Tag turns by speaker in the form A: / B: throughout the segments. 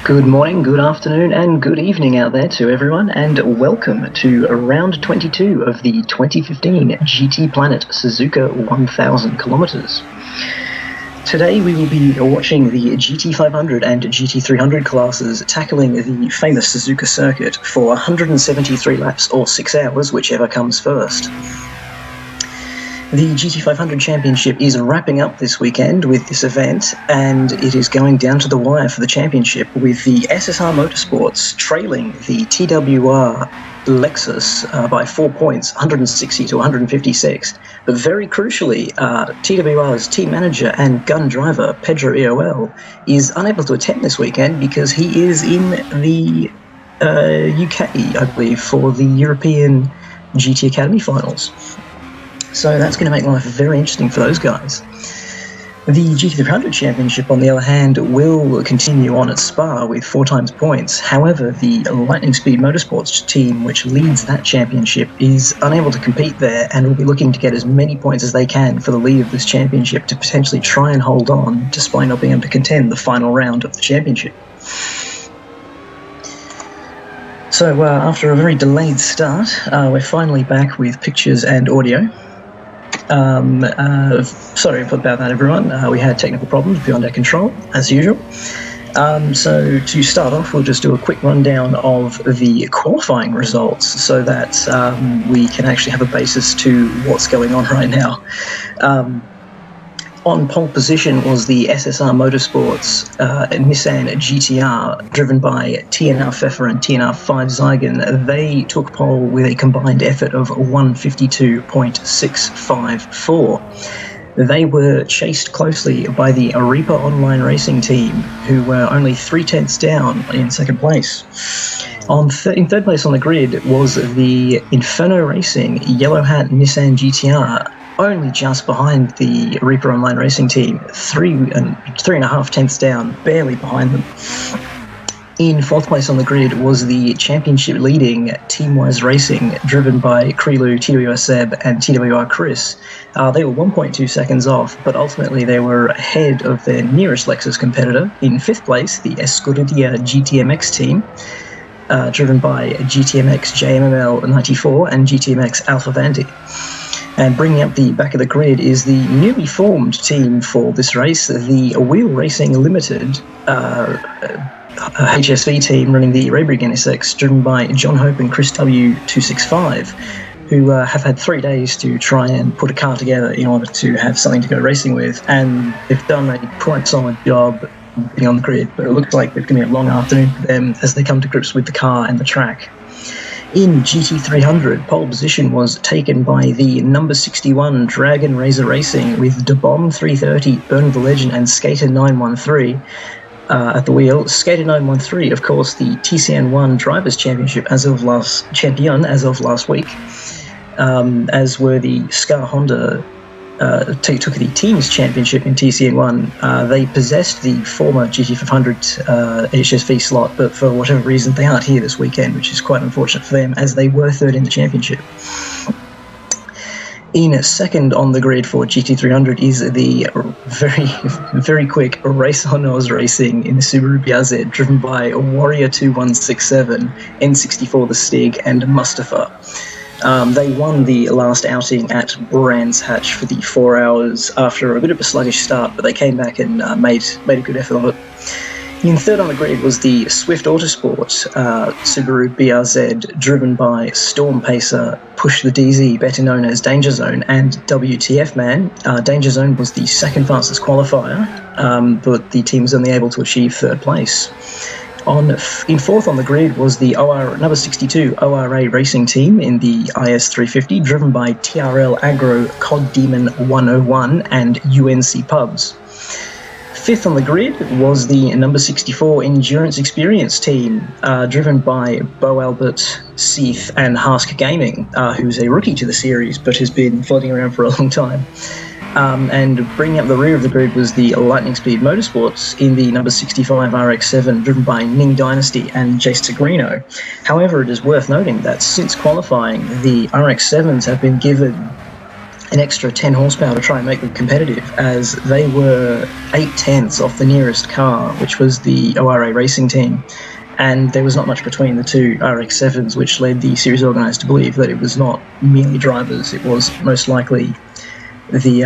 A: Good morning, good afternoon, and good evening out there to everyone, and welcome to round 22 of the 2015 GTPlanet Suzuka 1000 kilometers. Today we will be watching the GT500 and GT300 classes tackling the famous Suzuka circuit for 173 laps or 6 hours, whichever comes first. The GT500 Championship is wrapping up this weekend with this event, and it is going down to the wire for the championship, with the SSR Motorsports trailing the TWR Lexus by 4 points, 160 to 156. But very crucially, TWR's team manager and gun driver, Pedro EOL, is unable to attend this weekend because he is in the UK, I believe, for the European GT Academy finals. So that's going to make life very interesting for those guys. The GT300 Championship, on the other hand, will continue on at Spa with 4 times points. However, the Lightning Speed Motorsports team, which leads that championship, is unable to compete there and will be looking to get as many points as they can for the lead of this championship to potentially try and hold on, despite not being able to contend the final round of the championship. So after a very delayed start, we're finally back with pictures and audio. Sorry about that, everyone. We had technical problems beyond our control, as usual. So to start off, we'll just do a quick rundown of the qualifying results so that we can actually have a basis to what's going on right now. On pole position was the SSR Motorsports Nissan GTR, driven by TNR Pfeffer and TNR 5 Zygon. They took pole with a combined effort of 152.654. They were chased closely by the Reaper Online Racing team, who were only 3/10 down in second place. In third place on the grid was the Inferno Racing Yellow Hat Nissan GTR, only just behind the Reaper Online Racing team, 3.5 tenths down, barely behind them. In fourth place on the grid was the championship-leading Teamwise Racing, driven by Krilu, TWR Seb, and TWR Chris. They were 1.2 seconds off, but ultimately they were ahead of their nearest Lexus competitor. In fifth place, the Escuderia GTMX team, driven by GTMX JMML 94 and GTMX Alpha Vanti. And bringing up the back of the grid is the newly formed team for this race, the Wheel Racing Limited HSV team, running the Raybury NSX, driven by John Hope and Chris W265, who have had 3 days to try and put a car together in order to have something to go racing with, and they've done a quite solid job getting on the grid, but it looks like it's going to be a long afternoon for them as they come to grips with the car and the track. In GT300, pole position was taken by the number 61 Dragon Razor Racing with DeBomb 330, Burn the Legend, and Skater 913 at the wheel. Skater 913, of course, the TCN1 Drivers' Championship champion as of last week, as were the Scar Honda. Took the Teams Championship in TCN1. They possessed the former GT500 HSV slot, but for whatever reason they aren't here this weekend, which is quite unfortunate for them, as they were third in the championship. In second on the grid for GT300 is the very quick Race on Oz Racing in the Subaru BRZ, driven by Warrior 2167, N64 the Stig, and Mustafa. They won the last outing at Brands Hatch for the 4 hours after a bit of a sluggish start, but they came back and made a good effort of it. In third on the grid was the Swift Autosport Subaru BRZ, driven by Storm Pacer, Push the DZ, better known as Danger Zone, and WTF Man. Danger Zone was the second fastest qualifier, but the team was only able to achieve third place. In fourth on the grid was the number 62 ORA racing team in the IS350, driven by TRL Agro, Cod Demon 101, and UNC Pubs. Fifth on the grid was the number 64 Endurance Experience team, driven by Bo Albert, Seath, and Hask Gaming, who's a rookie to the series but has been floating around for a long time. And bringing up the rear of the grid was the Lightning Speed Motorsports in the number 65 RX-7, driven by Ning Dynasty and Jace Tigrino. However, it is worth noting that since qualifying, the RX-7s have been given an extra 10 horsepower to try and make them competitive, as they were 8/10ths off the nearest car, which was the ORA racing team. And there was not much between the two RX-7s, which led the series organised to believe that it was not merely drivers, it was most likely the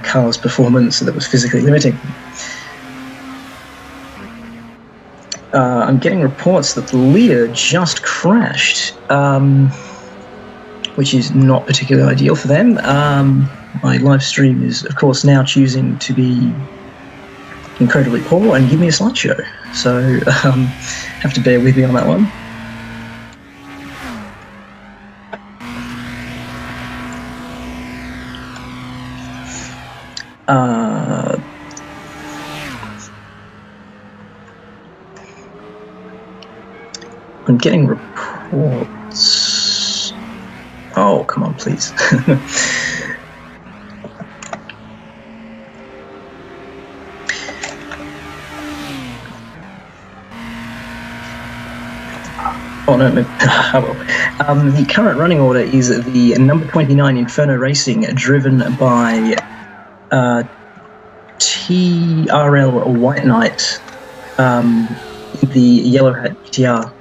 A: car's performance that was physically limiting. I'm getting reports that the leader just crashed, which is not particularly ideal for them. My live stream is, of course, now choosing to be incredibly poor and give me a slideshow. So have to bear with me on that one. I'm getting reports. Oh, come on, please. Oh no, the current running order is the number 29 Inferno Racing, driven by TRL White Knight, the Yellow Hat GTR.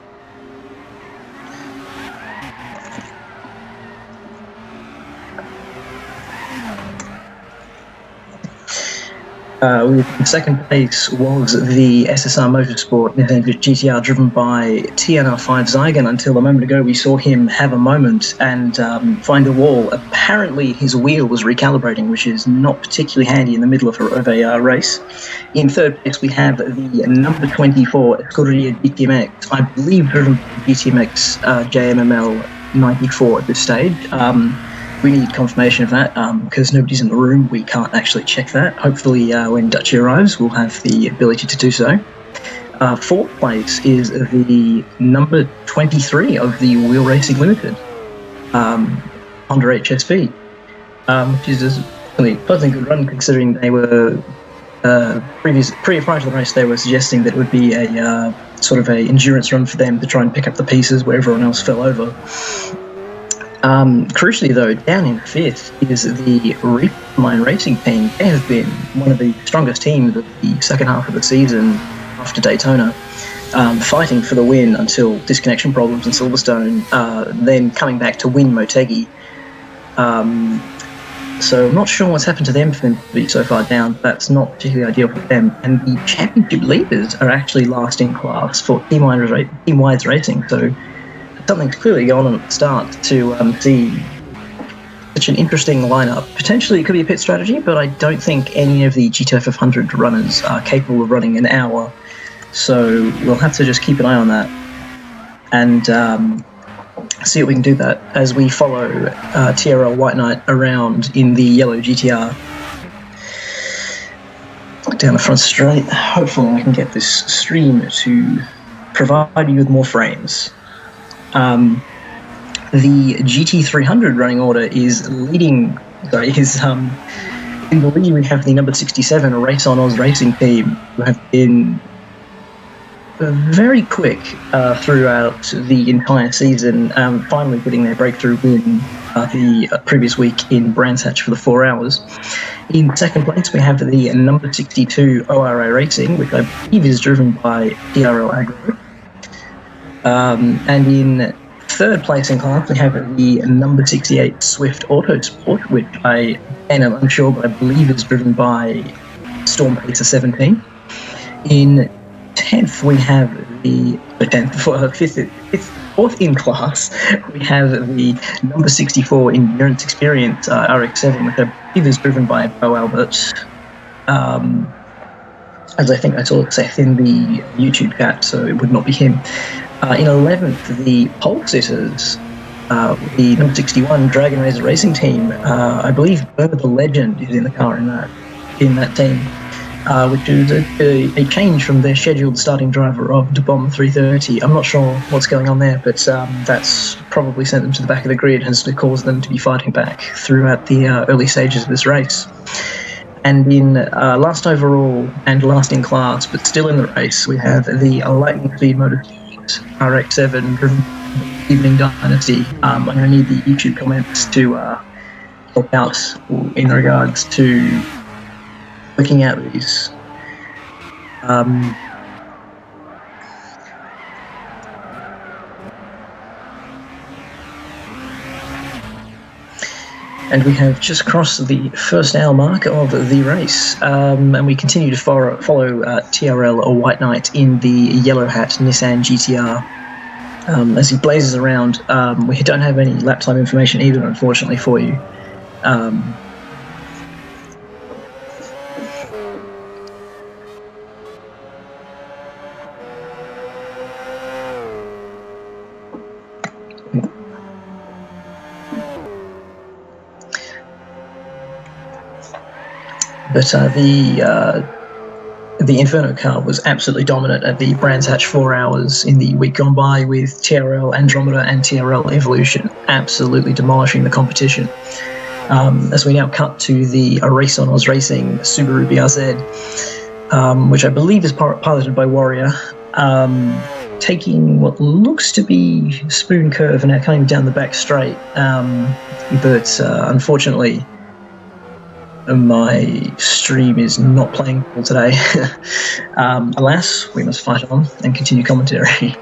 A: In second place was the SSR Motorsport GTR, driven by TNR5 Zygon. Until a moment ago, we saw him have a moment and find a wall. Apparently, his wheel was recalibrating, which is not particularly handy in the middle of a race. In third place, we have the number 24 Escuderia GTMX, I believe driven by GTMX JMML 94 at this stage. We need confirmation of that because nobody's in the room. We can't actually check that. Hopefully, when Dutchy arrives, we'll have the ability to do so. Fourth place is the number 23 of the Wheel Racing Limited, Honda HSV, which is a really pleasant good run considering they were prior to the race they were suggesting that it would be a sort of a endurance run for them to try and pick up the pieces where everyone else fell over. Crucially, though, down in fifth is the Reefline Racing team. They have been one of the strongest teams of the second half of the season after Daytona, fighting for the win until disconnection problems in Silverstone, then coming back to win Motegi. So I'm not sure what's happened to them for them to be so far down. That's not particularly ideal for them. And the championship leaders are actually last in class for team-wise racing. So something's clearly going on at the start to see such an interesting lineup. Potentially it could be a pit strategy, but I don't think any of the GTO 500 runners are capable of running an hour. So we'll have to just keep an eye on that and see if we can do that as we follow TRL White Knight around in the yellow GTR. Down the front straight. Hopefully I can get this stream to provide you with more frames. The GT300 running order is leading. In the lead we have the number 67 Race on Oz Racing team, who have been very quick throughout the entire season, finally getting their breakthrough win the previous week in Brands Hatch for the 4 hours. In second place we have the number 62 ORA Racing, which I believe is driven by TRL Agro. And in third place in class, we have the number 68 Swift Autosport, which I am unsure, but I believe is driven by Storm Pacer 17. In 10th, we have fourth in class, we have the number 64 Endurance Experience RX-7, which I believe is driven by Bo Albert. As I think I saw Seth in the YouTube chat, so it would not be him. In 11th, the Pole Sitters, the number 61 Dragon Razor Racing Team. I believe Bernard the Legend is in the car in that team, which is a change from their scheduled starting driver of De Bomb 330. I'm not sure what's going on there, but that's probably sent them to the back of the grid and has caused them to be fighting back throughout the early stages of this race. And in last overall and last in class, but still in the race, we have the Lightning Speed Motorsports RX-7 driven Evening Dynasty. I'm going to need the YouTube comments to help out in regards to looking at these. And we have just crossed the first hour mark of the race, and we continue to follow TRL or White Knight in the yellow hat Nissan GTR. As he blazes around, we don't have any lap time information either, unfortunately, for you. But the Inferno car was absolutely dominant at the Brands Hatch 4 hours in the week gone by, with TRL Andromeda and TRL Evolution absolutely demolishing the competition. As we now cut to the Race on Oz Racing Subaru BRZ, which I believe is piloted by Warrior, taking what looks to be Spoon Curve and now coming down the back straight, but unfortunately my stream is not playing well today. Alas, we must fight on and continue commentary.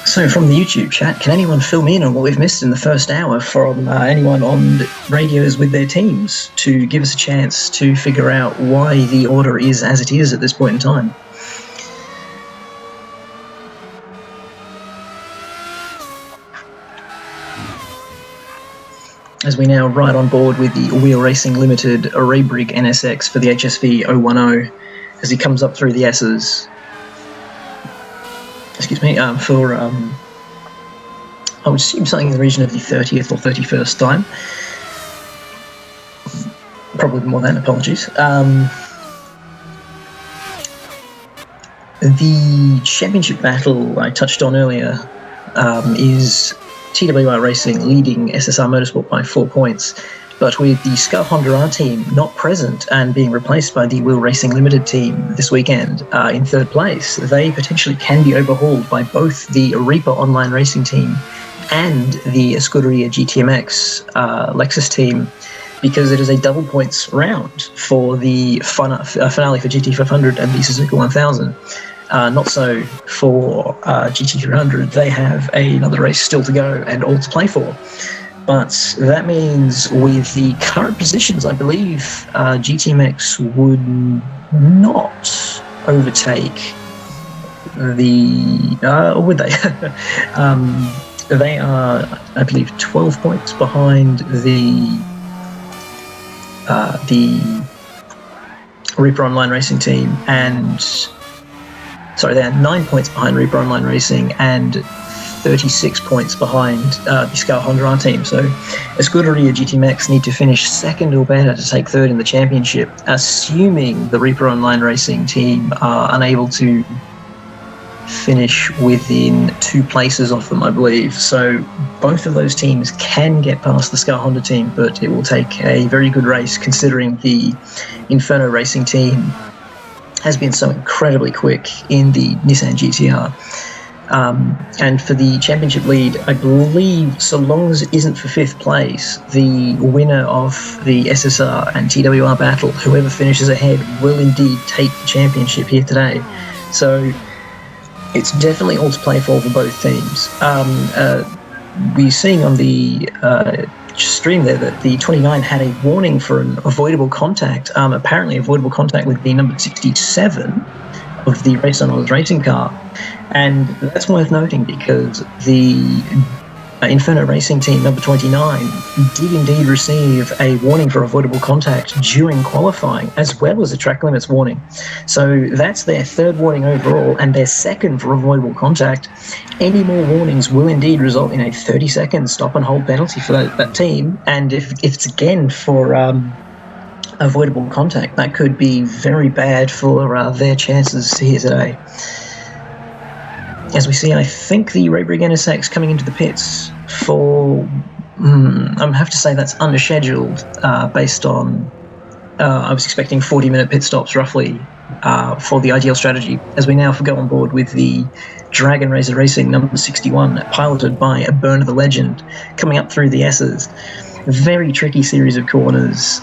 A: So from the YouTube chat, can anyone fill me in on what we've missed in the first hour from anyone on radios with their teams to give us a chance to figure out why the order is as it is at this point in time? As we now ride on board with the Wheel Racing Limited Raybrig NSX for the HSV 010 as he comes up through the S's. Excuse me, for I would assume something in the region of the 30th or 31st time. Probably more than, apologies. The championship battle I touched on earlier is TWR Racing leading SSR Motorsport by 4 points, but with the Scar Honda R team not present and being replaced by the Wheel Racing Limited team this weekend in third place, they potentially can be overhauled by both the Reaper Online Racing team and the Scuderia GTMX Lexus team, because it is a double points round for the finale for GT500 and the Suzuka 1000. Not so for GT300. They have another race still to go and all to play for. But that means with the current positions, I believe GTMX would not overtake or would they? They are, I believe, 12 points behind the Reaper Online Racing team, and sorry, they are 9 points behind Reaper Online Racing and 36 points behind the Scar Honda R team. So Scuderia GTMX need to finish second or better to take third in the championship, assuming the Reaper Online Racing team are unable to finish within 2 places off them, I believe. So both of those teams can get past the Scar Honda team, but it will take a very good race considering the Inferno Racing team has been so incredibly quick in the Nissan GTR. And for the championship lead, I believe, so long as it isn't for 5th place, the winner of the SSR and TWR battle, whoever finishes ahead, will indeed take the championship here today. So it's definitely all to play for both teams. We're seeing on the stream there that the 29 had a warning for an avoidable contact, apparently avoidable contact with the number 67 of the Race on Oils racing car. And that's worth noting because the Inferno Racing team, number 29, did indeed receive a warning for avoidable contact during qualifying, as well as a track limits warning. So that's their 3rd warning overall, and their 2nd for avoidable contact. Any more warnings will indeed result in a 30-second stop-and-hold penalty for that team, and if it's again for avoidable contact, that could be very bad for their chances here today. As we see, I think the Ray Briggs coming into the pits for, I have to say that's under-scheduled based on, I was expecting 40-minute pit stops roughly for the ideal strategy, as we now go on board with the Dragon Razor Racing number 61, piloted by Burner the Legend, coming up through the S's. Very tricky series of corners,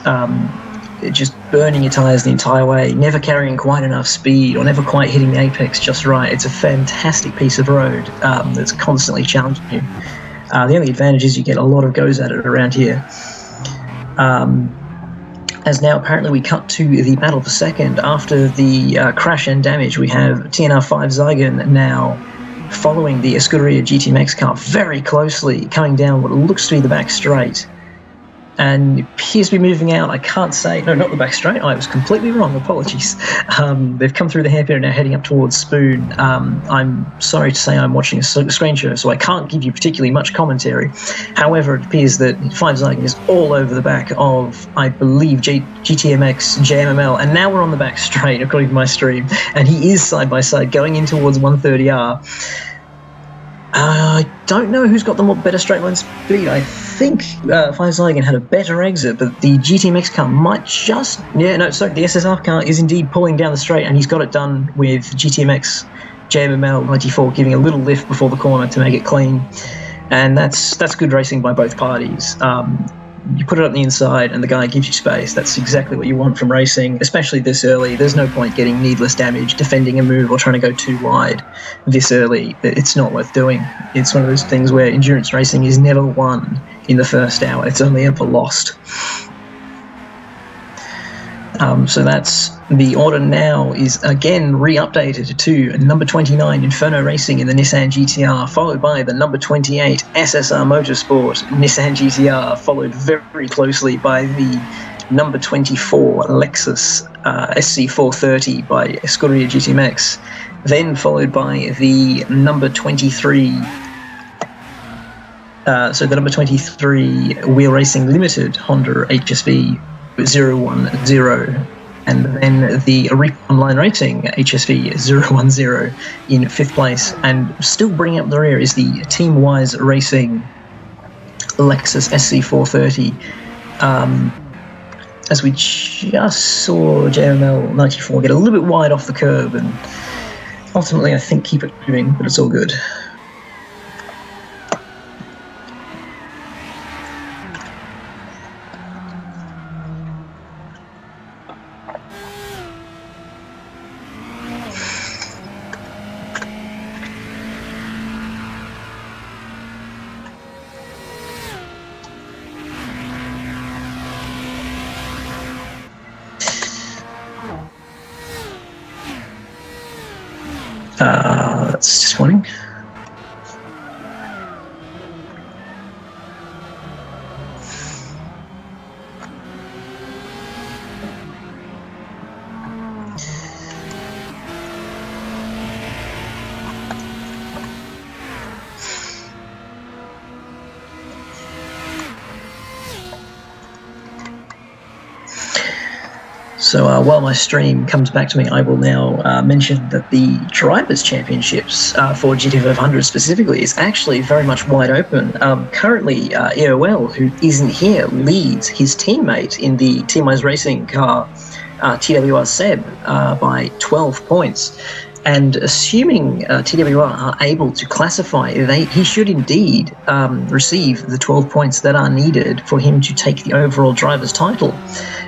A: just burning your tyres the entire way, never carrying quite enough speed or never quite hitting the apex just right. It's a fantastic piece of road that's constantly challenging you. The only advantage is you get a lot of goes at it around here. As now apparently we cut to the battle for 2nd. After the crash and damage, we have TNR5 Zygon now following the Escuderia GTMX car very closely, coming down what looks to be the back straight. And appears to be moving out. I can't say, no, not the back straight. I was completely wrong. Apologies. They've come through the hairpin and now heading up towards Spoon. I'm sorry to say I'm watching a screen share, so I can't give you particularly much commentary. However, it appears that 5 Zygon is all over the back of, I believe, GTMX, JMML, and now we're on the back straight, according to my stream. And he is side by side going in towards 130R. I don't know who's got the better straight line speed. I think 5 Zygon had a better exit, but the GTMX car might just... the SSR car is indeed pulling down the straight, and he's got it done with GTMX JMML 94 giving a little lift before the corner to make it clean. And that's good racing by both parties. You put it on the inside and the guy gives you space. That's exactly what you want from racing, especially this early. There's no point getting needless damage, defending a move, or trying to go too wide this early. It's not worth doing. It's one of those things where endurance racing is never won in the first hour. It's only ever lost. So that's the order now is again re-updated to number 29 Inferno Racing in the Nissan GTR, followed by the number 28 SSR Motorsport Nissan GTR, followed very closely by the number 24 Lexus SC430 by Escuderia GTMX, then followed by the number 23 the number 23 Wheel Racing Limited Honda HSV 010, and then the Reap Online Racing HSV 010 in 5th place. And still bringing up the rear is the Team Wise Racing Lexus SC430. As we just saw JML 94 get a little bit wide off the curb and ultimately I think keep it moving, but it's all good. That's disappointing. So while my stream comes back to me, I will now mention that the Drivers' Championships for GT500 specifically is actually very much wide open. Currently, EOL, who isn't here, leads his teammate in the Team Wise Racing car, TWR Seb, by 12 points. And assuming TWR are able to classify, he should indeed receive the 12 points that are needed for him to take the overall driver's title.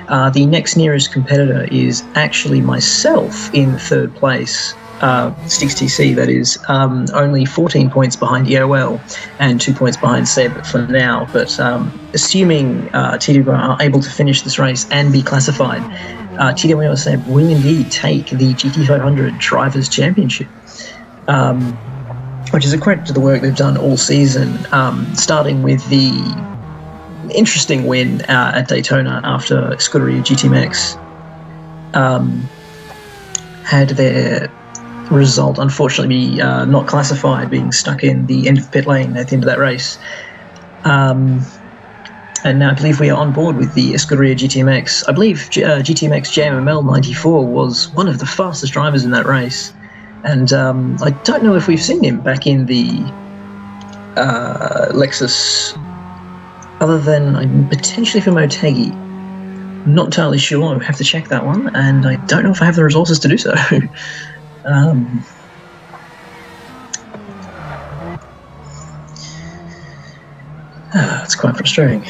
A: The next nearest competitor is actually myself in third place, SticksTC, that is, only 14 points behind EOL and 2 points behind Seb for now. But assuming TWR are able to finish this race and be classified, TWR Seb will indeed take the GT500 Drivers' Championship, which is a credit to the work they've done all season, starting with the interesting win at Daytona after Scuderia GTMX had their result unfortunately be not classified, being stuck in the end of the pit lane at the end of that race. And now I believe we are on board with the Scuderia GTMX. I believe GTMX JMML 94 was one of the fastest drivers in that race. And I don't know if we've seen him back in the Lexus, other than potentially for Motegi. I'm not entirely sure. I have to check that one. And I don't know if I have the resources to do so. It's quite frustrating.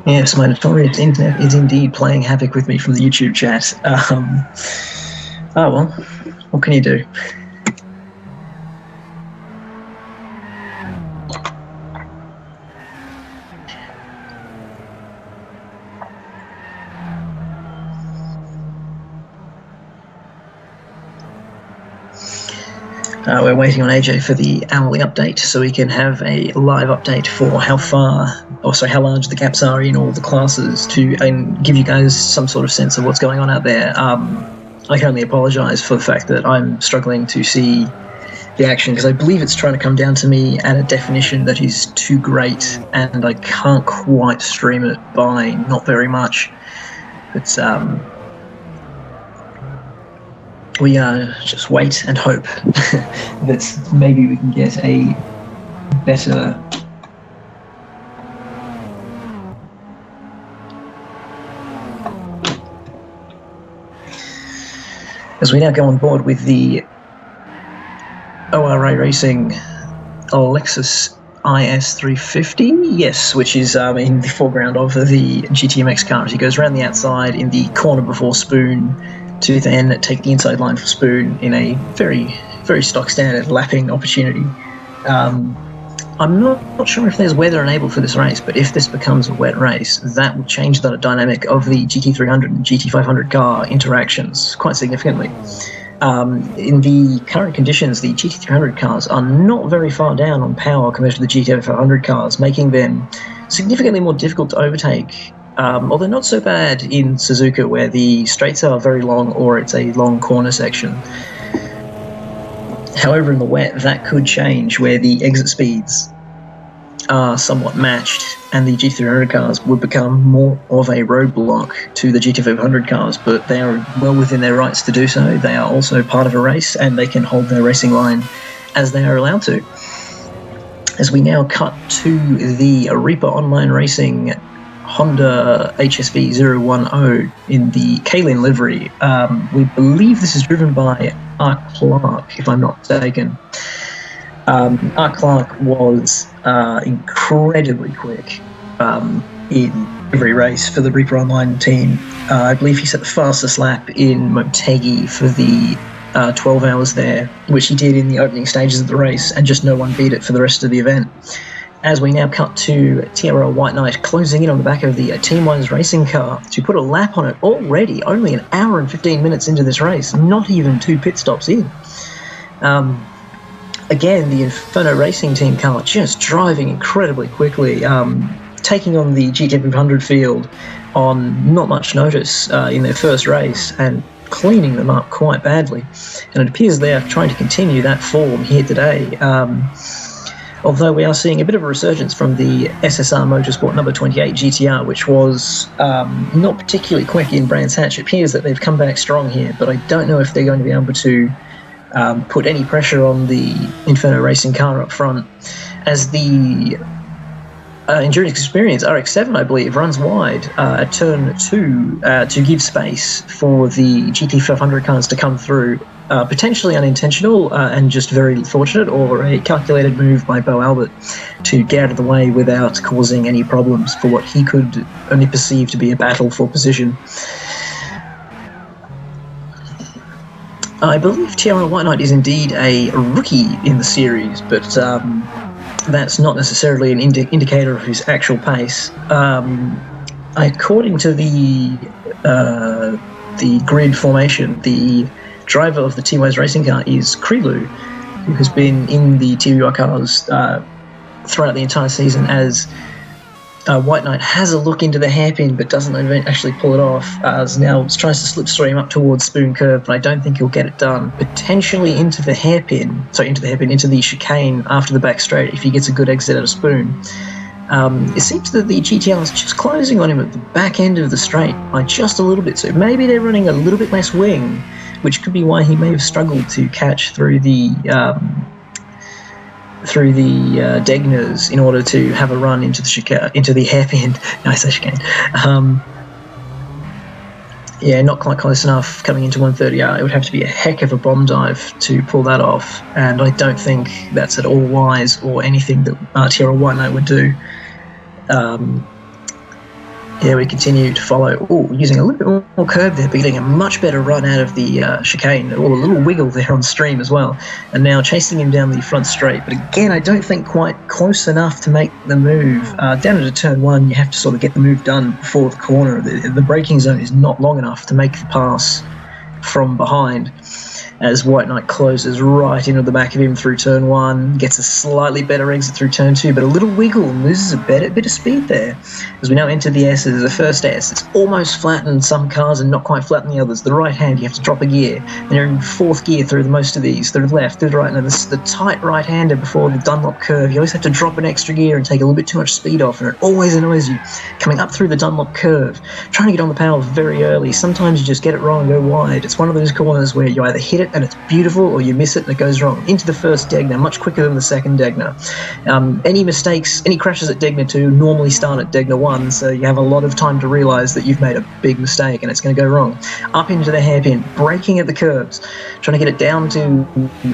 A: Yes, my notorious internet is indeed playing havoc with me from the YouTube chat. Oh well, what can you do? We're waiting on AJ for the hourly update so we can have a live update for how large the gaps are in all the classes and give you guys some sort of sense of what's going on out there. I can only apologise for the fact that I'm struggling to see the action, because I believe it's trying to come down to me at a definition that is too great, and I can't quite stream it by not very much. But we just wait and hope that maybe we can get a better as we now go on board with the ORA Racing Lexus IS350, yes, which is in the foreground of the GTMX car as he goes around the outside in the corner before Spoon to then take the inside line for Spoon in a very, very stock standard lapping opportunity. I'm not sure if there's weather enabled for this race, but if this becomes a wet race, that will change the dynamic of the GT300 and GT500 car interactions quite significantly. In the current conditions, the GT300 cars are not very far down on power compared to the GT500 cars, making them significantly more difficult to overtake. Although not so bad in Suzuka, where the straights are very long or it's a long corner section. However, in the wet, that could change, where the exit speeds are somewhat matched, and the GT300 cars would become more of a roadblock to the GT500 cars, but they are well within their rights to do so. They are also part of a race, and they can hold their racing line as they are allowed to. As we now cut to the Reaper Online Racing Honda HSV 010 in the Kalin livery. We believe this is driven by R. Clark, if I'm not mistaken. R. Clark was incredibly quick in every race for the Reaper Online team. I believe he set the fastest lap in Motegi for the 12 hours there, which he did in the opening stages of the race, and just no one beat it for the rest of the event. As we now cut to TRL White Knight closing in on the back of the Team One's racing car to put a lap on it already, only an hour and 15 minutes into this race, not even 2 pit stops in. Again, the Inferno Racing Team car just driving incredibly quickly, taking on the GT500 field on not much notice in their first race and cleaning them up quite badly. And it appears they are trying to continue that form here today. Although we are seeing a bit of a resurgence from the SSR Motorsport number 28 GTR, which was not particularly quick in Brands Hatch. It appears that they've come back strong here, but I don't know if they're going to be able to put any pressure on the Inferno Racing car up front, as the Endurance Experience RX-7, I believe, runs wide at turn 2 to give space for the GT500 cars to come through. Potentially unintentional and just very fortunate, or a calculated move by Bo Albert to get out of the way without causing any problems for what he could only perceive to be a battle for position. I believe Tiara White Knight is indeed a rookie in the series, but that's not necessarily an indicator of his actual pace. According to the grid formation, the driver of the T-Wise racing car is Krilu, who has been in the TWR cars throughout the entire season, as White Knight has a look into the hairpin but doesn't actually pull it off, as now tries to slipstream up towards Spoon Curve, but I don't think he'll get it done. Potentially into the chicane after the back straight if he gets a good exit out of Spoon. It seems that the GTR is just closing on him at the back end of the straight by just a little bit, so maybe they're running a little bit less wing, which could be why he may have struggled to catch through the Degners in order to have a run into the hairpin. No, I say chicane. Not quite close enough coming into 130R. It would have to be a heck of a bomb dive to pull that off, and I don't think that's at all wise or anything that Tiara White Knight would do. We continue to follow. Using a little bit more curve there, but getting a much better run out of the chicane. A little wiggle there on stream as well. And now chasing him down the front straight. But again, I don't think quite close enough to make the move. Down into turn 1, you have to sort of get the move done before the corner. The braking zone is not long enough to make the pass from behind, as White Knight closes right into the back of him through turn 1, gets a slightly better exit through turn 2, but a little wiggle and loses a bit of speed there. As we now enter the S's, the first S, it's almost flat in some cars and not quite flat in the others. The right hand, you have to drop a gear, and you're in 4th gear through most of these, through the left, through the right, and this is the tight right-hander before the Dunlop curve. You always have to drop an extra gear and take a little bit too much speed off, and it always annoys you. Coming up through the Dunlop curve, trying to get on the power very early, sometimes you just get it wrong and go wide. It's one of those corners where you either hit it and it's beautiful, or you miss it and it goes wrong. Into the first Degner, much quicker than the second Degner. Any mistakes, any crashes at Degner 2 normally start at Degner 1, so you have a lot of time to realise that you've made a big mistake and it's going to go wrong. Up into the hairpin, braking at the curbs, trying to get it down to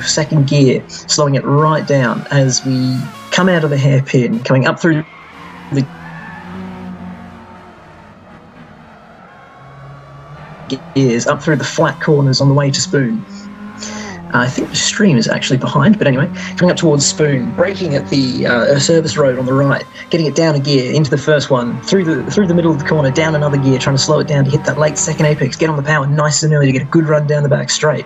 A: second gear, slowing it right down as we come out of the hairpin, coming up through the gears, up through the flat corners on the way to Spoon. I think the stream is actually behind, but anyway, coming up towards Spoon, braking at the service road on the right, getting it down a gear into the first one, through the middle of the corner, down another gear, trying to slow it down to hit that late second apex, get on the power nice and early to get a good run down the back straight.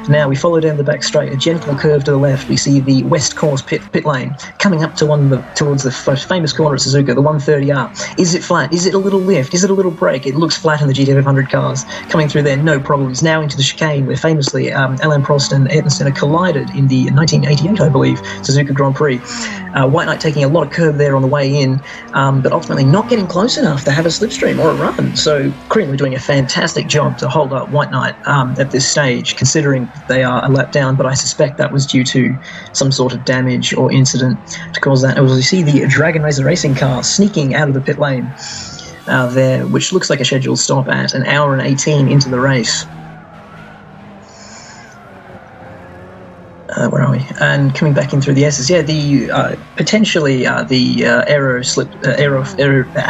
A: Now we follow down the back straight, a gentle curve to the left. We see the west course pit lane coming up to towards the famous corner of Suzuka, the 130R. Is it flat? Is it a little lift? Is it a little brake? It looks flat in the GT500 cars. Coming through there, no problems. Now into the chicane, where famously Alain Prost and Ayrton Senna collided in the 1988, I believe, Suzuka Grand Prix. White Knight taking a lot of curve there on the way in, but ultimately not getting close enough to have a slipstream or a run. So Cream are doing a fantastic job to hold up White Knight at this stage, considering they are a lap down, but I suspect that was due to some sort of damage or incident to cause that. As we see the Dragon Racer racing car sneaking out of the pit lane there, which looks like a scheduled stop at an hour and 18 into the race. Where are we? And coming back in through the S's, potentially the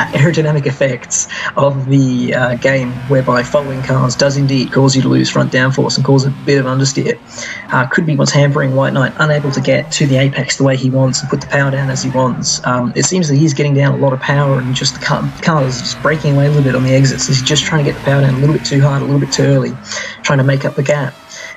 A: aerodynamic effects of the game, whereby following cars does indeed cause you to lose front downforce and cause a bit of understeer, could be what's hampering White Knight, unable to get to the apex the way he wants and put the power down as he wants. It seems that he's getting down a lot of power, and just the car is just breaking away a little bit on the exits. He's just trying to get the power down a little bit too hard, a little bit too early, trying to make up the gap,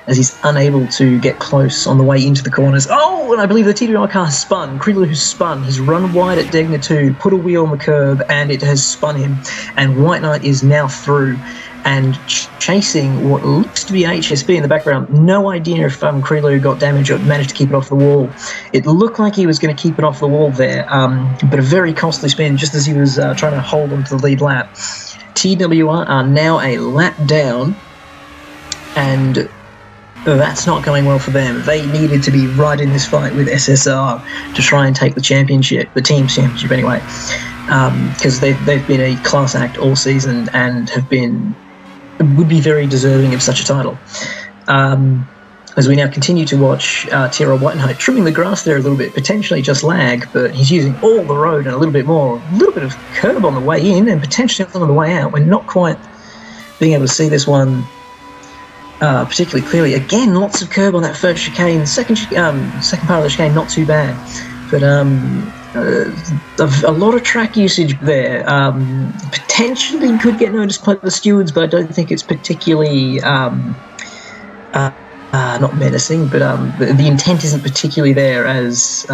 A: as he's unable to get close on the way into the corners. Oh, and I believe the TWR car has spun. Kriegler, who's spun, he's run wide at Degner 2, put a wheel on the curb, and it has spun him. And White Knight is now through and chasing what looks to be HSB in the background. No idea if Kriegler got damage or managed to keep it off the wall. It looked like he was going to keep it off the wall there, but a very costly spin just as he was trying to hold on to the lead lap. TWR are now a lap down, and that's not going well for them. They needed to be right in this fight with SSR to try and take the championship, the team's championship anyway, because they've been a class act all season and would be very deserving of such a title. As we now continue to watch Tyrrell Whitenhart trimming the grass there a little bit, potentially just lag, but he's using all the road and a little bit more, a little bit of curb on the way in and potentially on the way out. We're not quite being able to see this one particularly clearly. Again, lots of curb on that first chicane. Second part of the chicane, not too bad, but a lot of track usage there. Potentially could get noticed by the stewards, but I don't think it's particularly not menacing, but the intent isn't particularly there as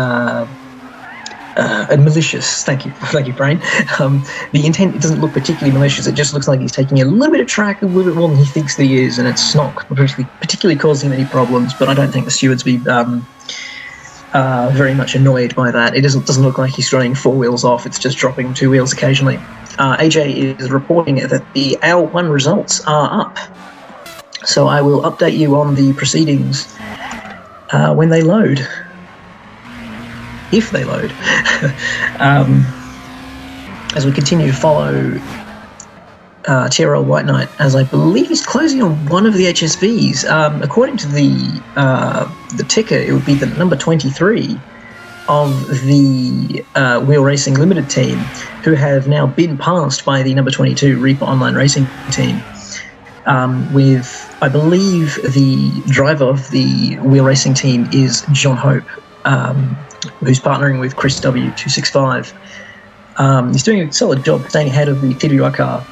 A: malicious. Thank you, Brain. The intent doesn't look particularly malicious. It just looks like he's taking a little bit of track, a little bit more than he thinks that he is, and it's not particularly causing any problems. But I don't think the stewards be very much annoyed by that. It doesn't look like he's throwing 4 wheels off. It's just dropping 2 wheels occasionally. AJ is reporting that the L1 results are up. So I will update you on the proceedings when they load. If they load. As we continue to follow Tyrrell Whitenhart, as I believe he's closing on one of the HSVs. According to the ticker, it would be the number 23 of the Wheel Racing Limited team, who have now been passed by the number 22 Reaper Online Racing team. With, I believe, the driver of the Wheel Racing team is John Hope, who's partnering with Chris W265. He's doing a solid job staying ahead of the TWR car.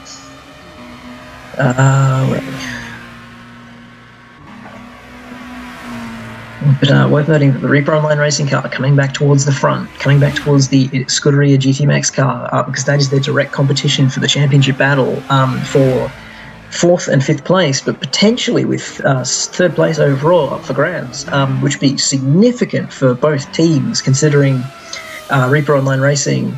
A: But worth noting that the Reaper Online Racing car coming back towards the front, coming back towards the Scuderia GT Max car, because that is their direct competition for the championship battle for 4th and 5th place, but potentially with 3rd place overall up for grabs, which would be significant for both teams, considering Reaper Online Racing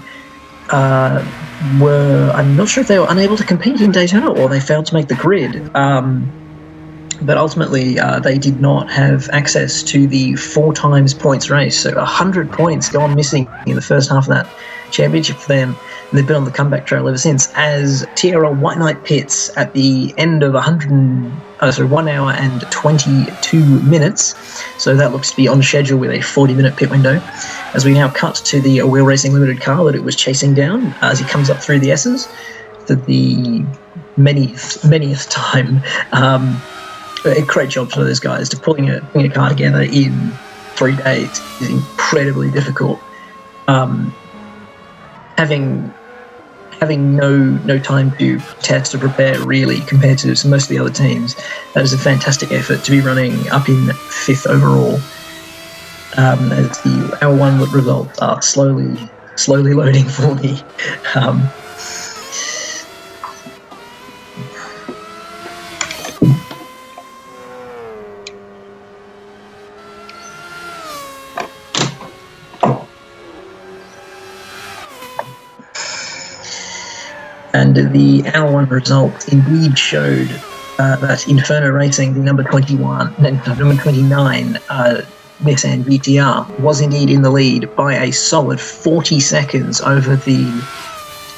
A: I'm not sure if they were unable to compete in Daytona or they failed to make the grid, but ultimately they did not have access to the 4 times points race, so 100 points gone missing in the first half of that championship for them. And they've been on the comeback trail ever since, as TRL Whitenhart pits at the end of 1 hour and 22 minutes. So that looks to be on schedule with a 40-minute pit window. As we now cut to the Wheel Racing Limited car that it was chasing down as he comes up through the S's for the manyth time. A great job for those guys. To pulling a car together in 3 days is incredibly difficult. Having no time to test or prepare really compared to most of the other teams, that is a fantastic effort to be running up in 5th overall. As the L1 results are slowly loading for me. And the L1 result indeed showed that Inferno Racing, the number 29 Nissan GTR, was indeed in the lead by a solid 40 seconds over the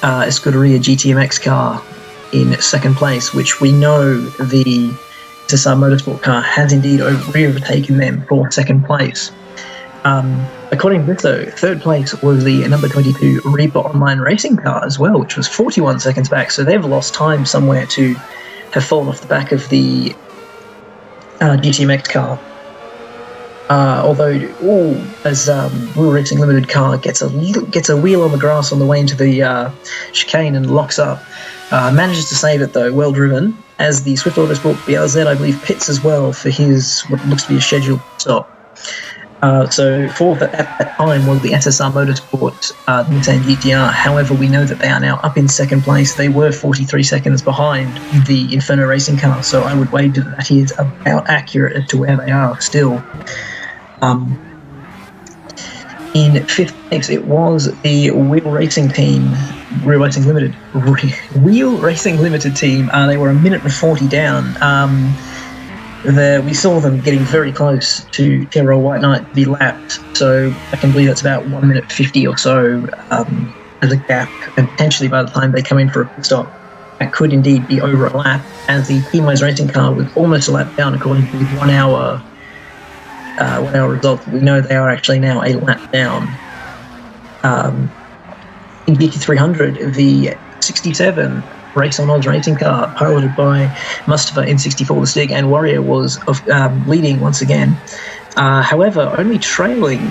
A: Scuderia GTMX car in 2nd place, which we know the SSR Motorsport car has indeed overtaken them for 2nd place. According to this, though, 3rd place was the number 22 Reaper Online Racing car as well, which was 41 seconds back, so they've lost time somewhere to have fallen off the back of the GTMX car. Although, as Wheel Racing Limited car gets a wheel on the grass on the way into the chicane and locks up, manages to save it though, well driven, as the Swift Autosport BRZ, I believe, pits as well for his, what looks to be a scheduled stop. So at that time was the SSR Motorsport Nissan GTR. However, we know that they are now up in 2nd place. They were 43 seconds behind the Inferno Racing car, so I would wager that is about accurate as to where they are still. In 5th place, it was the Wheel Racing Limited team. They were 1 minute and 40 down. we saw them getting very close to TRL White Knight to be lapped, so I can believe that's about 1 minute 50 or so as a gap, and potentially by the time they come in for a pit stop, that could indeed be over a lap, as the Teamwise racing car was almost a lap down according to the 1 hour results. We know they are actually now a lap down. In GT300, the 67 Race on Oz racing car, piloted by Mustafa in 64 the Stig, and Warrior was leading once again. However, only trailed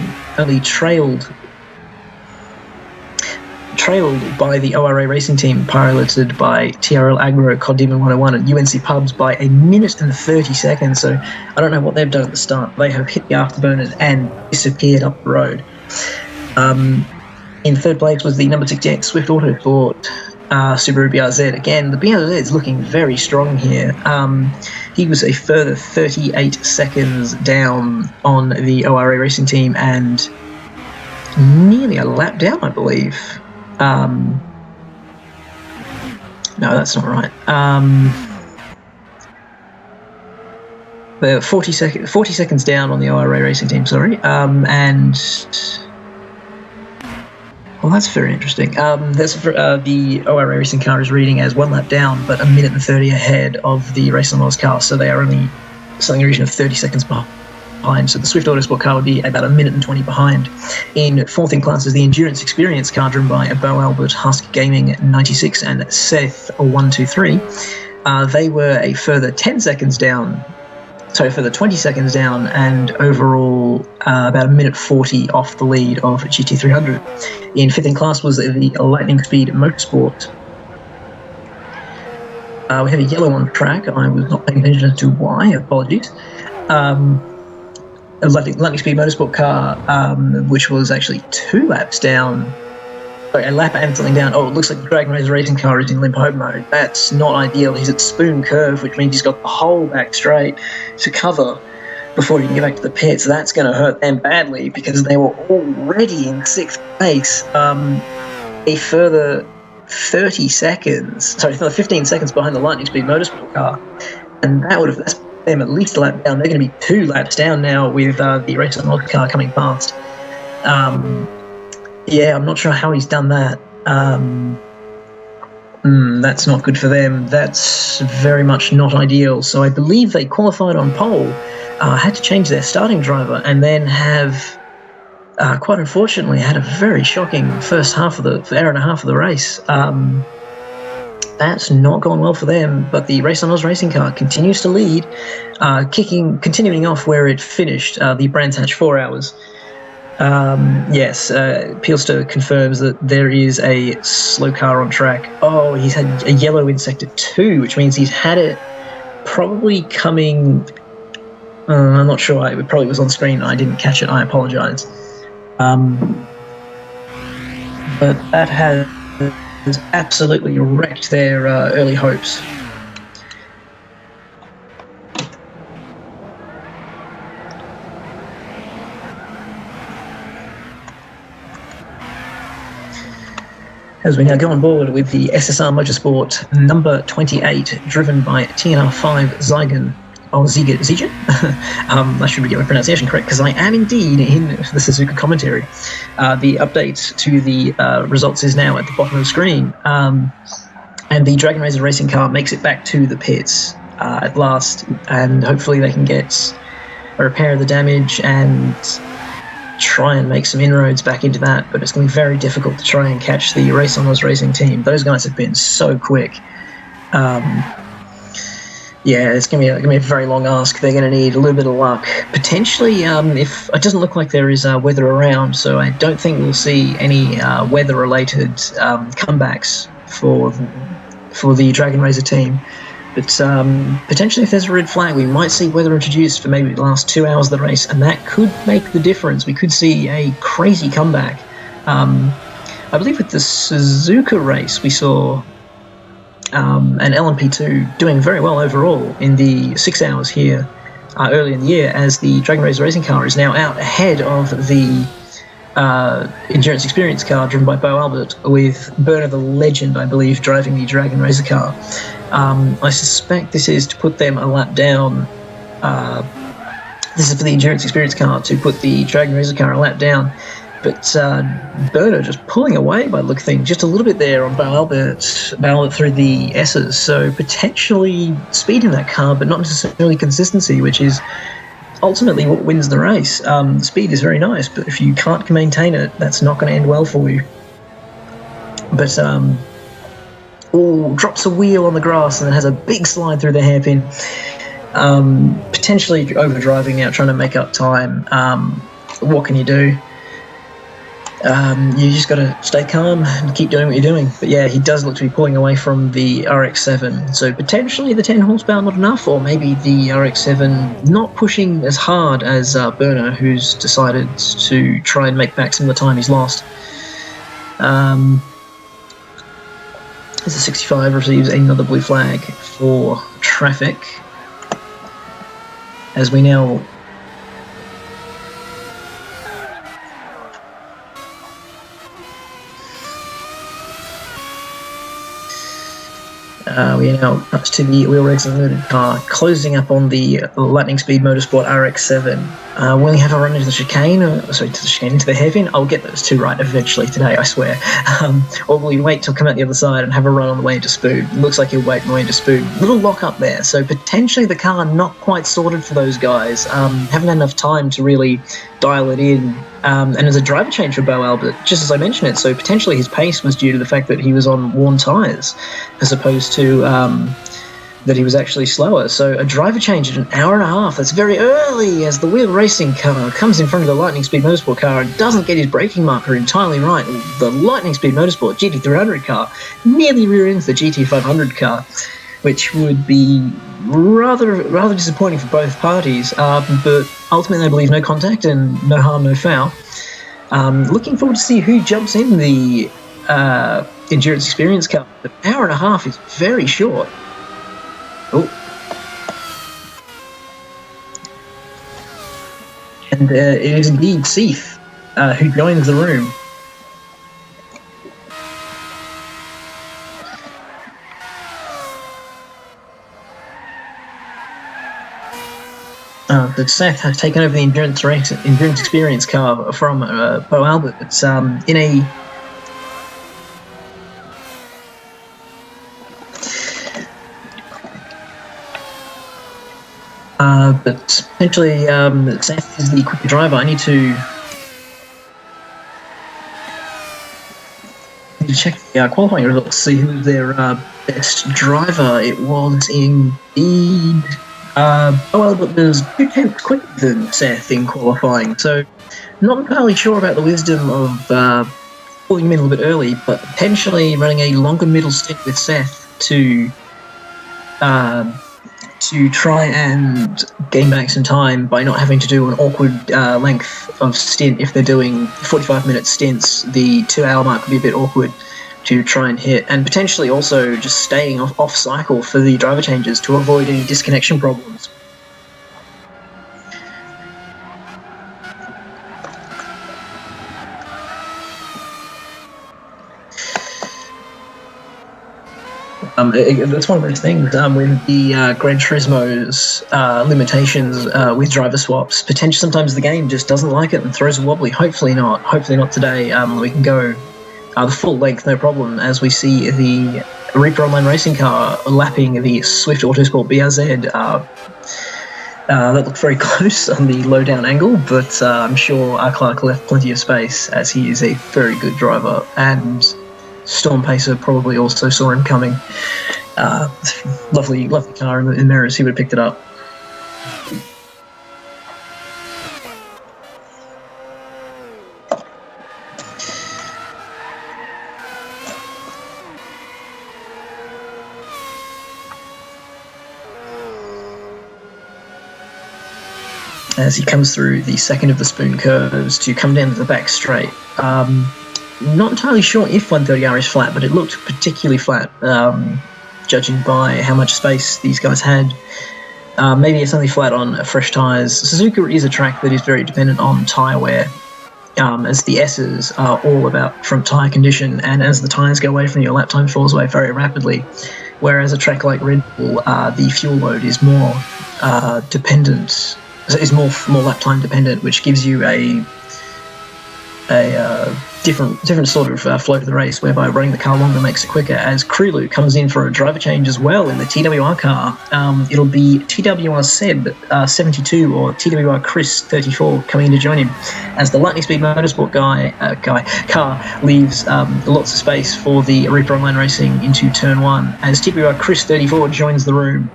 A: by the ORA racing team, piloted by TRL Agro, Podium 101, and UNC Pubs by 1 minute and 30 seconds. So I don't know what they've done at the start. They have hit the afterburners and disappeared up the road. In third place was the number 68 Swift Autosport Subaru BRZ. Again, the BRZ is looking very strong here. He was a further 38 seconds down on the ORA racing team and nearly a lap down, I believe. No, that's not right. They're 40 seconds down on the ORA racing team, sorry. Well, that's very interesting. The ORA racing car is reading as 1 lap down, but 1 minute and 30 ahead of the Race on Oz car, so they are only something in the region of 30 seconds behind. So the Swift Autosport car would be about 1 minute and 20 behind. In fourth in class is the Endurance Experience car driven by Bo Albert, Husk Gaming 96, and Seth 123. They were a further 10 seconds down. So for the 20 seconds down, and overall about 1 minute 40 off the lead of GT300. In fifth in class was the Lightning Speed Motorsport. We have a yellow on track. I was not paying attention to why. Apologies. A Lightning Speed Motorsport car, which was actually 2 laps down. Sorry, a lap and something down. Oh, it looks like the Dragon Racer racing car is in limp home mode. That's not ideal. He's at spoon curve, which means he's got the whole back straight to cover before he can get back to the pits. That's going to hurt them badly because they were already in 6th place. A further 15 seconds behind the Lightning Speed Motorsport car. And that's them at least a lap down. They're going to be 2 laps down now with the Race on Oz car coming past. Yeah, I'm not sure how he's done that. That's not good for them. That's very much not ideal. So I believe they qualified on pole, had to change their starting driver, and then have, quite unfortunately, had a very shocking first half of the hour and a half of the race. That's not gone well for them, but the Race on Oz racing car continues to lead, continuing off where it finished, the Brands Hatch 4 hours. Yes, Pielster confirms that there is a slow car on track. Oh, he's had a yellow in Sector 2, which means he's had it probably coming... I'm not sure. It probably was on screen and I didn't catch it. I apologise. But that has absolutely wrecked their early hopes. As we now go on board with the SSR Motorsport number 28, driven by TNR5 Ziegen. I should be getting my pronunciation correct because I am indeed in the Suzuka commentary. The update to the results is now at the bottom of the screen. And the Dragon Racer racing car makes it back to the pits at last, and hopefully they can get a repair of the damage and try and make some inroads back into that, but it's going to be very difficult to try and catch the Race on Oz racing team. Those guys have been so quick. Yeah, it's going to be a very long ask. They're going to need a little bit of luck. Potentially, if it doesn't look like there is weather around, so I don't think we'll see any weather-related comebacks for the Dragon Racer team. But potentially, if there's a red flag, we might see weather introduced for maybe the last 2 hours of the race, and that could make the difference. We could see a crazy comeback. I believe with the Suzuka race, we saw an LMP2 doing very well overall in the 6 hours here early in the year, as the Dragon Racer racing car is now out ahead of the Endurance Experience car driven by Bo Albert, with Burner the Legend, I believe, driving the Dragon Racer car. I suspect this is to put them a lap down This is for the endurance experience car to put the Dragon Racer car a lap down. But Berner just pulling away by the look of things, just a little bit there on Bo Albert through the S's. So potentially speed in that car, but not necessarily consistency, which is ultimately what wins the race. Speed is very nice, but if you can't maintain it, that's not going to end well for you. But drops a wheel on the grass and then has a big slide through the hairpin. Potentially overdriving now, trying to make up time. What can you do? You just got to stay calm and keep doing what you're doing. But yeah, he does look to be pulling away from the RX-7. So potentially the 10 horsepower not enough, or maybe the RX-7 not pushing as hard as Berner, who's decided to try and make back some of the time he's lost. As the 65 receives another blue flag for traffic. As we now we are now up to the Wheel Regs Unlimited car, closing up on the Lightning Speed Motorsport RX-7. Will he have a run into the chicane? Into the hairpin? I'll get those two right eventually today, I swear. Or will he wait till come out the other side and have a run on the way into Spoon? Looks like he'll wait on the way into Spoon. Little lock up there, so potentially the car not quite sorted for those guys. Haven't had enough time to really dial it in. And as a driver change for Bo Albert, just as I mentioned it, so potentially his pace was due to the fact that he was on worn tyres, as opposed to that he was actually slower. So a driver change at an hour and a half, that's very early, as the Wheel Racing car comes in front of the Lightning Speed Motorsport car and doesn't get his braking marker entirely right. The Lightning Speed Motorsport GT300 car nearly rear-ends the GT500 car, which would be rather disappointing for both parties, but ultimately I believe no contact and no harm, no foul. Looking forward to see who jumps in the endurance experience car. An hour and a half is very short. Oh. And it is indeed Seif who joins the room. That Seth has taken over the endurance experience car from Bo Albert. It's in a but potentially Seth is the quicker driver. I need to check the qualifying results to see who's their best driver. It was indeed Bo Albert was 2/10 quicker than Seth in qualifying, so not entirely sure about the wisdom of pulling him in a little bit early, but potentially running a longer middle stint with Seth to try and gain back some time by not having to do an awkward length of stint. If they're doing 45-minute stints, the 2-hour mark would be a bit awkward to try and hit, and potentially also just staying off cycle for the driver changes to avoid any disconnection problems. That's one of those things with the Gran Turismo's limitations with driver swaps. Potentially sometimes the game just doesn't like it and throws a wobbly. Hopefully not today. We can go the full length, no problem, as we see the Reaper Online Racing car lapping the Swift Autosport BRZ. That looked very close on the low-down angle, but I'm sure R. Clark left plenty of space, as he is a very good driver, and Storm Pacer probably also saw him coming. Lovely car in the mirrors, he would have picked it up. As he comes through the second of the spoon curves to come down to the back straight. Not entirely sure if 130R is flat, but it looked particularly flat, judging by how much space these guys had. Maybe it's only flat on fresh tyres. Suzuka is a track that is very dependent on tyre wear, as the S's are all about front tyre condition, and as the tyres go away from you, your lap time falls away very rapidly. whereas a track like Red Bull, the fuel load is more dependent, is more lap time dependent, which gives you a different sort of flow to the race, whereby running the car longer makes it quicker. As Krulu comes in for a driver change as well in the TWR car, it'll be TWR Seb 72 or TWR Chris 34 coming in to join him, as the Lightning Speed Motorsport car leaves lots of space for the Reaper Online Racing into turn 1, as TWR Chris 34 joins the room,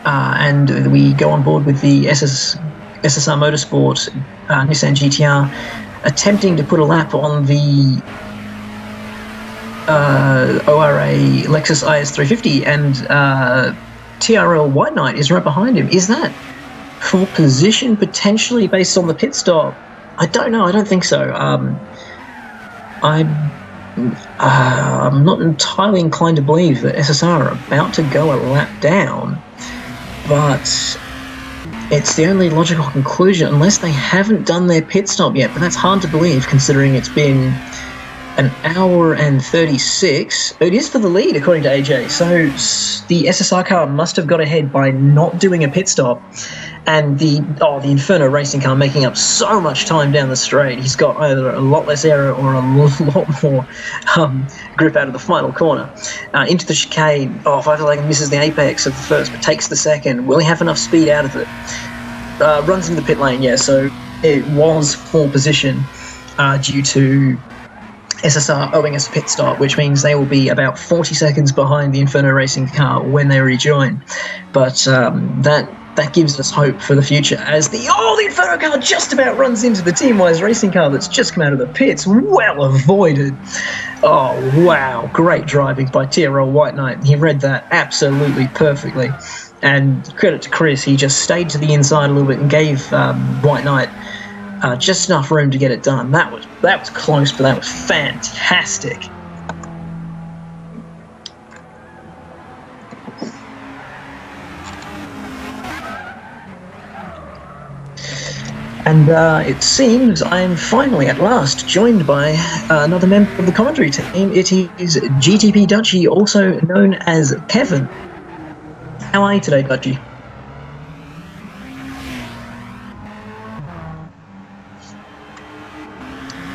A: and we go on board with the SSR Motorsport Nissan GTR, attempting to put a lap on the ORA Lexus IS350, and TRL White Knight is right behind him. Is that for position, potentially, based on the pit stop? I don't know. I don't think so. I'm not entirely inclined to believe that SSR are about to go a lap down, but it's the only logical conclusion, unless they haven't done their pit stop yet. But that's hard to believe, considering it's been an hour and 36. It is for the lead, according to AJ. So the SSR car must have got ahead by not doing a pit stop. And the Inferno racing car making up so much time down the straight. He's got either a lot less aero or a lot more grip out of the final corner. Into the chicane. Feifelhagen misses the apex of the first, but takes the second. Will he have enough speed out of it? Runs into the pit lane, yeah, so it was for position due to SSR owing us a pit stop, which means they will be about 40 seconds behind the Inferno racing car when they rejoin. But that gives us hope for the future, as the Inferno car just about runs into the Teamwise racing car that's just come out of the pits. Well avoided. Oh, wow. Great driving by TRL White Knight. He read that absolutely perfectly. And credit to Chris, he just stayed to the inside a little bit and gave White Knight just enough room to get it done. That was close, but that was fantastic. And it seems I'm finally, at last, joined by another member of the commentary team. It is GTP Dutchie, also known as Kevin. How are you today, Dutchie?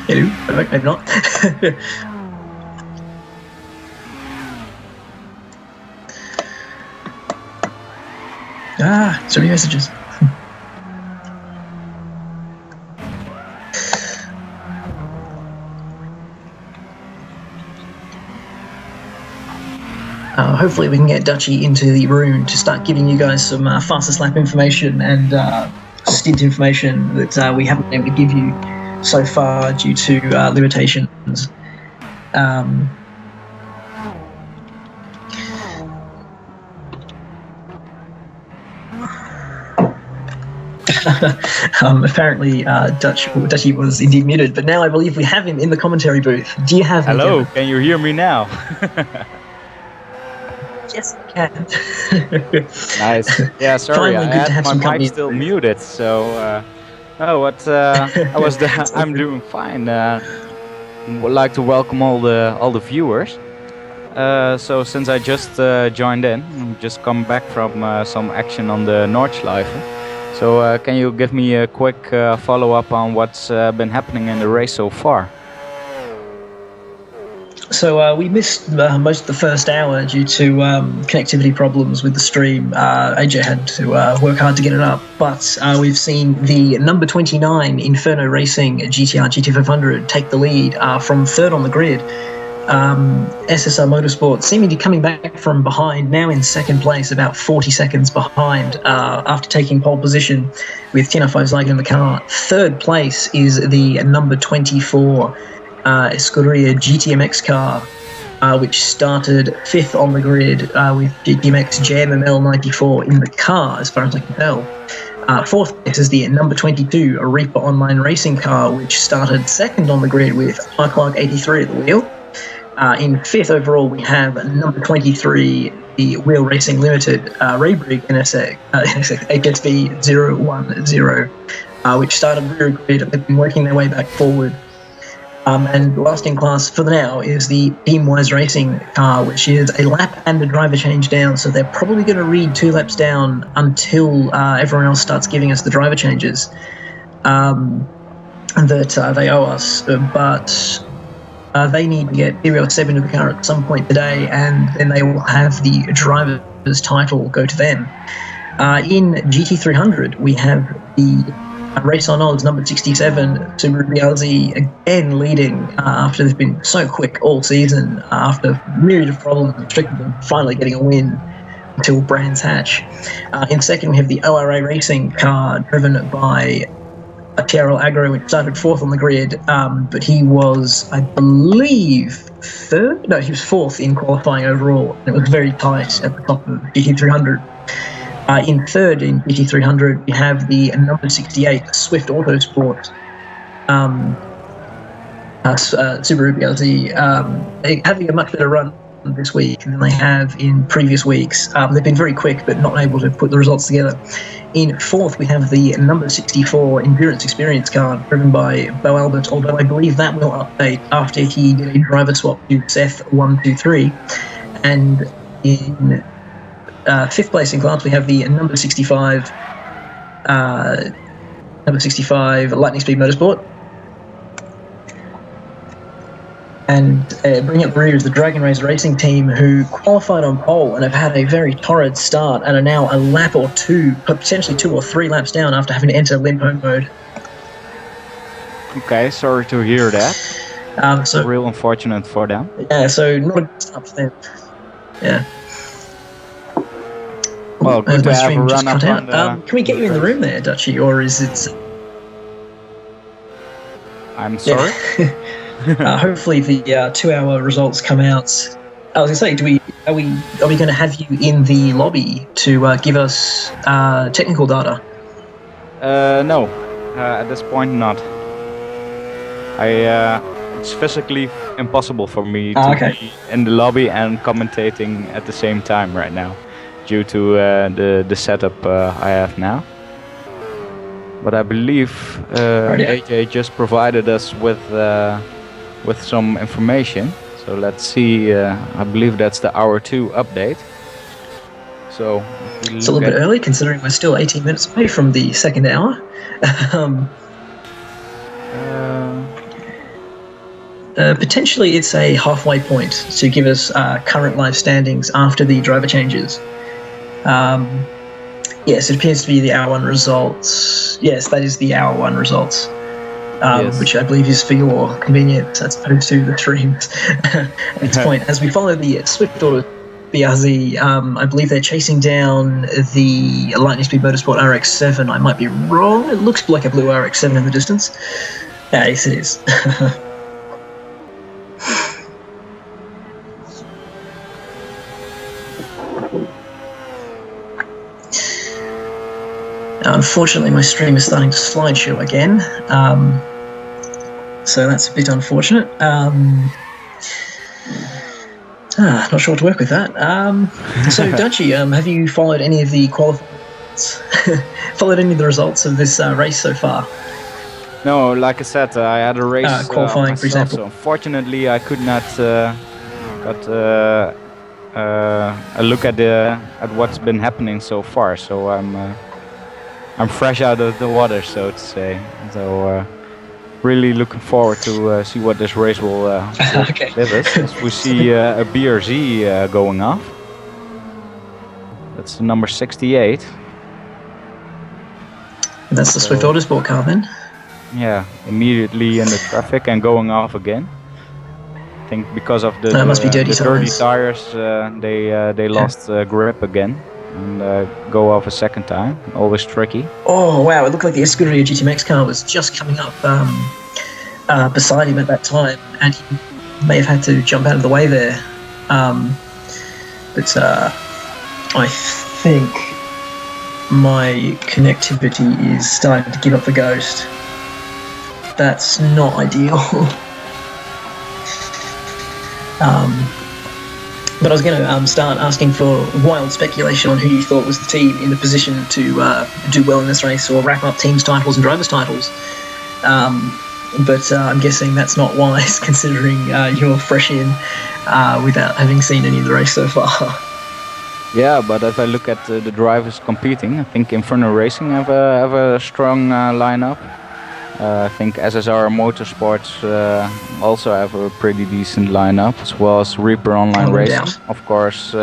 A: Hello? Maybe not. So many messages. Hopefully we can get Dutchie into the room to start giving you guys some fastest lap information and stint information that we haven't been able to give you so far due to limitations. Apparently Dutchie was indeed muted, but now I believe we have him in the commentary booth. Do you have
B: Hello,
A: me?
B: Can you hear me now?
A: Yes, I can.
B: Nice. Yeah, sorry,
A: Finally,
B: I
A: good to have
B: had
A: some
B: my mic
A: company.
B: still muted, so I'm doing fine. Would like to welcome all the viewers. So since I just joined in, just come back from some action on the Nordschleife. So can you give me a quick follow-up on what's been happening in the race so far?
A: So we missed most of the first hour due to connectivity problems with the stream. AJ had to work hard to get it up, but we've seen the number 29 Inferno Racing GTR GT500 take the lead from third on the grid. SSR Motorsports seemingly coming back from behind, now in second place, about 40 seconds behind after taking pole position with Tina Feifelhagen in the car. Third place is the number 24 Escuderia GTMX car, which started fifth on the grid with GTMX JMML 94 in the car, as far as I can tell. Fourth place is the number 22 Reaper Online Racing car, which started second on the grid with Clark 83 at the wheel. In fifth overall, we have number 23, the Wheel Racing Limited Raybrig NSX HSV 010, which started rear grid. They've been working their way back forward. And last in class for now is the Team-Wise Racing car, which is a lap and a driver change down. So they're probably going to read 2 laps down until everyone else starts giving us the driver changes that they owe us. But they need to get Serial 7 to the car at some point today, and then they will have the driver's title go to them. In GT300, we have the Race on Odds number 67, Subaru BRZ, again leading after they've been so quick all season, after a myriad of problems restricted them finally getting a win until Brands Hatch. In second, we have the ORA Racing car driven by TRL Agro, which started 4th on the grid, but he was, I believe, 3rd? No, he was 4th in qualifying overall. It was very tight at the top of GT300. In third in GT300, we have the number 68 Swift Autosport Subaru BRZ, having a much better run this week than they have in previous weeks. They've been very quick, but not able to put the results together. In fourth, we have the number 64 Endurance Experience car driven by Bo Albert, although I believe that will update after he did a driver swap to Seth 123. And in fifth place in class, we have the number 65 Lightning Speed Motorsport. And bringing up the rear is the Dragon Race Racing team, who qualified on pole and have had a very torrid start and are now a lap or two, potentially 2 or 3 laps down after having to enter limp home mode.
B: Okay, sorry to hear that.
A: So
B: real unfortunate for them.
A: Yeah, so not a good start for them. Yeah.
B: Well, good to have a run up on the...
A: Can we get you in the room there, Dutchy, or is it...
B: I'm sorry?
A: Yeah. Hopefully the 2-hour results come out. I was going to say, are we going to have you in the lobby to give us technical data?
B: No, at this point not. It's physically impossible for me to be in the lobby and commentating at the same time right now, due to the setup I have now. But I believe AJ just provided us with some information. So let's see. I believe that's the hour 2 update. So
A: it's a little bit early, considering we're still 18 minutes away from the second hour. Potentially, it's a halfway point to give us current live standings after the driver changes. Yes, it appears to be the hour 1 results. Yes, that is the hour 1 results. Yes. Which I believe is for your convenience as opposed to the streams. At this point, as we follow the Swift Auto BRZ, I believe they're chasing down the Lightning Speed Motorsport RX-7. I might be wrong. It looks like a blue RX-7 in the distance. Yes, it is. Unfortunately, my stream is starting to slideshow again, so that's a bit unfortunate. Not sure what to work with that. So, Dutchy, have you followed any of the followed any of the results of this race so far?
B: No, like I said, I had a race
A: qualifying, for example.
B: So unfortunately, I could not got a look at what's been happening so far. So I'm fresh out of the water, so to say. So really looking forward to see what this race will give us. As we see a BRZ going off. That's the number 68.
A: That's the Swift Autosport car then?
B: Yeah, immediately in the traffic and going off again. I think because of the dirty tires, they lost grip again. And go off a second time, always tricky.
A: Oh wow, it looked like the Escuderia GTMX car was just coming up beside him at that time, and he may have had to jump out of the way there. But I think my connectivity is starting to give up the ghost. That's not ideal. But I was going to start asking for wild speculation on who you thought was the team in the position to do well in this race or wrap up teams' titles and drivers' titles. but I'm guessing that's not wise considering you're fresh in without having seen any of the race so far.
B: Yeah, but if I look at the drivers competing, I think Inferno Racing have a strong lineup. I think SSR Motorsports also have a pretty decent lineup, as well as Reaper Online Racing.
A: Doubt.
B: Of course,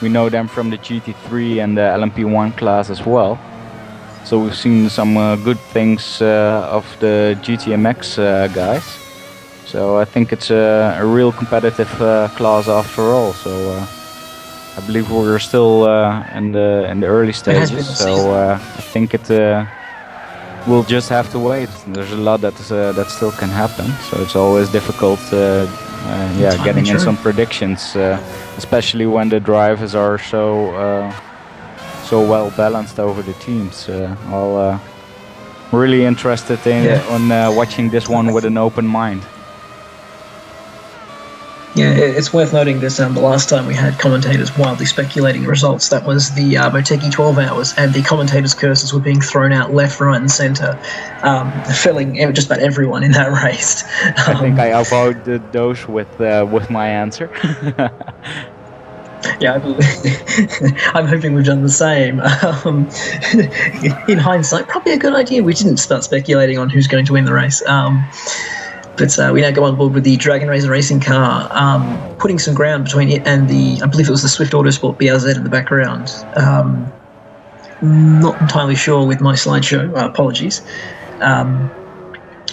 B: we know them from the GT3 and the LMP1 class as well. So we've seen some good things of the GTMX guys. So I think it's a real competitive class after all. So I believe we're still in the early stages. So I think it we'll just have to wait. There's a lot that still can happen. So it's always difficult, getting in some predictions, especially when the drivers are so well balanced over the teams. I'm really interested in watching this one with an open mind.
A: Yeah, it's worth noting that the last time we had commentators wildly speculating results, that was the Motegi 12 hours, and the commentators' curses were being thrown out left, right, and centre, filling just about everyone in that race.
B: I think I avoided those with my answer.
A: Yeah, I'm hoping we've done the same. In hindsight, probably a good idea. We didn't start speculating on who's going to win the race. But we now go on board with the Dragon Razor racing car, putting some ground between it and I believe it was the Swift Autosport BRZ in the background. Not entirely sure with my slideshow, apologies. I'm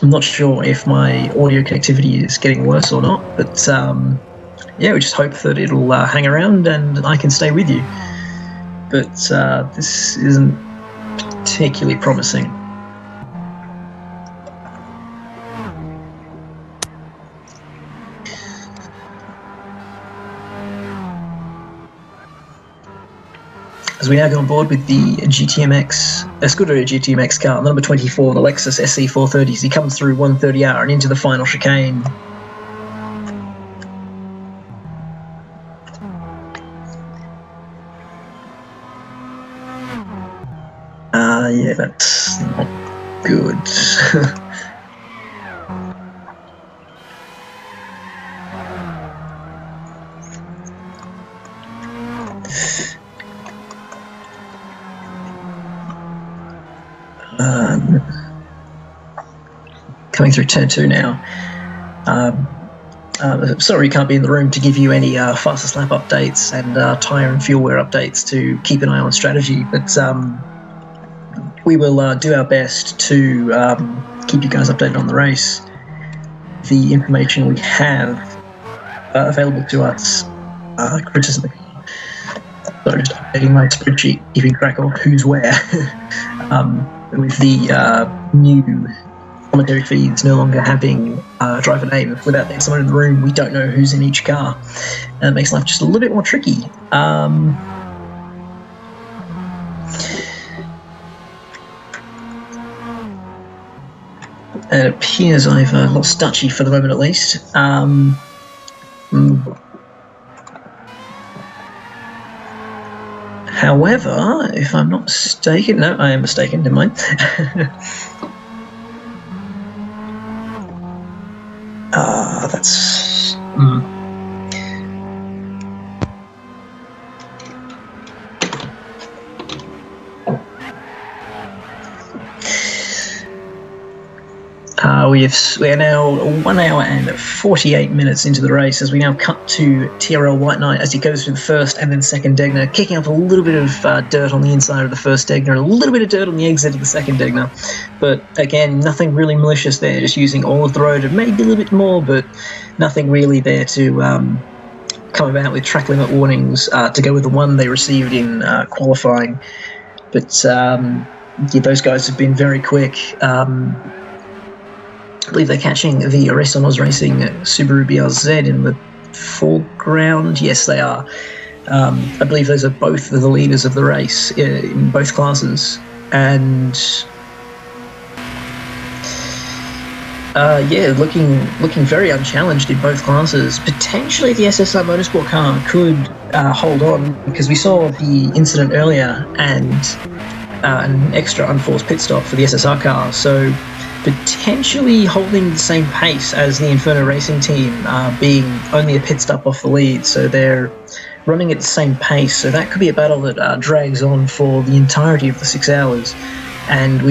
A: not sure if my audio connectivity is getting worse or not, but yeah, we just hope that it'll hang around and I can stay with you. But this isn't particularly promising. As we now go on board with the Scuderia GTMX car, number 24, the Lexus SC430, as he comes through 130R and into the final chicane. Yeah, that's not good. Coming through turn 2 now. Sorry you can't be in the room to give you any fastest lap updates and tyre and fuel wear updates to keep an eye on strategy, but we will do our best to keep you guys updated on the race. The information we have available to us, criticism. Sorry, just updating my spreadsheet, keeping track of who's where. With the new commentary feeds no longer having driver name, without there someone in the room, we don't know who's in each car. It makes life just a little bit more tricky. It appears I've lost Dutchy for the moment at least. However, if I'm not mistaken, no, I am mistaken, never mind. That's... We are now 1 hour and 48 minutes into the race as we now cut to TRL White Knight as he goes through the first and then second Degner, kicking up a little bit of dirt on the inside of the first Degner and a little bit of dirt on the exit of the second Degner. But again, nothing really malicious there, just using all of the road and maybe a little bit more, but nothing really there to come about with track limit warnings to go with the one they received in qualifying. But yeah, those guys have been very quick. I believe they're catching the Race on Oz Racing Subaru BRZ in the foreground. Yes, they are. I believe those are both the leaders of the race in both classes. And yeah, looking very unchallenged in both classes. Potentially the SSR Motorsport car could hold on, because we saw the incident earlier and an extra unforced pit stop for the SSR car. So potentially holding the same pace as the Inferno Racing team, being only a pit stop off the lead, so they're running at the same pace. So that could be a battle that drags on for the entirety of the 6 hours, and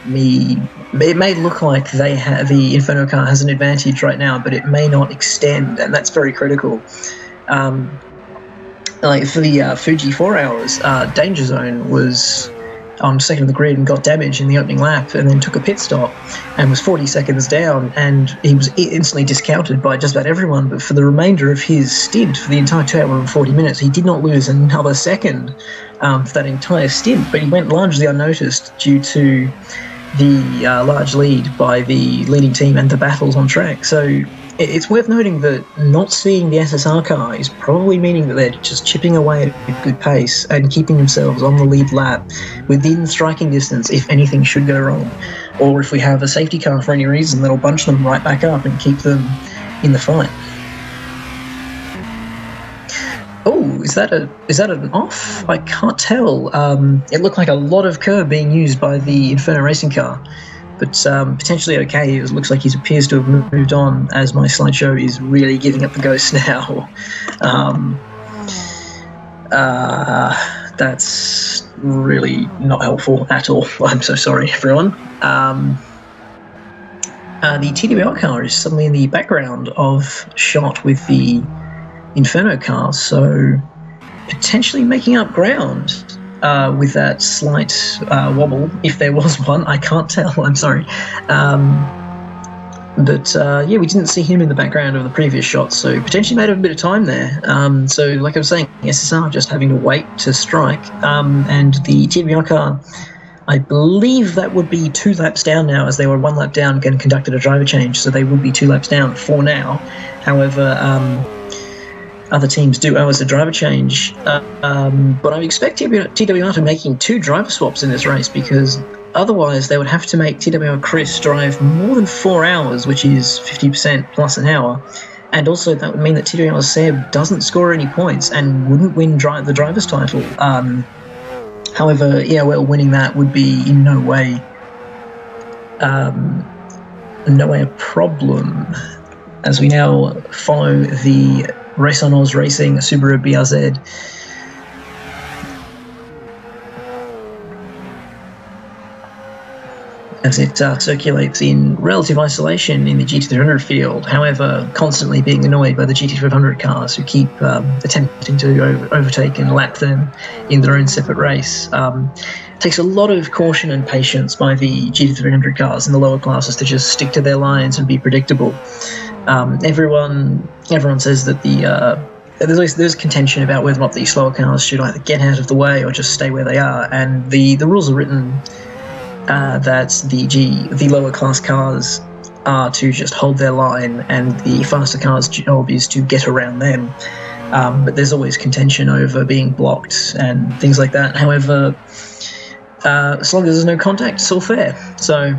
A: it may look like the Inferno car has an advantage right now, but it may not extend, and that's very critical. Like for the Fuji 4 hours, Danger Zone was on second of the grid and got damaged in the opening lap, and then took a pit stop and was 40 seconds down, and he was instantly discounted by just about everyone. But for the remainder of his stint, for the entire 2 hour and 40 minutes, he did not lose another second for that entire stint, but he went largely unnoticed due to the large lead by the leading team and the battles on track. So it's worth noting that not seeing the SSR car is probably meaning that they're just chipping away at a good pace and keeping themselves on the lead lap within striking distance if anything should go wrong. Or if we have a safety car for any reason, that'll bunch them right back up and keep them in the fight. Oh, is that an off? I can't tell. It looked like a lot of curb being used by the Inferno Racing car, but potentially okay. It looks like he appears to have moved on, as my slideshow is really giving up the ghost now. That's really not helpful at all. I'm so sorry, everyone. The TWR car is suddenly in the background of shot with the Inferno car, so potentially making up ground with that slight wobble, if there was one. I can't tell, I'm sorry. But yeah, we didn't see him in the background of the previous shot, so potentially made up a bit of time there. So like I was saying, SSR just having to wait to strike, and the TWR car, I believe that would be 2 laps down now, as they were 1 lap down and conducted a driver change, so they would be 2 laps down for now. However, other teams do owe us a driver change, but I expect TWR to making 2 driver swaps in this race, because otherwise they would have to make TWR Chris drive more than 4 hours, which is 50% plus an hour, and also that would mean that TWR Seb doesn't score any points and wouldn't win the driver's title. However, yeah, well, winning that would be in no way a problem, as we now follow the Race on Oz Racing Subaru BRZ. As it circulates in relative isolation in the GT300 field, however, constantly being annoyed by the GT500 cars who keep attempting to overtake and lap them in their own separate race. It takes a lot of caution and patience by the GT300 cars in the lower classes to just stick to their lines and be predictable. Everyone says that there's contention about whether or not these slower cars should either get out of the way or just stay where they are, and the rules are written that the lower class cars are to just hold their line, and the faster cars' job is to get around them. But there's always contention over being blocked and things like that. However, as long as there's no contact, it's all fair. So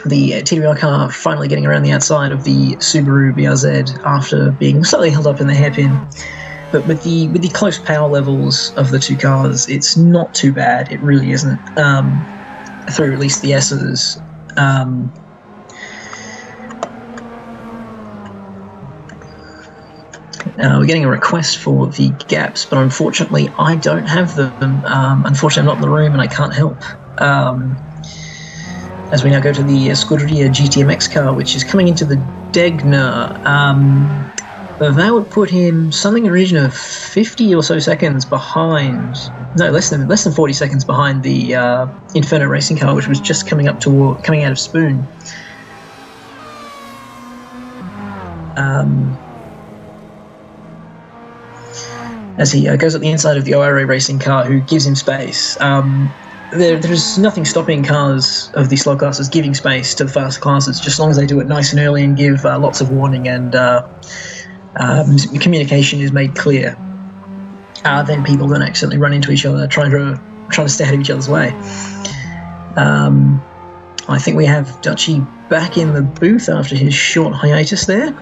A: the TWR car finally getting around the outside of the Subaru BRZ after being slightly held up in the hairpin. But with the close power levels of the 2 cars, it's not too bad. It really isn't. Through at least the S's. We're getting a request for the gaps, but unfortunately I don't have them. Unfortunately, I'm not in the room and I can't help. As we now go to the Scuderia GTMX car, which is coming into the Degner. That would put him something in the region of 50 or so seconds behind. No, less than 40 seconds behind the Inferno Racing car, which was just coming out of Spoon. As he goes at the inside of the ORA Racing car, who gives him space. There's nothing stopping cars of the slow classes giving space to the fast classes, just as long as they do it nice and early and give lots of warning and communication is made clear. Then people don't accidentally run into each other trying to stay out of each other's way. I think we have Dutchy back in the booth after his short hiatus there.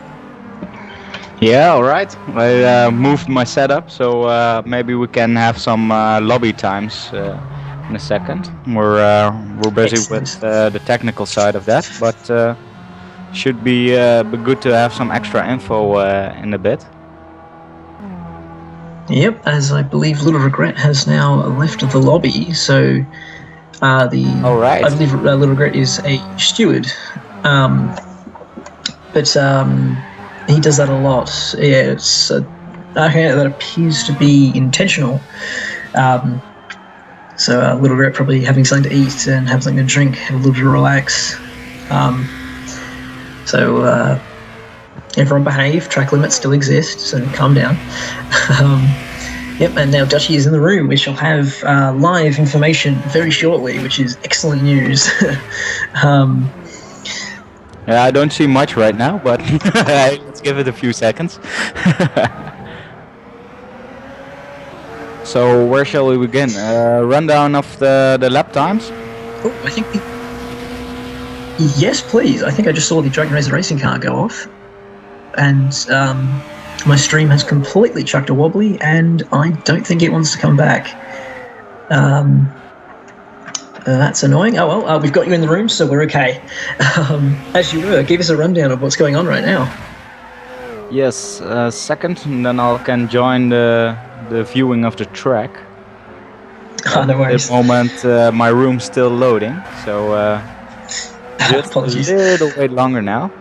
B: Yeah, all right. I moved my setup, so maybe we can have some lobby times in a second. We're busy with the technical side of that, but should be good to have some extra info in a bit.
A: Yep, as I believe Little Regret has now left the lobby, so I believe Little Regret is a steward, but he does that a lot. Yeah, it's that appears to be intentional. So Little Regret probably having something to eat and have something to drink, have a little bit to relax. So everyone behave. Track limits still exist, so calm down. Yep, and now Dutchy is in the room. We shall have live information very shortly, which is excellent news.
B: Yeah, I don't see much right now, but let's give it a few seconds. So where shall we begin? Rundown of the lap times?
A: Oh, I think yes, please. I think I just saw the Dragon Racer racing car go off, and my stream has completely chucked a wobbly, and I don't think it wants to come back. That's annoying. Oh well, we've got you in the room, so we're okay. As you were, give us a rundown of what's going on right now.
B: Yes, second, and then I can join the viewing of the track.
A: No worries.
B: At the moment, my room's still loading, so just
A: apologies.
B: A little wait longer now.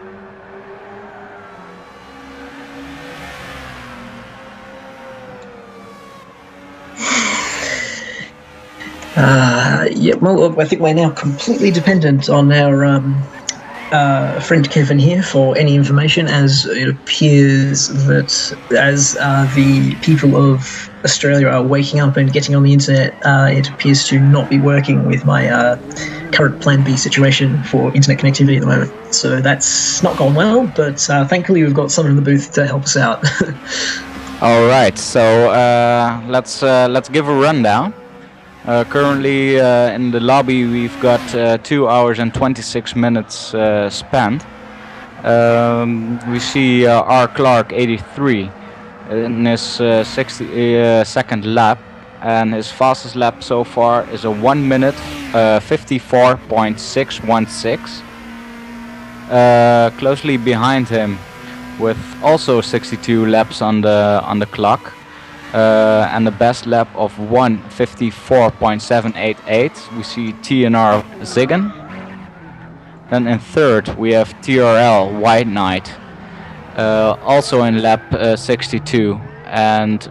A: Yeah, well, I think we're now completely dependent on our friend Kevin here for any information, as it appears that as the people of Australia are waking up and getting on the internet, it appears to not be working with my current Plan B situation for internet connectivity at the moment. So that's not gone well, but thankfully we've got someone in the booth to help us out.
B: All right, so let's give a rundown. Currently in the lobby we've got 2 hours and 26 minutes spent. We see R. Clark 83 in his 62nd lap, and his fastest lap so far is a 1 minute 54.616. Closely behind him, with also 62 laps on the clock. And the best lap of 1:54.788. We see TNR Ziggin. Then in third we have TRL White Knight, also in lap 62 and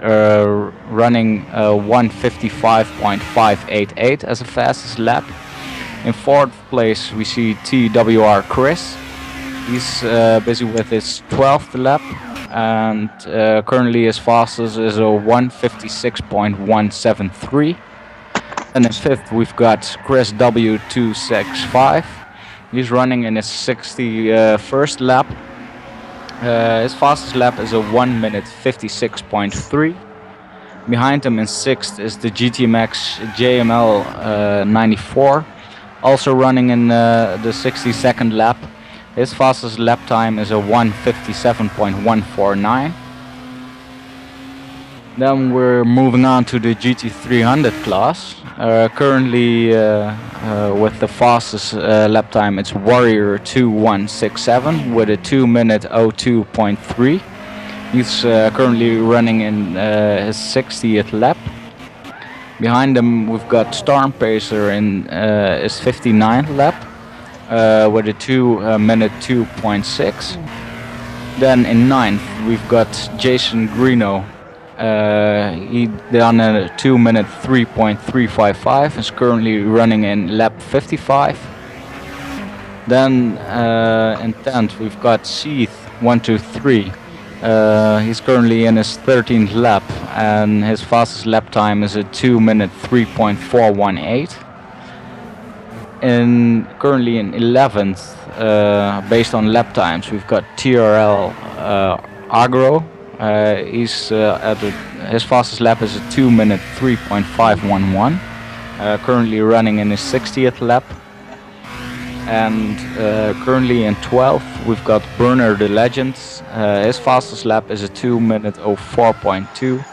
B: running 1:55.588 as the fastest lap. In fourth place we see TWR Chris. He's busy with his 12th lap, and currently his fastest is a 1:56.173. And in fifth we've got Chris W265. He's running in his 61st lap. His fastest lap is a 1 minute 56.3. Behind him in sixth is the GTMX JML 94, also running in the 62nd lap. His fastest lap time is a 1:57.149. Then we're moving on to the GT300 class. Currently with the fastest lap time, it's Warrior 2167 with a 2 minute 02.3. He's currently running in his 60th lap. Behind him we've got Storm Pacer in his 59th lap. With a 2 minute 2.6. Then in ninth we've got Jason Greeno. He done a 2 minute 3.355. Is currently running in lap 55. Then in 10th we've got Seath 123. He's currently in his 13th lap, and his fastest lap time is a 2 minute 3.418. Currently in 11th, based on lap times, we've got TRL Agro. His fastest lap is a 2 minute 3.511. Currently running in his 60th lap. And currently in 12th, we've got Burner the Legend. His fastest lap is a 2 minute 04.2.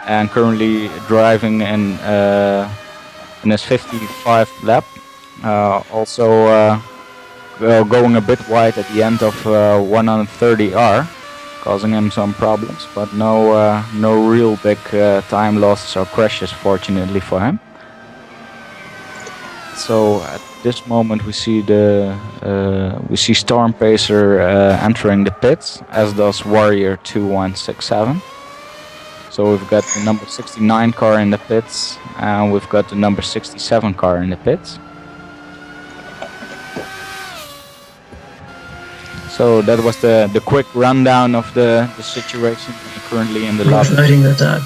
B: And currently driving in in his 55th lap. Also going a bit wide at the end of 130R, causing him some problems, but no real big time losses or crashes, fortunately for him. So at this moment we see Storm Pacer entering the pits, as does Warrior 2167. So we've got the number 69 car in the pits, and we've got the number 67 car in the pits. So that was the quick rundown of the situation currently in the lobby.
A: Noting that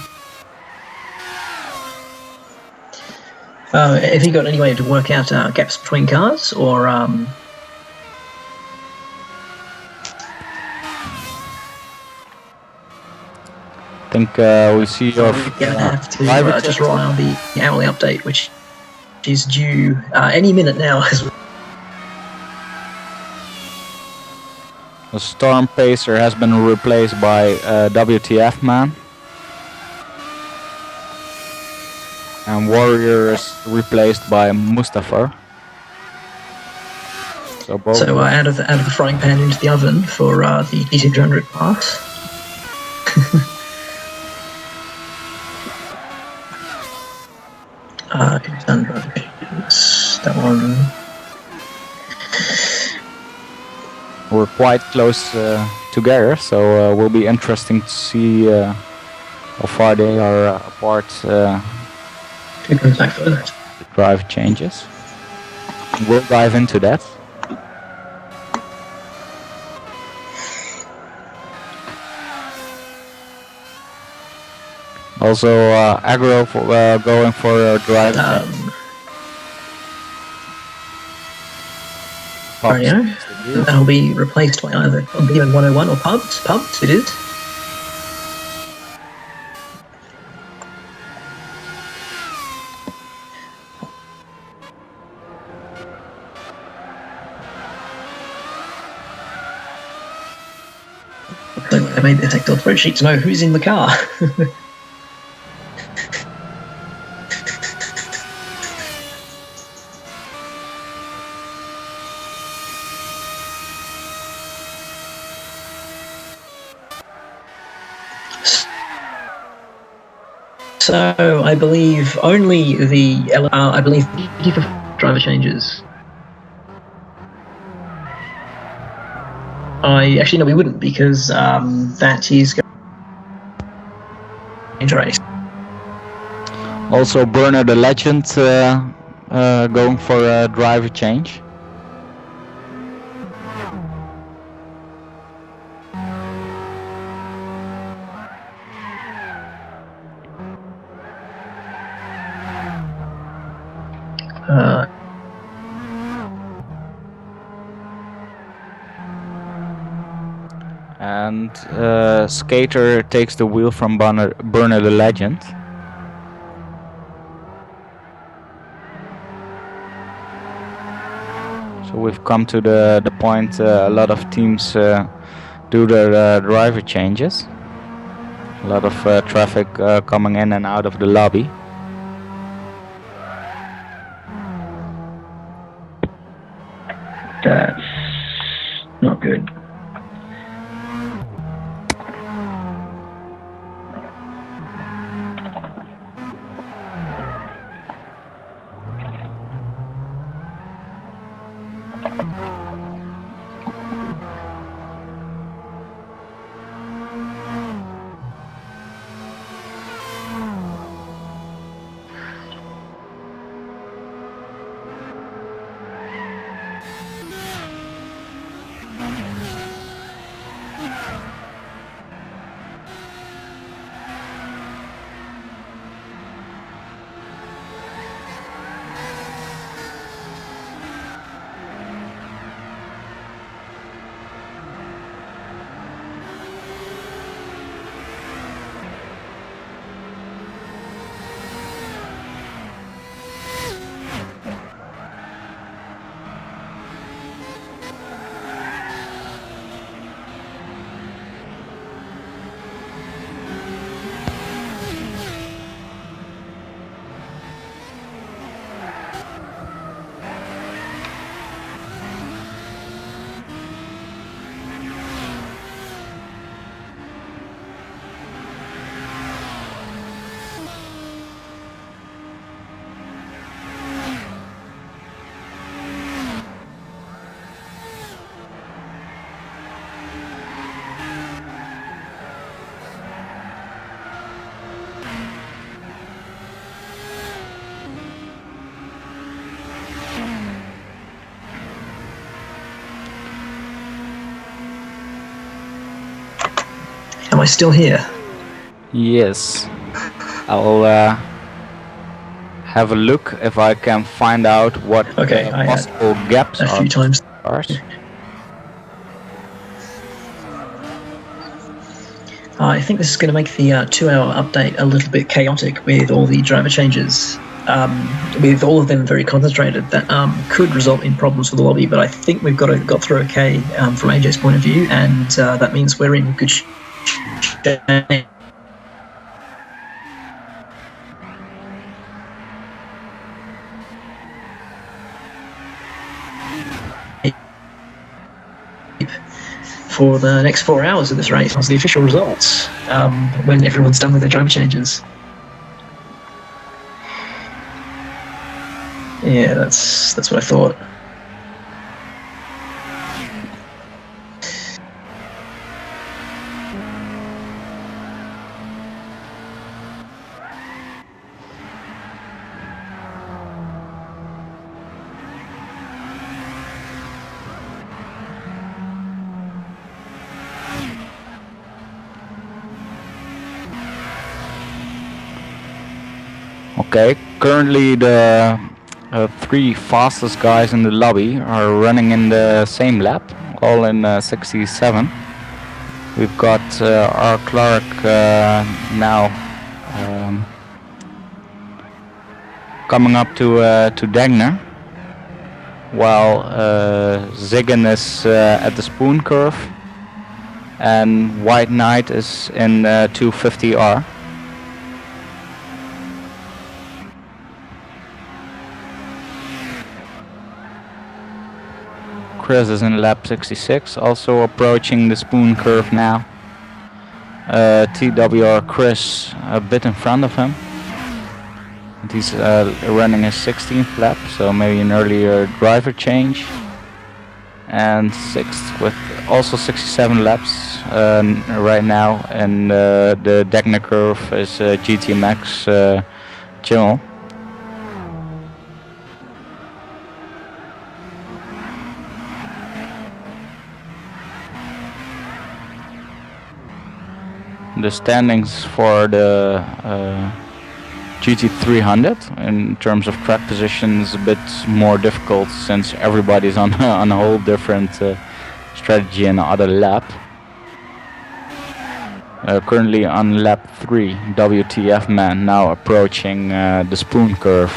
A: have you got any way to work out gaps between cars, or
B: I think we see your
A: gonna have to just rely on the hourly update, which is due any minute now.
B: The Storm Pacer has been replaced by WTF Man. And Warrior is replaced by Mustafa. So
A: out of the frying pan into the oven for the D600 class. That one.
B: We're quite close together, so will be interesting to see how far they are apart.
A: Who comes back first?
B: The drive changes. We'll dive into that. Also, Agro going for a drive.
A: That'll be replaced by either Podium 101 or Pubs. Pubs, it is. I made this Excel spreadsheet to know who's in the car. So I believe only the driver changes. Actually no, we wouldn't, because that is going to race.
B: Also, Burner the Legend going for a driver change. And Skater takes the wheel from Burner the Legend. So we've come to the point a lot of teams do their driver changes. A lot of traffic coming in and out of the lobby.
A: That's not good. Am I still here?
B: Yes. I'll have a look if I can find out what possible gaps
A: a few times. I think this is going to make the 2-hour update a little bit chaotic with all the driver changes. With all of them very concentrated, that could result in problems for the lobby, but I think we've got through okay from AJ's point of view, and that means we're in good shape for the next 4 hours of this race. That's the official results when everyone's done with their driver changes. Yeah, that's what I thought.
B: Okay, currently the 3 fastest guys in the lobby are running in the same lap, all in 67. We've got our Clark now coming up to Dagner, while Ziggin is at the spoon curve and White Knight is in 250R. Chris is in lap 66, also approaching the spoon curve now. TWR Chris a bit in front of him. And he's running his 16th lap, so maybe an earlier driver change. And 6th with also 67 laps right now, and the Dagner curve is GTMX Chimmel. The standings for the GT300 in terms of track position is a bit more difficult since everybody's on a whole different strategy in the other lap. Currently on lap 3, WTF man now approaching the spoon curve.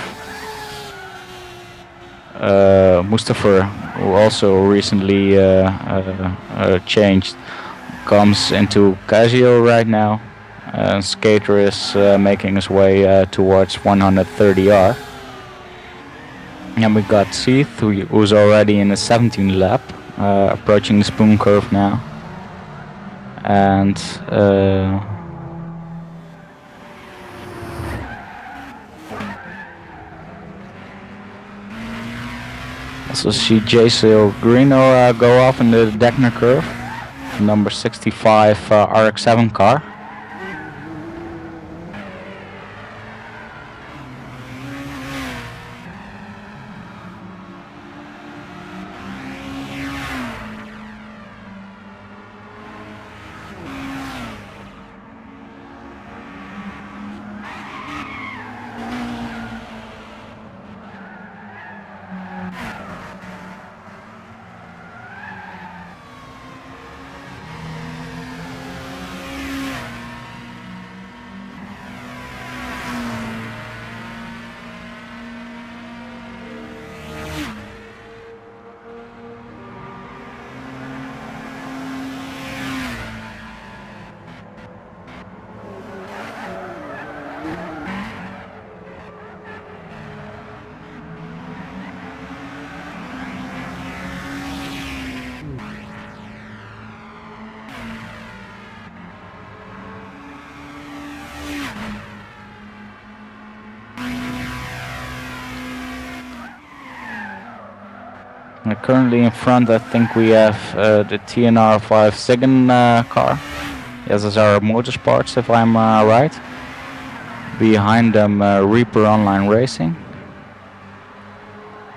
B: Mustafa, who also recently changed, comes into Casio right now. Skater is making his way towards 130R. And we got Seath, who's already in the 17th lap, approaching the spoon curve now. And also see Jason Greeno go off in the Dagner curve. Number 65 RX-7 car. Currently in front, I think we have the TNR5 Ziggin car, SSR Motorsports, if I'm right. Behind them, Reaper Online Racing.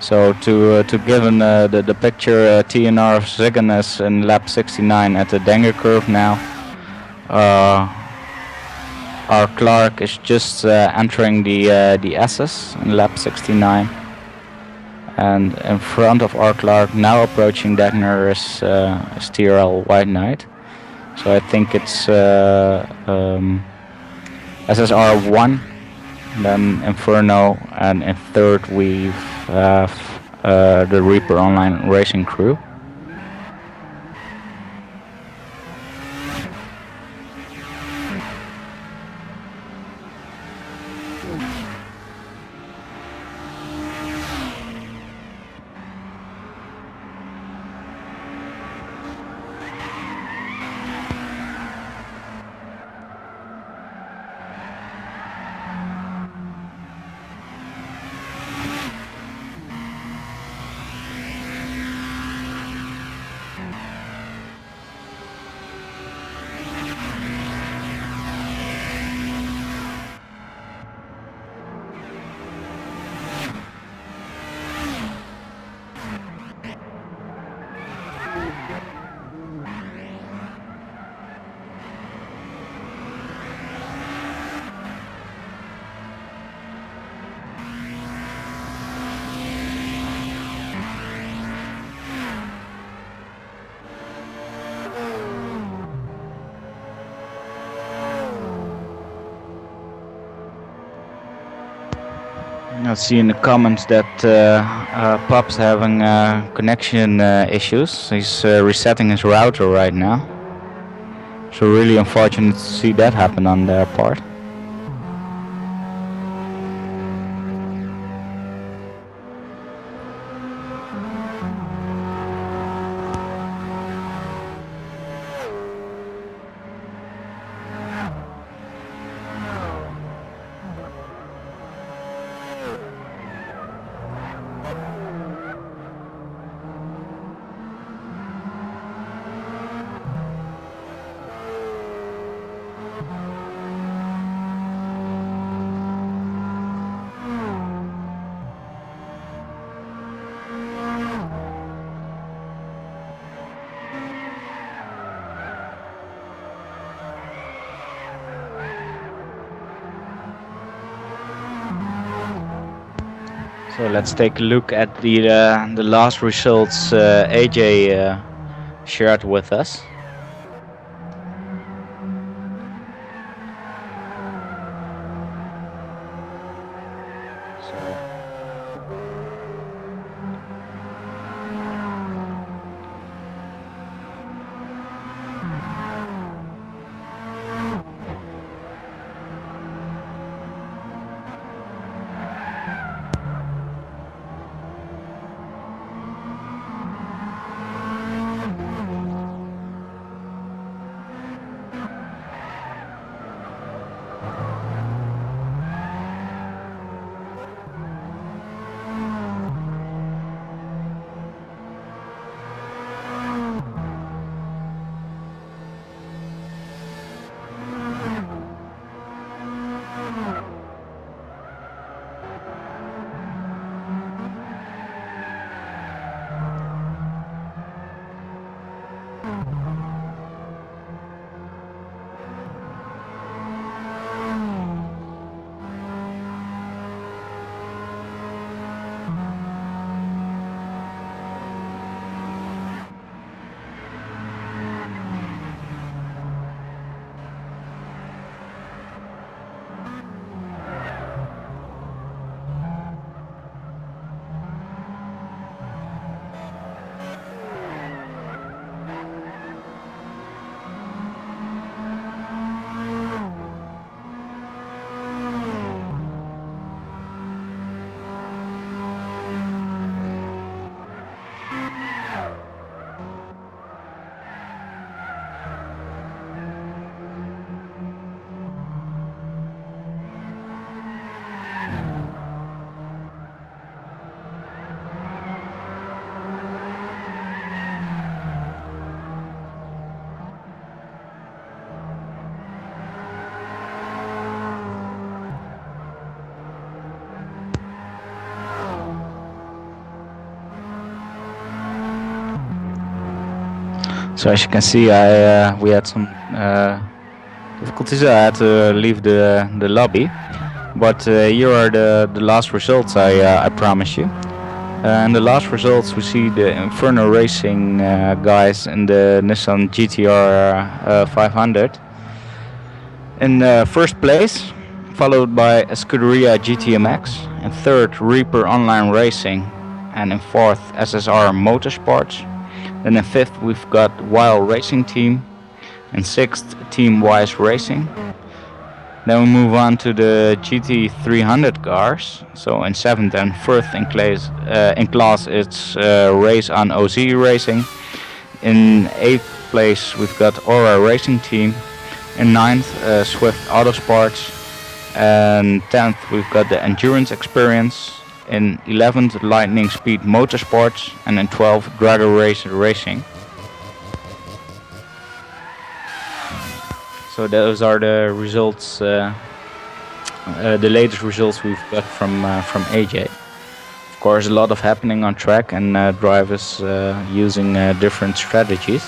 B: So to give the picture, TNR Ziggin is in lap 69 at the Dagner curve now. our Clark is just entering the SS in lap 69, and in front of our Clark, now approaching Dagner, is TRL White Knight. So I think it's SSR 1, then Inferno, and in third we have the Reaper Online Racing Crew. I see in the comments that Pup's having connection issues. He's resetting his router right now. So really unfortunate to see that happen on their part. So let's take a look at the last results AJ shared with us. So as you can see, we had some difficulties. I had to leave the lobby, but here are the last results. I promise you. And the last results, we see the Inferno Racing guys in the Nissan GTR 500 in first place, followed by Scuderia GTMX, in third Reaper Online Racing, and in fourth SSR Motorsports. Then in fifth we've got Wild Racing Team, in sixth Team Wise Racing. Then we move on to the GT300 cars. So in seventh and first in class it's Race on OZ Racing. In eighth place we've got Aura Racing Team. In ninth Swift Autosports. And 10th we've got the Endurance Experience. In 11th Lightning Speed Motorsports. And in 12th Dragon Race Racing. So those are the results, the latest results we've got from AJ. Of course, a lot of happening on track and drivers using different strategies.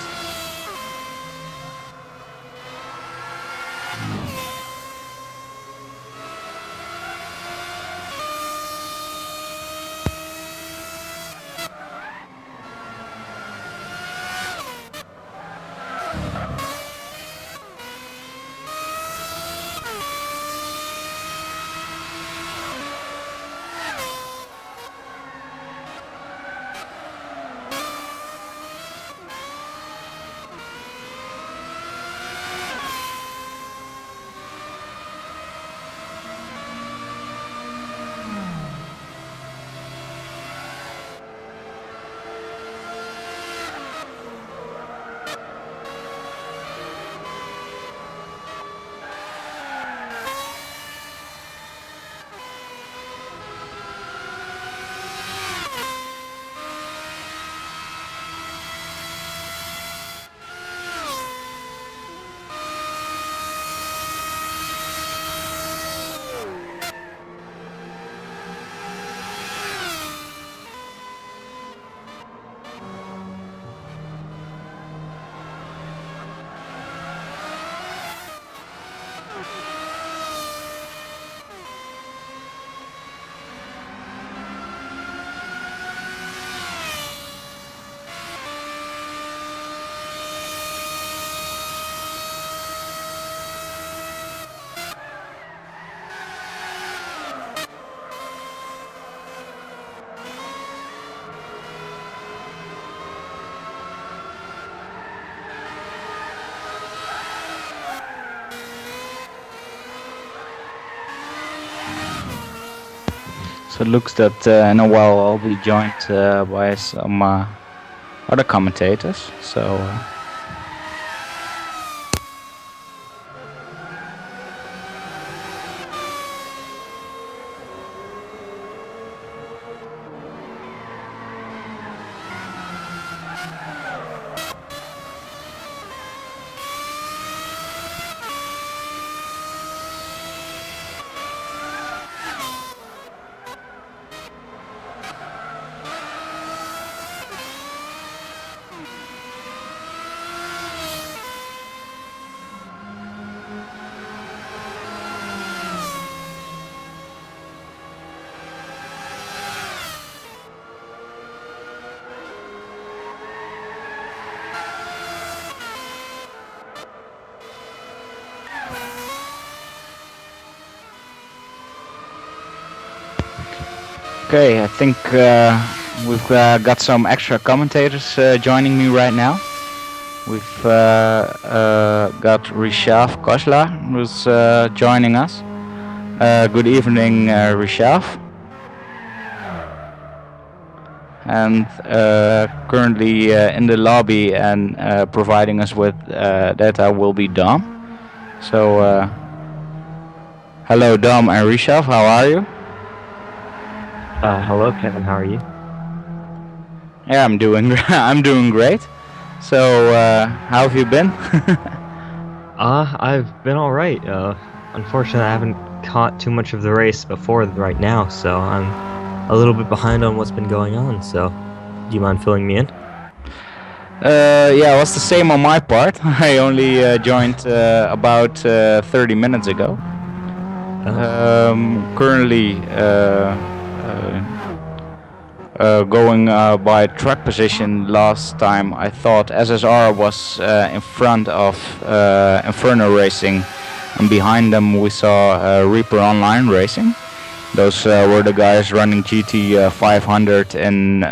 B: So it looks that in a while I'll be joined by some other commentators. So. Okay, I think we've got some extra commentators joining me right now. We've got Rishav Kosla, who's joining us. Good evening, Rishav. And currently in the lobby and providing us with data will be Dom. So, hello Dom and Rishav, how are you?
C: Hello, Kevin. How are you?
B: Yeah, I'm doing great. So, how have you been?
C: I've been all right. Unfortunately, I haven't caught too much of the race before right now, so I'm a little bit behind on what's been going on. So, do you mind filling me in?
B: Yeah, it was the same on my part. I only joined about 30 minutes ago. Currently going by track position, last time I thought SSR was in front of Inferno Racing, and behind them we saw Reaper Online Racing. Those were the guys running GT 500 and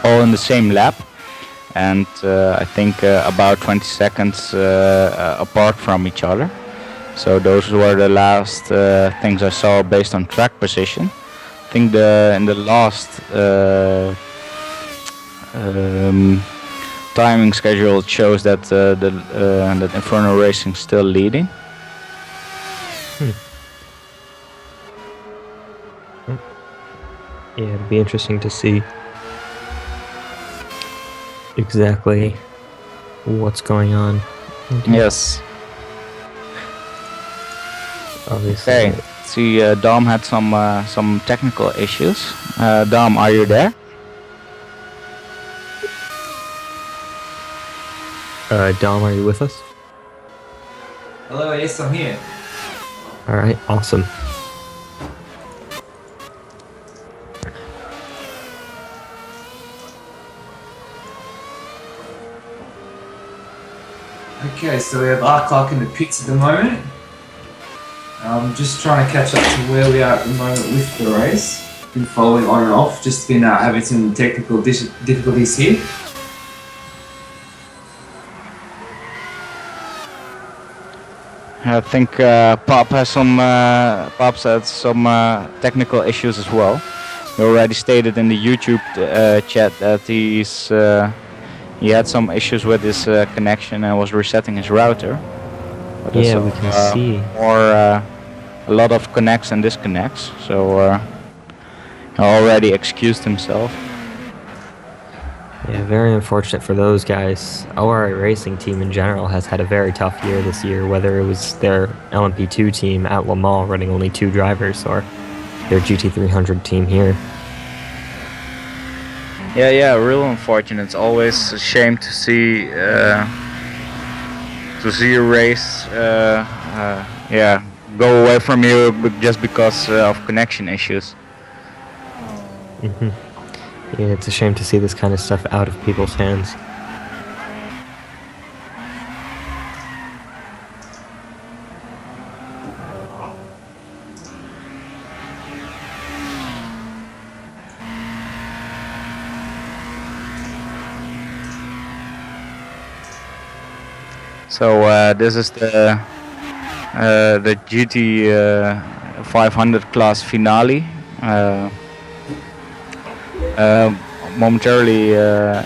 B: all in the same lap, and I think about 20 seconds apart from each other. So those were the last things I saw based on track position. I think in the last timing schedule it shows that that Inferno Racing still leading.
C: Yeah, it'd be interesting to see exactly what's going on.
B: Yes.
C: Obviously.
B: Okay. See, Dom had some technical issues. Dom, are you there?
C: Dom, are you with us?
D: Hello, yes, I'm here.
C: All right, awesome.
D: Okay, so we have R-Clock in the pits at the moment. I'm just trying to catch up to where we are at the moment with the race. Been following on and off, just been having some technical difficulties here.
B: I think Pops had some technical issues as well. He already stated in the YouTube chat that he had some issues with his connection and was resetting his router. But
C: Yeah, we can see.
B: A lot of connects and disconnects, so he already excused himself.
C: Yeah, very unfortunate for those guys. ORI Racing team in general has had a very tough year this year, whether it was their LMP2 team at Le Mans running only 2 drivers or their GT300 team here.
B: Yeah, real unfortunate. It's always a shame to see a race go away from you just because of connection issues.
C: Yeah, it's a shame to see this kind of stuff out of people's hands.
B: So this is the GT 500 class finale. Momentarily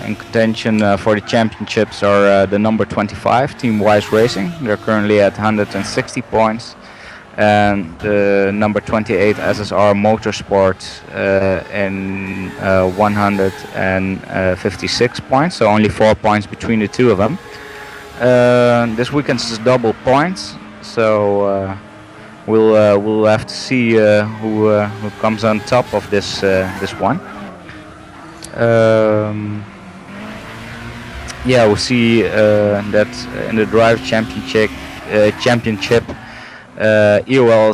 B: in contention for the championships are the number 25 Team Wise Racing. They're currently at 160 points, and the number 28 SSR Motorsports in 156 points. So only 4 points between the two of them. This weekend is double points, so we'll have to see who comes on top of this one. Yeah, we'll see that in the Drive Championship, EOL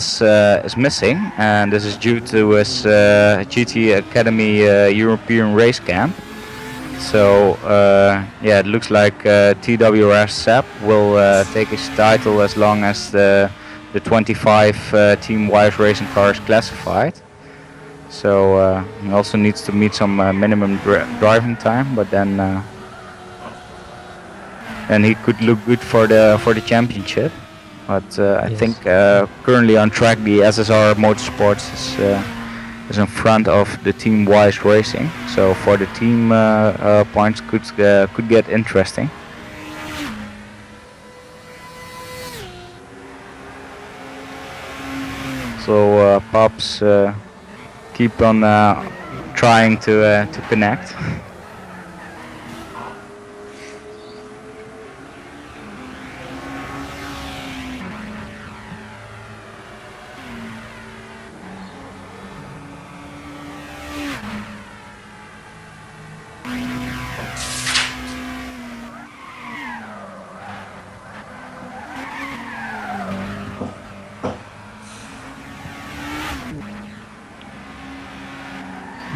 B: is missing, and this is due to his GT Academy European Race Camp. So yeah, it looks like TWR Sepp will take his title as long as the 25 Team Wise Racing car is classified. So he also needs to meet some minimum driving time, but then he could look good for the championship. But I think currently on track the SSR Motorsports is in front of the Team Wise Racing. So for the team points could get interesting. So Pops keep on trying to connect.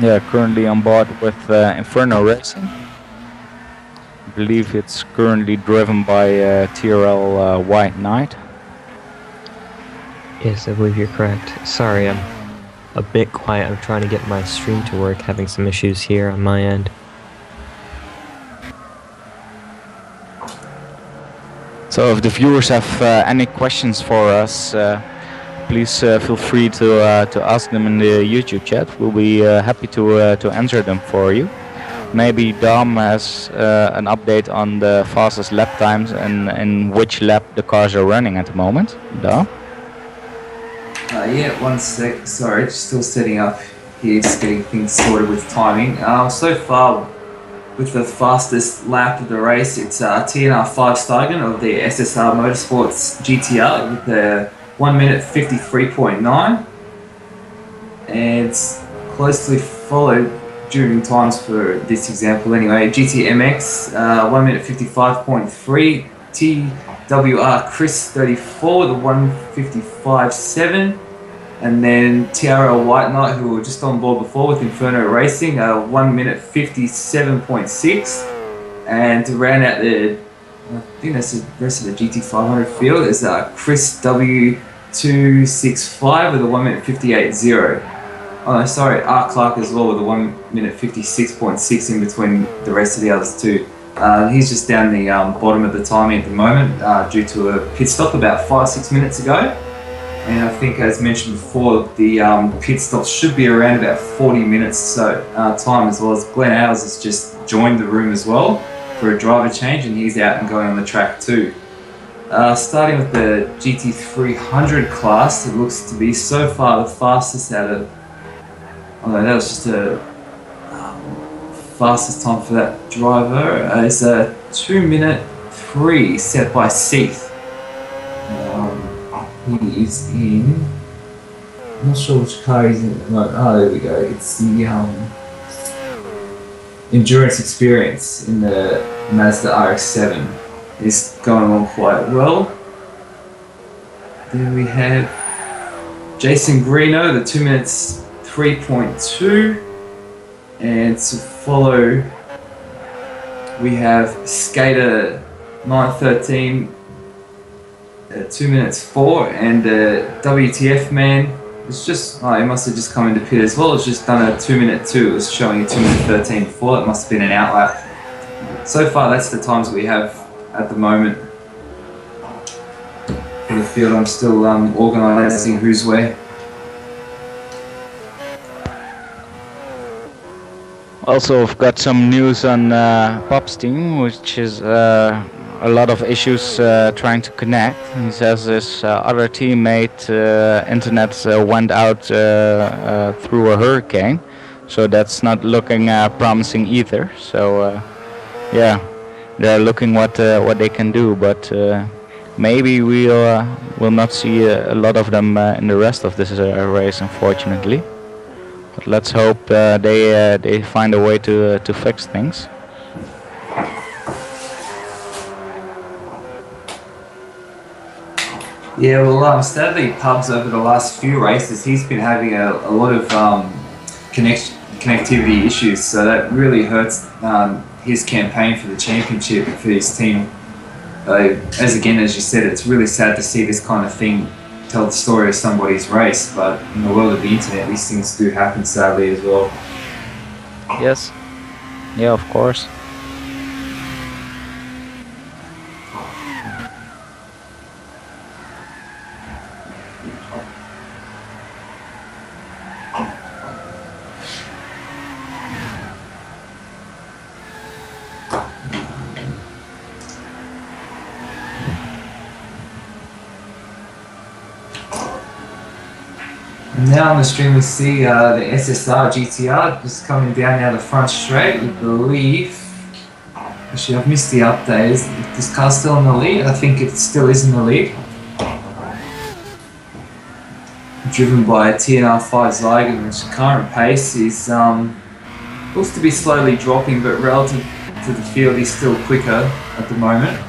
B: Yeah, currently on board with Inferno Racing. I believe it's currently driven by TRL White Knight.
C: Yes, I believe you're correct. Sorry, I'm a bit quiet. I'm trying to get my stream to work, having some issues here on my end.
B: So if the viewers have any questions for us, please feel free to ask them in the YouTube chat. We'll be happy to answer them for you. Maybe Dom has an update on the fastest lap times and in which lap the cars are running at the moment. Dom?
D: Yeah, 1 sec. Sorry, just still setting up here, just getting things sorted with timing. So far, with the fastest lap of the race, it's TNR 5 Steigen of the SSR Motorsports GTR with the 1 minute 53.9. And it's closely followed during times for this example anyway. GTMX 1 minute 55.3. TWR Chris 34 with a 155.7. And then TRL White Knight, who were just on board before with Inferno Racing, 1 minute 57.6. And to round out I think that's the rest of the GT500 field, is Chris W265 with a 1 minute 58.0. Oh no, sorry, Art Clark as well with a 1 minute 56.6 in between the rest of the others too. He's just down the bottom of the timing at the moment due to a pit stop about 5-6 minutes ago. And I think, as mentioned before, the pit stop should be around about 40 minutes time, as well as Glenn Ailes has just joined the room as well for a driver change, and he's out and going on the track too. Starting with the GT300 class, it looks to be so far the fastest out of... Oh no, that was just a fastest time for that driver. It's a 2 minute 3 set by Seath. He is in... I'm not sure which car he's in at the moment. Oh, there we go. It's the Endurance Experience in the Mazda RX-7. It's going along quite well. Then we have Jason Greeno, the 2 minutes 3.2. And to follow, we have Skater 913. 2 minutes 4, and WTF man, it's just, he must have just come into pit as well. It's just done a 2 minute 2. It was showing a 2 minute 13 before. That must have been an outlap. So far, that's the times we have at the moment for the field. I'm still organising who's where.
B: Also, I've got some news on Pop's team, which is a lot of issues trying to connect. He says his other teammate internet went out through a hurricane, so that's not looking promising either. So yeah, they're looking what they can do, but maybe we'll not see a lot of them in the rest of this race, unfortunately. But let's hope they find a way to fix things.
D: Yeah, well, sadly, Pubs over the last few races, he's been having a lot of connectivity issues, so that really hurts his campaign for the championship for his team. As you said, it's really sad to see this kind of thing tell the story of somebody's race, but in the world of the internet, these things do happen sadly as well.
B: Yes. Yeah, of course.
D: Now on the stream we see the SSR GTR just coming down now the front straight. We believe, actually I've missed the update, is this car still in the lead? I think it still is in the lead. Driven by a TNR 5 Zygon, which current pace is looks to be slowly dropping, but relative to the field is still quicker at the moment.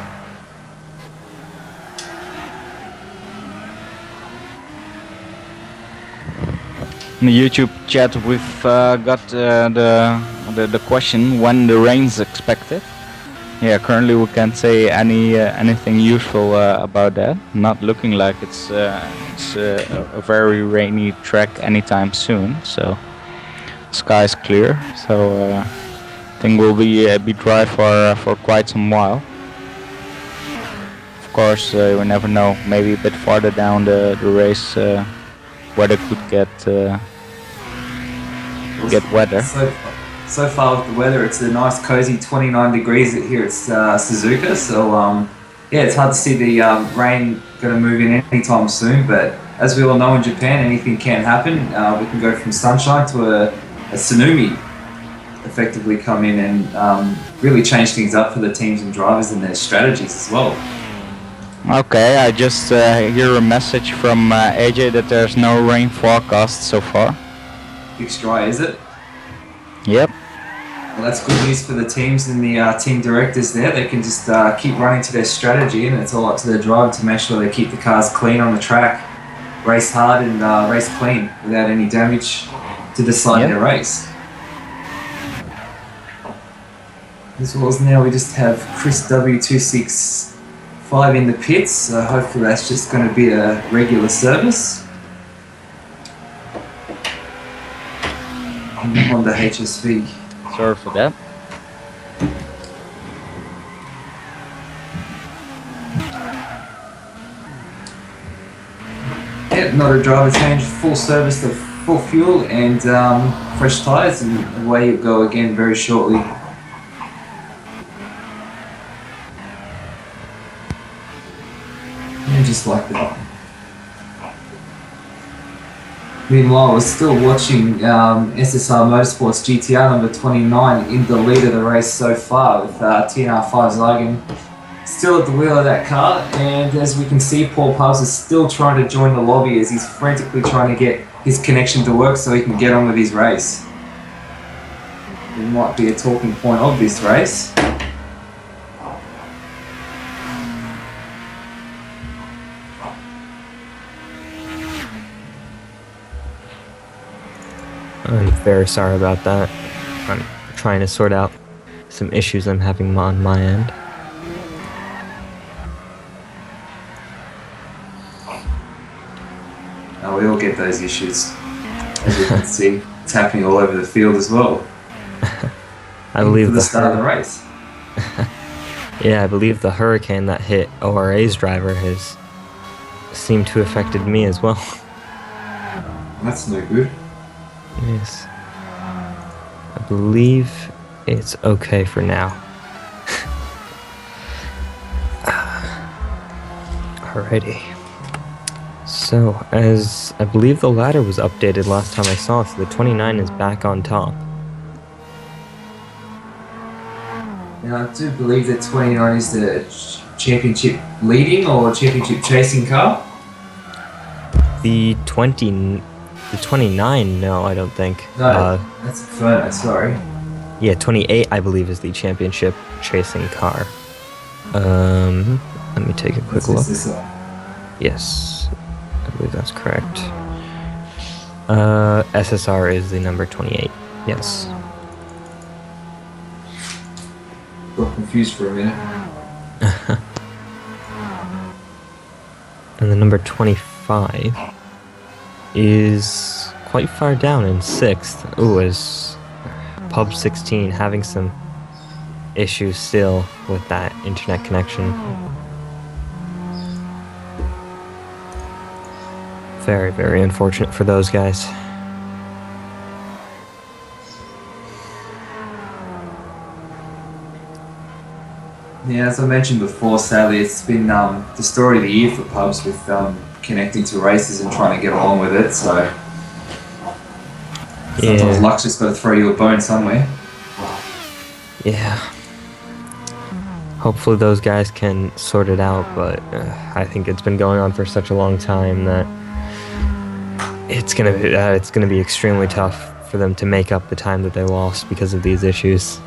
B: In the YouTube chat, we've got the question when the rain's expected. Yeah, currently we can't say anything useful about that. Not looking like it's a very rainy track anytime soon. So sky's clear. So I think we'll be dry for quite some while. Of course, we never know. Maybe a bit farther down the race, weather could get wetter.
D: So far with the weather, it's a nice cozy 29 degrees here at Suzuka. So yeah, it's hard to see the rain going to move in anytime soon. But as we all know in Japan, anything can happen. We can go from sunshine to a tsunami effectively come in and really change things up for the teams and drivers and their strategies as well.
B: Okay, I just hear a message from AJ that there's no rain forecast so far.
D: Fixed dry, is it?
B: Yep.
D: Well, that's good news for the teams and the team directors there. They can just keep running to their strategy, and it's all up to their driver to make sure they keep the cars clean on the track, race hard and race clean without any damage to decide their race. As well as now we just have Chris W265 in the pits, so hopefully that's just going to be a regular service. On the HSV.
B: Sorry for that.
D: Yeah, not a driver change, full service to full fuel and fresh tyres, and away you go again very shortly. And just like that. Meanwhile, we're still watching SSR Motorsports GTR number 29 in the lead of the race so far with TNR5 Zygon still at the wheel of that car, and as we can see, Paul Pubs is still trying to join the lobby as he's frantically trying to get his connection to work so he can get on with his race. It might be a talking point of this race.
C: I'm very sorry about that. I'm trying to sort out some issues I'm having on my end.
D: We all get those issues. As you can see, it's happening all over the field as well.
C: I believe
D: the start of the race.
C: Yeah, I believe the hurricane that hit ORA's driver has seemed to have affected me as well.
D: That's no good.
C: Yes. I believe it's okay for now. Alrighty. So, as I believe the ladder was updated last time I saw, so the 29 is back on top.
D: Now, I do believe that 29 is the championship leading or championship chasing car.
C: The 29, no, I don't think.
D: No, that's Inferno, sorry.
C: Yeah, 28, I believe, is the championship chasing car. Let me take a quick look. Yes, I believe that's correct. SSR is the number 28, yes.
D: Got confused for a minute.
C: And the number 25 is quite far down in 6th. Ooh, is Pub 16 having some issues still with that internet connection. Very, very unfortunate for those guys.
D: Yeah, as I mentioned before, sadly, it's been the story of the year for pubs with connecting to races and trying to get along with it. So sometimes luck's just got to throw you a bone somewhere.
C: Yeah. Hopefully those guys can sort it out, but I think it's been going on for such a long time that it's gonna be extremely tough for them to make up the time that they lost because of these issues.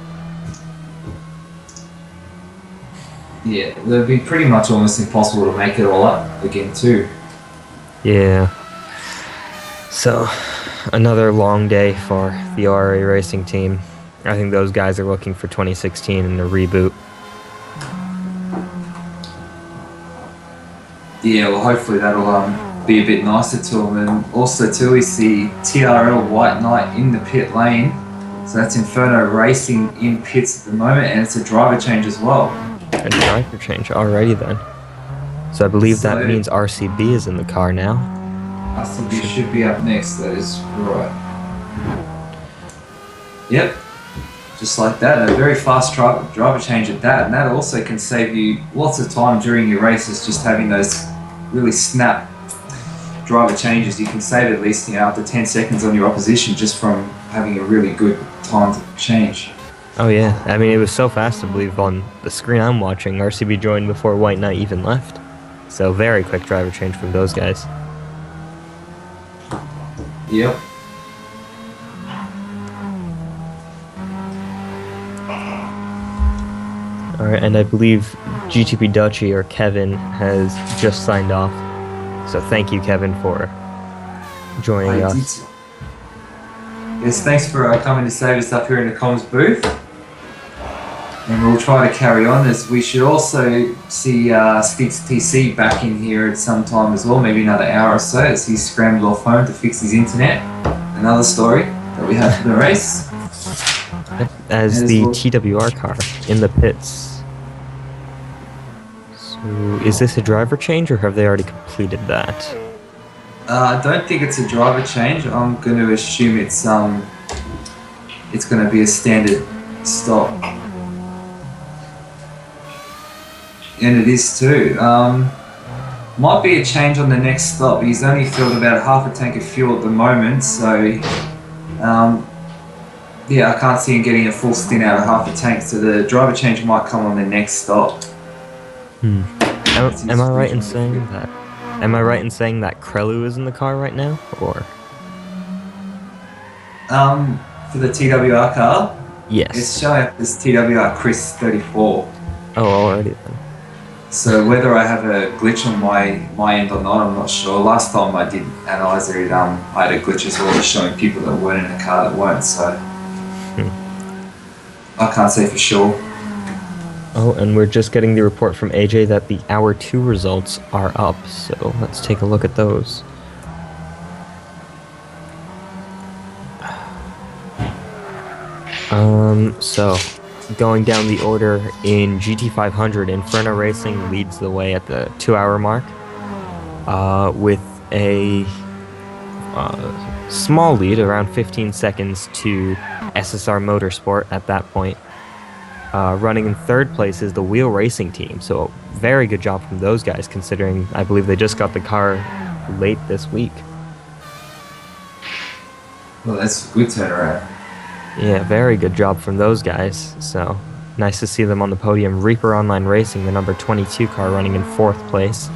D: Yeah, it would be pretty much almost impossible to make it all up again too.
C: Yeah. So, Another long day for the ORA racing team. I think those guys are looking for 2016 and a reboot.
D: Yeah, well, hopefully that'll be a bit nicer to them. And also, too, we see TRL White Knight in the pit lane. So that's Inferno Racing in pits at the moment, and it's a driver change as well.
C: A driver change already then. So I believe that means RCB is in the car now.
D: RCB should be up next, that is right. Yep, just like that. A very fast driver change at that, and that also can save you lots of time during your races, just having those really snap driver changes. You can save at least up to 10 seconds on your opposition just from having a really good time to change.
C: Oh yeah, I mean it was so fast. I believe on the screen I'm watching, RCB joined before White Knight even left. So very quick driver change from those guys.
D: Yep.
C: Alright, and I believe GTP Dutchy or Kevin has just signed off. So thank you, Kevin, for joining us.
D: Yes, thanks for coming to save us up here in the comms booth. And we'll try to carry on, as we should also see Sticks TC back in here at some time as well, maybe another hour or so, as he's scrambled off home to fix his internet. Another story that we have for the race.
C: As the TWR car in the pits. So is this a driver change or have they already completed that?
D: I don't think it's a driver change. I'm going to assume it's going to be a standard stop. And it is too. Might be a change on the next stop. He's only filled about half a tank of fuel at the moment, so yeah, I can't see him getting a full stint out of half a tank, so the driver change might come on the next stop.
C: Am I right in saying that? Am I right in saying that Krelu is in the car right now, or?
D: For the TWR car?
C: Yes.
D: It's showing up as TWR Chris 34.
C: Oh, already then.
D: So whether I have a glitch on my end or not, I'm not sure. Last time I did analyze it, I had a glitch as well, showing people that weren't in the car that weren't, so I can't say for sure.
C: Oh, and we're just getting the report from AJ that the Hour 2 results are up, so let's take a look at those. So, going down the order in GT500, Inferno Racing leads the way at the 2-hour mark, with a small lead, around 15 seconds, to SSR Motorsport at that point. Running in third place is the Wheel Racing team, so very good job from those guys, considering I believe they just got the car late this week.
D: Well, that's a good turnaround.
C: Yeah, very good job from those guys, so nice to see them on the podium. Reaper Online Racing, the number 22 car, running in fourth place,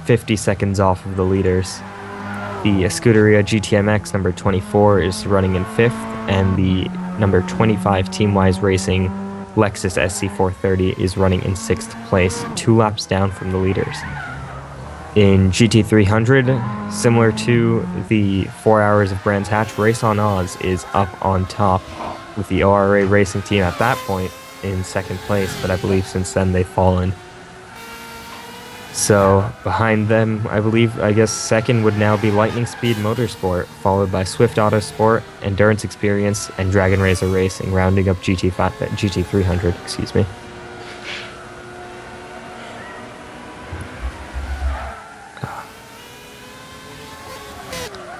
C: 50 seconds off of the leaders. The Scuderia GTMX number 24 is running in fifth, and the number 25 Teamwise Racing Lexus SC430 is running in 6th place, 2 laps down from the leaders. In GT300, similar to the 4 Hours of Brands Hatch, Race on Oz is up on top, with the ORA Racing team at that point in 2nd place, but I believe since then they've fallen. So behind them, I guess second would now be Lightning Speed Motorsport, followed by Swift Autosport, Endurance Experience, and Dragon Razor Racing, rounding up GT300, excuse me.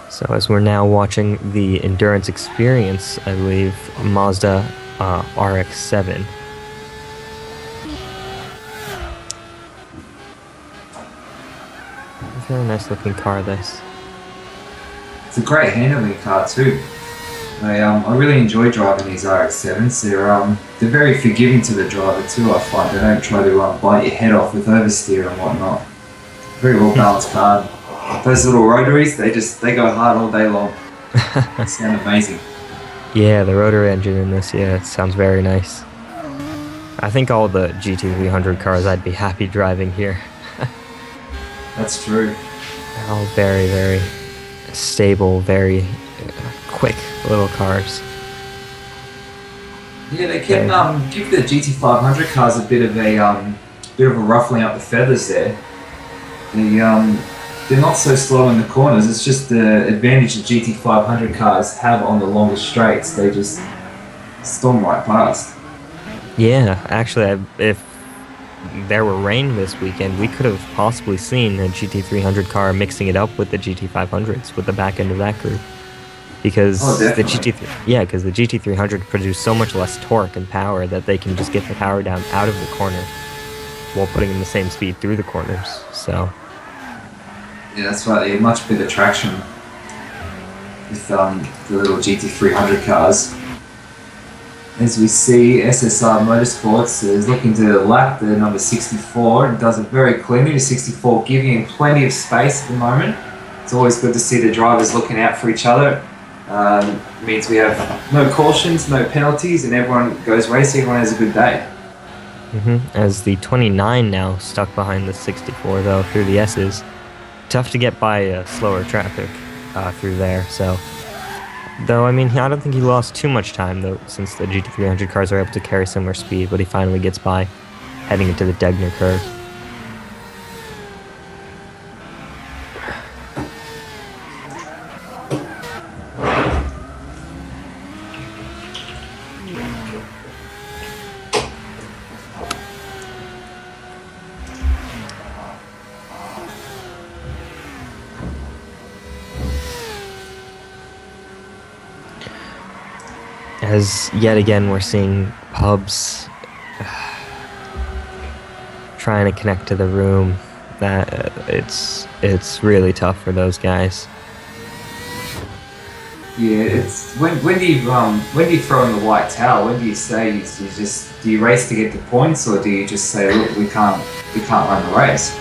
C: So as we're now watching the Endurance Experience, I believe Mazda RX-7. Very nice looking car, this.
D: It's a great handling car too. I really enjoy driving these RX-7s. They're very forgiving to the driver too, I find. They don't try to bite your head off with oversteer and whatnot. Very well balanced car. Those little rotaries, they go hard all day long. They sound amazing.
C: Yeah, the rotary engine in this, yeah, it sounds very nice. I think all the GT300 cars I'd be happy driving here.
D: That's true.
C: They're all very, very stable, very quick little cars.
D: Yeah, they can give the GT500 cars a bit of a ruffling up the feathers there. They're not so slow in the corners. It's just the advantage that GT500 cars have on the longer straights. They just storm right past.
C: Yeah, actually, if there were rain this weekend, we could have possibly seen a GT300 car mixing it up with the GT500s with the back end of that group. Because the GT300 produce so much less torque and power that they can just get the power down out of the corner while putting in the same speed through the corners. So
D: yeah, that's right. They have much better traction with the little GT300 cars. As we see, SSR Motorsports is looking to lap the number 64 and does it very cleanly. The 64 giving him plenty of space at the moment. It's always good to see the drivers looking out for each other. It means we have no cautions, no penalties, and everyone goes racing. Everyone has a good day.
C: As the 29 now stuck behind the 64 though through the S's. Tough to get by slower traffic through there. So, though I mean, I don't think he lost too much time though, since the GT300 cars are able to carry similar speed. But he finally gets by, heading into the Degner curve. As yet again we're seeing pubs trying to connect to the room. That it's really tough for those guys.
D: Yeah, it's when do you throw in the white towel? When do you say do you race to get the points, or do you just say, look, we can't run the race?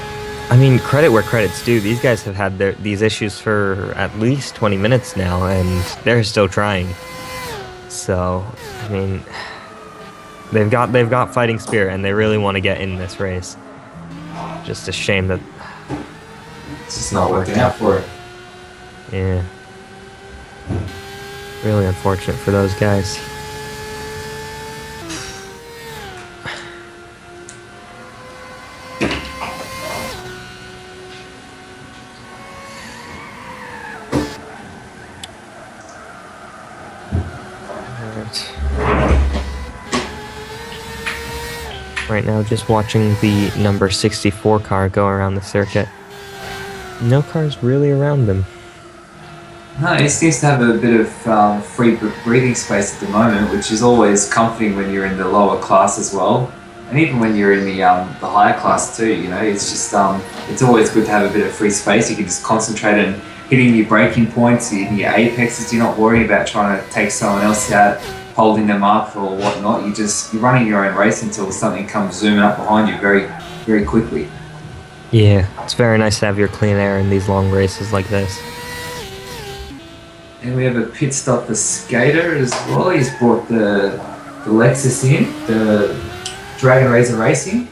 C: I mean, credit where credit's due. These guys have had these issues for at least 20 minutes now, and they're still trying. So, I mean, they've got fighting spirit, and they really want to get in this race. Just a shame that
D: it's just not working out for it.
C: Yeah. Really unfortunate for those guys. Right now, just watching the number 64 car go around the circuit. No cars really around them.
D: No, he seems to have a bit of free breathing space at the moment, which is always comforting when you're in the lower class as well, and even when you're in the higher class too. You know, it's just it's always good to have a bit of free space. You can just concentrate on hitting your braking points, hitting your apexes. You're not worrying about trying to take someone else out, holding them up or whatnot. You're running your own race until something comes zooming up behind you very, very quickly.
C: Yeah, it's very nice to have your clean air in these long races like this.
D: And we have a pit stop for Skater as well. He's brought the Lexus in, the Dragon Razor Racing.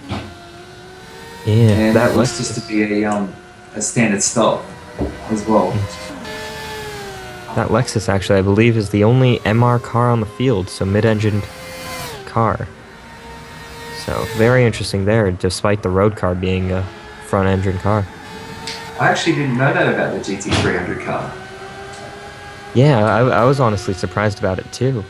C: Yeah,
D: and
C: that
D: looks just to be a standard stop as well.
C: That Lexus, actually, I believe, is the only MR car on the field, so mid-engined car. So, very interesting there, despite the road car being a front-engine car.
D: I actually didn't know that about the GT300 car.
C: Yeah, I was honestly surprised about it, too.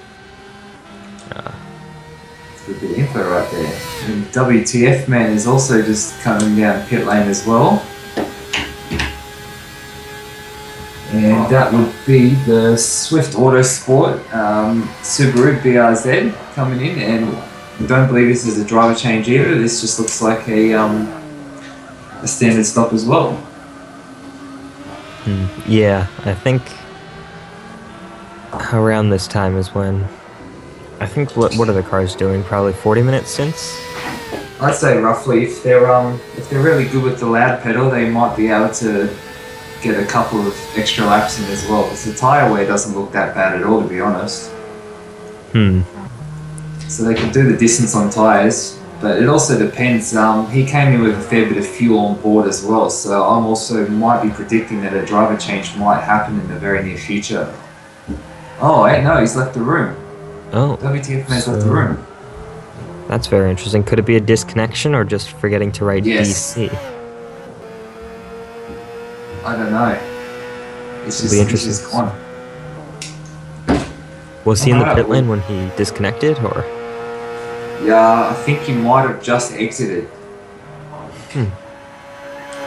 D: It's a bit of info right there. And WTF Man is also just coming down pit lane as well. And that would be the Swift Autosport Subaru BRZ coming in, and I don't believe this is a driver change either. This just looks like a standard stop as well.
C: Yeah, I think around this time is when I think what are the cars doing? Probably 40-minute stints.
D: I'd say roughly. If they're really good with the loud pedal, they might be able to get a couple of extra laps in as well, because the tyre wear doesn't look that bad at all, to be honest. So they can do the distance on tyres, but it also depends. He came in with a fair bit of fuel on board as well, so I'm also might be predicting that a driver change might happen in the very near future. Oh, wait, no, he's left the room.
C: Oh,
D: WTF man's left the
C: so-
D: room.
C: that's very interesting. Could it be a disconnection or just forgetting to write
D: Yes.
C: DC?
D: I don't know. It's
C: It'll
D: just,
C: be
D: he's
C: interesting.
D: just gone.
C: Was he in the
D: Alright,
C: pit lane when he disconnected, or?
D: Yeah, I think he might have just exited.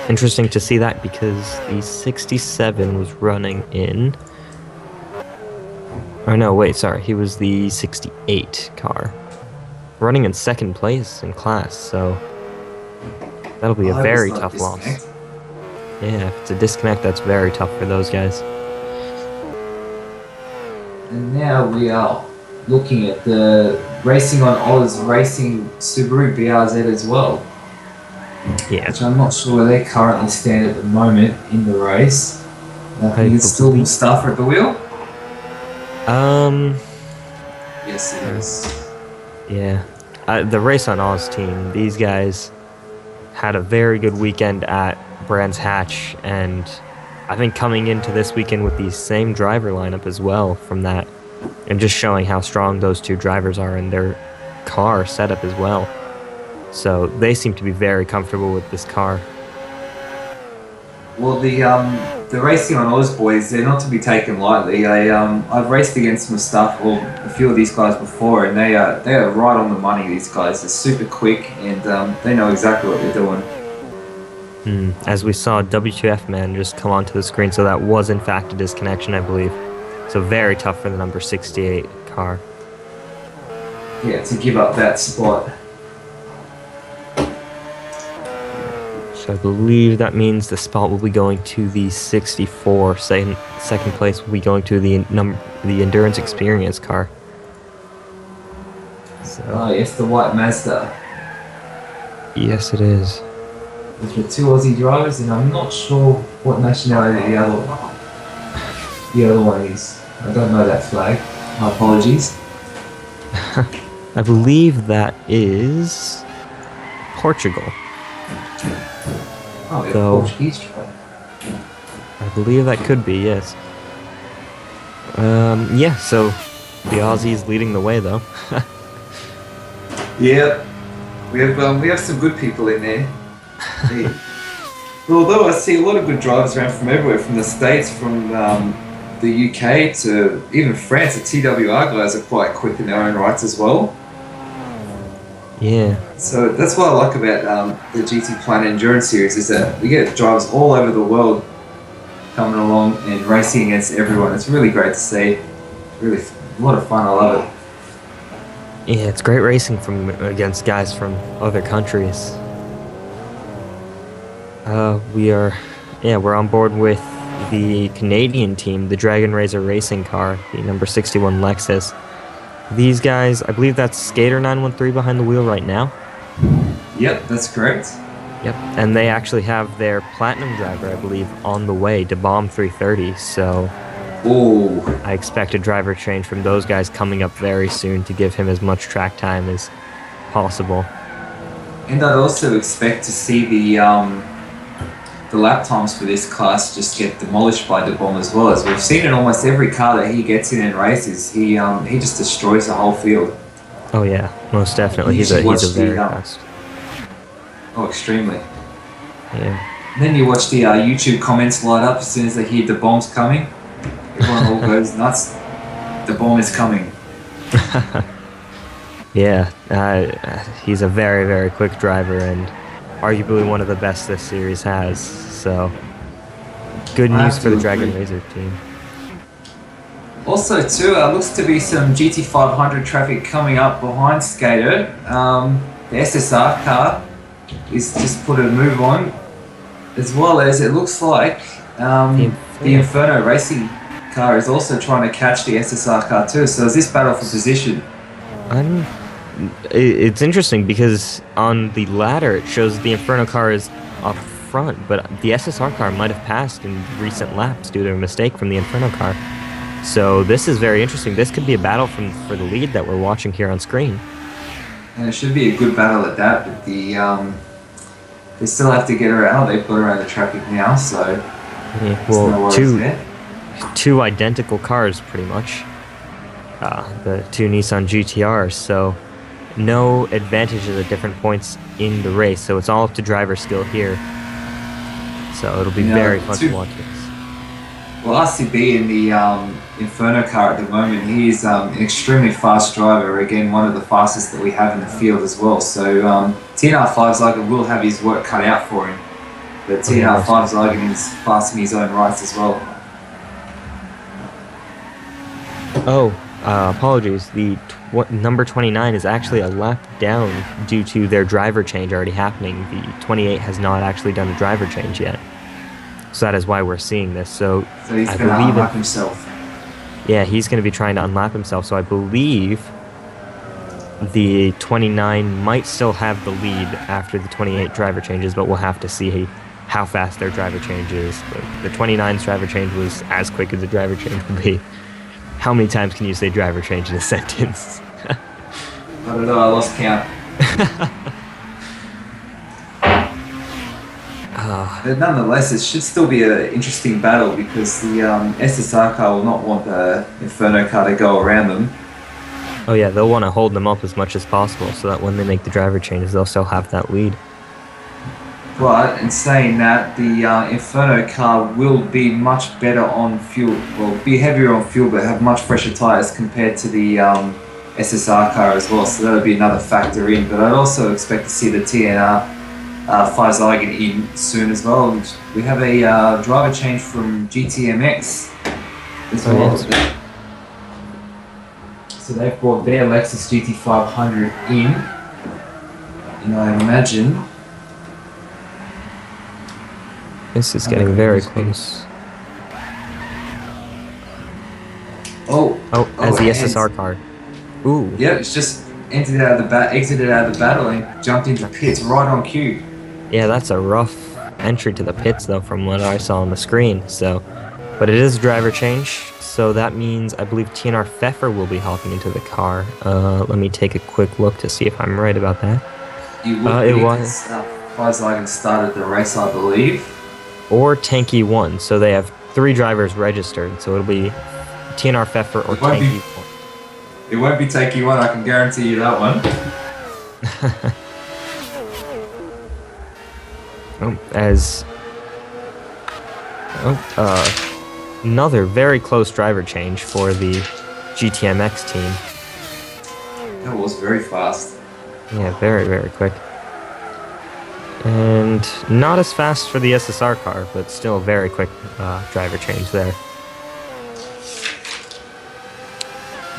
C: Interesting to see that because the 67 was running in. Oh no, wait, sorry. He was the 68 car. Running in second place in class, so that'll be a
D: I
C: very
D: was like,
C: tough loss.
D: disconnect.
C: Yeah, if it's a disconnect, that's very tough for those guys.
D: And now we are looking at the Racing on Oz Racing Subaru BRZ as well,
C: Yeah,
D: which I'm not sure where they currently stand at the moment in the race. I think it's still
C: believe-
D: Mustafa at the wheel.
C: um,
D: Yes, it is.
C: yeah. The Race on Oz team, these guys had a very good weekend at Brands Hatch, and I think coming into this weekend with the same driver lineup as well from that, and just showing how strong those two drivers are in their car setup as well. So they seem to be very comfortable with this car.
D: Well, the Racing on Oz boys, they're not to be taken lightly. I've raced against Mustafa, or a few of these guys before, and they are right on the money. These guys, they're super quick, and they know exactly what they're doing.
C: As we saw, WTF man just come onto the screen, so that was in fact a disconnection, I believe. So very tough for the number 68 car.
D: Yeah, to give up that spot.
C: So I believe that means the spot will be going to the 64. Second place will be going to the Endurance Experience car. So
D: Oh, yes, the white Mazda.
C: yes, it is.
D: With the two Aussie drivers, and I'm not sure what nationality the other one is. I don't know that flag. My apologies.
C: I believe that is Portugal.
D: Oh, yeah,
C: So-
D: Portuguese driver.
C: I believe that could be, yes. Yeah, so the Aussies leading the way though.
D: Yeah, we have some good people in there. Yeah. Although I see a lot of good drivers around from everywhere, from the States, from the UK to even France. The TWR guys are quite quick in their own rights as well.
C: Yeah.
D: So that's what I like about the GTPlanet Endurance Series, is that we get drivers all over the world coming along and racing against everyone. It's really great to see. Really a lot of fun. I love it.
C: Yeah, it's great racing from against guys from other countries. We're on board with the Canadian team, the Dragon Razor Racing car, the number 61 Lexus. These guys, I believe that's Skater 913 behind the wheel right now.
D: Yep, that's correct.
C: Yep, and they actually have their platinum driver, I believe, on the way to Bomb 330. So
D: Ooh.
C: I expect a driver change from those guys coming up very soon to give him as much track time as possible.
D: And I'd also expect to see the lap times for this class just get demolished by De Bomb as well. As we've seen in almost every car that he gets in and races, he just destroys the whole field.
C: Oh yeah, most definitely. He's a very fast.
D: Oh, extremely.
C: Yeah.
D: And then you watch the YouTube comments light up as soon as they hear De Bomb's coming. Everyone all goes nuts. De Bomb is coming.
C: Yeah, he's a very, very quick driver and arguably one of the best this series has. So, good news for the Dragon Razor team.
D: Also, too, looks to be some GT500 traffic coming up behind Skater. The SSR car is just put a move on, as well as it looks like the Inferno Racing car is also trying to catch the SSR car too. So is this battle for position?
C: It's interesting because on the ladder it shows the Inferno car is up front, but the SSR car might have passed in recent laps due to a mistake from the Inferno car. So this is very interesting. This could be a battle for the lead that we're watching here on screen.
D: And it should be a good battle at that, but they still have to get around. They've got around the traffic now, so
C: Yeah,
D: there's no
C: well,
D: worries there.
C: two identical cars pretty much. the two Nissan GTRs. So no advantages at different points in the race. So it's all up to driver skill here. So it'll be very fun to watch this.
D: Well, RCB in the Inferno car at the moment, he is an extremely fast driver. Again, one of the fastest that we have in the field as well. So TNR 5's will have his work cut out for him. But TNR 5's is fast in his own rights as well.
C: Oh, apologies. The number 29 is actually a lap down due to their driver change already happening. The 28 has not actually done a driver change yet. So that is why we're seeing this. So
D: he's going to unlap himself.
C: Yeah, he's going to be trying to unlap himself. So I believe the 29 might still have the lead after the 28 driver changes, but we'll have to see how fast their driver change is. But the 29's driver change was as quick as the driver change will be. How many times can you say driver change in a sentence?
D: I don't know, I lost count. But nonetheless, it should still be an interesting battle because the SSR car will not want the Inferno car to go around them.
C: Oh yeah, they'll want to hold them up as much as possible so that when they make the driver changes, they'll still have that lead.
D: But in saying that, the Inferno car will be much better on fuel, well, be heavier on fuel, but have much fresher tyres compared to the SSR car as well. So that'll be another factor in. But I'd also expect to see the TNR 5's in soon as well. And we have a driver change from GTMX as well. Yes. So they've brought their Lexus GT500 in, and I imagine
C: this is getting very close. As the SSR car. Ooh.
D: Yeah, it's just exited out of the battle and jumped into pits right on cue.
C: Yeah, that's a rough entry to the pits though from what I saw on the screen. So, but it is a driver change, so that means I believe TNR Pfeffer will be hopping into the car. Let me take a quick look to see if I'm right about that.
D: It was Volkswagen started the race, I believe.
C: Or Tanky 1, so they have 3 drivers registered, so it'll be TNR Pfeffer or Tanky 1.
D: It won't be Tanky 1, I can guarantee you that one.
C: Another very close driver change for the GTMX team.
D: That was very fast.
C: Yeah, very, very quick. And not as fast for the SSR car, but still a very quick driver change there.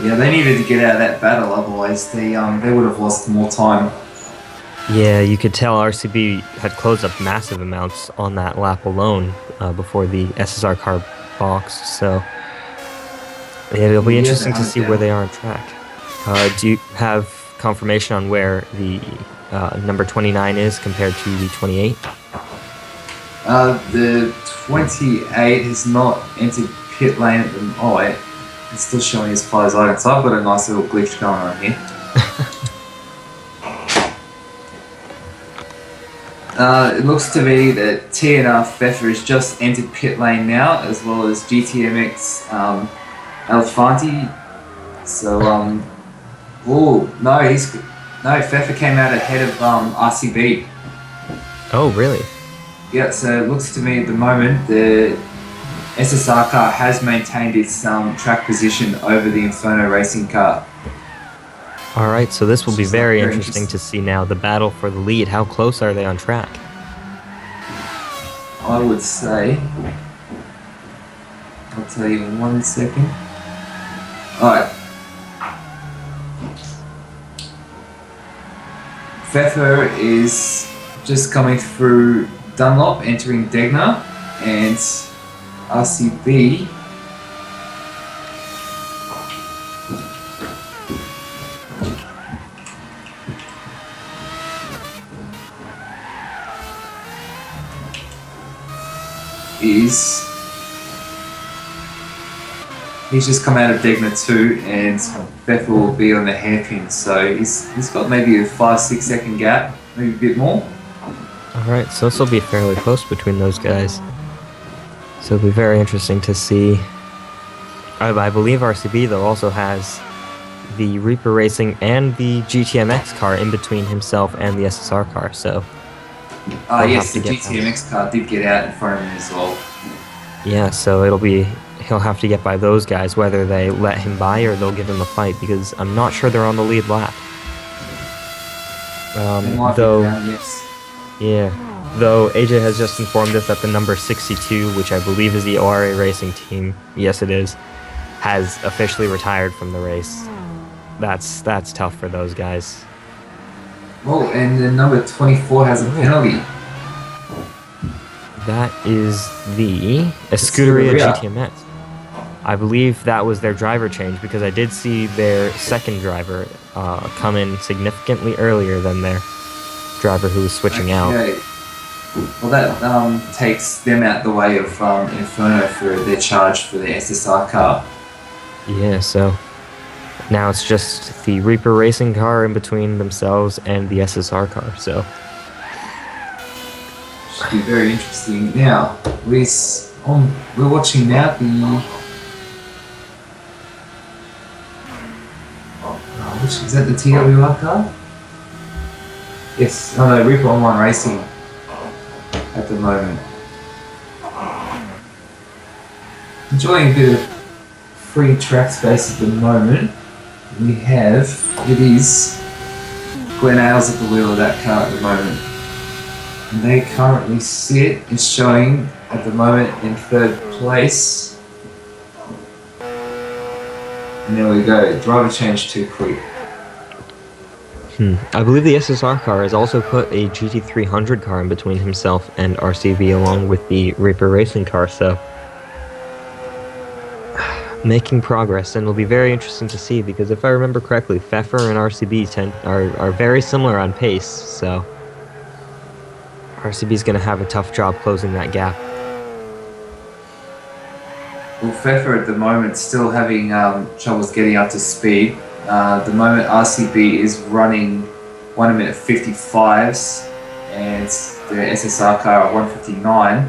D: Yeah, they needed to get out of that battle, otherwise they would have lost more time.
C: Yeah, you could tell RCB had closed up massive amounts on that lap alone before the SSR car boxed, so yeah, it'll be interesting to see where they are on track. Do you have confirmation on where the number 29 is compared to the 28?
D: The 28 has not entered pit lane at the moment. Oh wait, it's still showing his fly's icon, so I've got a nice little glitch going on here. It looks to me that TNR Pfeffer has just entered pit lane now, as well as GTMX Elefanti. So, Pfeffer came out ahead of RCB.
C: Oh, really?
D: Yeah, so it looks to me at the moment the SSR car has maintained its track position over the Inferno racing car.
C: Alright, so this will be very interesting to see now, the battle for the lead. How close are they on track?
D: I would say... I'll tell you in 1 second. Alright. Pfeffer is just coming through Dunlop, entering Degner, and RCB he's just come out of Degner 2 and Pfeffer will be on the hairpin, so he's got maybe a 5-6 second gap, maybe a bit more.
C: Alright, so this will be fairly close between those guys. So it'll be very interesting to see. I believe RCB though also has the Reaper Racing and the GTMX car in between himself and the SSR car, so...
D: yes, the GTMX car did get out in front of him as well.
C: Yeah, so he'll have to get by those guys, whether they let him by or they'll give him a fight, because I'm not sure they're on the lead lap. Though AJ has just informed us that the number 62, which I believe is the ORA Racing team, yes it is, has officially retired from the race. That's tough for those guys.
D: Oh, and the number 24 has a penalty.
C: That is the Escuderia GTMX. I believe that was their driver change, because I did see their second driver come in significantly earlier than their driver who was switching out.
D: Well, that takes them out the way of Inferno for their charge for the SSR car.
C: Yeah, so now it's just the Reaper Racing car in between themselves and the SSR car, so...
D: Should be very interesting. Now, we're watching now the... which is that the TWR car? Yes, oh no, Reaper Online Racing at the moment. Enjoying a bit of free track space at the moment. We have, it is Glenn Ailes at the wheel of that car at the moment. And they currently sit, it's showing at the moment in third place. And there we go, driver change too quick.
C: I believe the SSR car has also put a GT300 car in between himself and RCB along with the Reaper Racing car, so... making progress, and it'll be very interesting to see, because if I remember correctly, Pfeffer and RCB are very similar on pace, so... RCB's going to have a tough job closing that gap.
D: Well, Pfeffer at the moment still having troubles getting up to speed. At the moment RCB is running 1 minute 55s and the SSR car at 159.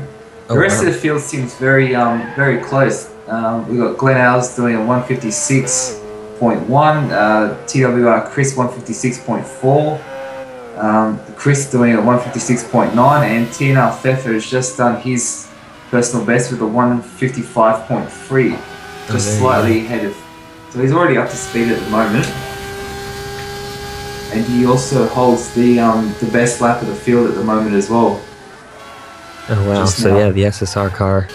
D: The rest of the field seems very close. We've got Glenn Ailes doing a 156.1, TWR Chris 156.4, Chris doing a 156.9, and TNR Pfeffer has just done his personal best with a 155.3, just slightly ahead of. So he's already up to speed at the moment, and he also holds the best lap of the field at the moment as well.
C: Oh wow! So yeah, the SSR car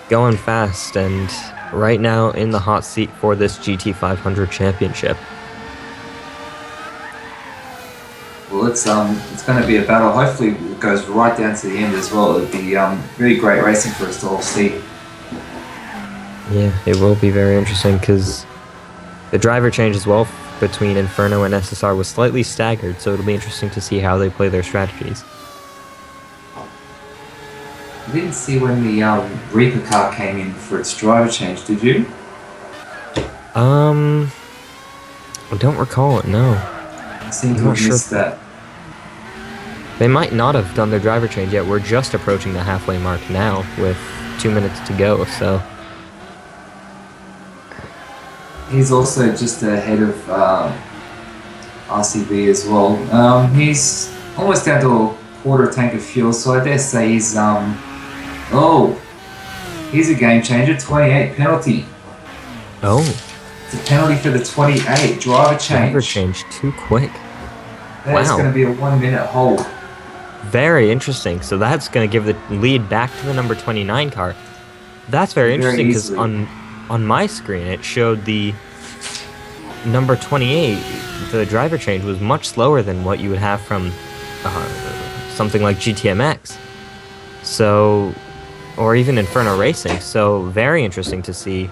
C: going fast, and right now in the hot seat for this GT500 championship.
D: Well, it's going to be a battle. Hopefully, it goes right down to the end as well. It'll be really great racing for us to all see.
C: Yeah, it will be very interesting, because the driver change as well between Inferno and SSR was slightly staggered, so it'll be interesting to see how they play their strategies.
D: I didn't see when the Reaper car came in for its driver change, did you?
C: I don't recall it, no.
D: I seem to have missed that.
C: They might not have done their driver change yet. We're just approaching the halfway mark now with 2 minutes to go, so...
D: He's also just ahead of RCB as well. He's almost down to a quarter tank of fuel, so I dare say he's... oh! Here's a game changer, 28 penalty.
C: Oh.
D: It's a penalty for the 28, driver change.
C: Driver change too quick.
D: That's going to be a 1 minute hold.
C: Very interesting. So that's going to give the lead back to the number 29 car. That's very interesting, because on my screen it showed the number 28, the driver change was much slower than what you would have from something like GTMX. So, or even Inferno Racing. So very interesting to see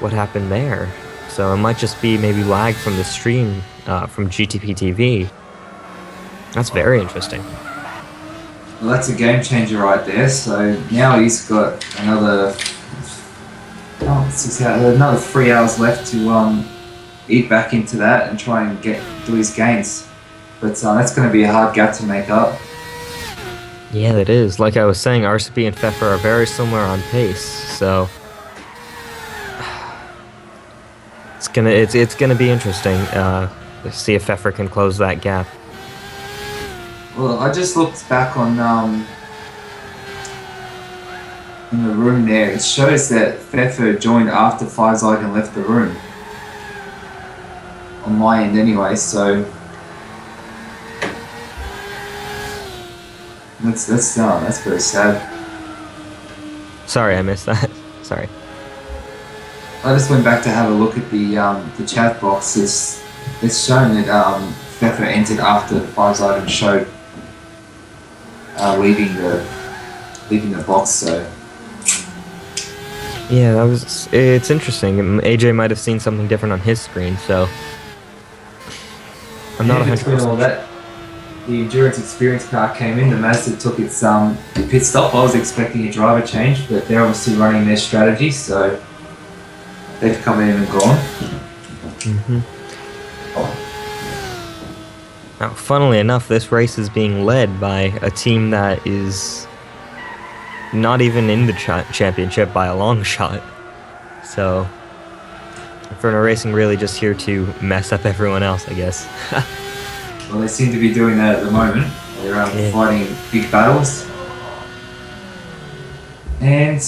C: what happened there. So it might just be maybe lag from the stream from GTP TV. That's very interesting.
D: Well, that's a game changer right there. So now he's got another 3 hours left to eat back into that and try and do his gains. But that's going to be a hard gap to make up.
C: Yeah, it is. Like I was saying, RCB and Pfeffer are very similar on pace, so it's gonna be interesting to see if Pfeffer can close that gap.
D: Well, I just looked back on in the room there. It shows that Pfeffer joined after Feizeigen left the room. On my end, anyway. So that's very sad.
C: Sorry, I missed that. Sorry.
D: I just went back to have a look at the chat box. It's shown that Pfeffer entered after Feizeigen showed leaving the box. So
C: yeah, it's interesting. AJ might have seen something different on his screen, so I'm not 100%.
D: All that, the endurance experience car came in. The Mazda took its pit stop. I was expecting a driver change, but they're obviously running their strategy, so they've come in and gone.
C: Now, funnily enough, this race is being led by a team that is not even in the championship by a long shot. So, Inferno Racing really just here to mess up everyone else, I guess.
D: Well, they seem to be doing that at the moment. They're fighting big battles. And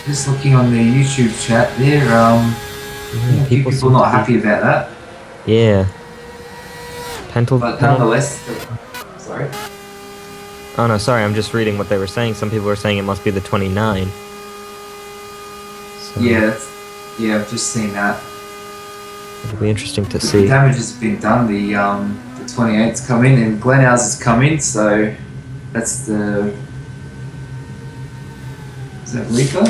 D: just looking on the YouTube chat there, people not happy about that.
C: Yeah.
D: But nonetheless, sorry.
C: Oh no, sorry, I'm just reading what they were saying. Some people were saying it must be the 29. So
D: Yeah, I've just seen that.
C: it'll be interesting to
D: The
C: see.
D: damage has been done. The 28's come in and Glenhouse has come in, so that's the... Is that Reaper?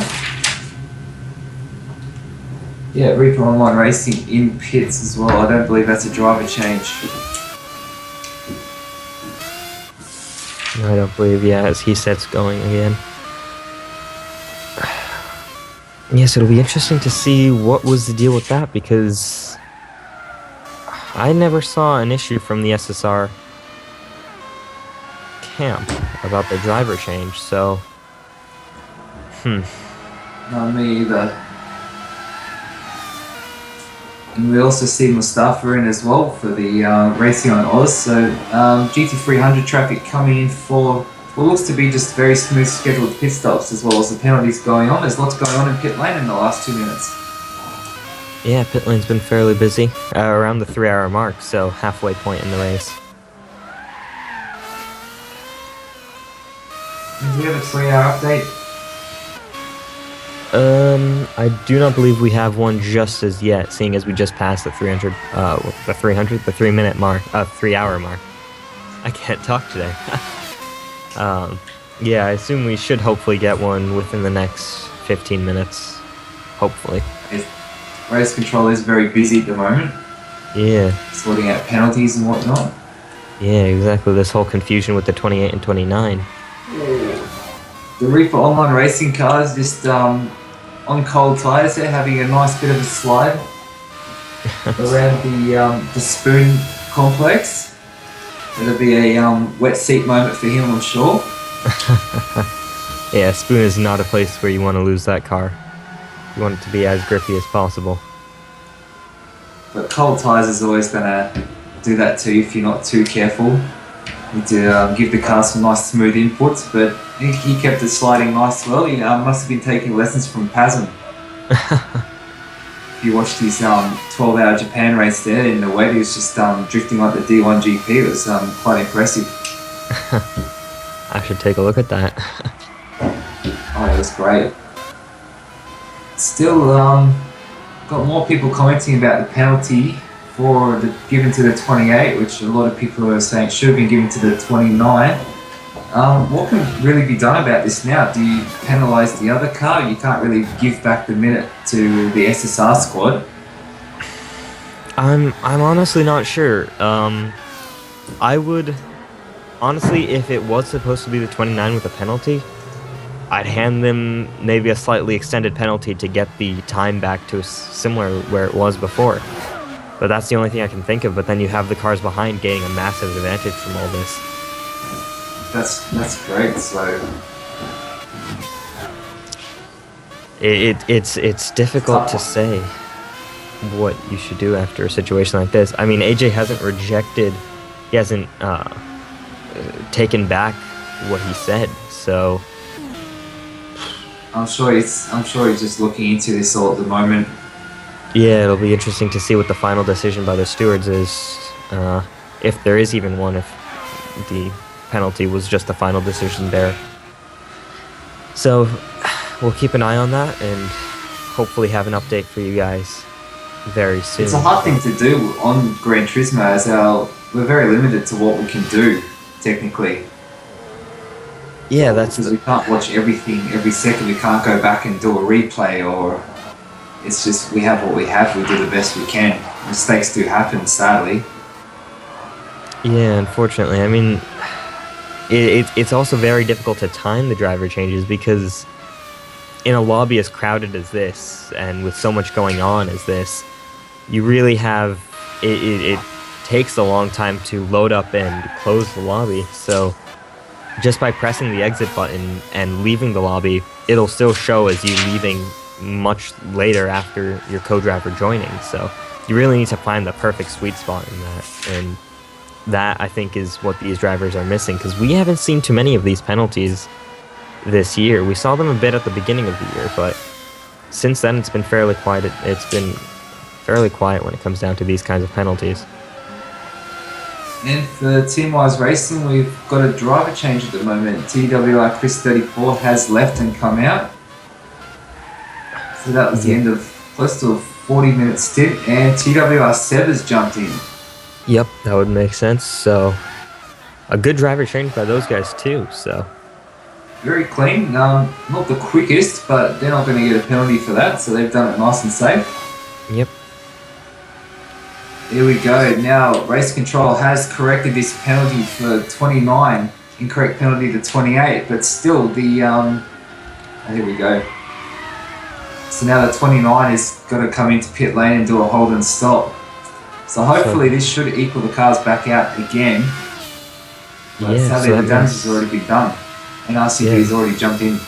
D: Yeah, Reaper Online Racing in pits as well. I don't believe that's a driver change.
C: I don't believe, as he sets going again. Yes, it'll be interesting to see what was the deal with that, because I never saw an issue from the SSR camp about the driver change, so...
D: No, me either. And we also see Mustafa in as well for the Racing on Oz. So GT300 traffic coming in for what looks to be just very smooth scheduled pit stops, as well as the penalties going on. There's lots going on in pit lane in the last 2 minutes.
C: Yeah, pit lane's been fairly busy, around the 3-hour mark, so halfway point in the race.
D: And do we have a 3-hour update?
C: I do not believe we have one just as yet, seeing as we just passed the 3-minute mark, 3-hour mark. I can't talk today. Yeah, I assume we should hopefully get one within the next 15 minutes. Hopefully.
D: Race control is very busy at the moment.
C: Yeah.
D: Sorting out penalties and whatnot.
C: Yeah, exactly. This whole confusion with the 28 and 29.
D: The Reaper Online Racing cars just on cold tyres. They're having a nice bit of a slide around the Spoon complex. It'll be a wet seat moment for him, I'm sure.
C: Yeah, Spoon is not a place where you want to lose that car. You want it to be as grippy as possible.
D: But cold tyres is always going to do that too if you're not too careful. You need to give the car some nice smooth inputs, but he kept it sliding nice well. He must have been taking lessons from Pasm. If you watched his 12-hour Japan race there in the wet, he was just drifting like the D1 GP. It was quite impressive.
C: I should take a look at that.
D: Oh, it was great. Still, got more people commenting about the penalty given to the 28, which a lot of people are saying should have been given to the 29. What can really be done about this now? Do you penalise the other car? You can't really give back the minute to the SSR squad.
C: I'm honestly not sure. I would honestly, if it was supposed to be the 29 with a penalty, I'd hand them maybe a slightly extended penalty to get the time back to similar where it was before. But that's the only thing I can think of. But then you have the cars behind gaining a massive advantage from all this.
D: That's great. So
C: it's difficult to say. what you should do after a situation like this. I mean, AJ hasn't he hasn't taken back what he said, so
D: I'm sure he's just looking into this all at the moment.
C: yeah, it'll be interesting to see what the final decision by the stewards is, if there is even one, if the penalty was just the final decision there. So we'll keep an eye on that and hopefully have an update for you guys very soon.
D: It's a hard thing to do on Gran Turismo, as we're very limited to what we can do technically.
C: Yeah, that's
D: because we can't watch everything every second. We can't go back and do a replay, or it's just we have what we have. We do the best we can. Mistakes do happen, sadly.
C: Yeah, unfortunately. I mean, it's also very difficult to time the driver changes because in a lobby as crowded as this and with so much going on as this, you really have it takes a long time to load up and close the lobby. So just by pressing the exit button and leaving the lobby, it'll still show as you leaving much later after your co-driver joining. So you really need to find the perfect sweet spot in that, and that I think is what these drivers are missing, because we haven't seen too many of these penalties this year. We saw them a bit at the beginning of the year, but since then it's been fairly quiet. It's been fairly quiet when it comes down to these kinds of penalties.
D: And for Team-wise Racing, we've got a driver change at the moment. TWR Chris 34 has left and come out. So that was the end of close to a 40-minute stint, and TWR Seb has jumped in.
C: Yep, that would make sense. So a good driver change by those guys too. So
D: very clean. Not the quickest, but they're not going to get a penalty for that, so they've done it nice and safe.
C: Yep.
D: Here we go. Now, Race Control has corrected this penalty for 29, incorrect penalty to 28, but still the, here we go. So now the 29 is got to come into pit lane and do a hold and stop. So hopefully this should equal the cars back out again. But
C: yeah,
D: sadly the damage has already been done, and RCB has already jumped in.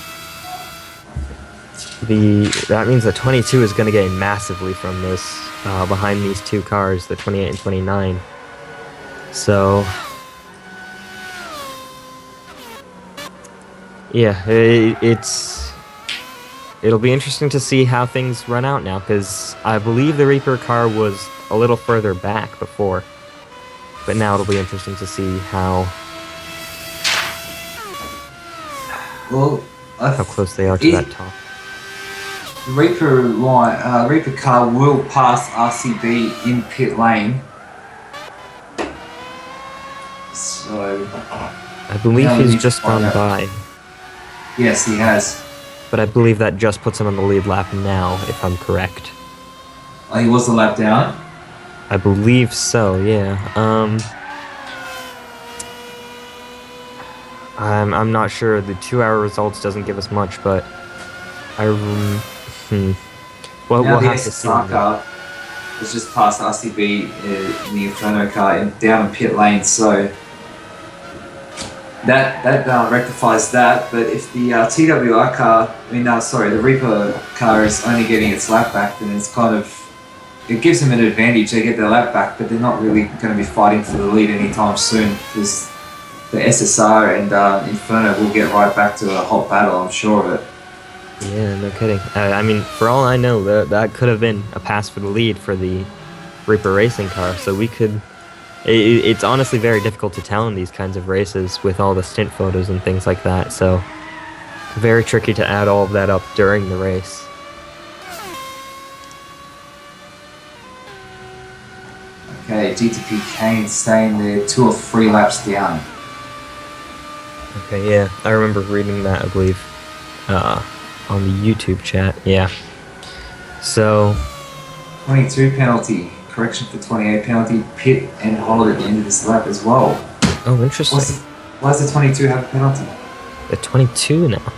C: That means the 22 is going to gain massively from this, behind these two cars, the 28 and 29. So yeah, it'll be interesting to see how things run out now, because I believe the Reaper car was a little further back before, but now it'll be interesting to see how close they are to that top.
D: The Reaper car will pass RCB in pit lane. So
C: I believe he's just gone by.
D: Yes, he has.
C: But I believe that just puts him on the lead lap now, if I'm correct.
D: Oh, he was a lap down?
C: I believe so, yeah. I'm not sure. The 2-hour results doesn't give us much, but well,
D: now
C: we'll
D: the
C: have to see.
D: SSR car has just passed RCB in the Inferno car and down in pit lane, so that rectifies that. But if the TWR car, the Reaper car is only getting its lap back, then it's kind of, it gives them an advantage. They get their lap back, but they're not really going to be fighting for the lead anytime soon, because the SSR and Inferno will get right back to a hot battle, I'm sure of it.
C: Yeah, no kidding. I mean, for all I know, that could have been a pass for the lead for the Reaper racing car, so we could... It's honestly very difficult to tell in these kinds of races with all the stint photos and things like that, so very tricky to add all of that up during the race.
D: Okay, GTP Kane staying there 2 or 3 laps down.
C: Okay, yeah, I remember reading that, I believe, on the YouTube chat, yeah. So...
D: 22 penalty, correction for 28 penalty, pit and hold at the end of this lap as well.
C: Oh, interesting.
D: Why does the 22 have a penalty?
C: The 22 now?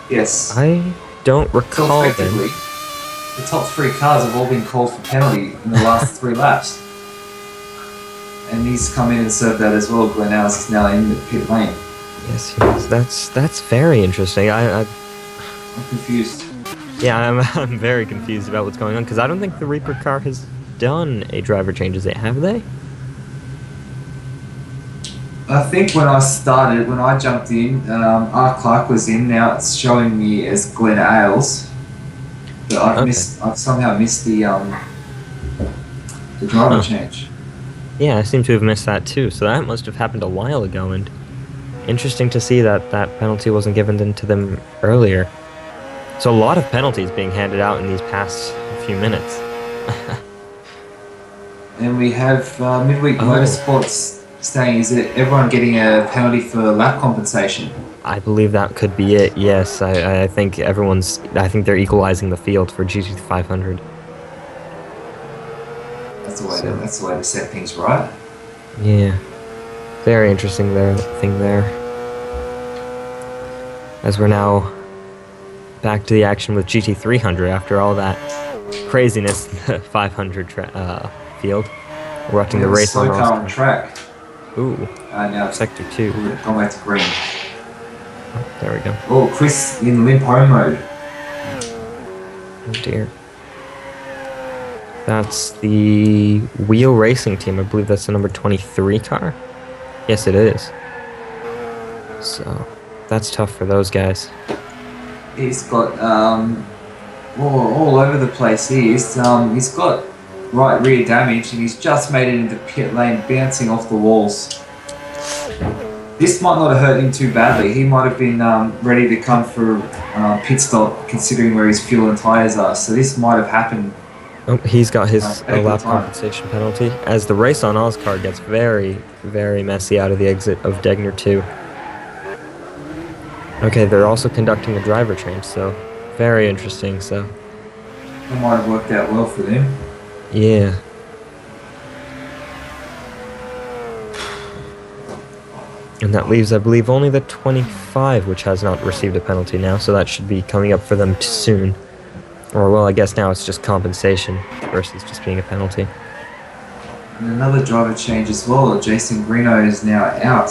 D: Yes.
C: I don't recall
D: so
C: them.
D: The top 3 cars have all been called for penalty in the last 3 laps. And he's come in and served that as well. Glenn Ellis is now in the pit lane.
C: Yes, he is. That's very interesting. I'm
D: confused.
C: Yeah, I'm very confused about what's going on because I don't think the Reaper car has done a driver change as yet, have they?
D: I think when I jumped in, R. Clark was in. Now it's showing me as Glenn Ailes, but I've somehow missed the driver change.
C: Yeah, I seem to have missed that too. So that must have happened a while ago, and interesting to see that that penalty wasn't given to them earlier. So a lot of penalties being handed out in these past few minutes.
D: And we have Midweek Motorsports saying, is it everyone getting a penalty for lap compensation?
C: I believe that could be it. Yes, I think I think they're equalizing the field for GT500.
D: That's the way to set things right.
C: Yeah, very interesting thing there. As we're now back to the action with GT300 after all that craziness in the 500 field. We're watching the race
D: slow car on track.
C: Ooh,
D: now
C: sector 2.
D: Going back to green.
C: Oh, there we go.
D: Oh, Chris in limp home mode.
C: Oh dear. That's the Wheel Racing team. I believe that's the number 23 car. Yes, it is. So that's tough for those guys.
D: He's got all over the place. He's got right rear damage, and he's just made it into pit lane, bouncing off the walls. This might not have hurt him too badly. He might have been ready to come for pit stop, considering where his fuel and tyres are. So this might have happened.
C: Oh, he's got his lap compensation penalty as the race on Oz car gets very, very messy out of the exit of Degner 2. Okay, they're also conducting a driver change, so very interesting. So
D: it might have worked out well for them.
C: Yeah. And that leaves, I believe, only the 25, which has not received a penalty now, so that should be coming up for them soon. Or, well, I guess now it's just compensation versus just being a penalty.
D: And another driver change as well. Jason Greeno is now out.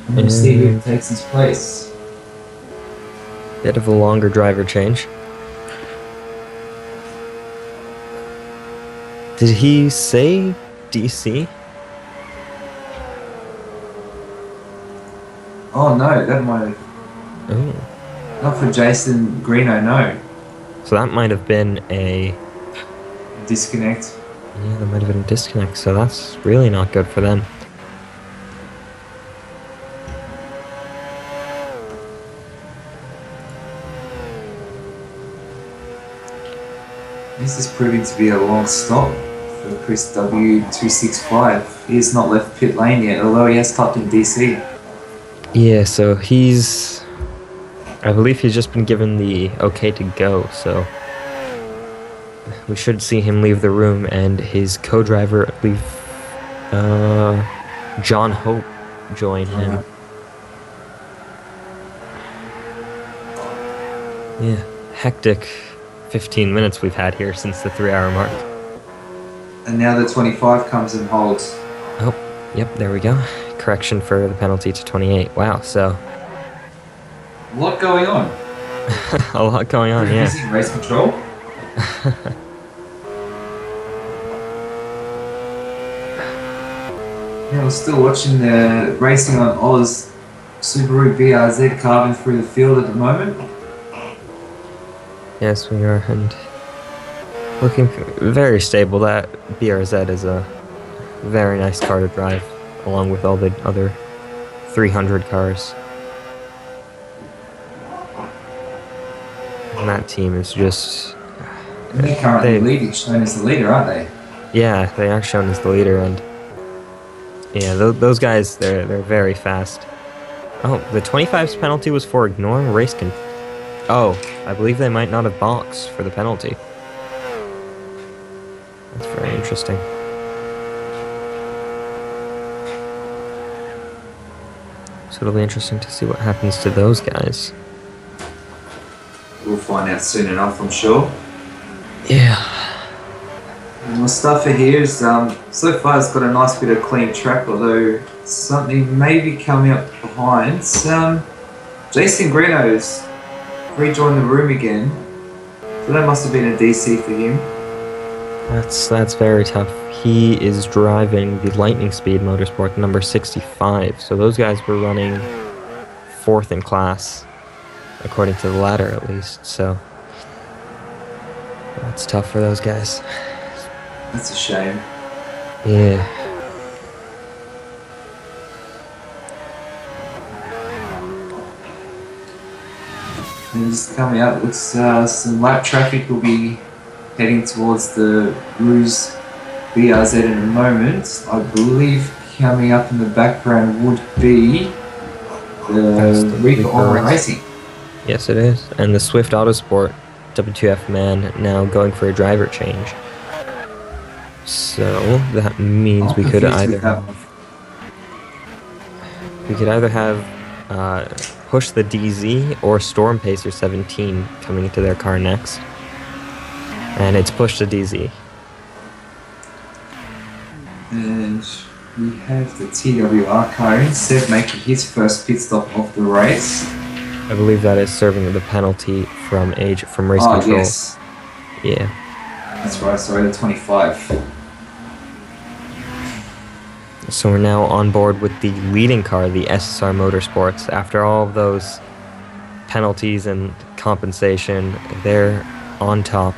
D: We'll see who takes his place.
C: Bit of a longer driver change. Did he say DC?
D: Oh no, that might have...
C: Oh.
D: Not for Jason Greeno, no.
C: So that might have been a...
D: disconnect.
C: Yeah, that might have been a disconnect, so that's really not good for them.
D: This is proving to be a long stop for Chris W265. He has not left pit lane yet, although he has stopped in DC.
C: Yeah, so he's... I believe he's just been given the okay to go, so... we should see him leave the room, and his co-driver, I believe... John Hope join him. Yeah, hectic 15 minutes we've had here since the 3-hour mark.
D: And now the 25 comes and holds.
C: Oh, yep, there we go. Correction for the penalty to 28. Wow, so...
D: a lot going on.
C: a lot going on, yeah.
D: Using race control. Yeah, we're still watching the racing on Oz. Subaru BRZ carving through the field at the moment.
C: Yes, we are, and looking very stable. That BRZ is a very nice car to drive, along with all the other 300 cars. And that team is just...
D: and they're currently shown as the leader, aren't they?
C: Yeah, they are shown as the leader, and yeah, those guys, they're very fast. Oh, the 25's penalty was for ignoring race Oh, I believe they might not have boxed for the penalty. That's very interesting. So it'll be interesting to see what happens to those guys.
D: We'll find out soon enough, I'm sure.
C: Yeah.
D: And Mustafa here is, so far it's got a nice bit of clean track, although something may be coming up behind. Just Jason Greno's rejoined the room again. So that must have been a DC for him.
C: That's very tough. He is driving the Lightning Speed Motorsport number 65. So those guys were running 4th in class, according to the ladder at least. So that's tough for those guys.
D: That's a shame.
C: Yeah.
D: And just coming up, looks some lap traffic will be heading towards the Ruse BRZ in a moment. I believe coming up in the background would be the Rico Online Racing.
C: Yes, it is. And the Swift Autosport WTF man now going for a driver change. So that means we could either have Push the DZ or Storm Pacer 17 coming into their car next. And it's Push the DZ.
D: And we have the TWR car instead making his first pit stop of the race.
C: I believe that is serving the penalty from race control.
D: Yes.
C: Yeah.
D: That's right, sorry, the 25.
C: So we're now on board with the leading car, the SSR Motorsports. After all of those penalties and compensation, they're on top.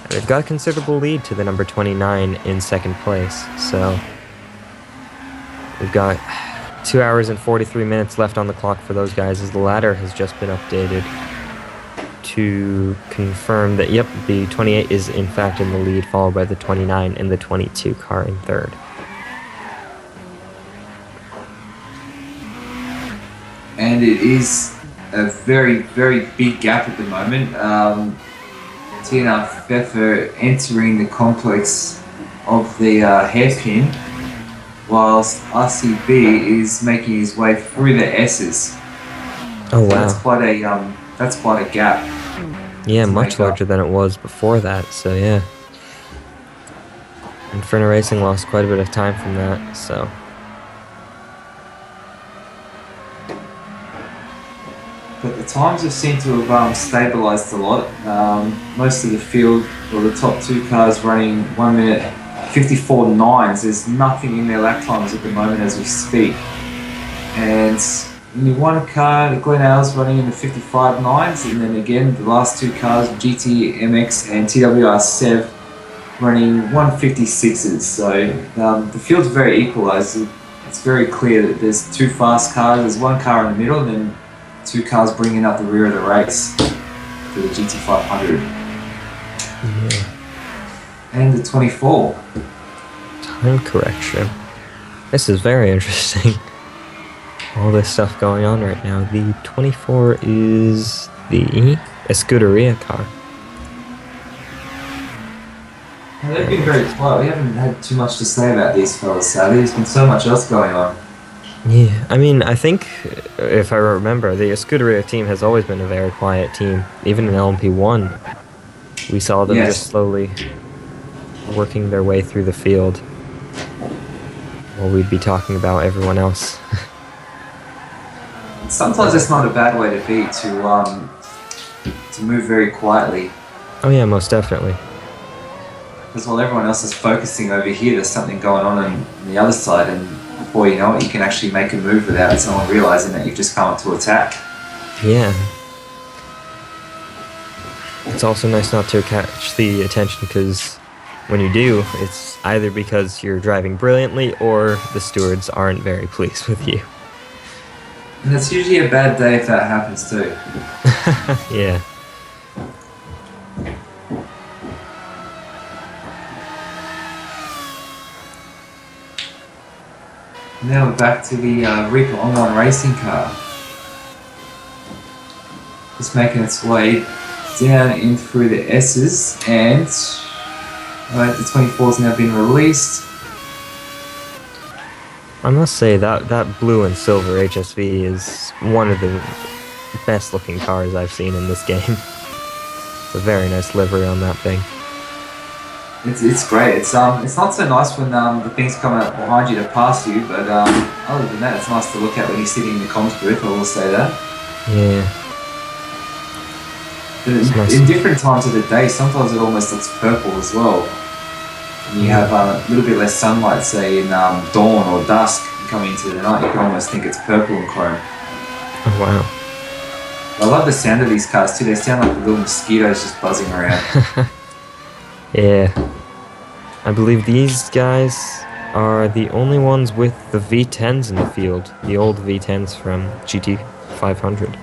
C: And they've got a considerable lead to the number 29 in second place. So we've got 2 hours and 43 minutes left on the clock for those guys, as the ladder has just been updated to confirm that, yep, the 28 is in fact in the lead, followed by the 29 and the 22 car in third.
D: And it is a very, very big gap at the moment. TNR Pfeffer entering the complex of the hairpin, whilst RCB is making his way through the S's.
C: Oh wow!
D: That's quite a gap.
C: Yeah, much larger than it was before that. So yeah, Inferno Racing lost quite a bit of time from that. So.
D: But the times have seemed to have stabilised a lot. Most of the field, or the top two cars, running 1 minute 54.9s. There's nothing in their lap times at the moment as we speak. And only one car, the Glen Ales, running in the 55.9s, and then again the last two cars, GTMX and TWR Sev, running 156s. So the field's very equalised. It's very clear that there's two fast cars. There's one car in the middle, and then two cars bringing up the rear of the race for the GT500.
C: Yeah.
D: And the 24.
C: Time correction. This is very interesting. All this stuff going on right now. The 24 is the Scuderia car.
D: Now, they've been very quiet. We haven't had too much to say about these fellas, sadly. There's been so much else going on.
C: Yeah, I mean, I think, if I remember, the Scuderia team has always been a very quiet team. Even in LMP1, we saw them just slowly working their way through the field while we'd be talking about everyone else.
D: Sometimes it's not a bad way to be, to move very quietly.
C: Oh yeah, most definitely.
D: Because while everyone else is focusing over here, there's something going on the other side, and before you know it, you can actually make a move without someone realising that you've just come up to attack.
C: Yeah. It's also nice not to catch the attention, because when you do, it's either because you're driving brilliantly or the stewards aren't very pleased with you.
D: And it's usually a bad day if that happens too.
C: Yeah.
D: Now we're back to the Reaper Online Racing car. Just making its way down in through the S's, and the 24's now been released.
C: I must say that blue and silver HSV is one of the best looking cars I've seen in this game. It's a very nice livery on that thing.
D: It's great. It's not so nice when the things come out behind you to pass you, but other than that, it's nice to look at when you're sitting in the comms booth. I will say that.
C: Yeah.
D: But
C: It's nice.
D: in different times of the day, sometimes it almost looks purple as well. When you have a little bit less sunlight, say in dawn or dusk, coming into the night, you can almost think it's purple and chrome.
C: Oh, wow.
D: I love the sound of these cars too. They sound like little mosquitoes just buzzing around.
C: Yeah. I believe these guys are the only ones with the V10s in the field. The old V10s from GT500. I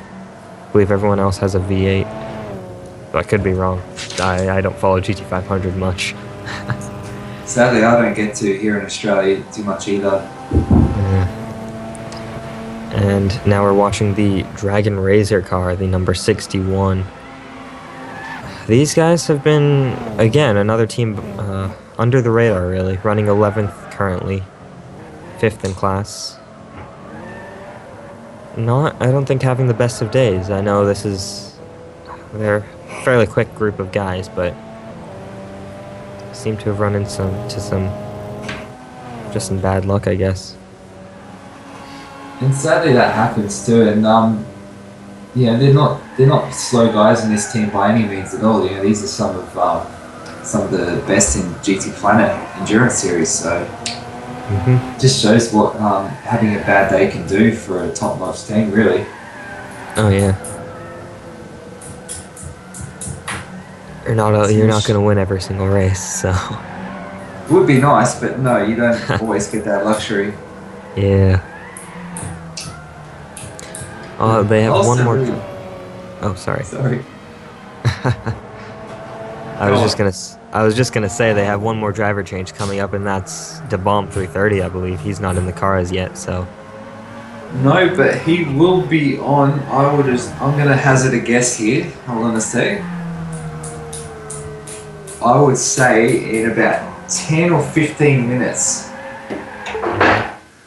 C: believe everyone else has a V8. But I could be wrong. I don't follow GT500 much.
D: Sadly, I don't get to here in Australia too much either.
C: Yeah. And now we're watching the Dragon Razor car, the number 61. These guys have been, again, another team under the radar, really. Running 11th currently, 5th in class. I don't think having the best of days. I know they're a fairly quick group of guys, but seem to have run into some bad luck, I guess.
D: And sadly, that happens too. And yeah, they're not slow guys in this team by any means at all. You know, these are some of the best in GTPlanet endurance series. So just shows what having a bad day can do for a top-notch team, really.
C: Oh yeah. You're not going to win every single race, so.
D: Would be nice, but no, you don't always get that luxury.
C: Yeah. Oh, they have
D: Also
C: one more.
D: really-
C: Oh, sorry.
D: Sorry.
C: I was just gonna say they have one more driver change coming up, and that's DeBomb 330, I believe. He's not in the car as yet, so.
D: No, but he will be on. I'm gonna hazard a guess here. Hold on a sec. I would say in about 10 or 15 minutes.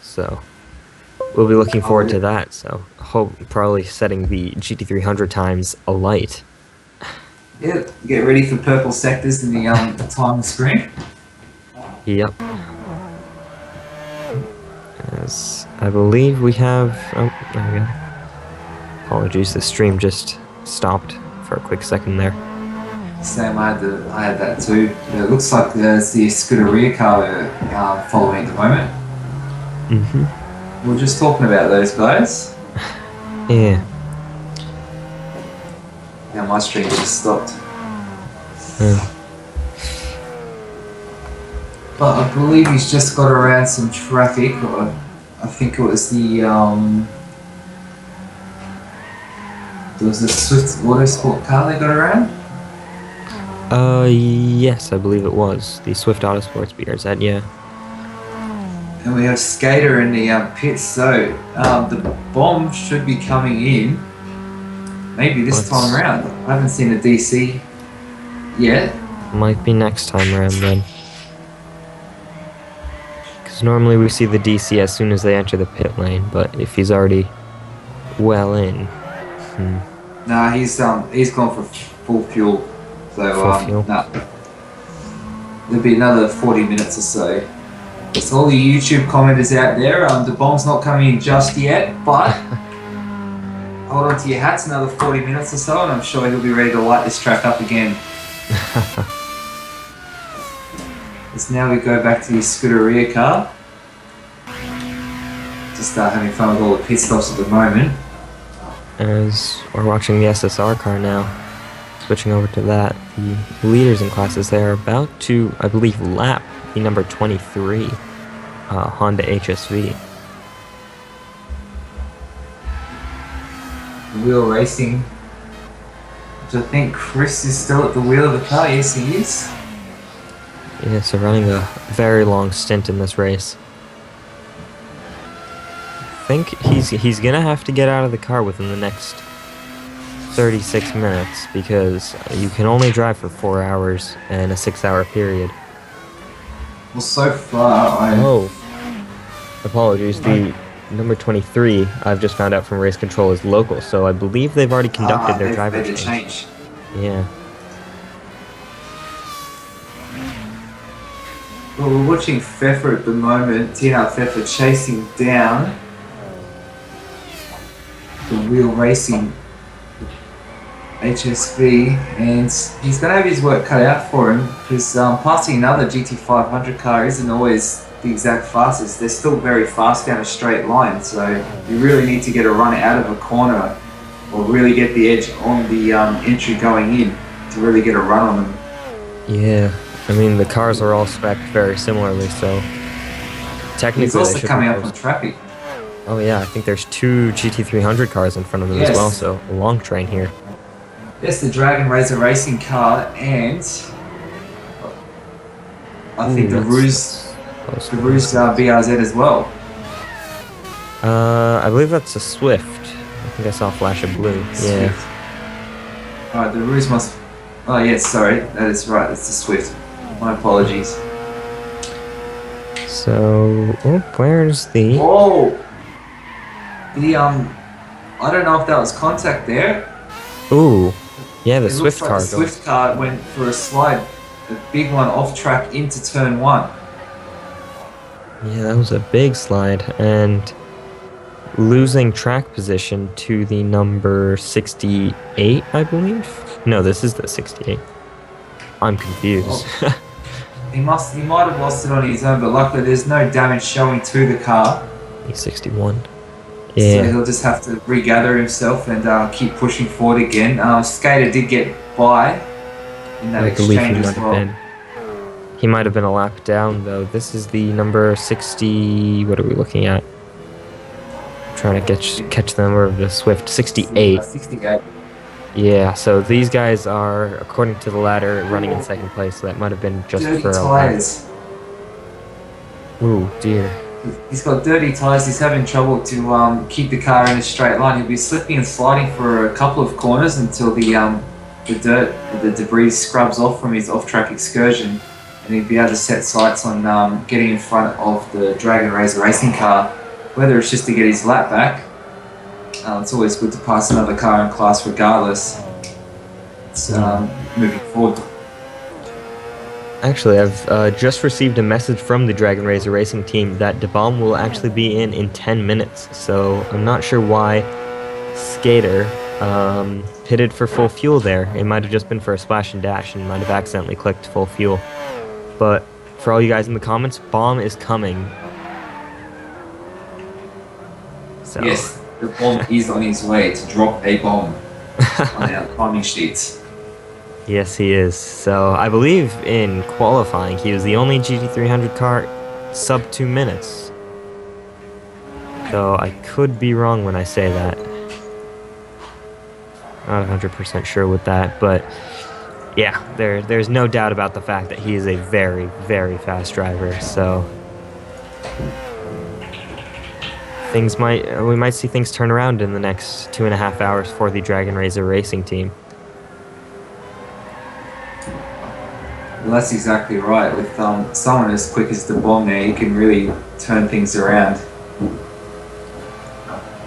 C: So, we'll be looking forward to that. So, probably setting the GT300 times alight.
D: Yeah, get ready for purple sectors in the time screen.
C: Yep. As I believe we have. Oh, there we go. Apologies, the stream just stopped for a quick second there.
D: Same, I had that too. It looks like there's the Scuderia car we're following at the moment. We're just talking about those guys.
C: Yeah.
D: Now my stream just stopped. But I believe he's just got around some traffic, or I think it was the there was a Swift Autosport car they got around.
C: Yes, I believe it was the Swift Autosports BRZ. Yeah.
D: And we have Skater in the pits, so the bomb should be coming in. Maybe this time around. I haven't seen a DC yet.
C: Might be next time around then. Because normally we see the DC as soon as they enter the pit lane, but if he's already well in.
D: Nah, he's gone for full fuel. So
C: Full fuel.
D: nah. There'll be another 40 minutes or so. So all the YouTube commenters out there, the bomb's not coming in just yet, but hold on to your hats, another 40 minutes or so, and I'm sure he'll be ready to light this track up again. As now we go back to the Scuderia car. Just start having fun with all the pit stops at the moment.
C: As we're watching the SSR car now, switching over to that, the leaders in classes, they are about to, I believe, lap the number 23 Honda HSV.
D: Wheel racing. Which I think Chris is still at the wheel of the car. Yes, he is.
C: Yeah, so running a very long stint in this race. I think he's gonna have to get out of the car within the next 36 minutes because you can only drive for 4 hours in a 6-hour period.
D: Well, so far
C: Apologies. The number 23, I've just found out from race control, is local, so I believe they've already conducted their driver change. Yeah.
D: Well, we're watching Pfeffer at the moment. Tina Pfeffer chasing down the Wheel Racing HSV, and he's going to have his work cut out for him because passing another GT500 car isn't always the exact fastest. They're still very fast down a straight line, so you really need to get a run out of a corner or really get the edge on the entry going in to really get a run on them.
C: Yeah, I mean the cars are all spec'd very similarly, so technically
D: He's also
C: they should
D: coming
C: be
D: up on traffic.
C: Oh yeah, I think there's 2 GT300 cars in front of them as well, so a long train here.
D: Yes, the Dragon Razor Racing car, and I think the Ruse BRZ as well.
C: I believe that's a Swift. I think I saw a flash of blue. Yeah.
D: Alright, the Ruse must... Oh yes, sorry, that is right, it's the Swift. My apologies.
C: So, where's the...
D: Whoa! The, I don't know if that was contact there.
C: Ooh. Yeah, the
D: It
C: Swift
D: looks like
C: car.
D: the Swift car went for a slide, a big one off track into turn 1.
C: Yeah, that was a big slide, and losing track position to the number 68, I believe? No, this is the 68. I'm confused.
D: Oh. He might have lost it on his own, but luckily there's no damage showing to the car.
C: He's 61.
D: So
C: Yeah.
D: he'll just have to regather himself and keep pushing forward again. Skater did get by in that
C: I believe he
D: exchange
C: might
D: as
C: have
D: well.
C: been. He might have been a lap down, though. This is the number 60... What are we looking at? I'm trying to catch the number of the Swift. 68.
D: 68.
C: Yeah, so these guys are, according to the ladder, running in second place, so that might have been just
D: Dirty
C: for a lap.
D: tyres.
C: Ooh, dear.
D: He's got dirty tyres. He's having trouble to keep the car in a straight line. He'll be slipping and sliding for a couple of corners until the debris scrubs off from his off-track excursion, and he'll be able to set sights on getting in front of the Dragon Razor racing car. Whether it's just to get his lap back, it's always good to pass another car in class regardless. It's moving forward.
C: Actually, I've just received a message from the Dragon Razor Racing team that DeBalm will actually be in 10 minutes, so I'm not sure why Skater pitted for full fuel there. It might have just been for a splash and dash and might have accidentally clicked full fuel. But for all you guys in the comments, bomb is coming. So.
D: Yes, the bomb is on his way to drop a bomb on our timing sheets.
C: Yes, he is. So I believe in qualifying, he was the only GT300 car sub 2 minutes. Though I could be wrong when I say that. Not 100% sure with that, but yeah, there's no doubt about the fact that he is a very, very fast driver. So we might see things turn around in the next 2.5 hours for the Dragon Razor Racing team.
D: Well, that's exactly right. With someone as quick as the bomb there, you can really turn things around.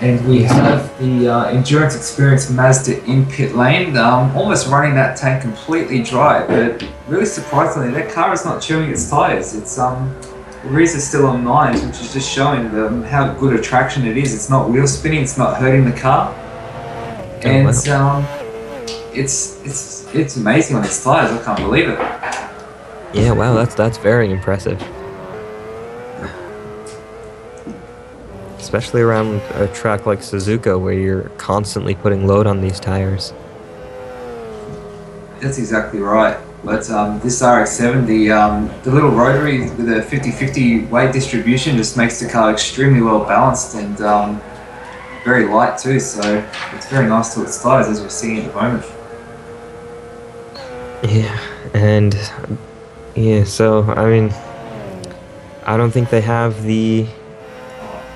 D: And we have the Endurance Experience Mazda in pit lane, almost running that tank completely dry, but really surprisingly, that car is not chewing its tyres. It's the rears are still on 9s, which is just showing how good a traction it is. It's not wheel spinning, it's not hurting the car, and it's amazing on its tyres. I can't believe it.
C: Yeah, wow, that's very impressive. Especially around a track like Suzuka, where you're constantly putting load on these tires.
D: That's exactly right. But this RX-7, the little rotary with a 50-50 weight distribution just makes the car extremely well balanced and very light too. So it's very nice to its tyres, as we're seeing at the moment.
C: Yeah, and yeah, so I mean, I don't think they have the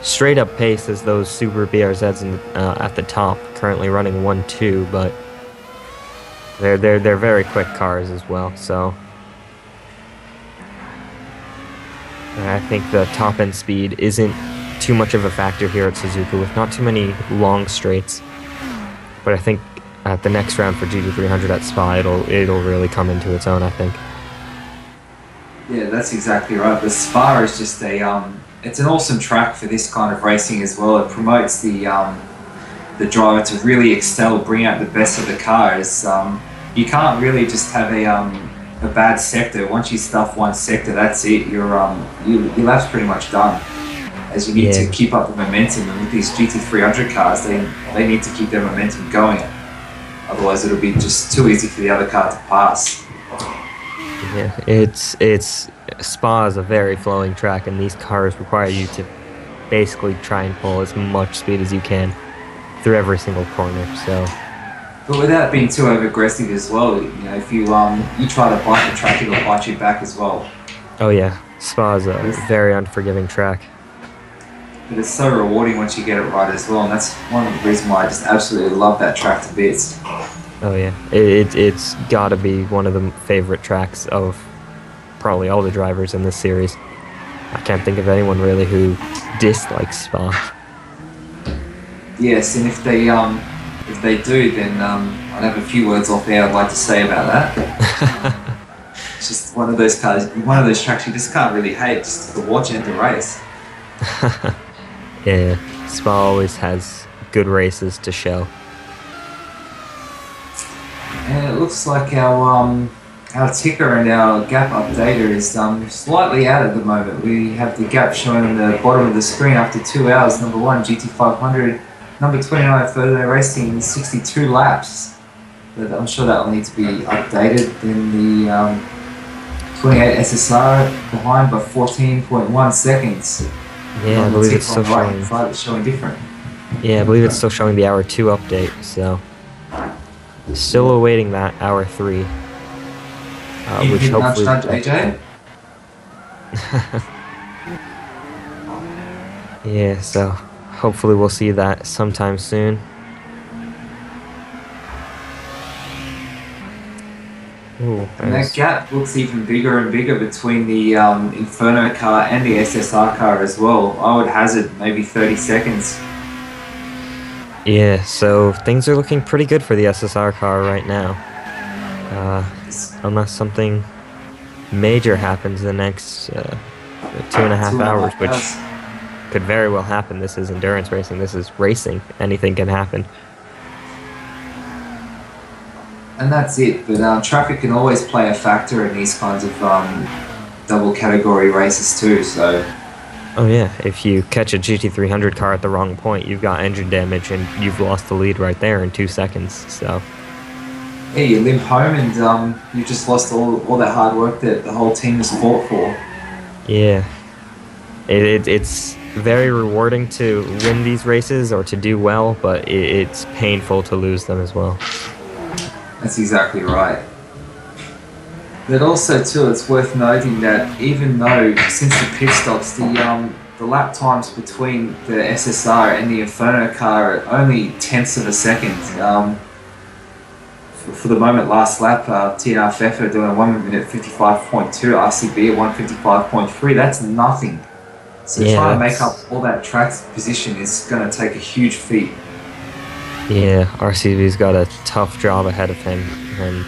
C: straight up pace as those Super BRZs at the top, currently running 1.2, but they're very quick cars as well. So I think the top end speed isn't too much of a factor here at Suzuka, with not too many long straights. But I think at the next round for GT300 at Spa, it'll really come into its own, I think.
D: Yeah, that's exactly right. The Spa is just it's an awesome track for this kind of racing as well. It promotes the the driver to really excel, bring out the best of the car. Is you can't really just have a bad sector. Once you stuff one sector, that's it. Your lap's pretty much done. As you need to keep up the momentum, and with these GT300 cars, they need to keep their momentum going. Otherwise, it'll be just too easy for the other car to pass.
C: Yeah, it's Spa is a very flowing track, and these cars require you to basically try and pull as much speed as you can through every single corner. So,
D: but without being too over aggressive as well, you know, if you try to bite the track, it'll bite you back as well.
C: Oh yeah, Spa is a very unforgiving track.
D: But it's so rewarding once you get it right as well, and that's one of the reasons why I just absolutely love that track to bits.
C: Oh yeah, it's got to be one of the favorite tracks of probably all the drivers in this series. I can't think of anyone really who dislikes Spa.
D: Yes, and if they do, then I'd have a few words off there I'd like to say about that. It's just one of those cars, one of those tracks you just can't really hate, just to watch and to race.
C: Yeah, Spa always has good races to show.
D: And it looks like our ticker and our gap updater is slightly out at the moment. We have the gap showing on the bottom of the screen after 2 hours. Number 1, GT500. Number 29, Further Racing, 62 laps. But I'm sure that will need to be updated. Then the 28 SSR behind by 14.1 seconds.
C: Yeah, I believe it's still showing.
D: It's showing different.
C: Yeah, I believe it's still showing the hour 2 update. So, still awaiting that hour 3, which hopefully.
D: Nudge, AJ?
C: Yeah, so hopefully we'll see that sometime soon. Ooh,
D: and that gap looks even bigger and bigger between the Inferno car and the SSR car as well. I would hazard maybe 30 seconds.
C: Yeah, so things are looking pretty good for the SSR car right now. Unless something major happens in the next 2.5 hours, which could very well happen. This is endurance racing. This is racing. Anything can happen.
D: And that's it, but traffic can always play a factor in these kinds of double category races too, so...
C: Oh yeah, if you catch a GT300 car at the wrong point, you've got engine damage and you've lost the lead right there in 2 seconds, so...
D: Yeah, you limp home and you've just lost all that hard work that the whole team has fought for.
C: Yeah. It's very rewarding to win these races or to do well, but it's painful to lose them as well.
D: That's exactly right. But also too, it's worth noting that even though since the pit stops, the lap times between the SSR and the Inferno car are only tenths of a second. For the moment, last lap, TNR Pfeffer doing a 1 minute 55.2, RCB at 155.3. That's nothing. So yeah, trying to make up all that track position is going to take a huge feat.
C: Yeah, RCB's got a tough job ahead of him, and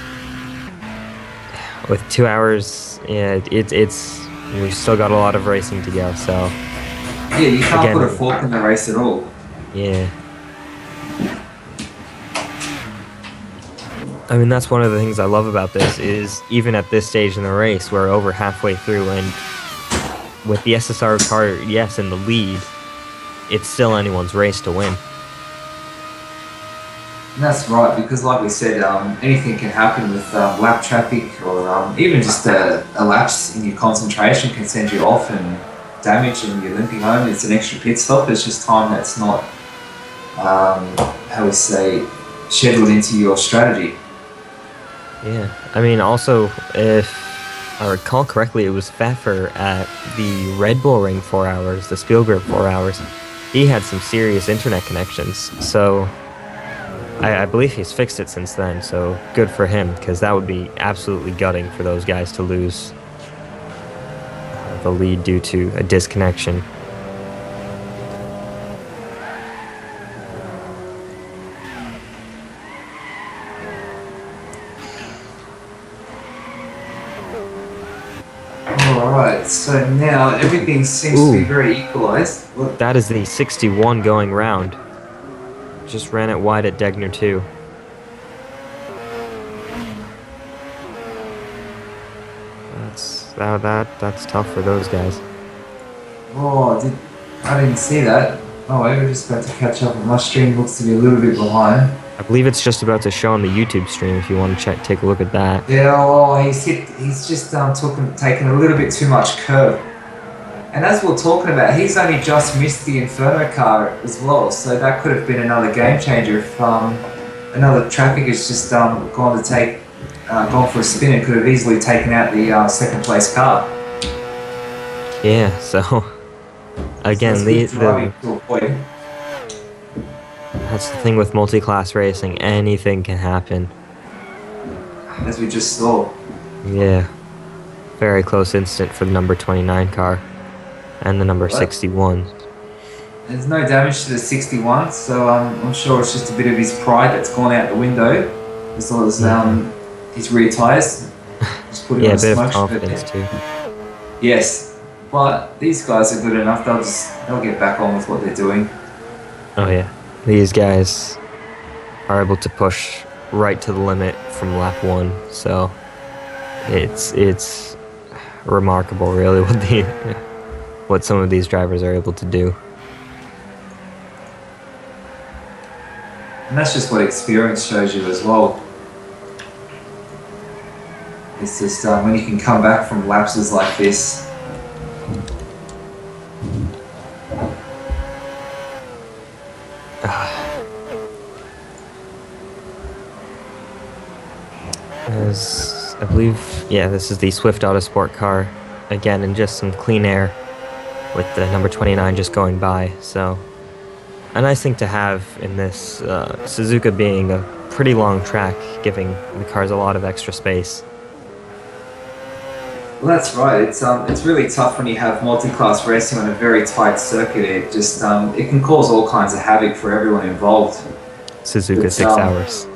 C: with 2 hours, yeah, we've still got a lot of racing to go. So
D: yeah, you can't put a fork in the race at all.
C: Yeah. I mean, that's one of the things I love about this is even at this stage in the race, we're over halfway through, and with the SSR car, yes, in the lead, it's still anyone's race to win.
D: And that's right, because like we said, anything can happen with lap traffic, or even just a lapse in your concentration can send you off and damage, and you're limping home. It's an extra pit stop. It's just time that's not, how we say, scheduled into your strategy.
C: Yeah, I mean, also, if I recall correctly, it was Pfeffer at the Red Bull Ring 4 hours, the Spielberg 4 hours. He had some serious internet connections, so I believe he's fixed it since then, so good for him, because that would be absolutely gutting for those guys to lose the lead due to a disconnection.
D: Alright, so now everything seems to be very equalized.
C: That is the 61 going round. just ran it wide at Degner too. That's tough for those guys.
D: Oh, I didn't see that. Oh, I was just about to catch up. My stream looks to be a little bit behind.
C: I believe it's just about to show on the YouTube stream if you want to take a look at that.
D: Yeah, oh, he's just taken a little bit too much curve. And as we're talking about, he's only just missed the Inferno car as well, so that could have been another game changer if another traffic has just gone for a spin and could have easily taken out the second place car.
C: Yeah, so again, that's the thing with multi-class racing. Anything can happen.
D: As we just saw.
C: Yeah, very close instant for the number 29 car and the number 61.
D: There's no damage to the 61, so I'm sure it's just a bit of his pride that's gone out the window, as well as his rear tyres.
C: Yeah, a bit of confidence too.
D: Yes, but these guys are good enough. They'll get back on with what they're doing.
C: Oh yeah, these guys are able to push right to the limit from lap 1, so it's remarkable, really, what some of these drivers are able to do.
D: And that's just what experience shows you as well. It's just when you can come back from lapses like this.
C: As I believe, yeah, this is the Swift Autosport car again, and just some clean air with the number 29 just going by. So a nice thing to have in this, Suzuka being a pretty long track, giving the cars a lot of extra space.
D: Well, that's right. It's really tough when you have multi-class racing on a very tight circuit. It just it can cause all kinds of havoc for everyone involved.
C: Suzuka 6 hours.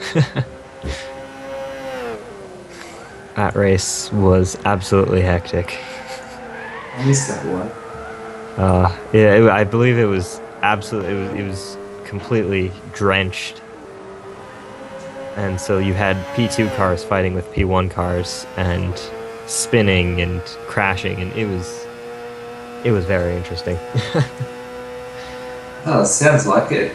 C: That race was absolutely hectic.
D: I missed that one.
C: Yeah, I believe it was absolutely. It was completely drenched, and so you had P2 cars fighting with P1 cars and spinning and crashing, and it was very interesting.
D: Oh, sounds like it.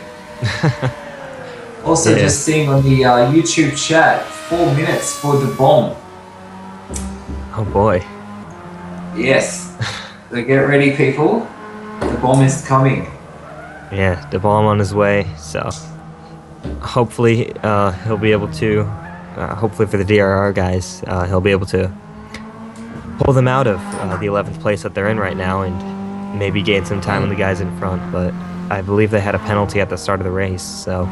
D: Also, just seeing on the YouTube chat, 4 minutes for the bomb.
C: Oh boy.
D: Yes. So get ready, people. The bomb is coming.
C: Yeah, the bomb on his way. So hopefully he'll be able to. Hopefully for the DRR guys, he'll be able to pull them out of the 11th place that they're in right now, and maybe gain some time on the guys in front. But I believe they had a penalty at the start of the race, so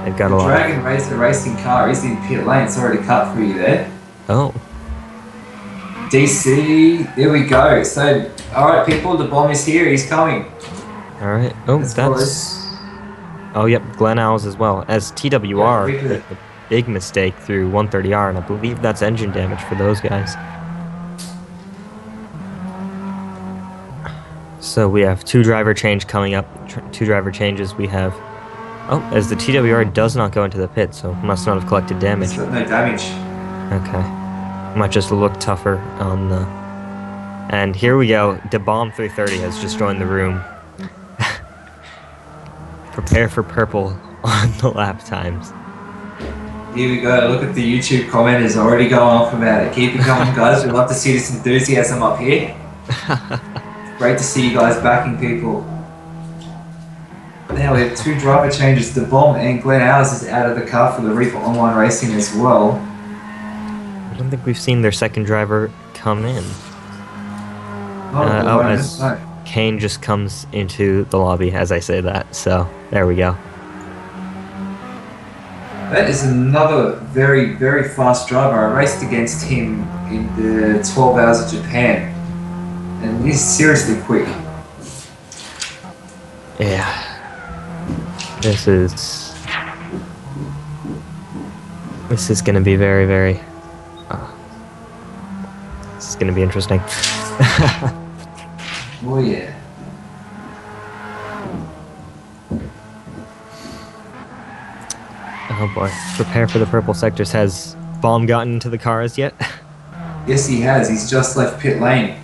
C: they've got a lot.
D: Dragon Racer racing car is in pit lane. It's already cut for you there.
C: Oh.
D: DC, there we go. So, all right, people, the bomb is here. He's coming.
C: All right. Oh, that's. Oh, yep. Glenn Owls as well as TWR.
D: Yeah,
C: a big mistake through 130R, and I believe that's engine damage for those guys. So we have 2 driver change coming up. 2 driver changes. We have. Oh, as the TWR does not go into the pit, so must not have collected damage.
D: It's got no damage.
C: Okay. Might just look tougher on the... And here we go. The Bomb 330 has just joined the room. Prepare for purple on the lap times.
D: Here we go. Look at the YouTube commenters already going off about it. Keep it going, guys. We'd love to see this enthusiasm up here. Great to see you guys backing people. Now we have 2 driver changes. The Bomb and Glenn Hours is out of the car for the Reaper Online Racing as well.
C: I don't think we've seen their second driver come in. As Kane just comes into the lobby as I say that, so there we go.
D: That is another very, very fast driver. I raced against him in the 12 Hours of Japan, and he's seriously quick.
C: Yeah. This is going to be very, very... this is going to be interesting.
D: Oh yeah.
C: Oh boy. Prepare for the purple sectors. Has Bomb gotten into the cars yet?
D: Yes, he has. He's just left pit lane.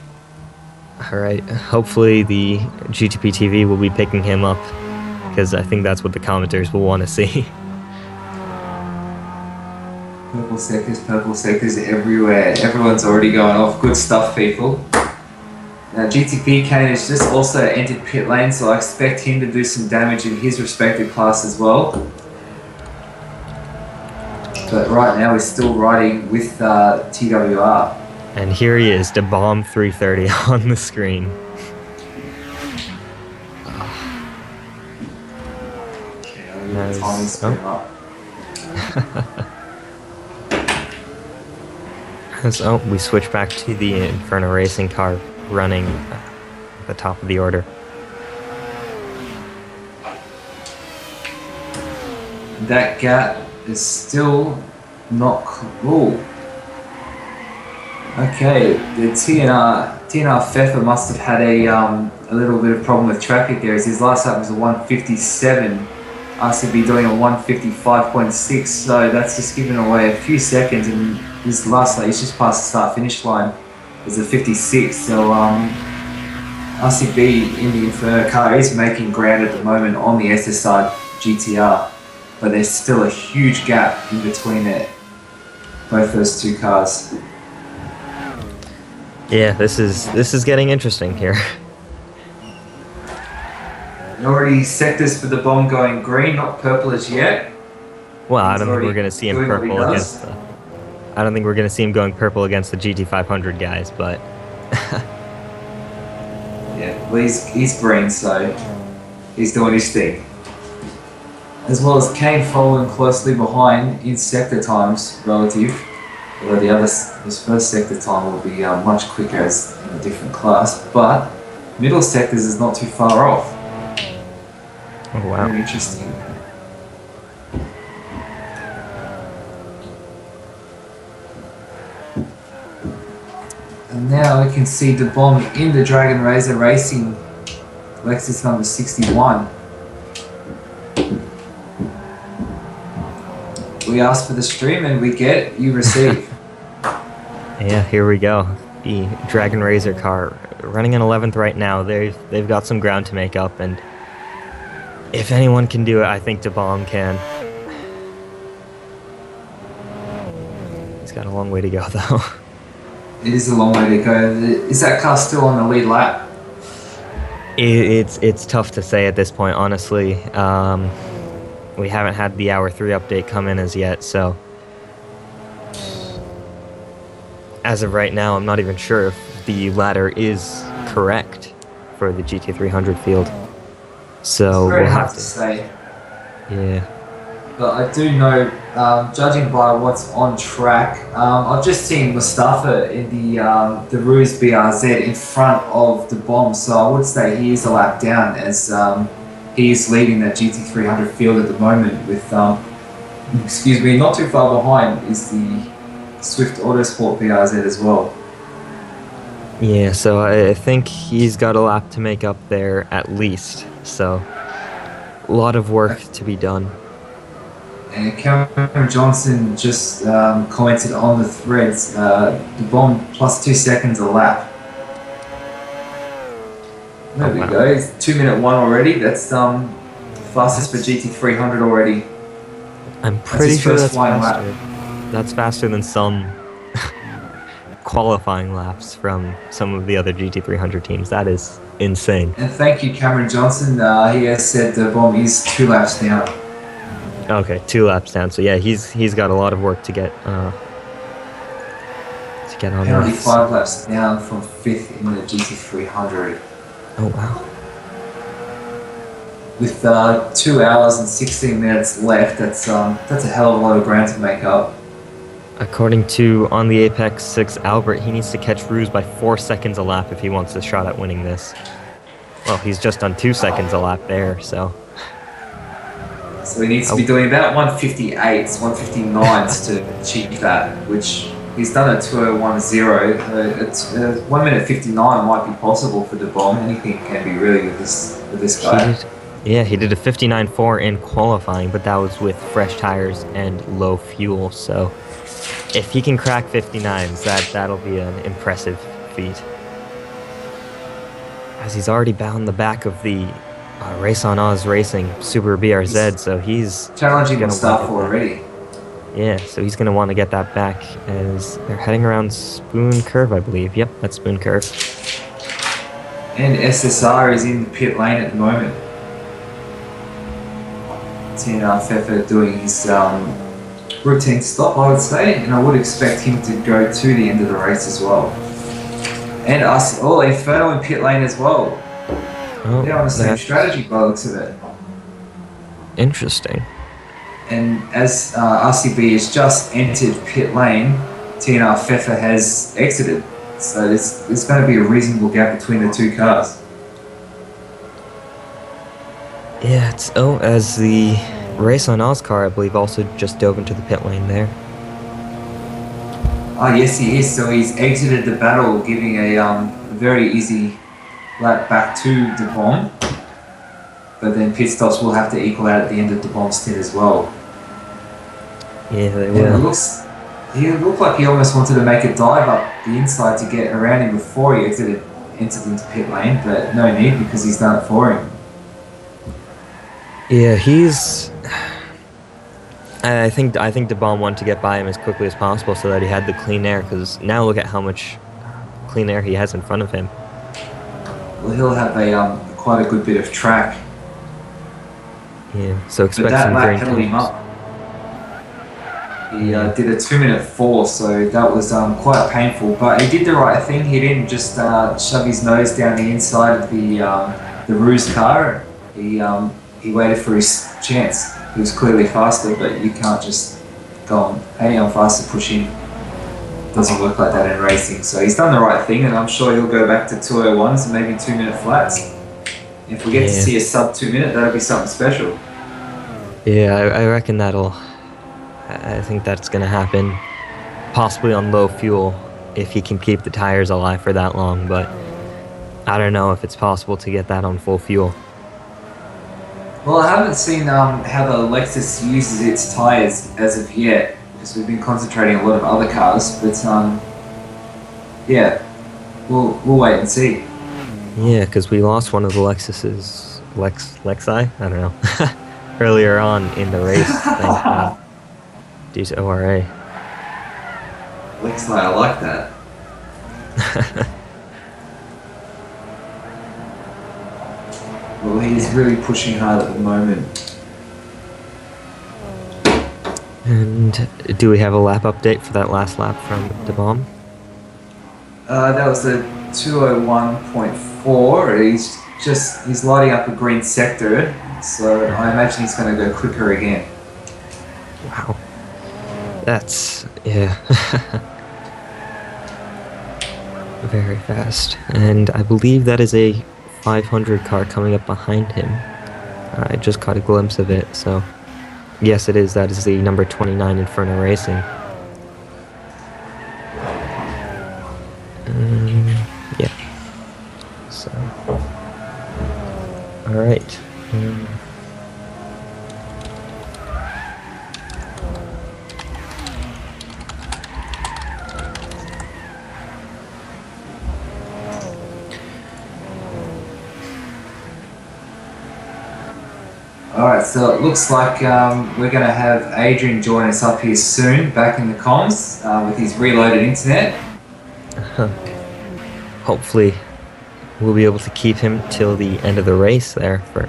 C: Alright. Hopefully the GTP TV will be picking him up, because I think that's what the commenters will want to see.
D: Purple sectors everywhere. Everyone's already going off. Good stuff, people. Now, GTP Kane has just also entered pit lane, so I expect him to do some damage in his respective class as well. But right now, we're still riding with TWR.
C: And here he is, the Bomb 330 on the screen. Nice. So we switch back to the Inferno Racing car running at the top of the order.
D: That gap is still not cool. Okay, the TNR Pfeffer must have had a little bit of problem with traffic there, as his last lap was a 157. RCB doing a 155.6, so that's just given away a few seconds, and his last lap, he's just past the start-finish line, is a 56, so RCB in the Inferno car is making ground at the moment on the SSR GTR, but there's still a huge gap in between both those two cars.
C: Yeah, this is getting interesting here.
D: Already sectors for the Bomb going green, not purple as yet.
C: Well, I don't think we're going to see him purple against the... I don't think we're going to see him going purple against the GT500 guys, but...
D: Yeah, well, he's green, so he's doing his thing. As well as Kane following closely behind in sector times relative, although his first sector time will be much quicker as in a different class, but middle sectors is not too far off.
C: Oh, wow.
D: Very interesting. And now we can see the Bomb in the Dragon Razor Racing Lexus number 61. We ask for the stream and we get it, you receive.
C: Yeah, here we go. The Dragon Razor car running in 11th right now. They've got some ground to make up, and if anyone can do it, I think DeBomb can. He's got a long way to go, though.
D: It is a long way to go. Is that car still on the lead lap?
C: It's tough to say at this point, honestly. We haven't had the Hour 3 update come in as yet, so... As of right now, I'm not even sure if the ladder is correct for the GT300 field. So
D: it's very
C: we'll
D: hard
C: have
D: to say.
C: Yeah.
D: But I do know, judging by what's on track, I've just seen Mustafa in the Ruse BRZ in front of the Bomb, so I would say he is a lap down, as he is leading that GT300 field at the moment with, excuse me, not too far behind is the Swift Autosport BRZ as well.
C: Yeah, so I think he's got a lap to make up there at least, so a lot of work to be done.
D: And Cameron Johnson just commented on the threads, the Bomb plus 2 seconds a lap. There we go, it's 2:01 already, that's the fastest for GT300 already.
C: I'm pretty sure that's faster. That's faster than some qualifying laps from some of the other GT300 teams. That is insane.
D: And thank you, Cameron Johnson. He has said the Bomb is 2 laps down.
C: Okay, 2 laps down. So yeah, he's got a lot of work to get on.
D: Penalty 5 laps down from 5th in the GT300.
C: Oh wow.
D: With 2 hours and 16 minutes left, that's a hell of a lot of ground to make up.
C: According to On the Apex 6 Albert, he needs to catch Ruse by 4 seconds a lap if he wants a shot at winning this. Well, he's just done 2 seconds a lap there, so...
D: So he needs to be doing about 158s, 159s to achieve that, which he's done a 2:01.0. 1 minute 59 might be possible for the Bomb. Anything can be really with this guy.
C: Yeah, he did a 59.4 in qualifying, but that was with fresh tires and low fuel. So if he can crack 59s, that'll be an impressive feat. As he's already bound the back of the Race on Oz Racing Super BRZ, so he's
D: challenging
C: gonna
D: stuff
C: want to get
D: already.
C: that. Yeah, so he's gonna want to get that back as they're heading around Spoon Curve, I believe. Yep, that's Spoon Curve.
D: And SSR is in the pit lane at the moment. TNR Pfeffer doing his routine stop, I would say, and I would expect him to go to the end of the race as well. And us, Inferno in pit lane as well.
C: Oh,
D: They're on the same strategy by the looks of it.
C: Interesting.
D: And as RCB has just entered pit lane, TNR Pfeffer has exited. So there's going to be a reasonable gap between the two cars.
C: Yeah, as the Race on Oz car, I believe, also just dove into the pit lane there.
D: Ah, yes, he is. So he's exited the battle, giving a very easy lap back to the bomb. But then pit stops will have to equal out at the end of the bomb stint as well.
C: Yeah, they
D: And
C: will.
D: he looked like he almost wanted to make a dive up the inside to get around him before he entered into pit lane, but no need because he's done it for him.
C: Yeah, I think DeBomb wanted to get by him as quickly as possible so that he had the clean air, because now look at how much clean air he has in front of him.
D: Well, he'll have quite a good bit of track.
C: Yeah, so
D: But
C: expect
D: that
C: some
D: lap
C: green
D: held him
C: tires.
D: up. He did a 2:04, so that was quite painful. But he did the right thing. He didn't just shove his nose down the inside of the Ruse car. He waited for his chance. He was clearly faster, but you can't just go on, hey, I'm faster, push him. Doesn't work like that in racing. So he's done the right thing, and I'm sure he'll go back to 2:01s and maybe 2-minute flats. If we get to see a sub 2 minute, that'll be something special.
C: Yeah, I reckon I think that's gonna happen. Possibly on low fuel, if he can keep the tires alive for that long, but I don't know if it's possible to get that on full fuel.
D: Well, I haven't seen how the Lexus uses its tyres as of yet, because we've been concentrating on a lot of other cars, but yeah, we'll wait and see.
C: Yeah, because we lost one of the Lexuses, Lexi? I don't know. Earlier on in the race, due to ORA.
D: Lexi, I like that. Well, he's really pushing hard at the moment.
C: And do we have a lap update for that last lap from DeBomb?
D: That was the 2:01.4. He's lighting up a green sector, so I imagine he's going to go quicker again.
C: Wow. That's, yeah. Very fast. And I believe that is a 500 car coming up behind him. I just caught a glimpse of it, so yes, it is. That is the number 29 Inferno Racing. Yeah. So, all right.
D: Alright, so it looks like we're going to have Adrian join us up here soon, back in the comms, with his reloaded internet.
C: Hopefully, we'll be able to keep him till the end of the race there for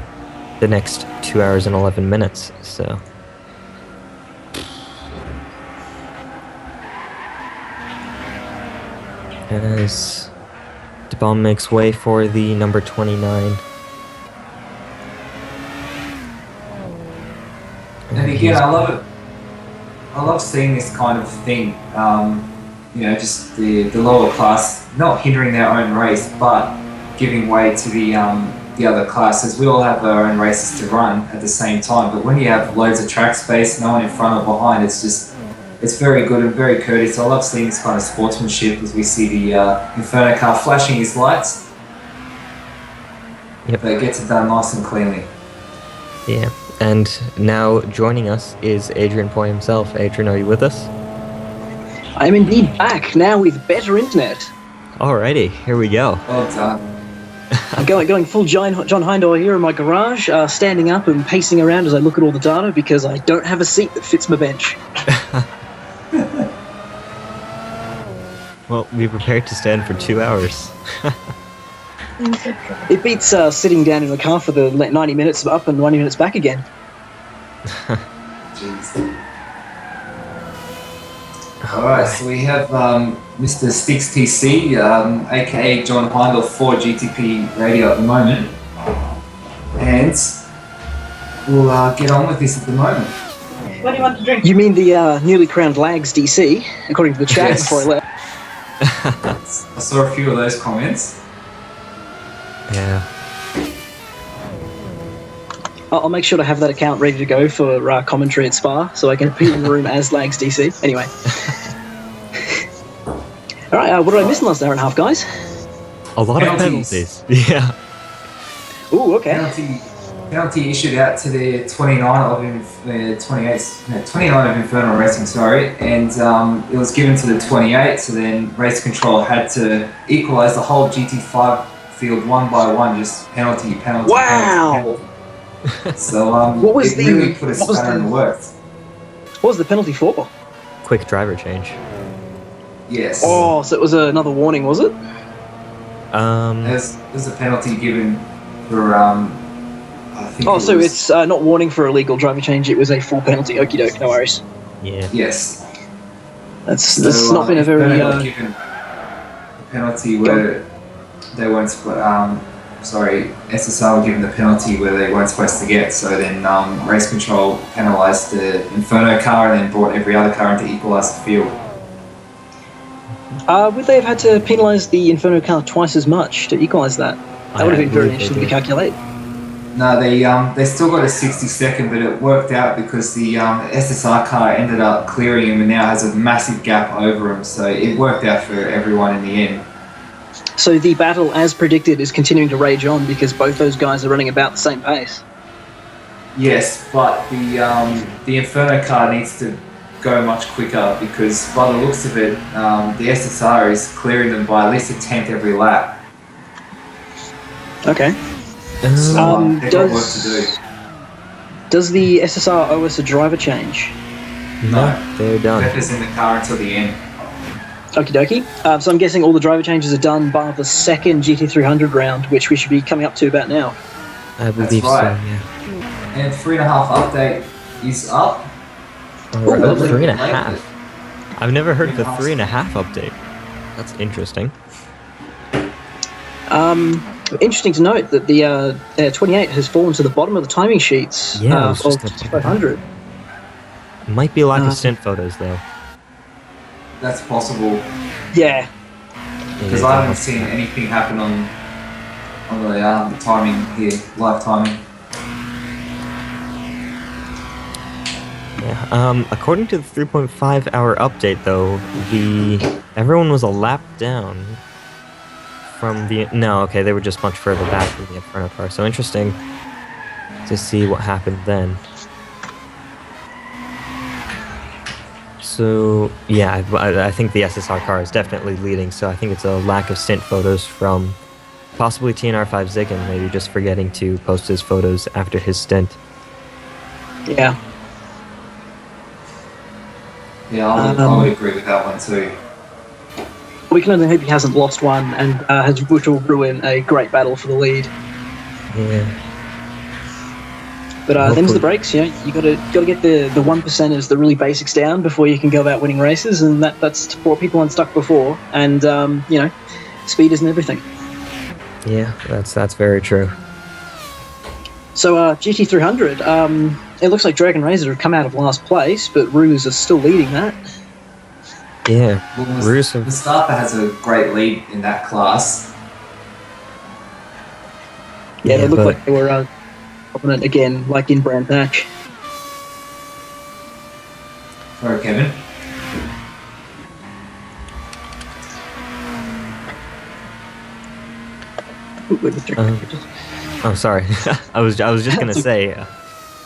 C: the next 2 hours and 11 minutes. So, as DeBomb makes way for the number 29.
D: And again, I love it. I love seeing this kind of thing. Just the lower class not hindering their own race, but giving way to the other classes. We all have our own races to run at the same time. But when you have loads of track space, no one in front or behind, it's very good and very courteous. I love seeing this kind of sportsmanship as we see the Inferno car flashing his lights.
C: Yep.
D: But it gets it done nice and cleanly.
C: Yeah, and now joining us is Adrian Poy himself. Adrian, are you with us?
A: I am indeed back, now with better internet.
C: Alrighty, here we go.
D: Well done.
A: I'm going full John Hindor here in my garage, standing up and pacing around as I look at all the data because I don't have a seat that fits my bench.
C: Well, be prepared to stand for 2 hours.
A: It beats sitting down in the car for the 90 minutes up and 90 minutes back again.
D: Jeez. Alright, so we have Mr. Sticks TC, aka John Heindel for GTP Radio at the moment. And we'll get on with this at the moment.
E: What do you want to drink?
A: You mean the newly crowned Lags DC, according to the chat
D: Yes.
A: before I left?
D: I saw a few of those comments.
C: Yeah.
A: I'll make sure to have that account ready to go for commentary at Spa, so I can appear in the room as Lags DC. Anyway. Alright, what did I miss in the last hour and a half, guys?
C: A lot
D: Penalties.
C: of penalties. Yeah.
A: Ooh, okay.
D: Penalty issued out to the 29 of Infernal Racing, sorry, and it was given to the 28, so then Race Control had to equalise the whole GT5 field one by one, just penalty.
A: Wow!
D: Penalty. So
A: What was
D: it
A: the-
D: really put a
A: what was
D: spanner in
A: the-
D: the works.
A: What was the penalty for?
C: Quick driver change.
D: Yes.
A: Oh, so it was another warning, was it?
D: There's a penalty given for I think.
A: Oh,
D: it
A: so
D: was-
A: it's not warning for illegal driver change, it was a full penalty. Okie doke, no worries.
C: Yeah.
D: Yes.
A: That's not been a very...
D: Infernal got given a penalty where they weren't. SSR were given the penalty where they weren't supposed to get. So then Race Control penalised the Inferno car and then brought every other car in to equalise the field.
A: would they have had to penalise the Inferno car twice as much to equalise that? That would have been very interesting to calculate.
D: No, they still got a 60-second, but it worked out because the SSR car ended up clearing him and now has a massive gap over him. So it worked out for everyone in the end.
A: So the battle, as predicted, is continuing to rage on because both those guys are running about the same pace.
D: Yes, but the Inferno car needs to go much quicker because by the looks of it, the SSR is clearing them by at least a tenth every lap.
A: Okay.
D: So they've got work to do.
A: Does the SSR owe us a driver change?
C: No, they're done.
D: Pepper's in the car until the end.
A: Okie dokie. So I'm guessing all the driver changes are done by the second GT300 round, which we should be coming up to about now.
C: I believe
D: right.
C: so, yeah.
D: And 3.5 update is up.
C: Oh,
A: lovely.
C: 3.5. I've never heard of a 3.5 update. That's interesting.
A: Interesting to note that the 28 has fallen to the bottom of the timing sheets
C: Yeah, I
A: of
C: was just gonna-
A: GT500.
C: Might be a lack of stint photos, though.
D: That's possible
A: Yeah.
D: because
C: Yeah,
D: I haven't seen anything happen on the timing here, live timing.
C: Yeah. According to the 3.5 hour update, though, everyone was a lap down from the. No, okay, they were just much further back from the Inferno car. So interesting to see what happened then. So yeah, I think the SSR car is definitely leading. So I think it's a lack of stint photos from possibly TNR5 Ziggin, maybe just forgetting to post his photos after his stint.
A: Yeah.
D: Yeah, I would agree with that one too.
A: We can only hope he hasn't lost one and which will ruin a great battle for the lead.
C: Yeah.
A: But them's
C: Hopefully.
A: the breaks, you know. You gotta get the 1%ers, the really basics down before you can go about winning races, and that's brought people unstuck before. And you know, speed isn't everything.
C: Yeah, that's very true.
A: So GT300, it looks like Dragon Razor have come out of last place, but Ruse is still leading that.
C: Yeah,
D: Well,
C: Ruse have-
D: Mustafa has a great lead in that class.
A: Yeah, they look
C: but-
A: like they were dominant again, like in Brand Thatch.
D: Sorry, Kevin.
A: Ooh, wait, check.
C: Oh, sorry. I was just gonna say,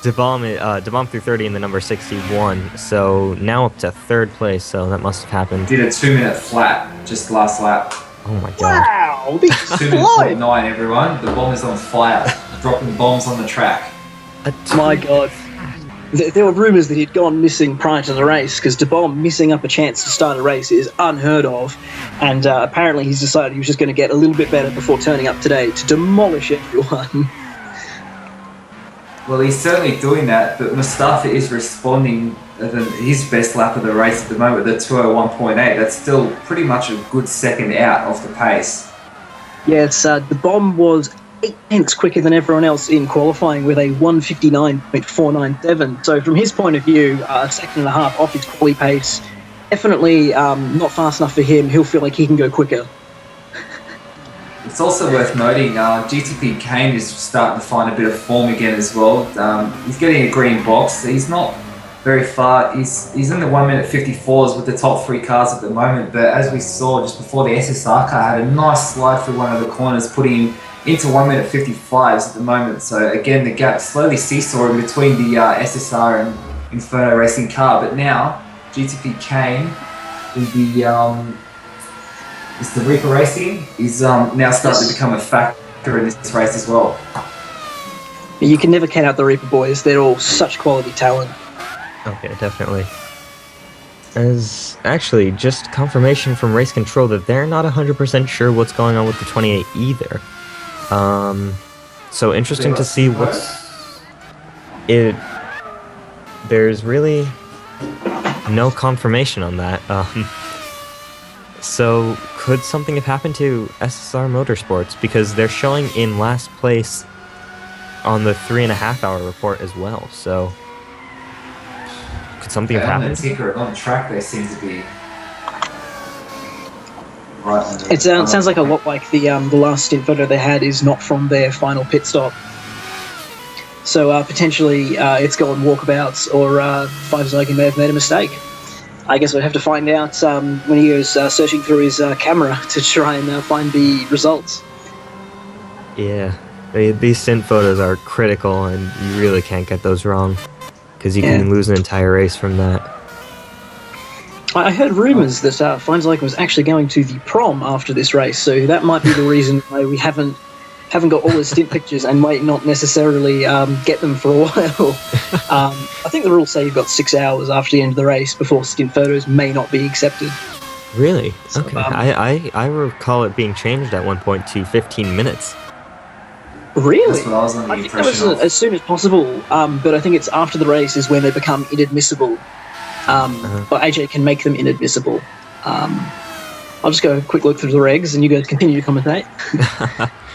C: De Bomb through 30 in the number 61, so now up to 3rd place, so that must have happened.
D: Did a 2-minute flat, just last lap.
C: Oh my god.
A: Wow, this is
D: 2 minutes 49, everyone. The bomb is on fire, dropping bombs on the track.
A: My god. There were rumours that he'd gone missing prior to the race, because De Bomb missing up a chance to start a race is unheard of, and apparently he's decided he was just going to get a little bit better before turning up today to demolish everyone.
D: Well, he's certainly doing that, but Mustafa is responding at his best lap of the race at the moment, the 201.8. That's still pretty much a good second out off the pace.
A: Yeah, it's the Bomb was 8 tenths quicker than everyone else in qualifying with a 1:59.497. So from his point of view, a second and a half off his quali pace, definitely not fast enough for him. He'll feel like he can go quicker.
D: It's also worth noting, GTP Kane is starting to find a bit of form again as well. He's getting a green box. He's not very far. He's in the 1:54s with the top 3 cars at the moment, but as we saw just before, the SSR car had a nice slide through one of the corners, putting him into 1:55s at the moment. So again, the gap slowly seesawing between the SSR and Inferno Racing car, but now GTP Kane will be... Is the Reaper Racing is now starting to become a factor in this race as well.
A: You can never count out the Reaper boys. They're all such quality talent.
C: Okay, definitely. As actually, just confirmation from Race Control that they're not 100% sure what's going on with the 28 either. So interesting to see there's really no confirmation on that. So could something have happened to SSR Motorsports, because they're showing in last place on the 3.5-hour report as well. So could something have happened?
D: On the ticker, on the track, they seem to be right under.
A: It sounds like a lot like the last stint photo they had is not from their final pit stop. So potentially it's gone walkabouts, or Five-Zygon may have made a mistake. I guess we'd have to find out when he goes searching through his camera to try and find the results.
C: Yeah, these stint photos are critical, and you really can't get those wrong, because you can lose an entire race from that.
A: I heard rumours that Five-Zygon was actually going to the prom after this race, so that might be the reason why we haven't got all the stint pictures and might not necessarily get them for a while. I think the rules say you've got 6 hours after the end of the race before stint photos may not be accepted.
C: Really?
A: So,
C: okay. I recall it being changed at one point to 15 minutes.
A: Really?
D: That's what I was under the
A: I think that was
D: impression of.
A: as soon as possible, but I think it's after the race is when they become inadmissible. But AJ can make them inadmissible. I'll just go a quick look through the regs, and you guys continue to commentate.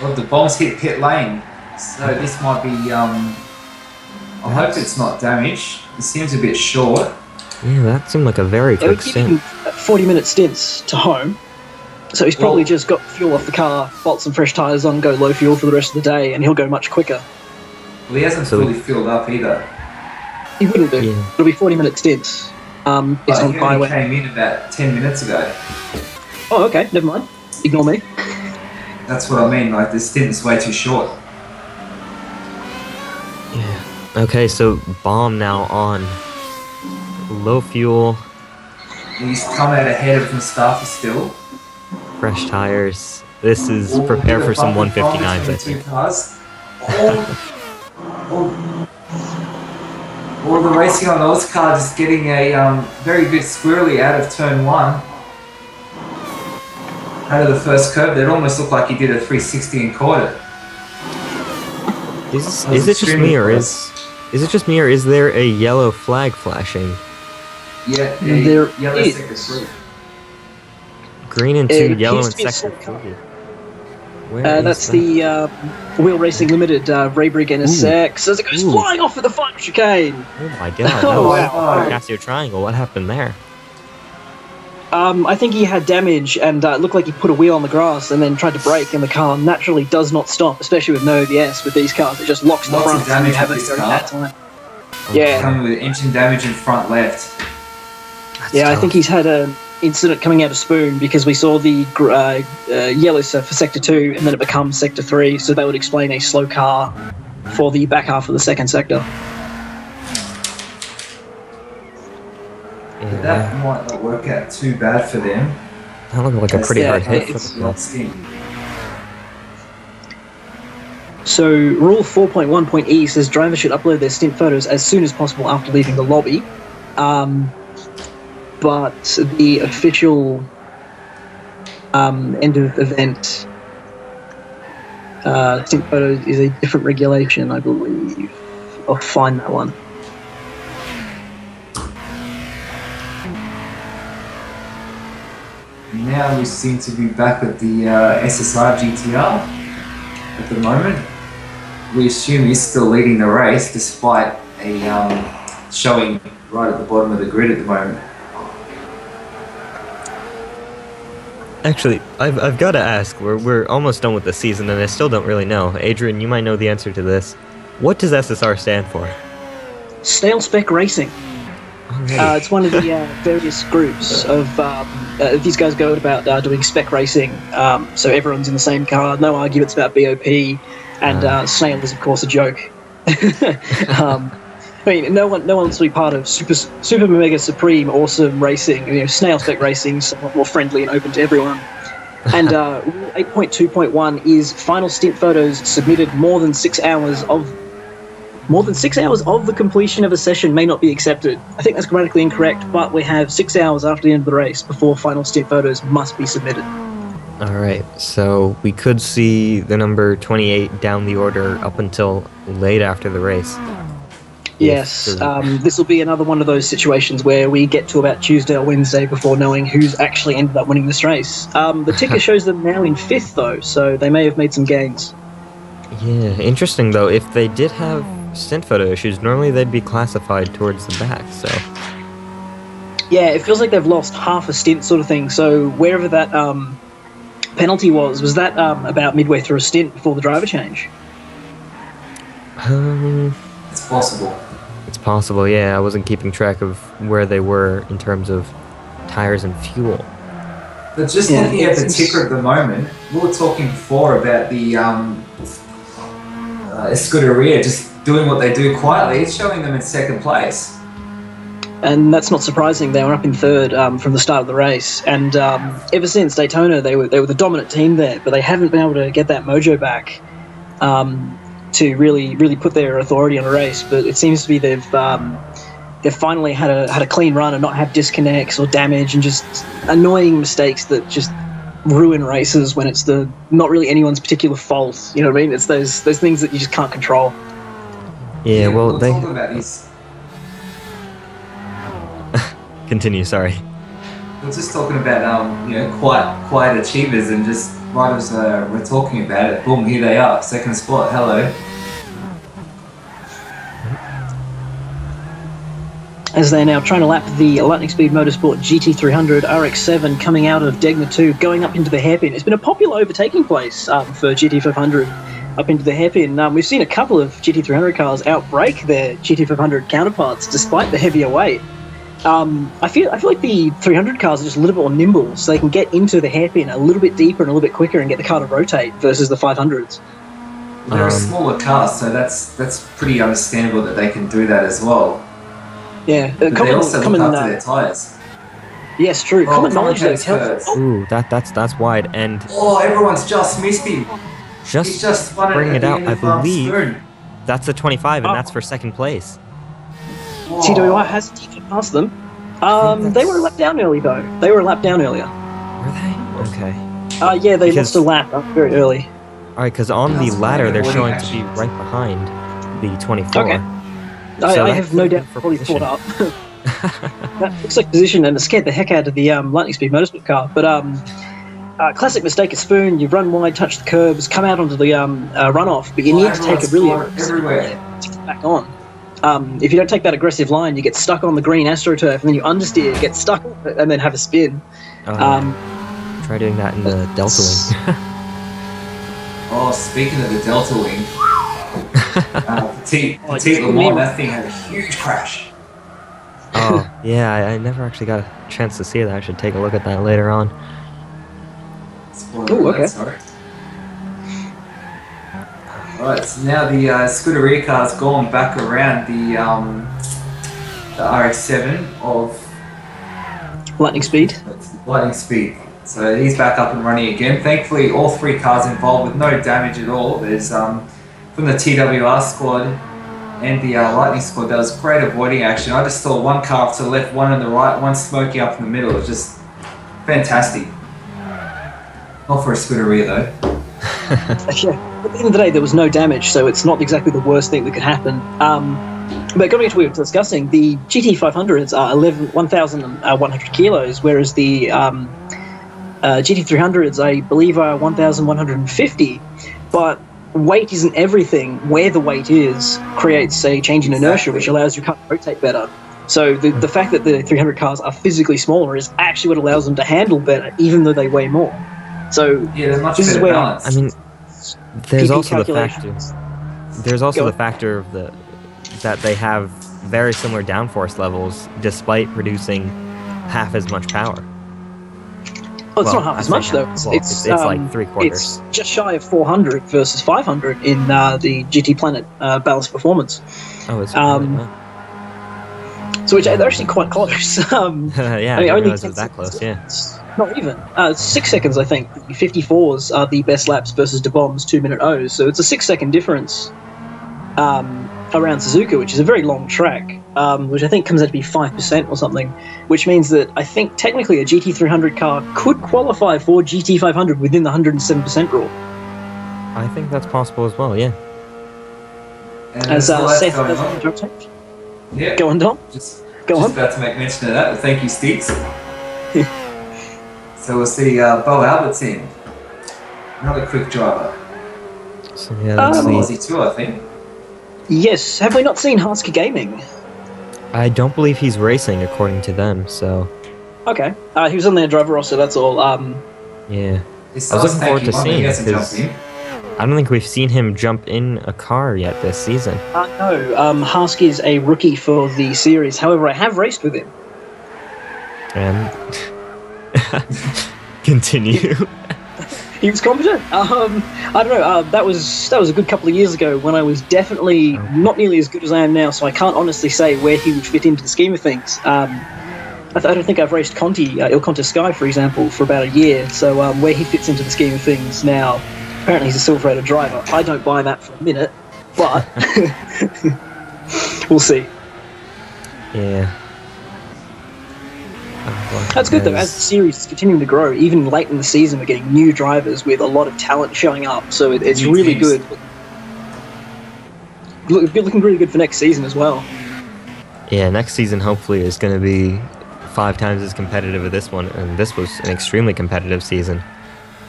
D: Well, the bombs hit pit lane, so this might be. I hope it's not damaged. It seems a bit short.
C: Yeah, that seemed like a very
A: They were
C: quick
A: giving
C: stint.
A: 40-minute stints to home, so he's probably just got fuel off the car, bolt some fresh tyres on, go low fuel for the rest of the day, and he'll go much quicker.
D: Well, he hasn't fully filled up either.
A: He wouldn't do.
C: Yeah.
A: It'll be 40-minute stints. It's
D: But
A: on
D: he only
A: highway.
D: came in about 10 minutes ago.
A: Oh, okay, never mind. Ignore me.
D: That's what I mean. Like, the stint is way too short.
C: Yeah. Okay, so Bomb now on low fuel,
D: He's come out ahead of Mustafa still.
C: fresh tires. This is prepare for some 159s, I think.
D: Or the Racing on Oz car just getting a very bit squirrely out of turn 1. Out of the first curve, it almost looked like he did a 360 and caught it.
C: Is it just me, or is it just me, or is there a yellow flag flashing?
D: Yeah,
A: There
D: yellow
A: is.
D: sector 3.
C: Green and
A: It
C: 2, yellow
A: appears
C: and
A: to be a
C: sector
A: slow car.
C: 3. Where is
A: That's
C: that?
A: the Wheel Racing Limited Raybrig NSX as it goes
C: Ooh.
A: flying off with the final chicane.
C: Oh my god,
A: Oh,
C: that was
D: wow.
C: Casio Triangle. What happened there?
A: I think he had damage and it looked like he put a wheel on the grass and then tried to brake, and the car naturally does not stop, especially with no ABS with these cars. It just locks the
D: Lots of
A: front and you
D: damage
A: have
D: with
A: a
D: this
A: very
D: car.
A: bad time. Yeah,
D: Coming with engine damage in front left.
C: That's
A: yeah. I
C: tough.
A: think he's had an incident coming out of Spoon because we saw the yellow stuff for Sector 2 and then it becomes Sector 3, so that would explain a slow car for the back half of the second sector.
D: that might not work out too bad for them.
C: That looked like a pretty hard hit for
D: It's
C: the
D: not stint.
A: So, Rule 4.1.e says drivers should upload their stint photos as soon as possible after leaving the lobby. But the official end of event stint photos is a different regulation, I believe. I'll find that one.
D: Now we seem to be back at the SSR GTR at the moment. We assume he's still leading the race despite a showing right at the bottom of the grid at the moment.
C: Actually, I've got to ask. We're almost done with the season, and I still don't really know. Adrian, you might know the answer to this. What does SSR stand for?
A: Stale Spec Racing. It's one of the various groups of these guys go about doing spec racing. So everyone's in the same car, no arguments about BOP, and Snail is of course a joke. I mean, no one wants to be part of super mega supreme awesome racing. You know, Snail Spec Racing is somewhat more friendly and open to everyone. And Rule 8.2.1 is final stint photos submitted more than 6 hours of the completion of a session may not be accepted. I think that's grammatically incorrect, but we have 6 hours after the end of the race before final stint photos must be submitted.
C: Alright, so we could see the number 28 down the order up until late after the race.
A: Yes, this will be another one of those situations where we get to about Tuesday or Wednesday before knowing who's actually ended up winning this race. The ticker shows them now in 5th though, so they may have made some gains.
C: Yeah, interesting though, if they did have stint photo issues, normally they'd be classified towards the back, so...
A: Yeah, it feels like they've lost half a stint sort of thing, so wherever that penalty was that about midway through a stint before the driver change?
D: It's possible.
C: It's possible, yeah. I wasn't keeping track of where they were in terms of tires and fuel.
D: But just looking at the ticker at the moment, we were talking before about the Scuderia just doing what they do quietly. It's showing them in 2nd place.
A: And that's not surprising. They were up in 3rd from the start of the race, and ever since Daytona, they were the dominant team there. But they haven't been able to get that mojo back to really put their authority on a race. But it seems to be they've finally had a clean run and not have disconnects or damage and just annoying mistakes that just ruin races when it's not really anyone's particular fault. You know what I mean? It's those things that you just can't control.
C: Yeah, well, they...
D: talking about these...
C: Continue, sorry.
D: We're just talking about, quiet achievers, and just right as we're talking about it, boom, here they are, 2nd spot, hello.
A: As they're now trying to lap the Lightning Speed Motorsport GT300 RX-7 coming out of Degna 2, going up into the hairpin. It's been a popular overtaking place for GT500 up into the hairpin. We've seen a couple of GT300 cars outbrake their GT500 counterparts despite the heavier weight. I feel like the 300 cars are just a little bit more nimble, so they can get into the hairpin a little bit deeper and a little bit quicker and get the car to rotate versus the 500s.
D: They're a smaller car, so that's pretty understandable that they can do that as well.
A: Yeah,
D: they also look after their tyres.
A: Yes, true. Common knowledge though tells.
C: Ooh, that's wide, and
D: everyone's just missed him. He's just
C: bring it out. I believe
D: Spoon.
C: that's a 25, and that's for 2nd place.
A: TWI has taken past them. They were a lap down early though. They were a lap down earlier.
C: Were they? Okay.
A: Yeah, they lost a lap very early.
C: All right, because on the ladder they're showing to be right behind the 24.
A: Okay.
C: So
A: I have no doubt probably caught up. That looks like position, and it scared the heck out of the Lightning Speed Motorsport car. But classic mistake at Spoon, you run wide, touch the curbs, come out onto the runoff, but you need to take a really aggressive line to get back on. If you don't take that aggressive line, you get stuck on the green AstroTurf, and then you understeer, get stuck, and then have a spin.
C: Try doing that in the Delta Wing.
D: Speaking of the Delta Wing, Petit Le Mans, that thing had a huge crash.
C: Oh, yeah, I never actually got a chance to see that. I should take a look at that later on.
A: Oh, okay.
D: Alright, so now the Scuderia car's gone back around the RX-7 of
A: lightning speed.
D: Lightning speed. So he's back up and running again. Thankfully, all 3 cars involved with no damage at all. There's from the TWR squad and the Lightning squad, there was great avoiding action. I just saw 1 car off to the left, 1 on the right, 1 smoking up in the middle. It was just fantastic. Not for a Scuderia though.
A: Yeah, at the end of the day, there was no damage, so it's not exactly the worst thing that could happen. But going into what we were discussing, the GT500s are 1,100 kilos, whereas the GT300s, I believe, are 1,150. But weight isn't everything. Where the weight is creates a change in inertia, which allows your car to rotate better. So the fact that the 300 cars are physically smaller is actually what allows them to handle better, even though they weigh more. So
D: yeah, they're much
A: this is
D: better
A: where
D: balanced.
C: I mean, there's
A: PP
C: also the
A: calculations.
C: factor of that they have very similar downforce levels despite producing half as much power.
A: Well, it's not half as much though.
C: It's like 3/4.
A: It's just shy of 400 versus 500 in the GTPlanet balanced performance.
C: Oh, it's
A: So which they're actually quite close.
C: yeah, I didn't
A: only
C: realize it
A: 10
C: was that close. Yeah.
A: Not even 6 seconds, I think. The 54s are the best laps versus De Bomb's 2-minute O's, so it's a 6-second difference around Suzuka, which is a very long track, which I think comes out to be 5% or something, which means that I think technically a GT300 car could qualify for GT500 within the 107% rule.
C: I think that's possible as well. Yeah.
D: And
A: As
D: while that's
A: Seth
D: going
A: does
D: on-
A: on the drug test.
D: Yeah.
A: Go on, Dom.
D: Just
A: Go on.
D: about to make mention of that. Thank you, Sticks. So we'll see Bo Albert's in. Another quick driver.
C: So yeah, let's see.
D: Aussie too, I think.
A: Yes. Have we not seen Husky Gaming?
C: I don't believe he's racing according to them. So
A: Okay. He was on their driver roster, that's all.
C: yeah,
D: This
C: I was looking forward to
D: one, but
C: seeing
D: he
C: it
D: hasn't jumped
C: because
D: in.
C: I don't think we've seen him jump in a car yet this season.
A: No, Husky is a rookie for the series. However, I have raced with him.
C: And continue.
A: He was competent. I don't know. That was a good couple of years ago when I was definitely not nearly as good as I am now. So I can't honestly say where he would fit into the scheme of things. I don't think I've raced Conti, Il Conte Sky, for example, for about a year. So where he fits into the scheme of things now, apparently he's a silver-rated driver. I don't buy that for a minute, but we'll see.
C: Yeah.
A: That's good though. As the series is continuing to grow, even late in the season, we're getting new drivers with a lot of talent showing up. So it's
D: New
A: really
D: teams.
A: good. Looking really good for next season as well.
C: Yeah, next season hopefully is going to be 5 times as competitive as this one, and this was an extremely competitive season.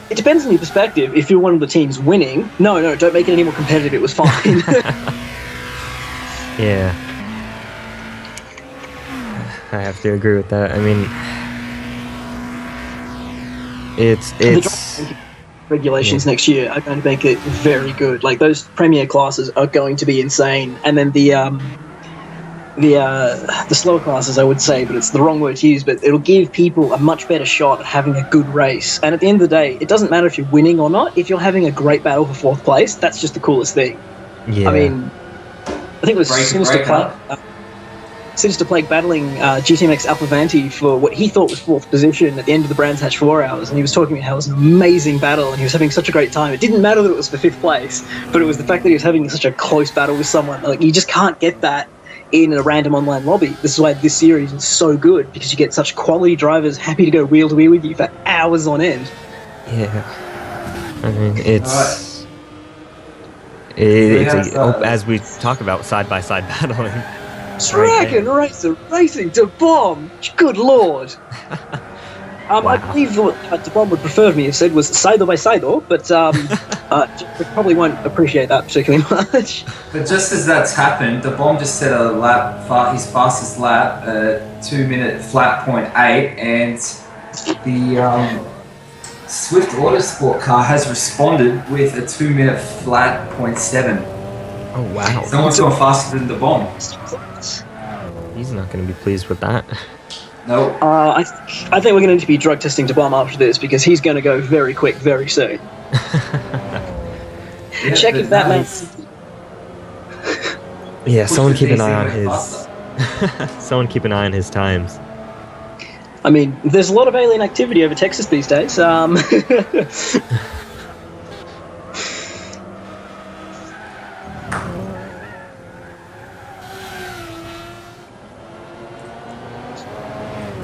A: It depends on your perspective. If you're one of the teams winning, no, don't make it any more competitive. It was fine.
C: Yeah. I have to agree with that. I mean, it's
A: regulations next year are going to make it very good. Like those premier classes are going to be insane, and then the slower classes, I would say, but it's the wrong word to use. But it'll give people a much better shot at having a good race. And at the end of the day, it doesn't matter if you're winning or not. If you're having a great battle for 4th place, that's just the coolest thing.
C: yeah.
A: I mean, I think it was Sinister Plague battling GTMX Alpavanti for what he thought was 4th position at the end of the Brands Hatch 4 hours, and he was talking about how it was an amazing battle and he was having such a great time. It didn't matter that it was for 5th place, but it was the fact that he was having such a close battle with someone. Like, you just can't get that in a random online lobby. This is why this series is so good, because you get such quality drivers happy to go wheel to wheel with you for hours on end.
C: Yeah. I mean, it's...
D: Alright.
C: as we talk about side-by-side battling.
A: Dragon Racer Racing to Bomb! Good lord! I believe what De Bomb would prefer me have said was Saido by Saido, but we probably won't appreciate that particularly much.
D: But just as that's happened, the bomb just set a lap, his fastest lap, 2-minute flat .8, and the Swift Autosport car has responded with a 2-minute flat .7.
C: Oh, wow.
D: Someone's gone faster than the bomb.
C: He's not going to be pleased with that.
D: No.
A: I think we're going to need to be drug testing De Bomb after this, because he's going to go very quick very soon.
D: Yeah,
A: Check if that man...
C: Yeah,
D: Push
C: someone
D: the
C: keep an
D: DC
C: eye on
D: a bit
C: his... Someone keep an eye on his times.
A: I mean, there's a lot of alien activity over Texas these days.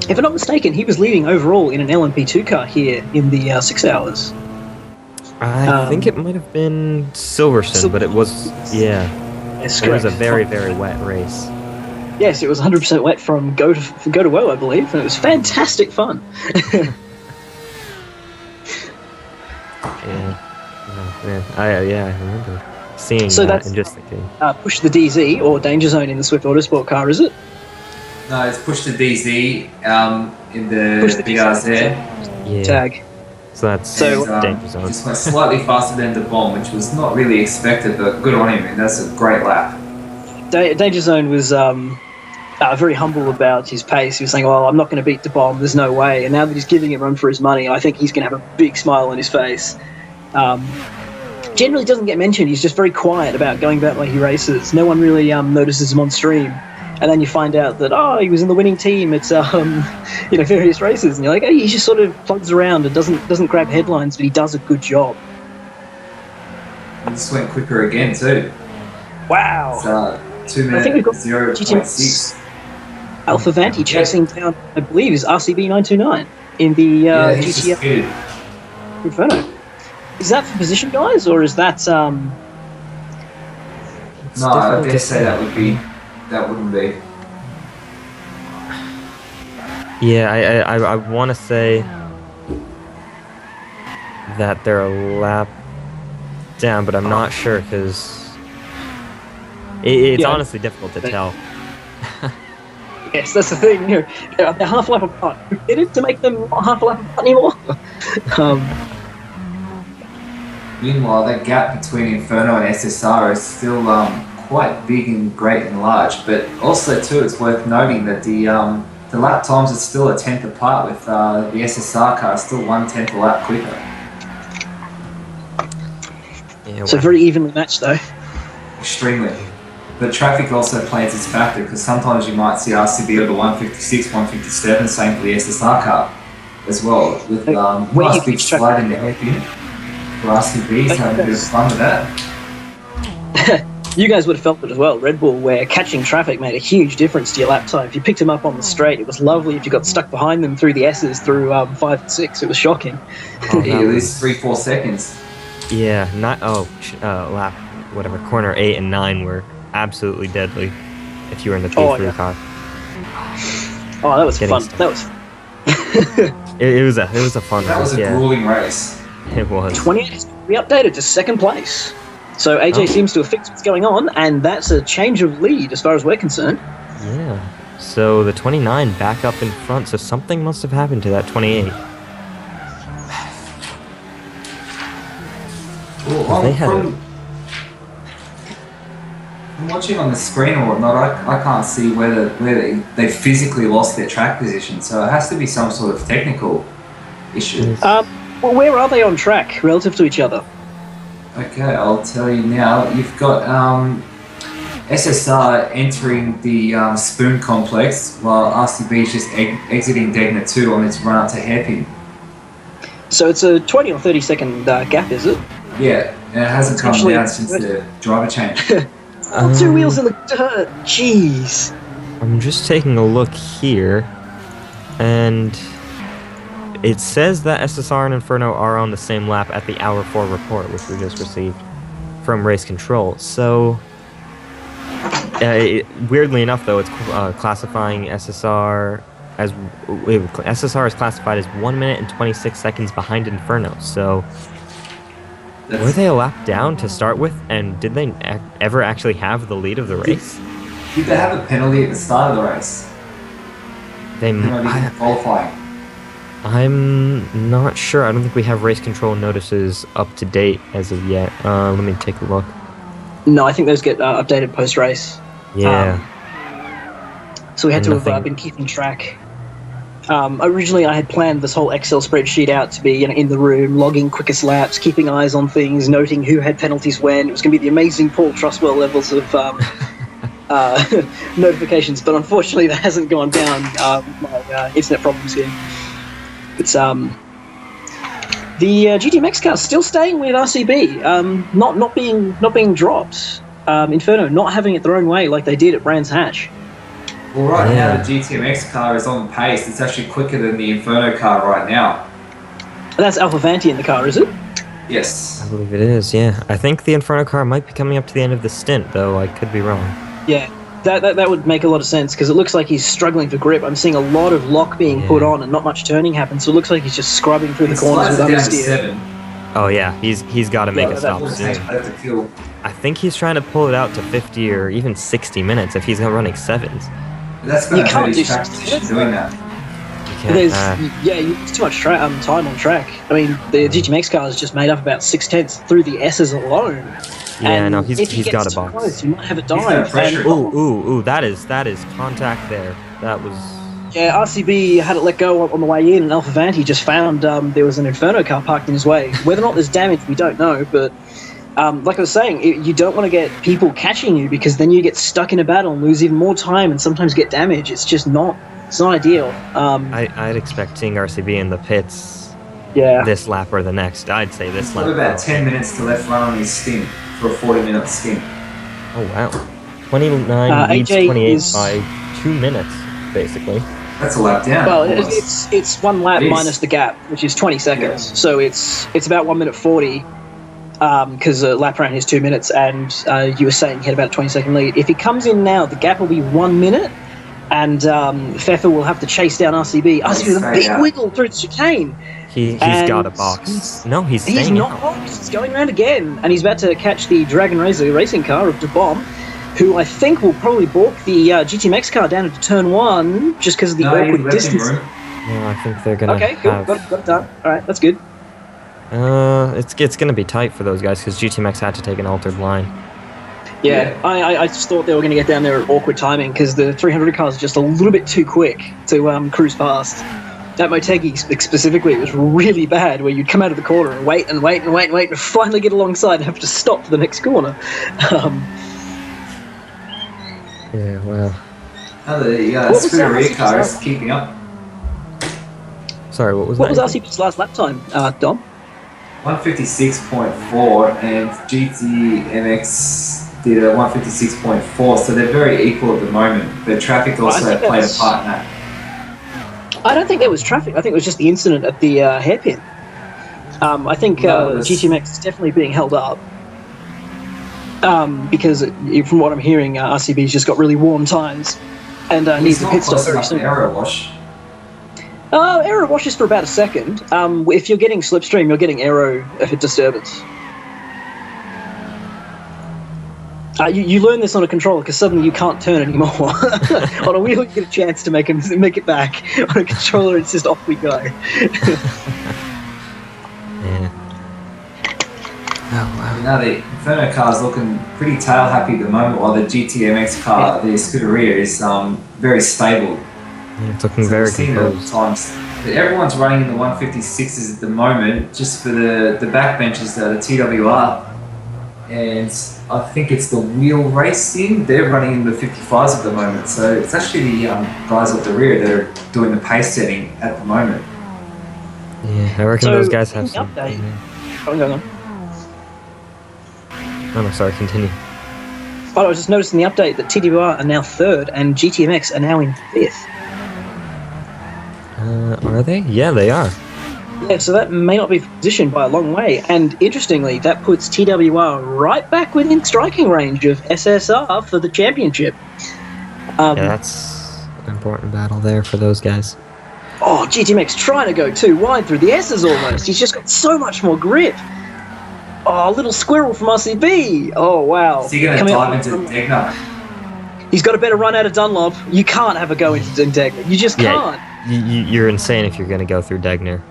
A: If I'm not mistaken, he was leading overall in an LMP2 car here in the 6 hours.
C: I think it might have been Silverstone, but it was, yeah.
A: Yes,
C: It was a
A: correct.
C: very, very wet race.
A: Yes, it was 100% wet from go to woe, I believe, and it was fantastic fun.
C: Yeah. Oh, man. I remember seeing
A: So
C: that
A: that's-
C: and just thinking,
A: Push the DZ or Danger Zone in the Swift Autosport car, is it?
D: No, it's push the DZ in
A: Push
D: the
A: the
D: BRZ.
C: yeah.
A: Tag.
C: So that's
A: So-
C: danger zone.
D: Just went slightly faster than the bomb, which was not really expected, but good on him, and that's a great lap.
A: Danger Zone was very humble about his pace. He was saying, "Oh, I'm not going to beat the bomb. There's no way." And now that he's giving it run for his money, I think he's going to have a big smile on his face. Generally doesn't get mentioned. He's just very quiet about going about where he races. No one really notices him on stream. And then you find out that he was in the winning team at various races, and you're like, he just sort of plugs around and doesn't grab headlines, but he does a good job.
D: He just went quicker again too.
A: Wow.
D: It's 2
A: I think we've got
D: minutes 0.6.
A: Alpha Vanti chasing down, I believe, is RCB 929 in the
D: He's just
A: GTF
D: speeded.
A: Inferno. Is that for position, guys, or is that
C: It's
D: No, I
C: difficult to
D: dare say
C: say.
D: that wouldn't be.
C: Yeah, I want to say that they're a lap down, but I'm not sure because it's
A: Yeah.
C: honestly difficult to tell.
A: Yes, that's the thing. They're half a lap apart. You did it to make them not half a lap apart anymore.
D: Meanwhile, that gap between Inferno and SSR is still quite big and great and large. But also too, it's worth noting that the lap times are still a tenth apart. With the SSR car still 1/10 a lap quicker.
C: Yeah,
A: So
C: well,
A: very evenly matched, though.
D: Extremely. But traffic also plays its factor because sometimes you might see RCB over 156, 157, same for the SSR car as well. With
A: where
D: nice
A: you
D: big
A: keep
D: slide in the hairpin for RCB, so having a bit of fun with that.
A: You guys would have felt it as well. Red Bull, where catching traffic made a huge difference to your lap time. If you picked them up on the straight, it was lovely. If you got stuck behind them through the S's through 5 and 6, it was shocking.
C: oh,
D: Yeah,
C: that
D: at
C: was-
D: least 3-4 seconds.
C: yeah, lap whatever corner 8 and 9 were absolutely deadly if you were in the P3
A: yeah.
C: car.
A: Oh, that was
C: Getting
A: fun.
C: stuck.
A: That was
C: It was a fun
D: That was
C: race.
D: a
C: Yeah,
D: grueling race.
C: it was.
A: 28. We updated to second place. So AJ
C: Oh.
A: seems to have fixed what's going on, and that's a change of lead as far as we're concerned.
C: Yeah. So the 29 back up in front. So something must have happened to that 28.
D: Well,
C: They had
D: from watching on the screen or whatnot, I can't see whether they physically lost their track position. So it has to be some sort of technical issue.
A: Well, where are they on track relative to each other?
D: Okay, I'll tell you now. You've got SSR entering the Spoon complex while RCB is just exiting Degner 2 on its run up to hairpin.
A: So it's a 20 or 30 second gap, is it?
D: Yeah, and it hasn't come
A: Actually,
D: down since the driver change.
A: Oh, 2 wheels in the dirt. Jeez.
C: I'm just taking a look here, and it says that SSR and Inferno are on the same lap at the hour 4 report, which we just received from Race Control. So, weirdly enough, though, it's classifying SSR as SSR is classified as 1 minute and 26 seconds behind Inferno. So, were they a lap down to start with, and did they ever actually have the lead of the race?
D: Did they have a penalty at the start of the race?
C: They
D: Penalty for qualifying.
C: I'm not sure. I don't think we have race control notices up to date as of yet. Let me take a look.
A: No, I think those get updated post race.
C: Yeah.
A: So we had to
C: Nothing.
A: have been keeping track. Originally, I had planned this whole Excel spreadsheet out to be in the room, logging quickest laps, keeping eyes on things, noting who had penalties when. It was going to be the amazing Paul Trustwell levels of notifications, but unfortunately that hasn't gone down with my internet problems here. It's the GTMX car still staying with RCB, not being dropped. Inferno not having it their own way like they did at Brands Hatch.
D: Well, right now the GTMX car is on pace. It's actually quicker than the Inferno car right now.
A: And that's Alpha Vanti in the car, is it?
D: Yes.
C: I believe it is, yeah. I think the Inferno car might be coming up to the end of the stint, though. I could be wrong.
A: Yeah, that would make a lot of sense, because it looks like he's struggling for grip. I'm seeing a lot of lock being put on and not much turning happen, so it looks like he's just scrubbing through the corners with understeer.
C: Oh yeah, he's got to make a stop soon. I think he's trying to pull it out to 50 or even 60 minutes if he's running 7s.
D: That's going to hurt his track position doing that.
A: You lose too much time on track. I mean, the GTMX car is just made up about 6/10 through the S's alone.
C: Yeah,
A: and
C: no, he's got a box.
A: Close, you might have a dive.
C: Ooh, that is contact there. That was.
A: Yeah, RCB had it let go on the way in, and Alpha Vanti just found there was an Inferno car parked in his way. Whether or not there's damage, we don't know, but like I was saying, you don't want to get people catching you, because then you get stuck in a battle and lose even more time and sometimes get damage. It's just not ideal.
C: I'd expect seeing RCB in the pits this lap or the next. I'd say this lap.
D: About 10 minutes to left run on his stint for a 40-minute stint.
C: Oh, wow. 29 leads 28 by 2 minutes, basically.
D: That's a lap down.
A: Well, it's 1 lap minus the gap, which is 20 seconds. Yeah. So it's about 1 minute 40, because a lap around is 2 minutes, and you were saying he had about a 20-second lead. If he comes in now, the gap will be 1 minute, and Pfeffer will have to chase down RCB. RCB with a big wiggle through the chicane.
C: He's got a box. He's
A: not boxed. He's going around again, and he's about to catch the Dragon Razor racing car of De Bomb, who I think will probably balk the GTMX car down into turn 1 just because of the awkward distance.
C: No, I think they're gonna.
A: Okay, good. Got it done. All right, that's good.
C: It's gonna be tight for those guys because GTMX had to take an altered line.
A: Yeah, I just thought they were going to get down there at awkward timing because the 300 car is just a little bit too quick to cruise past. At Motegi specifically, it was really bad, where you'd come out of the corner and wait and finally get alongside and have to stop for the next corner.
C: Yeah, well.
D: Oh, the Scuderia car is keeping up.
C: Sorry, what was
A: that? What was RCB's last lap time, Dom?
D: 156.4, and GTMX did a 156.4, so they're very equal at the moment. But traffic also played a part in that.
A: I don't think there was traffic. I think it was just the incident at the hairpin. I think GTMX is definitely being held up. Because from what I'm hearing, RCB's just got really warm tyres and needs the pit stop very soon.
D: Aero wash.
A: Aero wash is for about a second. If you're getting slipstream, you're getting aero disturbance. You learn this on a controller because suddenly you can't turn anymore. On a wheel, you get a chance to make it back. On a controller, it's just off we go.
C: Yeah.
D: Oh, wow. Now the Inferno car is looking pretty tail happy at the moment, while the GTMX car, the Scuderia, is very stable.
C: Yeah, it's looking very composed.
D: Everyone's running in the 156s at the moment, just for the backbenchers, the TWR. And I think it's the wheel racing. They're running in the 55s at the moment. So it's actually the guys at the rear that are doing the pace setting at the moment.
C: Yeah, I reckon those guys have some.
A: Update. Go on.
C: Oh, no, sorry, continue.
A: I was just noticing the update that TWR are now 3rd and GTMX are now in 5th.
C: Are they? Yeah, they are.
A: Yeah, so that may not be positioned by a long way. And interestingly, that puts TWR right back within striking range of SSR for the championship.
C: Yeah, that's an important battle there for those guys.
A: Oh, GTMX trying to go too wide through the S's almost. He's just got so much more grip. Oh, little squirrel from RCB. Oh, wow.
D: Is he going to dive into Degner?
A: He's got a better run out of Dunlop. You can't have a go into Degner. You just can't.
C: You're insane if you're going to go through Degner.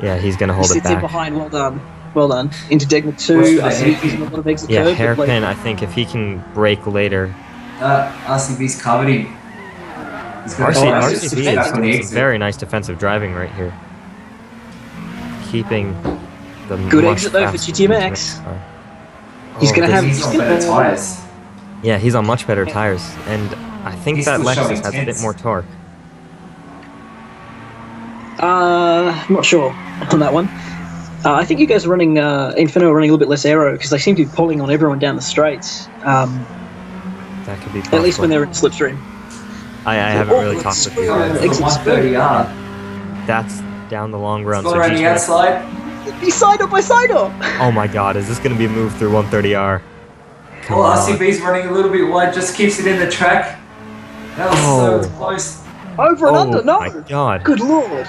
C: Yeah, he's going to hold it back.
A: He sits in behind. Well done. Into Degner 2. RCB's a lot of exit curve.
C: Hairpin, I think if he can brake later.
D: RCB's covered him.
C: RCB is doing some very nice defensive driving right here. Keeping the
A: good exit though for GTMX. He's going to have better tyres.
C: Yeah, he's on much better tires, and I think
D: He's
C: that
D: still showing
C: Lexus has a bit
D: tenths.
C: more torque.
A: I'm not sure on that one. I think you guys are running Inferno are running a little bit less aero because they seem to be pulling on everyone down the straights.
C: That could be possible.
A: At least when they're in slipstream.
C: I haven't really talked with you guys.
D: It's a 130R.
C: That's down the long run.
D: It's around the outside.
A: He's side up by side up.
C: Oh my god, is this going to be a move through 130R? Come
D: Well,
C: on.
D: RCB's running a little bit wide, just keeps it in the track. That was so close.
A: Over and under. No.
C: my god.
A: Good lord.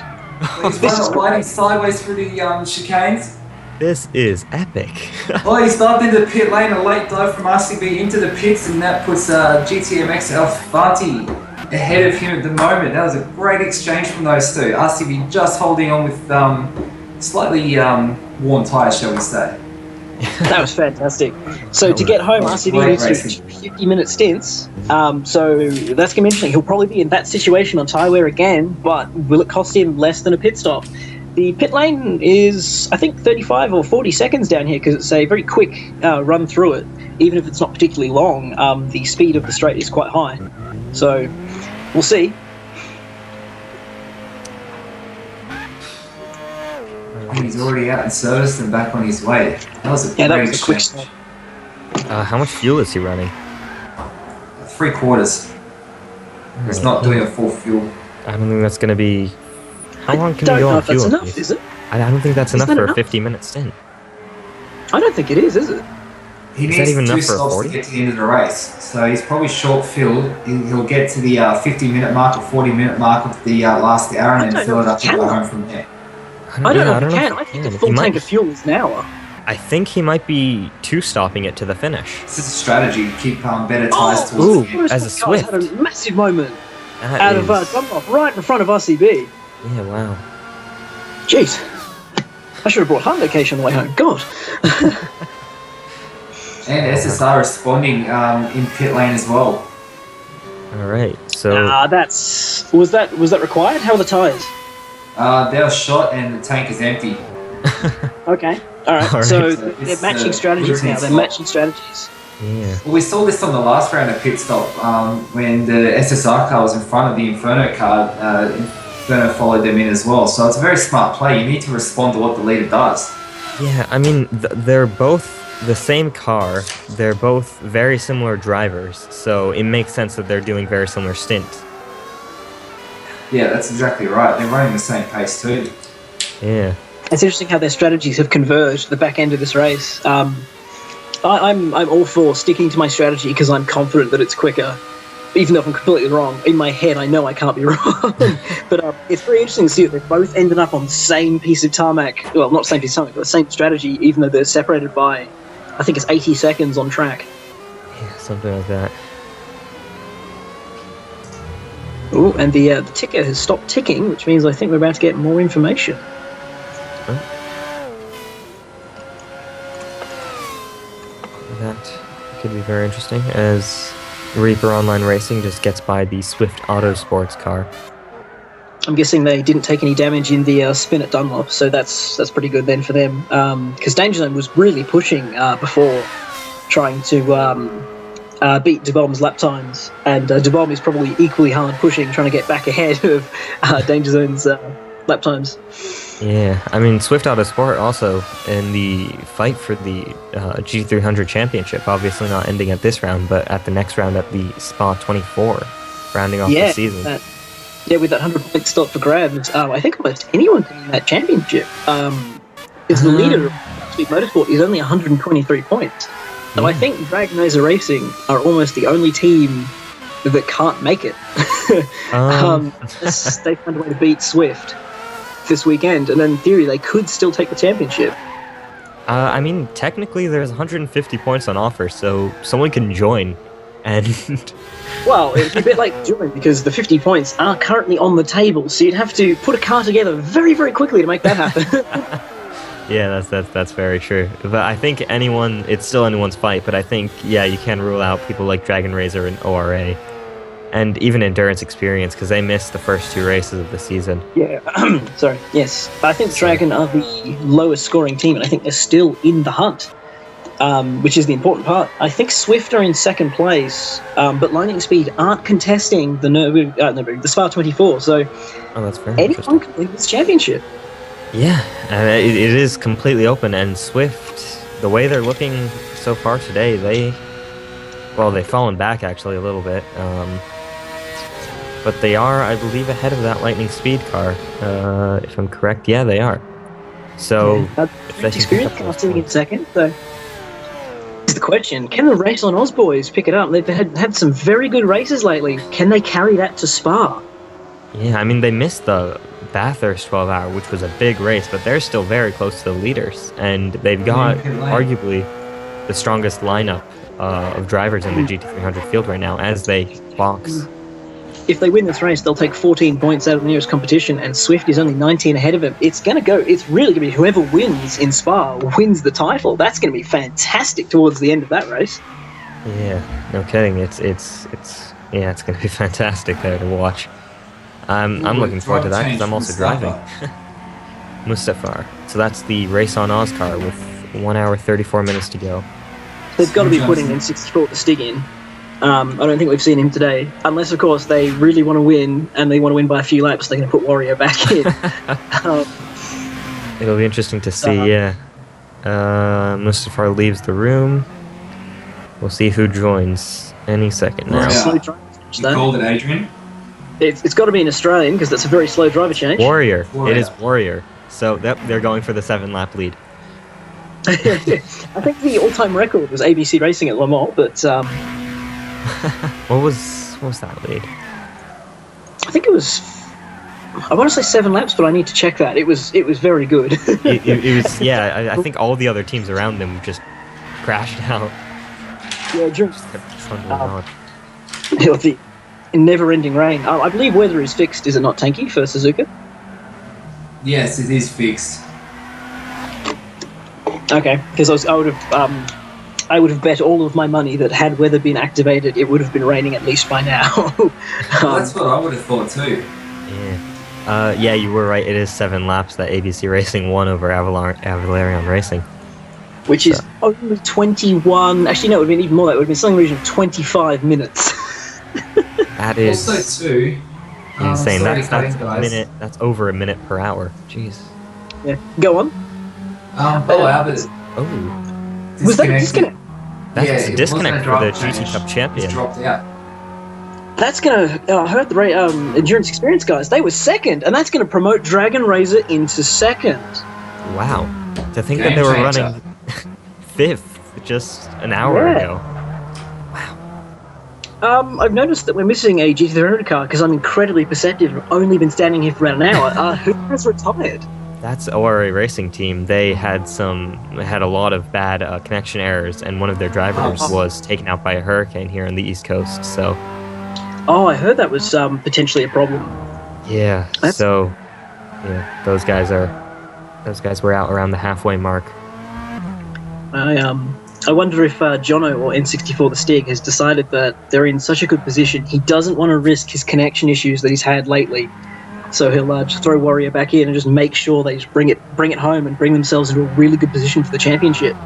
D: He's running wide sideways through the chicanes.
C: This is epic.
D: Oh, he's dived into the pit lane, a late dive from RCB into the pits, and that puts GTMX Alfati ahead of him at the moment. That was a great exchange from those two. RCB just holding on with slightly worn tyres, shall we say.
A: That was fantastic. So to get home, RCB needs to 50-minute stints. So that's going to be interesting. He'll probably be in that situation on tyre wear again, but will it cost him less than a pit stop? The pit lane is, I think, 35 or 40 seconds down here because it's a very quick run through it. Even if it's not particularly long, the speed of the straight is quite high. So we'll see.
D: He's already out in service and back on his way. That was a
A: That
D: great
A: was a quick
D: exchange.
A: stop.
C: How much fuel is he running?
D: 3/4. He's not doing a full fuel.
C: I don't think that's going to be... How long can
A: I
C: he
A: don't
C: go
A: know
C: on
A: if that's
C: fuel?
A: enough, is it?
C: I don't think that's
A: Is
C: enough
A: that
C: for
A: enough?
C: a 50-minute stint.
A: I don't think it is it?
D: He
C: Is
D: needs
C: that even
D: 2
C: enough for a
D: stops
C: 40?
D: to get to the end of the race. So he's probably short filled. He'll get to the 50-minute mark or 40-minute mark of the last hour
A: I
D: and then
A: don't
D: fill
A: know
D: it
A: if
D: up
A: he
D: and
A: can.
D: go home from there.
A: I don't know if
C: if
A: he can. I think a full tank of fuel is an hour.
C: I think he might be two-stopping it to the finish.
D: This is a strategy to keep better tyres
A: Oh,
D: towards the end.
C: as a Swift.
A: Had a massive moment
C: That
A: out
C: is...
A: of Dunlop right in front of RCB.
C: Yeah, wow.
A: Jeez. I should have brought home vacation on the way home. God.
D: And SSR responding in pit lane as well.
C: All right, so...
A: That's... Was that required? How are the tyres?
D: They were shot and the tank is empty.
A: Okay. Alright,
C: All right.
A: so
D: So
A: they're
D: it's,
A: matching strategies now. They're
D: routine
A: matching strategies.
C: yeah.
D: Well, we saw this on the last round of pit stop when the SSR car was in front of the Inferno car. Inferno followed them in as well. So it's a very smart play. You need to respond to what the leader does.
C: Yeah, I mean, they're both the same car. They're both very similar drivers, so it makes sense that they're doing very similar stints.
D: Yeah, that's exactly right. They're running the same pace too.
C: Yeah.
A: It's interesting how their strategies have converged at the back end of this race. I'm all for sticking to my strategy because I'm confident that it's quicker. Even though if I'm completely wrong, in my head I know I can't be wrong. But it's very interesting to see that they've both ended up on the same piece of tarmac. Well, not the same piece of tarmac, but the same strategy, even though they're separated by, I think it's 80 seconds on track.
C: Yeah, something like that.
A: Oh, and the ticker has stopped ticking, which means I think we're about to get more information.
C: That could be very interesting as Reaper Online Racing just gets by the Swift Autosports car.
A: I'm guessing they didn't take any damage in the spin at Dunlop, so that's pretty good then for them. Because Danger Zone was really pushing before trying to beat DeBomb's lap times, and DeBomb is probably equally hard pushing, trying to get back ahead of Danger Zone's lap times.
C: Yeah, I mean, Swift Autosport also in the fight for the G300 championship, obviously not ending at this round, but at the next round at the Spa 24, rounding off the season.
A: With that 100-point stop for grabs, I think almost anyone can win that championship. Is the leader of Speed Motorsport is only 123 points. So I think Dragon Razor Racing are almost the only team that can't make it. They found a way to beat Swift this weekend, and in theory they could still take the championship.
C: I mean, technically there's 150 points on offer, so someone can join. And
A: well, it'd be a bit like join because the 50 points are currently on the table, so you'd have to put a car together very, very quickly to make that happen.
C: yeah, that's very true. But I think it's still anyone's fight. But I think you can rule out people like Dragon Razor and ORA, and even Endurance Experience because they missed the first 2 races of the season.
A: Yeah, sorry. Yes, I think Dragon are the lowest scoring team, and I think they're still in the hunt. which is the important part. I think Swift are in second place, but Lightning Speed aren't contesting the Spa 24. So
C: that's very
A: anyone
C: interesting.
A: can win this championship.
C: Yeah, it is completely open, and Swift, the way they're looking so far today, they've fallen back actually a little bit. But they are, I believe, ahead of that Lightning Speed car, if I'm correct. Yeah, they are. So, if they can pick up those
A: sitting in
C: points.
A: second. So, here's the question: can the Race on Oz boys pick it up? They've had some very good races lately. Can they carry that to Spa?
C: Yeah, I mean, they missed the Bathurst 12-hour, which was a big race, but they're still very close to the leaders, and they've got arguably the strongest lineup of drivers in the GT300 field right now as they box.
A: If they win this race, they'll take 14 points out of the nearest competition, and Swift is only 19 ahead of him. It's really going to be whoever wins in Spa wins the title. That's going to be fantastic towards the end of that race.
C: Yeah, no kidding. It's going to be fantastic there to watch. I'm looking forward to that because I'm also driving. Mustafar. So that's the Race on Oz car with 1 hour 34 minutes to go.
A: They've got to be putting N64 to Stig in. I don't think we've seen him today, unless of course they really want to win and they want to win by a few laps. They're going to put Warrior back in.
C: It'll be interesting to see. Yeah, Mustafar leaves the room. We'll see who joins any second now.
D: You called it, Adrian.
A: It's got to be an Australian because that's a very slow driver change.
C: Warrior. It is Warrior. So they're going for the 7-lap lead.
A: I think the all-time record was ABC Racing at Le Mans, but
C: what was that lead?
A: I think it was. I want to say 7 laps, but I need to check that. It was very good.
C: it was. Yeah, I think all the other teams around them just crashed out.
A: Yeah,
C: Just kept trundling on.
A: the never-ending rain. I believe weather is fixed. Is it not, Tanky, for Suzuka?
D: Yes, it is fixed.
A: Okay, because I would have bet all of my money that had weather been activated, it would have been raining at least by now.
D: That's what I would have thought too.
C: Yeah. Yeah, you were right. It is 7 laps that ABC Racing won over Avalarion Racing.
A: Which is only 21. Actually, no, it would have been even more. That would have been something in the region of 25 minutes.
C: That is
D: Also, too,
C: insane.
D: sorry,
C: That's
D: cutting,
C: a
D: guys.
C: minute. That's over a minute per hour. Jeez.
A: Yeah, go on.
D: Albert
C: Oh,
A: Was that a disconnect?
C: that's
D: Yeah,
C: a
D: it
C: disconnect
D: wasn't
C: for
D: a
C: the
D: drive
C: GT
D: change.
C: Cup champion.
D: He's dropped out.
A: That's going to hurt the Endurance Experience guys. They were second, and that's going to promote Dragon Razor into second.
C: Wow. To think
D: Game
C: that they were
D: changer.
C: running 5th just an hour
A: Yeah.
C: ago.
A: I've noticed that we're missing a GT300 car because I'm incredibly perceptive. I've only been standing here for around an hour. Who has retired?
C: That's ORA Racing Team. They had a lot of bad connection errors, and one of their drivers was taken out by a hurricane here on the East Coast. So
A: Oh, I heard that was potentially a problem.
C: yeah,
A: That's-
C: so yeah, those guys were out around the halfway mark.
A: I wonder if Jono or N64 the Stig has decided that they're in such a good position he doesn't want to risk his connection issues that he's had lately. So he'll just throw Warrior back in and just make sure they just bring it home and bring themselves into a really good position for the championship.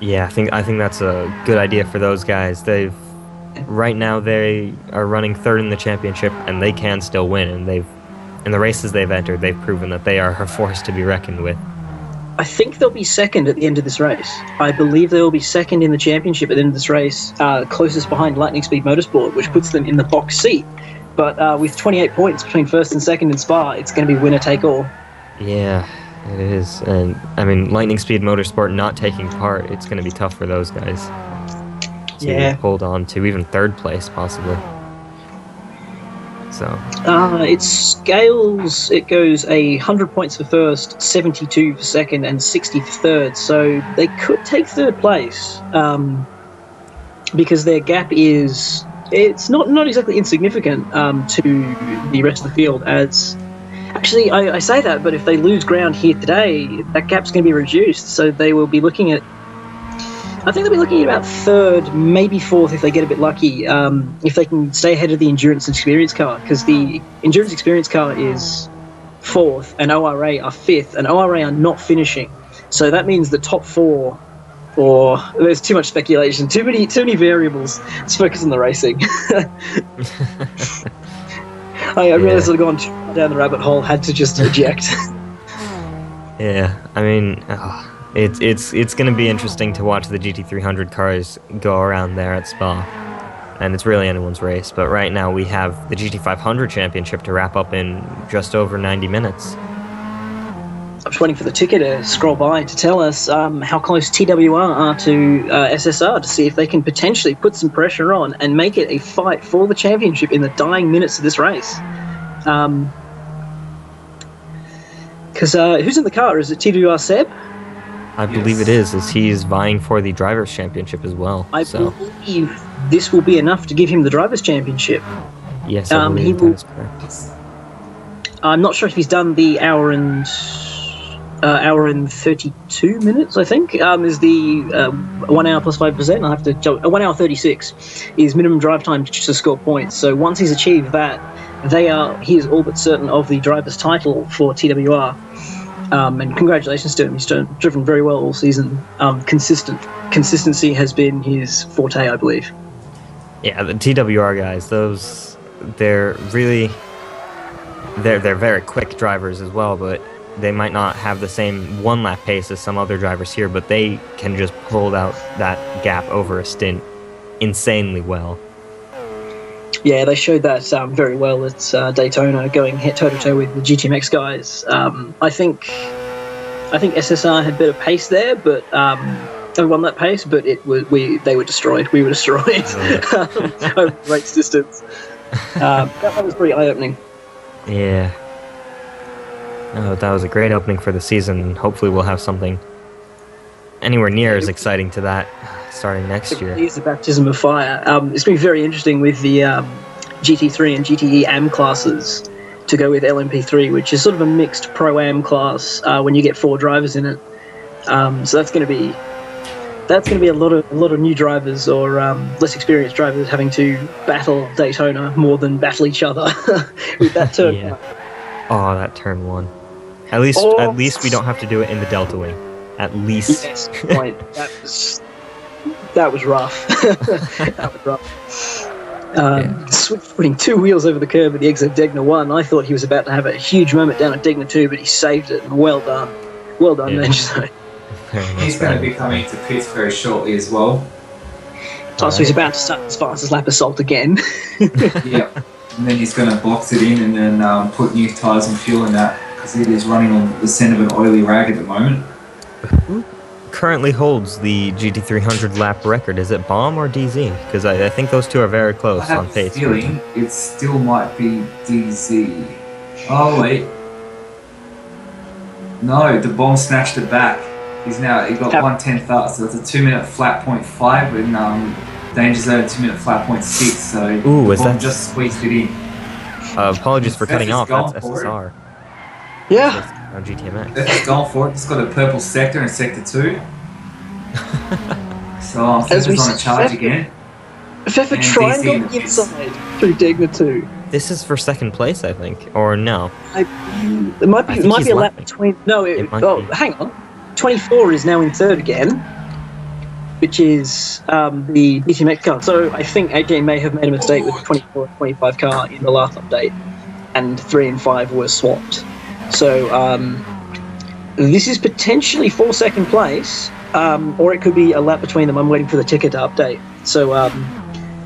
C: Yeah, I think that's a good idea for those guys. Right now they are running 3rd in the championship, and they can still win. And in the races they've entered, they've proven that they are a force to be reckoned with.
A: I think they'll be second at the end of this race. I believe they will be second in the championship at the end of this race, closest behind Lightning Speed Motorsport, which puts them in the box seat. But with 28 points between first and second in Spa, it's going to be winner take all.
C: Yeah, it is. And I mean, Lightning Speed Motorsport not taking part, it's going to be tough for those guys to hold on to even 3rd place possibly. So
A: It scales. It goes 100 points for first, 72 for second, and 60 for third. So they could take 3rd place because their gap is. It's not exactly insignificant to the rest of the field. As actually, I say that, but if they lose ground here today, that gap's going to be reduced. So they will be looking at. I think they'll be looking at about 3rd, maybe 4th if they get a bit lucky. If they can stay ahead of the Endurance Experience car, because the Endurance Experience car is 4th and ORA are 5th, and ORA are not finishing. So that means the top 4 or there's too much speculation, too many variables. Let's focus on the racing. I realized I'd gone too far down the rabbit hole, had to just eject.
C: Yeah, I mean, it's going to be interesting to watch the GT300 cars go around there at Spa, and it's really anyone's race. But right now we have the GT500 Championship to wrap up in just over 90 minutes.
A: I'm just waiting for the ticker to scroll by to tell us how close TWR are to SSR, to see if they can potentially put some pressure on and make it a fight for the championship in the dying minutes of this race. Because who's in the car? Is it TWR Seb?
C: I believe it is, as he's vying for the Drivers' Championship as well.
A: I believe this will be enough to give him the Drivers' Championship.
C: Yes, I believe that is correct.
A: I'm not sure if he's done the hour and 32 minutes, I think, is the 1 hour plus 5%. I'll have to 1 hour 36 is minimum drive time to score points. So once he's achieved that, he is all but certain of the driver's title for TWR. And congratulations to him. He's driven very well all season. Consistency has been his forte, I believe.
C: Yeah, the TWR guys, they're very quick drivers as well, but they might not have the same one-lap pace as some other drivers here, but they can just pull out that gap over a stint insanely well.
A: Yeah, they showed that very well at Daytona, going toe-to-toe with the GTMX guys. I think SSR had better pace there, but they won that pace, but they were destroyed. We were destroyed over the race distance. That was pretty eye-opening.
C: Yeah. Oh, that was a great opening for the season, and hopefully we'll have something anywhere near as exciting to that starting next year.
A: It is a baptism of fire. It's been very interesting with the GT3 and GTE AM classes to go with LMP3, which is sort of a mixed Pro-Am class when you get 4 drivers in it. So that's going to be a lot of new drivers or less experienced drivers having to battle Daytona more than battle each other with that turn.
C: Yeah. Oh, that turn 1. At least we don't have to do it in the Delta Wing. At least.
A: Yes, point. That was rough. That was rough. Swift putting 2 wheels over the curb at the exit of Degner 1. I thought he was about to have a huge moment down at Degner 2, but he saved it. And well done. Well done,
C: yeah.
A: Manchester.
D: He's going to be coming to pits very shortly as well.
A: So he's about to start his fastest lap assault again.
D: Yeah. And then he's going to box it in and then put new tyres and fuel in that, because it is running on the scent of an oily rag at the moment.
C: Who currently holds the GT300 lap record? Is it Bomb or DZ? Because I think those two are very close on pace.
D: I have a feeling it still might be DZ. Oh, wait. No, the Bomb snatched it back. He got 1/10th, so it's a 2-minute flat 0.5, and Danger Zone 2-minute flat 0.6, so Bomb just squeezed it in.
C: Apologies for cutting off, that's SSR.
A: Yeah.
C: On GTMX.
D: It's gone for it. It's got a purple sector in Sector 2. So I'm thinking it's on a charge again.
A: Pfeffer try and go inside through Degner 2.
C: This is for second place, I think. Or no.
A: It might be a lap between... No, hang on. 24 is now in third again, which is the GTMX car. So I think AJ may have made a mistake with the 24 and 25 car in the last update, and 3 and 5 were swapped. So this is potentially for second place, or it could be a lap between them. I'm waiting for the ticker to update. So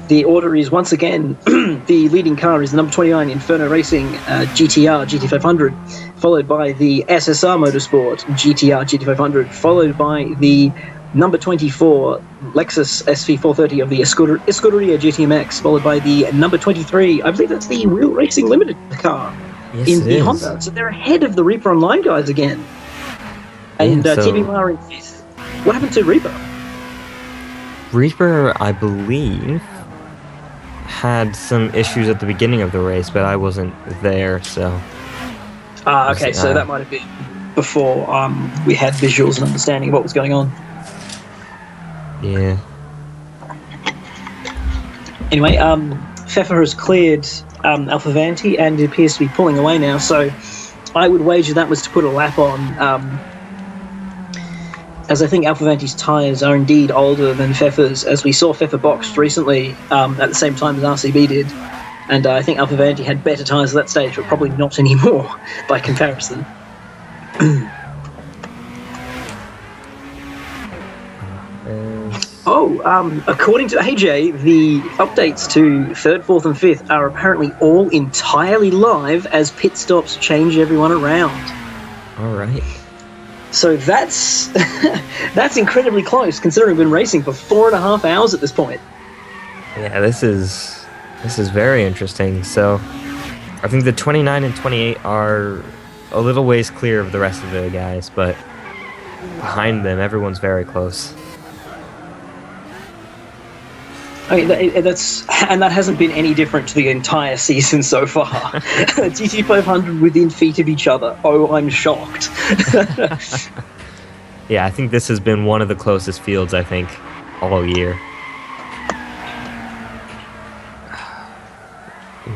A: the order is once again, the leading car is the number 29 Inferno Racing GTR GT500, followed by the SSR Motorsport GTR GT500, followed by the number 24 Lexus SV430 of the Escuderia GTMX, followed by the number 23, I believe that's the Wheel Racing Limited car.
C: Yes,
A: in the Honda. So they're ahead of the Reaper Online guys again. And TBR in 5th. What happened to Reaper?
C: Reaper, I believe, had some issues at the beginning of the race, but I wasn't there, so...
A: Okay, so that might have been before we had visuals and understanding of what was going on.
C: Yeah.
A: Anyway, Pfeffer has cleared Alpha Vanti and it appears to be pulling away now, so I would wager that was to put a lap on as I think Alpha Vanti's tyres are indeed older than Pfeffer's, as we saw Pfeffer boxed recently at the same time as RCB did. And I think Alpha Vanti had better tyres at that stage, but probably not anymore by comparison. According to AJ, the updates to 3rd, 4th, and 5th are apparently all entirely live as pit stops change everyone around.
C: All right.
A: So that's that's incredibly close, considering we've been racing for 4.5 hours at this point.
C: Yeah, this is very interesting. So, I think the 29 and 28 are a little ways clear of the rest of the guys, but behind them, everyone's very close.
A: I mean, that hasn't been any different to the entire season so far. GT500 within feet of each other. Oh, I'm shocked.
C: Yeah, I think this has been one of the closest fields, I think, all year.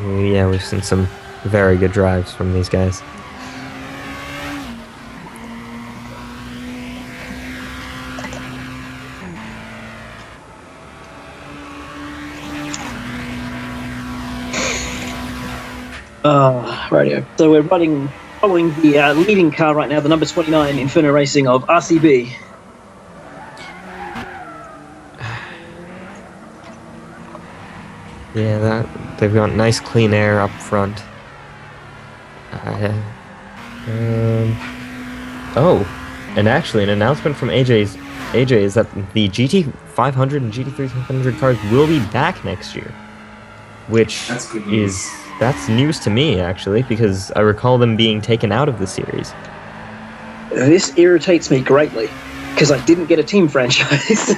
C: Yeah, we've seen some very good drives from these guys.
A: Radio. So we're following the leading car right now, the number 29 Inferno Racing of RCB.
C: Yeah, they've got nice clean air up front. And actually, an announcement from AJ is that the GT500 and GT300 cars will be back next year, which
D: That's good news.
C: That's news to me, actually, because I recall them being taken out of the series.
A: This irritates me greatly, because I didn't get a team franchise.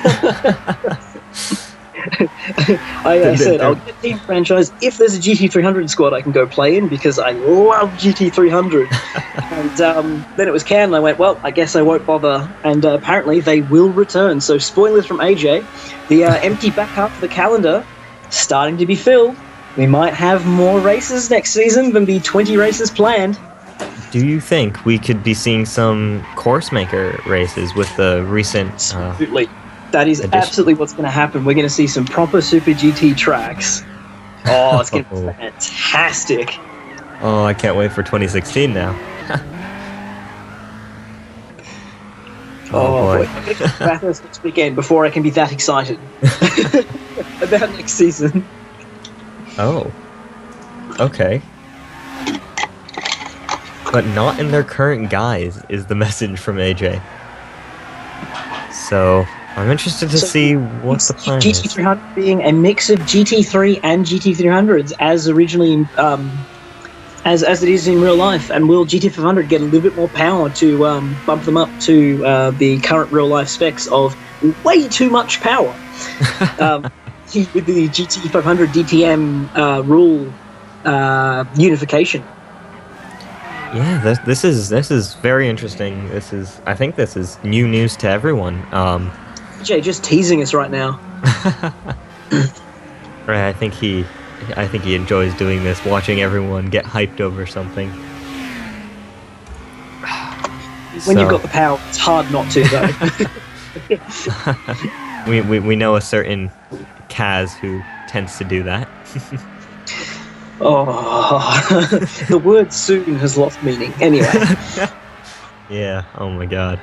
A: I said, I'll get a team franchise if there's a GT300 squad I can go play in, because I love GT300. And then it was canned, and I went, well, I guess I won't bother. And apparently they will return. So spoilers from AJ, the empty back half of the calendar starting to be filled. We might have more races next season than the 20 races planned.
C: Do you think we could be seeing some course maker races with the recent
A: Absolutely. That is
C: addition?
A: Absolutely what's going to happen. We're going to see some proper Super GT tracks. Oh, it's going to be fantastic.
C: Oh, I can't wait for 2016 now.
A: Oh boy. I'm going to get Bathurst next weekend before I can be that excited about next season.
C: Oh. Okay. But not in their current guise is the message from AJ. So, I'm interested to see what the plan is.
A: GT300 being a mix of GT3 and GT300s as originally, as it is in real life, and will GT500 get a little bit more power to bump them up to the current real life specs of way too much power? With the GT500 DTM rule unification.
C: Yeah, this is very interesting. I think this is new news to everyone.
A: Jay just teasing us right now.
C: Right, I think he enjoys doing this, watching everyone get hyped over something.
A: When you've got the power, it's hard not to, though.
C: we know a certain Kaz who tends to do that.
A: Oh, the word soon has lost meaning. Anyway.
C: Yeah, oh my god.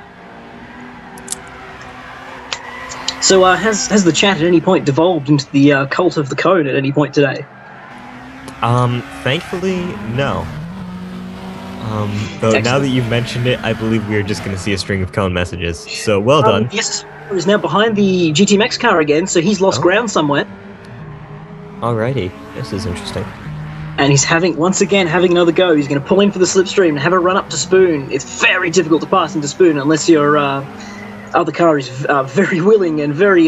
A: So has the chat at any point devolved into the cult of the cone at any point today?
C: Thankfully, no. Though now that you've mentioned it, I believe we're just going to see a string of cone messages. So well done.
A: Yes, he's now behind the GT Max car again, so he's lost ground somewhere.
C: Alrighty, this is interesting.
A: And he's once again having another go. He's going to pull in for the slipstream and have a run up to Spoon. It's very difficult to pass into Spoon unless your other car is very willing and very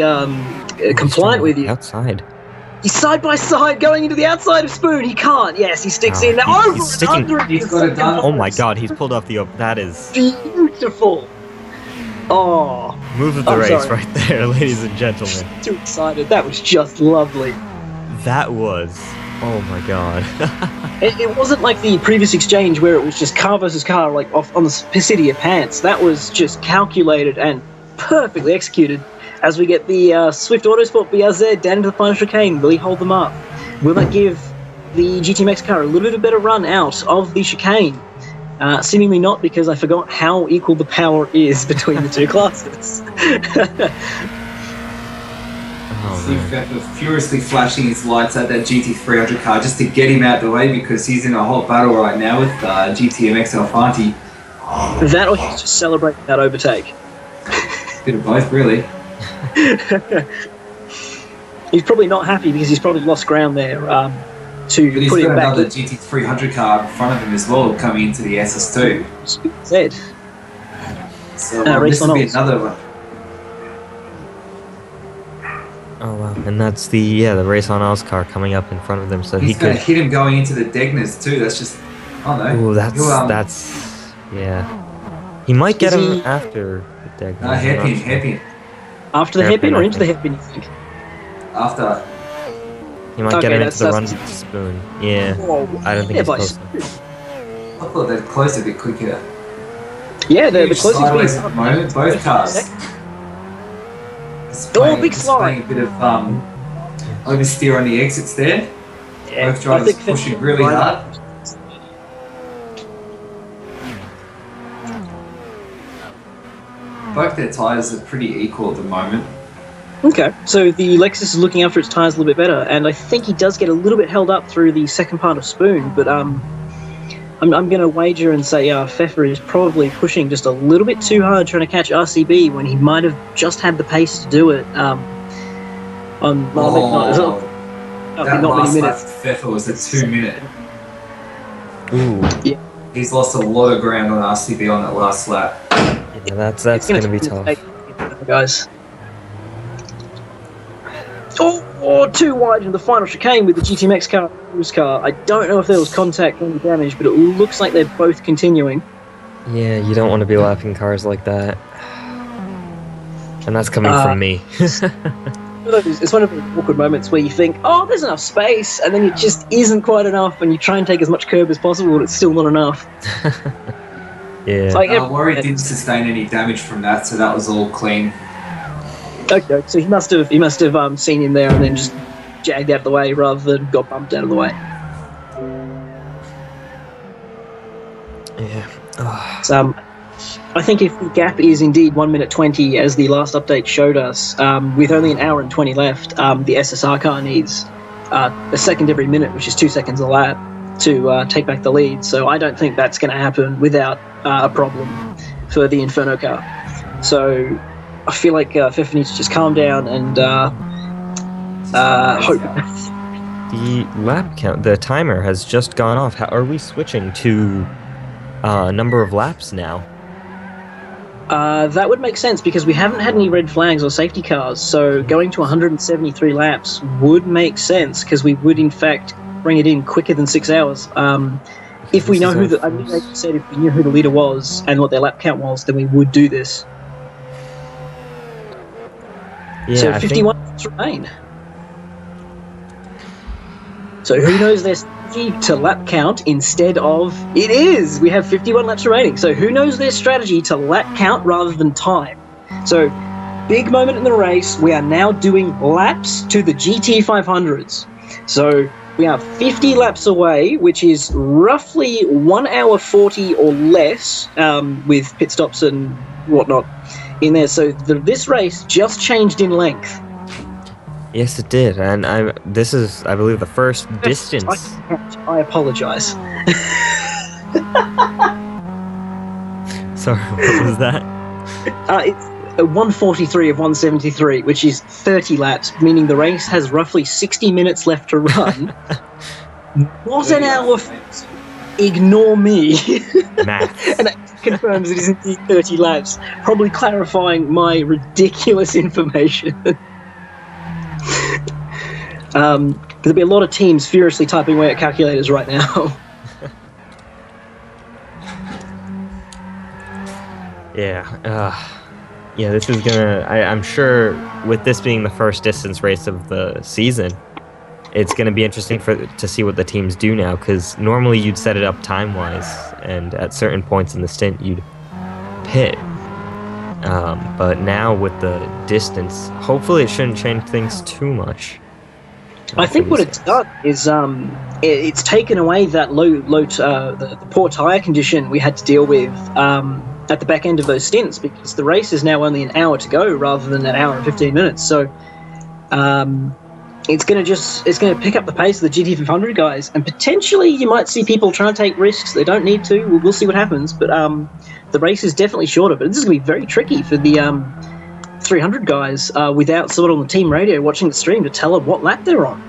A: compliant with you.
C: Outside.
A: He's side by side going into the outside of Spoon. He can't. Yes, he sticks in.
C: He's sticking.
D: He's got it done.
C: Oh my god, he's pulled off the... That is...
A: beautiful. Oh.
C: Move of the race right there, ladies and gentlemen.
A: Too excited. That was just lovely.
C: That was... Oh my god.
A: It wasn't like the previous exchange where it was just car versus car, like off on the Pisidia pants. That was just calculated and perfectly executed. As we get the Swift Autosport BRZ down into the final chicane, will he hold them up? Will that give the GTMX car a little bit of a better run out of the chicane? Seemingly not, because I forgot how equal the power is between the two classes.
D: See Pfeffer furiously flashing his lights at that GT300 car just to get him out the way, because he's in a hot battle right now with GTMX Alfanti.
A: That, or he's just celebrating that overtake.
D: Bit of both, really.
A: He's probably not happy because he's probably lost ground there
D: But he's
A: put him
D: got
A: back.
D: another GT300 car in front of him as well, coming into the SS2.
A: Said.
D: So
A: race
D: this will
A: on
D: be
A: Oz.
D: another one.
C: Oh wow, and that's the race on Oz car coming up in front of them, so
D: He's
C: he
D: going
C: could.
D: to hit him going into the Degners too. That's just, oh no.
C: Ooh,
D: He'll,
C: that's yeah. He might get
A: Is
C: him
A: he-
C: after the deck.
D: hairpin.
A: After the
C: Hairpin,
A: hairpin or
C: I
A: into the
C: think.
A: hairpin, you think?
D: After.
C: He might
A: Okay,
C: get him into the
A: that's-
C: run spoon. Yeah,
A: Whoa.
C: I don't think
A: Yeah,
C: he's
A: by
C: close.
D: I thought they'd close a bit quicker.
A: Yeah, the
D: Huge
A: closest
D: sideways
A: being
D: at the moment, both cars.
A: Big slide.
D: Displaying a bit of oversteer on the exits there.
A: Yeah,
D: Both drivers pushing really hard. Both their tyres are pretty equal at the moment.
A: Okay, so the Lexus is looking after its tyres a little bit better, and I think he does get a little bit held up through the second part of Spoon, but I'm going to wager and say Pfeffer is probably pushing just a little bit too hard trying to catch RCB when he might have just had the pace to do it.
D: That
A: Not
D: last
A: many
D: lap
A: minutes.
D: for Pfeffer was a 2 minute.
C: Ooh,
D: He's lost a lot of ground on RCB on that last lap.
C: yeah, that's gonna be tough.
A: Guys. Oh, too wide in the final chicane with the GTMX car and the Cruise car. I don't know if there was contact or any damage, but it looks like they're both continuing.
C: Yeah, you don't want to be lapping cars like that. And that's coming from me.
A: It's one of those awkward moments where you think, oh, there's enough space, and then it just isn't quite enough, and you try and take as much curb as possible, but it's still not enough.
C: Yeah.
A: It's like
D: Laurie didn't sustain any damage from that, so that was all clean.
A: okay, so he must have seen him there and then just jagged out of the way rather than got bumped out of the way.
C: Yeah. Ugh.
A: So, I think if the gap is indeed 1 minute 20, as the last update showed us, with only an hour and 20 left, the SSR car needs a second every minute, which is 2 seconds a lap, to take back the lead. So I don't think that's going to happen without a problem for the Inferno car. So I feel like Pfeffer needs to just calm down and hope.
C: The lap count, the timer has just gone off. How are we switching to number of laps now?
A: That would make sense because we haven't had any red flags or safety cars, so going to 173 laps would make sense because we would in fact bring it in quicker than 6 hours. If we know who the, I mean, like you said, if we knew who the leader was and what their lap count was, then we would do this.
C: Yeah,
A: So
C: I
A: 51 laps remain. So who knows their strategy to lap count instead of it is? We have 51 laps remaining. So who knows their strategy to lap count rather than time? So big moment in the race. We are now doing laps to the GT 500s. So we are 50 laps away, which is roughly 1 hour 40 or less, with pit stops and whatnot in there. So this race just changed in length.
C: Yes, it did, and this is, I believe, the first distance.
A: I apologize.
C: Sorry, what was that?
A: It's a 143 of 173, which is 30 laps, meaning the race has roughly 60 minutes left to run. What an hour! Ignore me.
C: Math.
A: And that confirms it is indeed 30 laps, probably clarifying my ridiculous information. There'll be a lot of teams furiously typing away at calculators right now.
C: Yeah, this is gonna. I'm sure with this being the first distance race of the season, it's gonna be interesting to see what the teams do now. Because normally you'd set it up time-wise, and at certain points in the stint you'd pit. But now with the distance, hopefully it shouldn't change things too much.
A: I think what it's done is it's taken away that the poor tyre condition we had to deal with at the back end of those stints, because the race is now only an hour to go rather than an hour and 15 minutes. So it's going to pick up the pace of the GT500 guys, and potentially you might see people trying to take risks. They don't need to. We'll see what happens, but the race is definitely shorter. But this is going to be very tricky for the 300 guys without someone on the team radio watching the stream to tell them what lap they're on.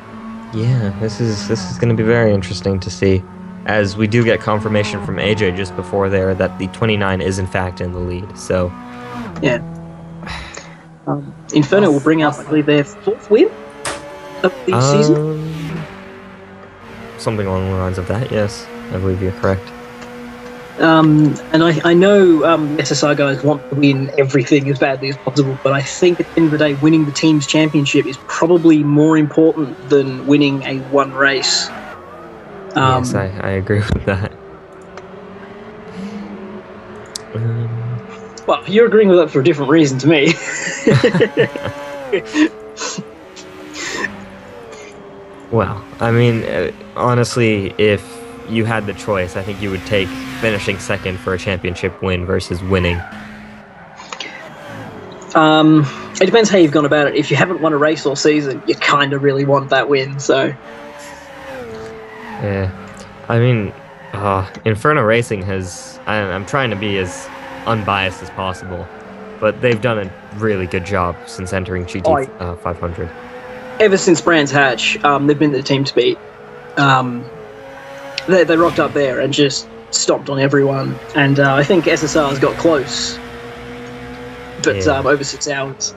C: Yeah, this is going to be very interesting to see, as we do get confirmation from AJ just before there that the 29 is in fact in the lead. So
A: yeah, Inferno will bring up, I believe, their 4th win of the season.
C: Something along the lines of that. Yes, I believe you're correct.
A: And I know the SSR guys want to win everything as badly as possible, but I think at the end of the day, winning the team's championship is probably more important than winning a one race.
C: Yes, I agree with that.
A: Well, you're agreeing with that for a different reason to me.
C: Well, I mean, honestly, if you had the choice, I think you would take finishing second for a championship win versus winning.
A: It depends how you've gone about it. If you haven't won a race all season, you kind of really want that win. So,
C: yeah, I mean, Inferno Racing has. I'm trying to be as unbiased as possible, but they've done a really good job since entering GT 500.
A: Ever since Brands Hatch, they've been the team to beat. They rocked up there and just stomped on everyone, and I think SSR's got close, but over 6 hours.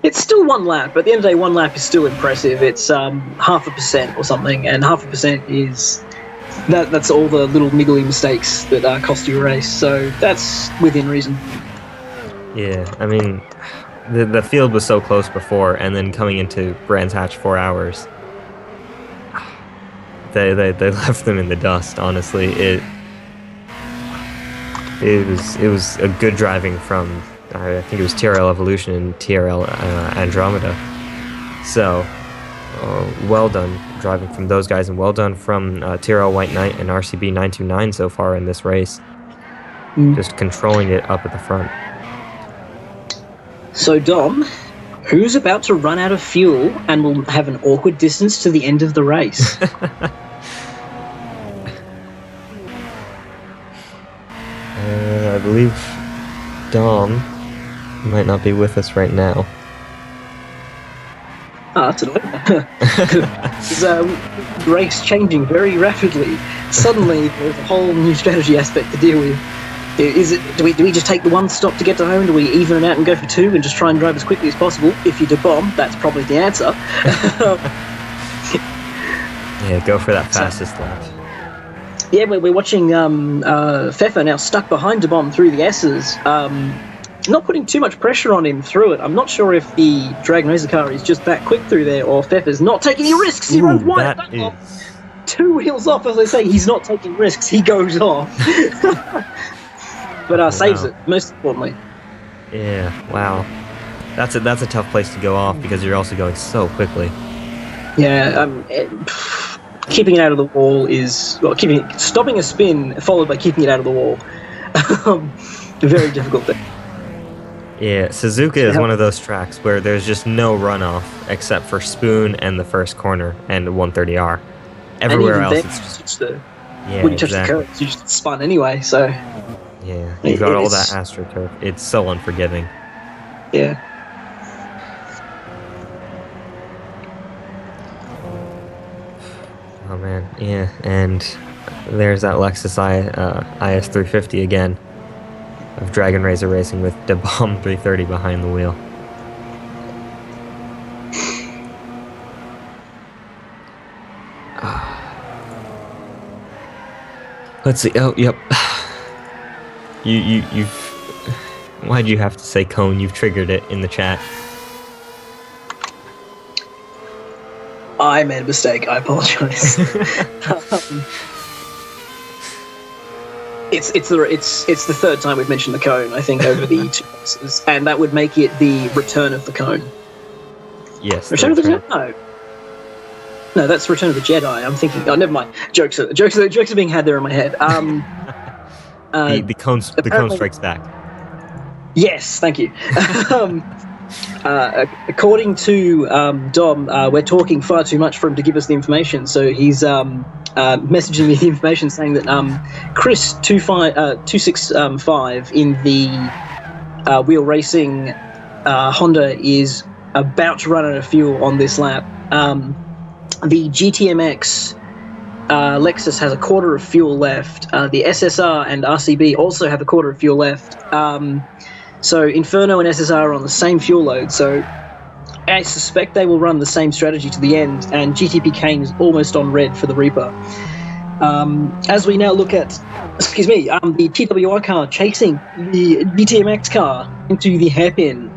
A: It's still one lap, but at the end of the day, one lap is still impressive. It's 0.5% or something, and 0.5% is that's all the little niggly mistakes that cost you a race, so that's within reason.
C: Yeah, I mean, the field was so close before, and then coming into Brands Hatch 4 hours, they left them in the dust. Honestly, it was a good driving from, I think it was TRL Evolution and TRL Andromeda. So well done driving from those guys, and well done from TRL White Knight and RCB 929 so far in this race. Just controlling it up at the front.
A: So Dom, who's about to run out of fuel and will have an awkward distance to the end of the race?
C: I believe Dom might not be with us right now.
A: That's annoying. Race changing very rapidly. Suddenly, there's a whole new strategy aspect to deal with. Do we just take the one stop to get to home? Do we even it out and go for 2 and just try and drive as quickly as possible? If you bomb, that's probably the answer.
C: Yeah, go for that fastest lap.
A: Yeah, we're watching Pfeffer now stuck behind DeBomb through the S's. Not putting too much pressure on him through it. I'm not sure if the Dragon Racer car is just that quick through there, or Pfeffer's not taking any risks. He runs wide back off. 2 wheels off, as I say. He's not taking risks. He goes off. But saves it, most importantly.
C: Yeah, wow. That's a tough place to go off, because you're also going so quickly. Yeah,
A: keeping it out of the wall is... Well, stopping a spin followed by keeping it out of the wall. A very difficult thing.
C: Yeah, Suzuka is one of those tracks where there's just no runoff except for Spoon and the first corner and 130R. Everywhere else, it's just...
A: when you touch the curves, you just spun anyway, so...
C: Yeah, you've got all that AstroTurf. It's so unforgiving.
A: Yeah.
C: Oh man, yeah, and there's that Lexus IS350 again of Dragon Razor Racing with DeBomb 330 behind the wheel. Let's see. Oh, yep. You've. Why'd you have to say cone? You've triggered it in the chat.
A: I made a mistake. I apologize. It's the third time we've mentioned the cone, I think, over the 2 races, and that would make it the return of the cone.
C: Yes.
A: Return of the Jedi. No, that's Return of the Jedi. I'm thinking. Oh, never mind. Jokes are being had there in my head.
C: The cone strikes back.
A: Yes, thank you. According to Dom, we're talking far too much for him to give us the information, so he's messaging me the information saying that Chris 265 in the wheel racing Honda is about to run out of fuel on this lap. The GTMX Lexus has a quarter of fuel left. The SSR and RCB also have a quarter of fuel left. So Inferno and SSR are on the same fuel load, so I suspect they will run the same strategy to the end, and GTP Kane is almost on red for the Reaper. As we now look at, the TWI car chasing the GTMX car into the hairpin,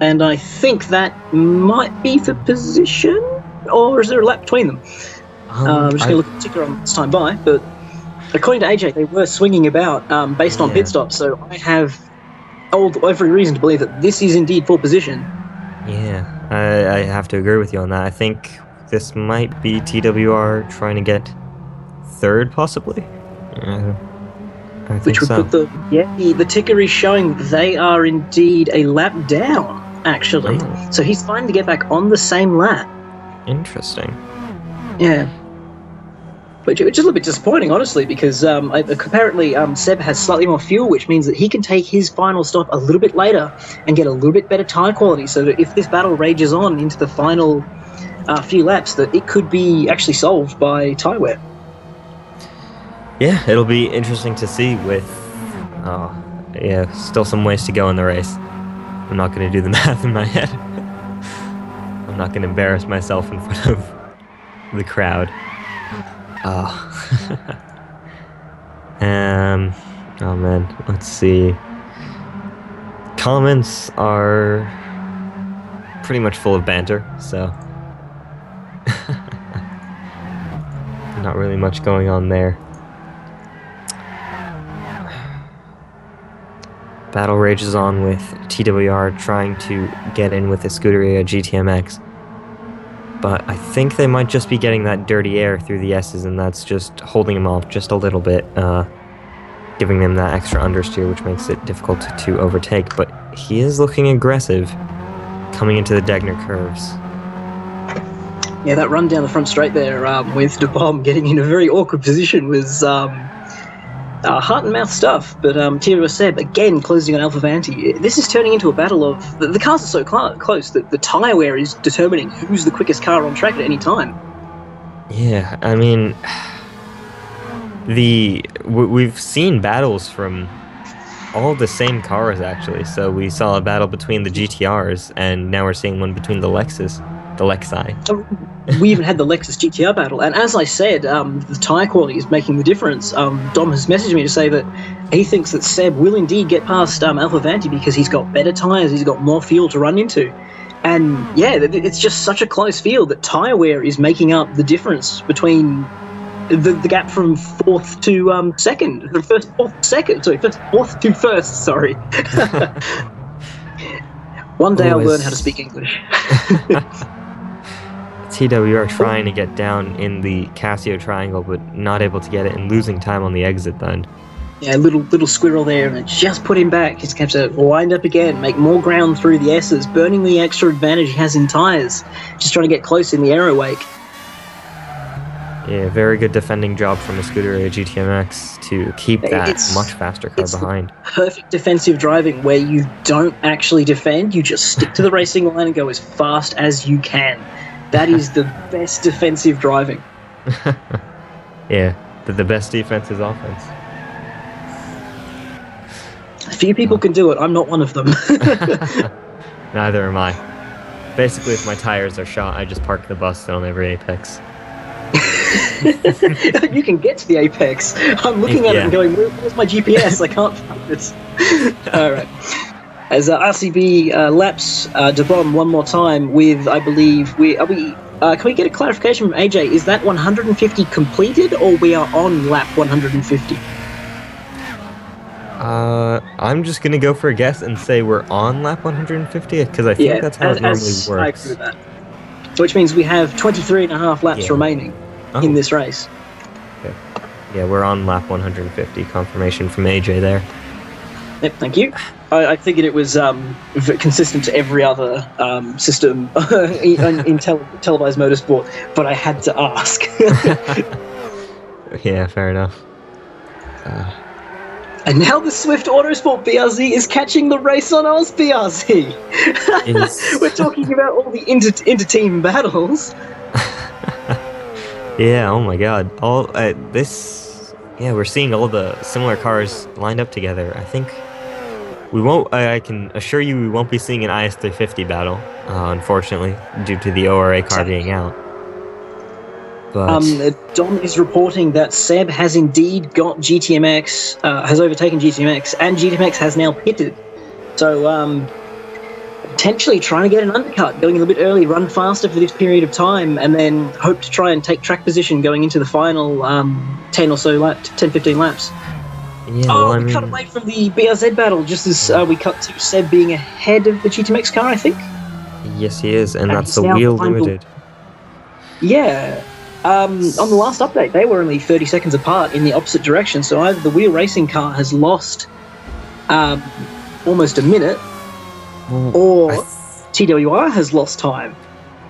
A: and I think that might be for position, or is there a lap between them? I'm just going to look at the ticker on this time by, but according to AJ, they were swinging about based on pit stops, so I have every reason to believe that this is indeed for position.
C: Yeah, I have to agree with you on that. I think this might be TWR trying to get third, possibly. I think
A: Which would
C: so.
A: put the ticker is showing they are indeed a lap down, actually.
C: Oh.
A: So he's trying to get back on the same lap.
C: Interesting.
A: Yeah. Which is a little bit disappointing, honestly, because apparently Seb has slightly more fuel, which means that he can take his final stop a little bit later and get a little bit better tyre quality, so that if this battle rages on into the final few laps, that it could be actually solved by tyre wear.
C: Yeah, it'll be interesting to see with... still some ways to go in the race. I'm not going to do the math in my head. I'm not going to embarrass myself in front of the crowd. Oh man, let's see. Comments are pretty much full of banter, so not really much going on there. Battle rages on with TWR trying to get in with the Scuderia GTMX. But I think they might just be getting that dirty air through the S's, and that's just holding them off just a little bit, giving them that extra understeer, which makes it difficult to overtake. But he is looking aggressive coming into the Degner curves.
A: Yeah, that run down the front straight there with De Bomb getting in a very awkward position was heart and mouth stuff. But TWR Seb, again, closing on Alpha Vanti. This is turning into a battle of... The cars are so close that the tyre wear is determining who's the quickest car on track at any time.
C: Yeah, I mean... We've seen battles from all the same cars, actually. So we saw a battle between the GTRs, and now we're seeing one between the Lexi.
A: We even had the Lexus GTR battle, and as I said, the tyre quality is making the difference. Dom has messaged me to say that he thinks that Seb will indeed get past Alpha Vanti because he's got better tyres, he's got more fuel to run into. And yeah, it's just such a close field that tyre wear is making up the difference between the gap from fourth to second. Fourth to first, sorry. One day I'll learn how to speak English.
C: TWR trying to get down in the Casio triangle, but not able to get it and losing time on the exit then.
A: Yeah, little squirrel there, and it just put him back. He's going to have to wind up again, make more ground through the S's, burning the extra advantage he has in tyres, just trying to get close in the aero wake.
C: Yeah, very good defending job from the Scuderia GTMX to keep that much faster car behind.
A: Perfect defensive driving where you don't actually defend, you just stick to the racing line and go as fast as you can. That is the best defensive driving.
C: Yeah, the best defense is offense.
A: Few people can do it. I'm not one of them.
C: Neither am I. Basically, if my tires are shot, I just park the bus on every apex.
A: You can get to the apex. I'm looking at it and going, where's my GPS? I can't find it. All right. As RCB laps De Bomb one more time with, I believe, can we get a clarification from AJ? Is that 150 completed, or we are on lap 150?
C: I'm just gonna go for a guess and say we're on lap 150 because I think that's how it normally
A: I
C: works.
A: agree with that. Which means we have 23 and a half laps
C: Yeah.
A: remaining in this race.
C: Okay. Yeah, we're on lap 150. Confirmation from AJ there.
A: Yep, thank you. I figured it was consistent to every other system in televised motorsport, but I had to ask.
C: Yeah, fair enough.
A: And now the Swift Autosport BRZ is catching the race on Oz BRZ. We're talking about all the inter-team battles.
C: Yeah, oh my god. All this, yeah, we're seeing all the similar cars lined up together. I think we won't, I can assure you we won't be seeing an IS350 battle, unfortunately, due to the ORA car being out. But
A: Dom is reporting that Seb has indeed got GTMX, has overtaken GTMX, and GTMX has now pitted. So, potentially trying to get an undercut, going a little bit early, run faster for this period of time, and then hope to try and take track position going into the final 10 or so 10-15 laps.
C: Yeah,
A: we cut away from the BRZ battle just as we cut to Seb being ahead of the GTMX car, I think.
C: Yes, he is, and that's
A: he's
C: a
A: now
C: wheel
A: behind
C: limited.
A: Yeah. On the last update, they were only 30 seconds apart in the opposite direction, so either the wheel racing car has lost almost a minute, or TWR has lost time.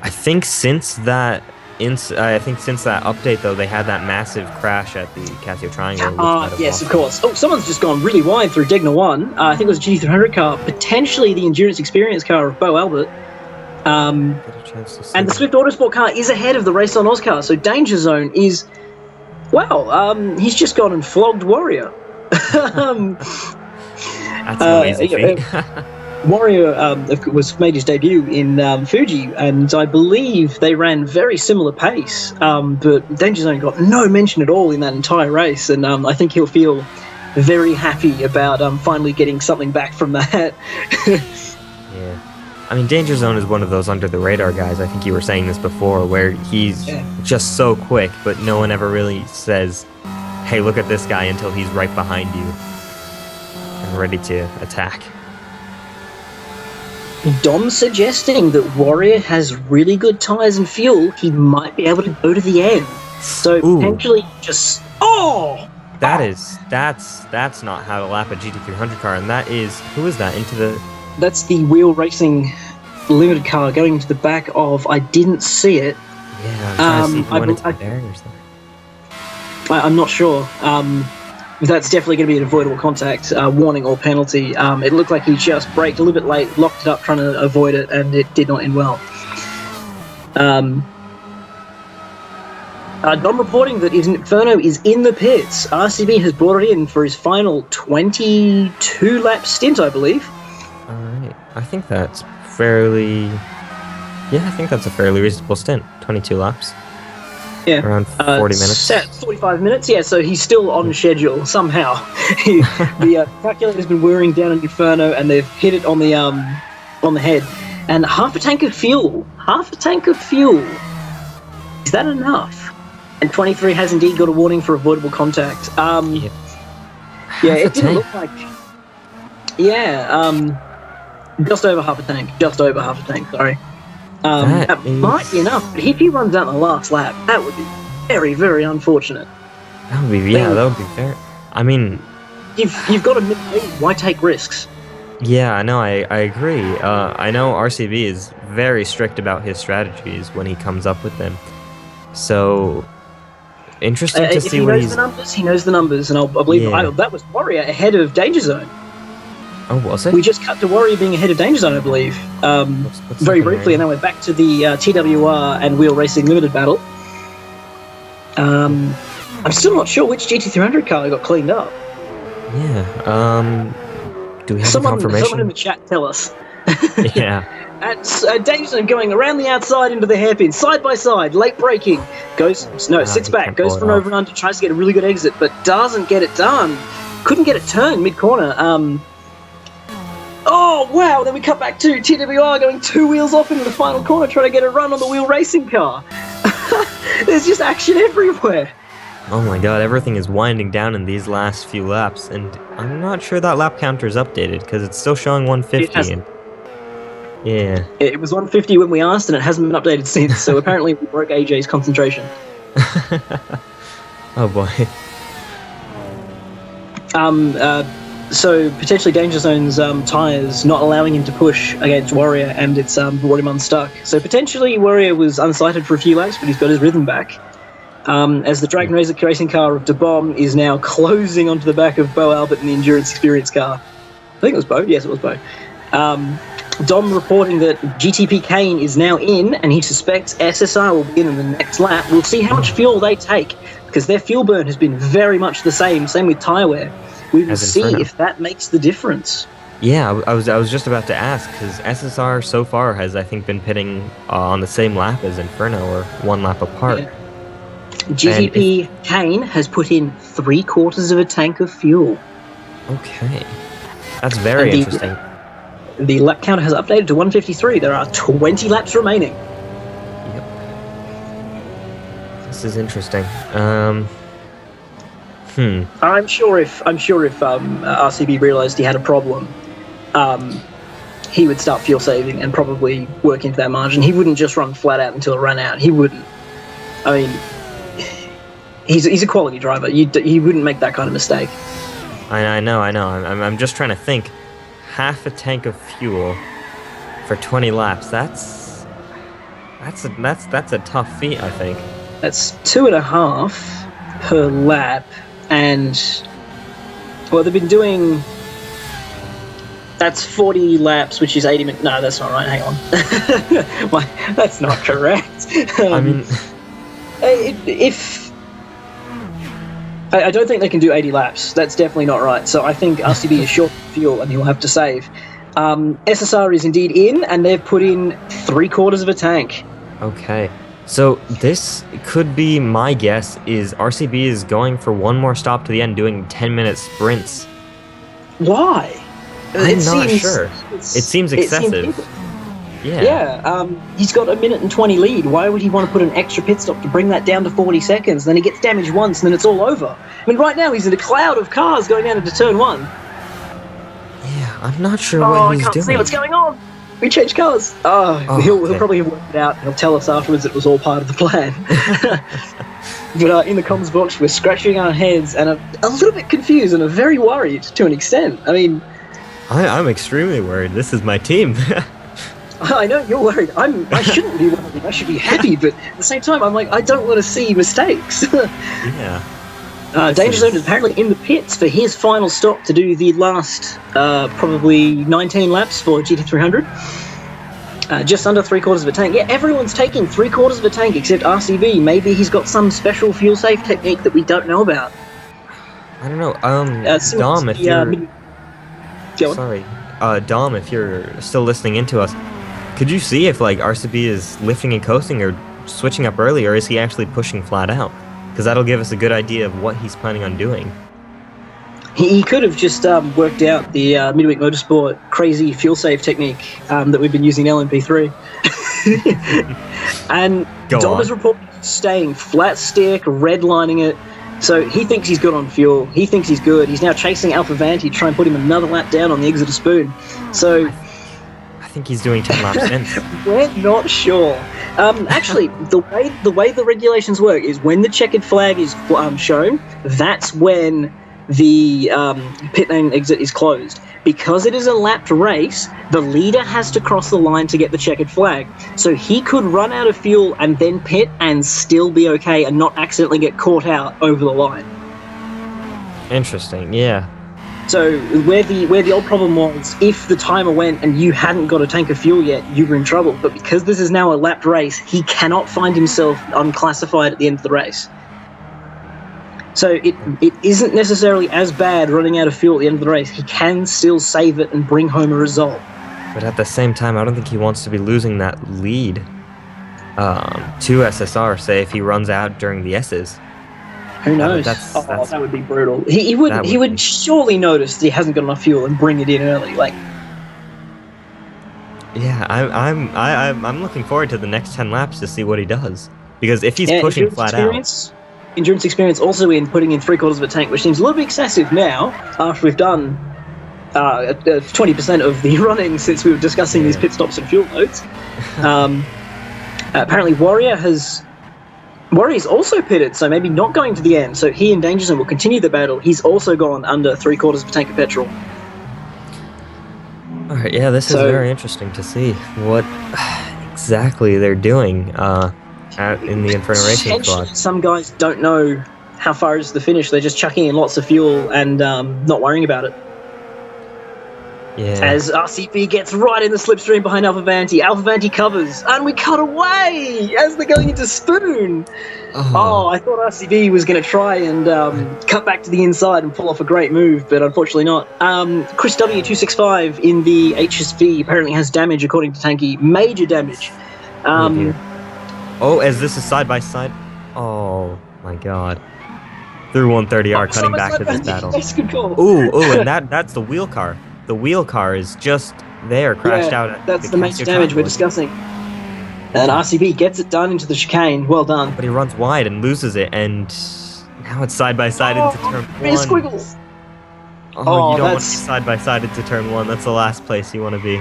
C: I think since that update, though, they had that massive crash at the Casio Triangle.
A: Yes, of course. Oh, someone's just gone really wide through Degna 1. I think it was a GT300 car, potentially the Endurance Experience car of Bo Albert. And the Swift Autosport car is ahead of the Race on Oz car, so Danger Zone is... Wow, he's just gone and flogged Warrior.
C: That's an amazing feat.
A: Warrior made his debut in Fuji, and I believe they ran very similar pace, but Danger Zone got no mention at all in that entire race, and I think he'll feel very happy about finally getting something back from that.
C: Yeah. I mean, Danger Zone is one of those under-the-radar guys. I think you were saying this before, where he's just so quick, but no one ever really says, hey, look at this guy, until he's right behind you and ready to attack.
A: Dom suggesting that Warrior has really good tyres and fuel, he might be able to go to the end. So potentially just...
C: That's not how to lap a GT300 car, and that is... Who is that? Into the...
A: That's the wheel racing limited car going into the back of... I didn't see it.
C: Yeah, I'm trying to see if he went into there or something.
A: I'm not sure. That's definitely going to be an avoidable contact, warning or penalty. It looked like he just braked a little bit late, locked it up trying to avoid it, and it did not end well. Dom reporting that Inferno is in the pits. RCB has brought it in for his final 22-lap stint, I believe.
C: Alright, I think that's fairly... Yeah, I think that's a fairly reasonable stint. 22 laps.
A: Yeah.
C: Around 40 minutes.
A: 45 minutes, yeah, so he's still on schedule, somehow. The calculator's been whirring down an Inferno, and they've hit it on the head. And half a tank of fuel. Is that enough? And 23 has indeed got a warning for avoidable contact. Yeah, it didn't look like... Yeah, just over half a tank, sorry. That might be enough, but if he runs out in the last lap, that would be very, very unfortunate.
C: That would be fair. I mean...
A: You've got a mid-lead, why take risks?
C: Yeah, no, I agree. I know RCB is very strict about his strategies when he comes up with them. So, interesting to see what he's...
A: He knows the numbers, and I believe that was Warrior ahead of Danger Zone.
C: Oh, was it?
A: We just cut to Warrior being ahead of Danger Zone, I believe. Very briefly, and then we're back to the TWR and Wheel Racing Limited battle. I'm still not sure which GT300 car got cleaned up.
C: Yeah, do we have confirmation?
A: Someone in the chat tell us.
C: Yeah.
A: And Danger Zone going around the outside into the hairpin, side by side, late braking. Sits back, goes for an over and under, tries to get a really good exit, but doesn't get it done. Couldn't get it turned mid-corner. Oh, wow, then we cut back to TWR going 2 wheels off into the final corner trying to get a run on the wheel racing car. There's just action everywhere.
C: Oh my god, everything is winding down in these last few laps, and I'm not sure that lap counter is updated, because it's still showing 150. And yeah.
A: It was 150 when we asked, and it hasn't been updated since, so apparently we broke AJ's concentration.
C: Oh boy.
A: So potentially Danger Zone's tyres not allowing him to push against Warrior, and it's brought him unstuck. So potentially Warrior was unsighted for a few laps, but he's got his rhythm back. As the Dragon racing car of DeBomb is now closing onto the back of Bo Albert in the Endurance Experience car. I think it was Bo. Yes, it was Bo. Dom reporting that GTP Kane is now in, and he suspects SSR will be in the next lap. We'll see how much fuel they take, because their fuel burn has been very much the same with tyre wear. We will see if that makes the difference.
C: Yeah, I was just about to ask, because SSR so far has, I think, been pitting on the same lap as Inferno, or one lap apart.
A: Yeah. GTP Kane has put in 3/4 of a tank of fuel.
C: Okay. That's very interesting.
A: The lap counter has updated to 153. There are 20 laps remaining.
C: Yep. This is interesting.
A: I'm sure if RCB realised he had a problem, he would start fuel saving and probably work into that margin. He wouldn't just run flat out until it ran out. He wouldn't. I mean, he's a quality driver. He wouldn't make that kind of mistake.
C: I know. I'm just trying to think. Half a tank of fuel for 20 laps. That's a tough feat, I think. That's
A: 2.5 per lap, and well, they've been doing. That's 40 laps, which is 80 minutes. No, that's not right. Hang on. That's not correct.
C: I mean,
A: I don't think they can do 80 laps. That's definitely not right. So I think RCB is short of fuel and he'll have to save. SSR is indeed in, and they've put in 3/4 of a tank.
C: Okay. So this could be, my guess, is RCB is going for one more stop to the end, doing 10-minute sprints.
A: Why?
C: I'm not sure. It seems excessive.
A: Yeah, he's got 1:20 lead. Why would he want to put an extra pit stop to bring that down to 40 seconds? Then he gets damaged once, and then it's all over. I mean, right now he's in a cloud of cars going down into turn 1.
C: Yeah, I'm not sure what he's doing.
A: I can't see what's going on. We changed cars. He'll probably have worked it out. He'll tell us afterwards it was all part of the plan. But in the comms box, we're scratching our heads and a little bit confused and very worried to an extent. I mean,
C: I'm extremely worried. This is my team.
A: I know you're worried. I shouldn't be worried. I should be happy, but at the same time, I'm like, I don't want to see mistakes.
C: Yeah.
A: Danger Zone is apparently in the pits for his final stop to do the last probably 19 laps for GT300. Just under 3/4 of a tank. Yeah, everyone's taking 3/4 of a tank except RCB. Maybe he's got some special fuel save technique that we don't know about.
C: I don't know. Dom, if you're... Sorry. Dom, if you're still listening into us, could you see if RCB is lifting and coasting or switching up early, or is he actually pushing flat out? Because that'll give us a good idea of what he's planning on doing.
A: He could have just worked out the Midweek Motorsport crazy fuel save technique that we've been using in LMP3. And Dom is reported staying flat stick, redlining it. So he thinks he's good on fuel. He thinks he's good. He's now chasing Alpha Vanti to try and put him another lap down on the exit of Spoon. So
C: I think he's doing 10 laps in.
A: We're not sure. Actually, the way the regulations work is when the checkered flag is shown, that's when the pit lane exit is closed. Because it is a lapped race, the leader has to cross the line to get the checkered flag. So he could run out of fuel and then pit and still be okay and not accidentally get caught out over the line.
C: Interesting, yeah.
A: So where the old problem was, if the timer went and you hadn't got a tank of fuel yet, you were in trouble. But because this is now a lapped race, he cannot find himself unclassified at the end of the race. So it isn't necessarily as bad running out of fuel at the end of the race. He can still save it and bring home a result.
C: But at the same time, I don't think he wants to be losing that lead to SSR, say, if he runs out during the S's.
A: Who knows? That would be brutal. He would surely notice that he hasn't got enough fuel and bring it in early.
C: Yeah, I'm looking forward to the next 10 laps to see what he does. Because if he's pushing flat out...
A: endurance experience also in putting in 3/4 of a tank, which seems a little bit excessive now after we've done 20% of the running since we were discussing these pit stops and fuel loads. Apparently Warrior's also pitted, so maybe not going to the end. So he and Dangerson will continue the battle. He's also gone under 3/4 of a tank of petrol.
C: All right, yeah, this is very interesting to see what exactly they're doing in the Inferno Racing squad.
A: Some guys don't know how far is the finish. They're just chucking in lots of fuel and not worrying about it.
C: Yeah.
A: As RCB gets right in the slipstream behind Alphavanti. Alphavanti covers, and we cut away as they're going into Spoon. Oh, I thought RCB was going to try and cut back to the inside and pull off a great move, but unfortunately not. Chris W265 in the HSV apparently has damage, according to Tanky. Major damage.
C: As this is side by side. Oh my god. Through 130R, cutting back to this battle.
A: That's a good call.
C: Ooh, and that's the wheel car. The wheel car is just there, crashed out.
A: That's the major damage we're discussing. And RCB gets it done into the chicane. Well done.
C: But he runs wide and loses it, and now it's side by side into turn 1.
A: Squiggles.
C: You don't want to be side by side into turn 1. That's the last place you want to be.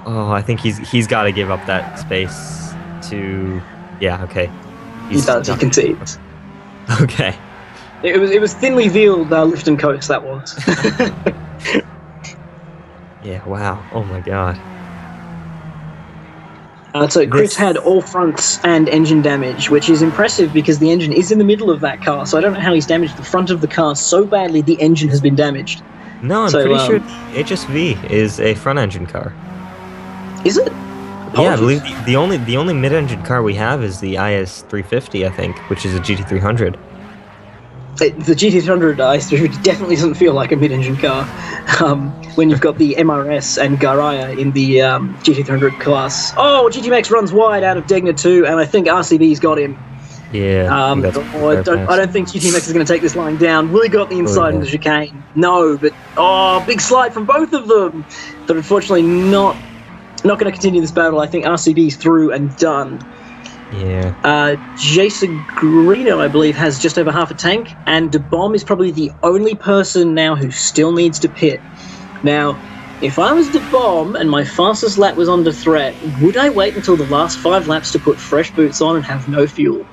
C: Oh, I think he's got to give up that space to. Yeah, okay.
A: He does. He concedes.
C: Okay.
A: It was thinly veiled lift and coast, that was.
C: Yeah, wow. Oh my god.
A: So Chris had all fronts and engine damage, which is impressive because the engine is in the middle of that car, so I don't know how he's damaged the front of the car so badly the engine has been damaged.
C: No, I'm pretty sure HSV is a front engine car.
A: Is it? Apologies.
C: Yeah, I believe the only mid-engine car we have is the IS350, I think, which is a GT300.
A: The GT300 IS350 definitely doesn't feel like a mid-engine car when you've got the MRS and Garaya in the GT300 class. Oh, GTMX runs wide out of Degna 2, and I think RCB's got him.
C: Yeah.
A: I don't think GTMX is going to take this line down. Willie got the inside in the chicane. No, but big slide from both of them. But unfortunately not going to continue this battle. I think RCB's through and done.
C: Yeah.
A: Jason Greeno, I believe, has just over half a tank, and De Bomb is probably the only person now who still needs to pit. Now, if I was De Bomb and my fastest lap was under threat, would I wait until the last 5 laps to put fresh boots on and have no fuel?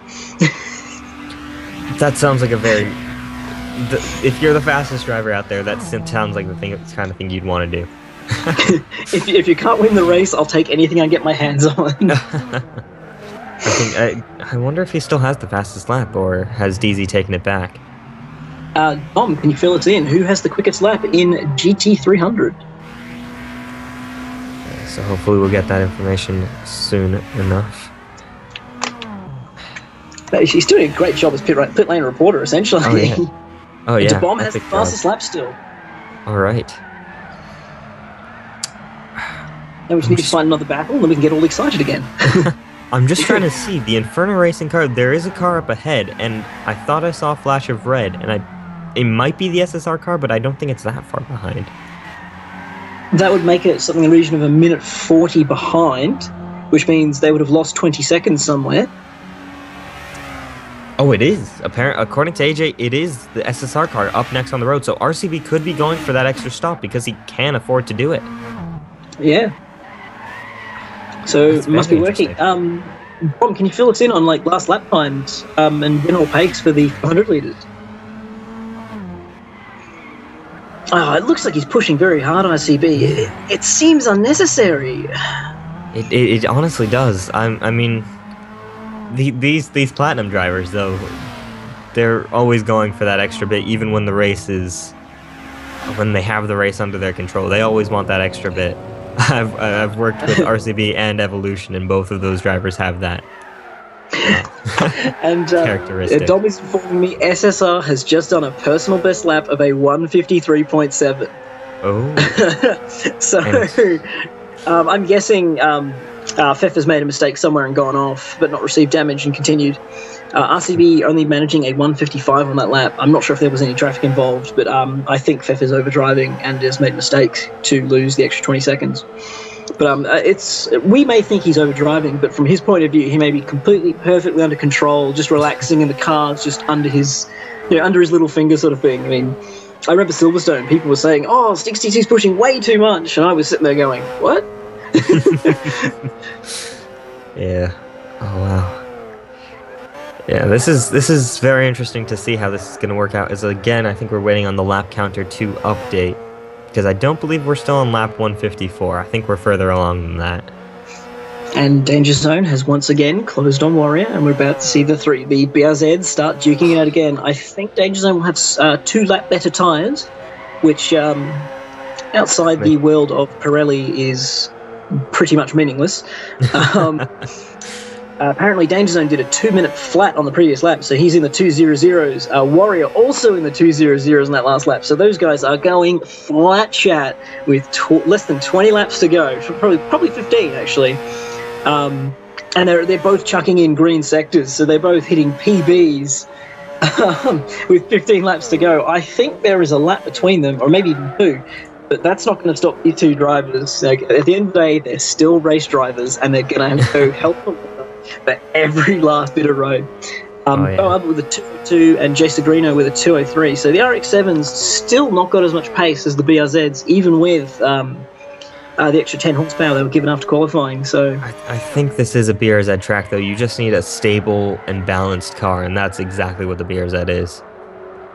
C: That sounds like a very... if you're the fastest driver out there, that sounds like the kind of thing you'd want to do.
A: if you can't win the race, I'll take anything I get my hands on.
C: I wonder if he still has the fastest lap, or has DZ taken it back?
A: Tom, can you fill us in? Who has the quickest lap in GT300?
C: So hopefully we'll get that information soon enough.
A: He's doing a great job as pit lane reporter, essentially.
C: Oh yeah.
A: De Bomb has the fastest lap still.
C: All right.
A: Now we just need to find another battle, and then we can get all excited again.
C: I'm just trying to see the Inferno Racing car. There is a car up ahead, and I thought I saw a flash of red, and it might be the SSR car, but I don't think it's that far behind.
A: That would make it something in the region of 1:40 behind, which means they would have lost 20 seconds somewhere.
C: Oh, it is. According to AJ, it is the SSR car up next on the road, so RCB could be going for that extra stop because he can afford to do it.
A: Yeah. So it must be working. Bob, can you fill us in on last lap times and general pace for the 100 litres? Oh, it looks like he's pushing very hard on RCB. It seems unnecessary.
C: It honestly does. I mean, these platinum drivers though, they're always going for that extra bit, even when when they have the race under their control. They always want that extra bit. I've worked with RCB and Evolution, and both of those drivers have that
A: and
C: characteristic.
A: Dom is informing me SSR has just done a personal best lap of a 1:53.7.
C: Oh.
A: So I'm guessing Fef has made a mistake somewhere and gone off, but not received damage and continued. RCB only managing a 1:55 on that lap. I'm not sure if there was any traffic involved, but I think Fef is overdriving and has made mistakes to lose the extra 20 seconds. But we may think he's overdriving, but from his point of view, he may be completely, perfectly under control, just relaxing in the cars, just under his little finger sort of thing. I mean, I remember Silverstone, people were saying, "Oh, 62's pushing way too much," and I was sitting there going, "What?"
C: Yeah. Oh wow. Yeah, this is very interesting to see how this is going to work out. As again, I think we're waiting on the lap counter to update, because I don't believe we're still on lap 154. I think we're further along than that.
A: And Danger Zone has once again closed on Warrior, and we're about to see the BRZs start duking it out again. I think Danger Zone will have 2 lap better tyres, which outside the world of Pirelli is pretty much meaningless. Apparently, Danger Zone did a 2-minute flat on the previous lap, so he's in the 2:00s. Warrior also in the 2:00s in that last lap. So those guys are going flat chat with less than 20 laps to go, probably 15 actually. And they're both chucking in green sectors, so they're both hitting PBs with 15 laps to go. I think there is a lap between them, or maybe even 2. But that's not going to stop these 2 drivers. Like, at the end of the day, they're still race drivers, and they're going to go help them for every last bit of road. Boab with a 202 and Jay Sagrino with a 203. So the RX-7's still not got as much pace as the BRZs, even with the extra 10 horsepower they were given after qualifying. So
C: I think this is a BRZ track, though. You just need a stable and balanced car, and that's exactly what the BRZ is.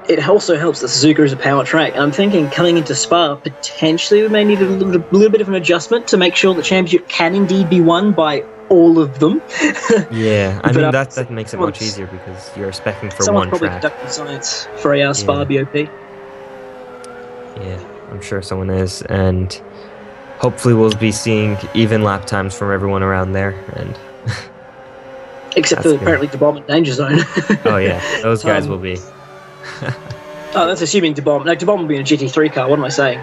A: It also helps that Suzuka is a power track. And I'm thinking coming into Spa, potentially we may need a little bit of an adjustment to make sure the championship can indeed be won by all of them.
C: Yeah, I mean, that makes it much easier because you're expecting for one track.
A: Someone's probably conducting science for a Spa BOP.
C: Yeah, I'm sure someone is, and hopefully we'll be seeing even lap times from everyone around there. And
A: except for apparently DeBomb and Danger Zone.
C: Oh yeah, those guys will be.
A: Oh, that's assuming DeBomb. No, DeBomb will be in a GT3 car. What am I saying?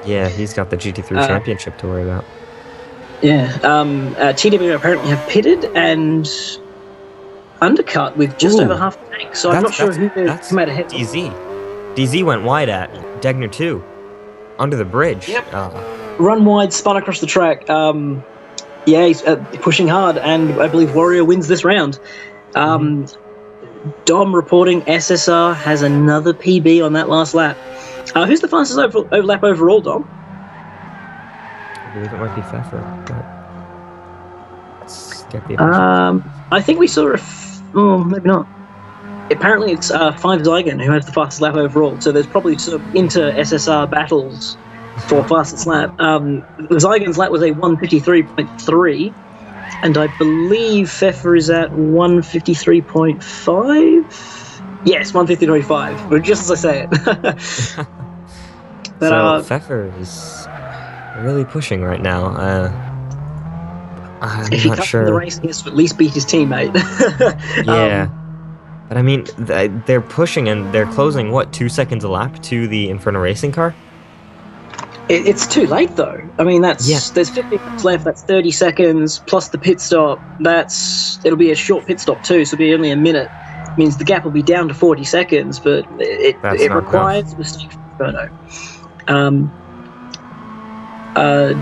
C: Yeah, he's got the GT3 championship to worry about.
A: Yeah. TW apparently have pitted and undercut with just over half the tank. So I'm not sure who come out ahead.
C: DZ went wide at Degner 2 under the bridge.
A: Yep. Run wide, spun across the track. Yeah, he's pushing hard, and I believe Warrior wins this round. Dom reporting SSR has another PB on that last lap. Who's the fastest lap overall, Dom?
C: I believe it might be Pfeffer. But let's get the
A: I think we saw maybe not. Apparently it's 5 Zygon who has the fastest lap overall, so there's probably sort of inter-SSR battles for fastest lap. Zygon's lap was a 153.3, and I believe Pfeffer is at 153.5? Yes, 153.5, just as I say it. But,
C: so Pfeffer is really pushing right now. I'm
A: if he
C: not
A: comes
C: sure.
A: in the race, he has to at least beat his teammate.
C: Yeah. But I mean, they're pushing and they're closing, 2 seconds a lap to the Inferno Racing car?
A: It's too late, though. I mean, there's 50 minutes left, that's 30 seconds, plus the pit stop. It'll be a short pit stop, too, so it'll be only a minute. It means the gap will be down to 40 seconds, but it requires a mistake from Inferno.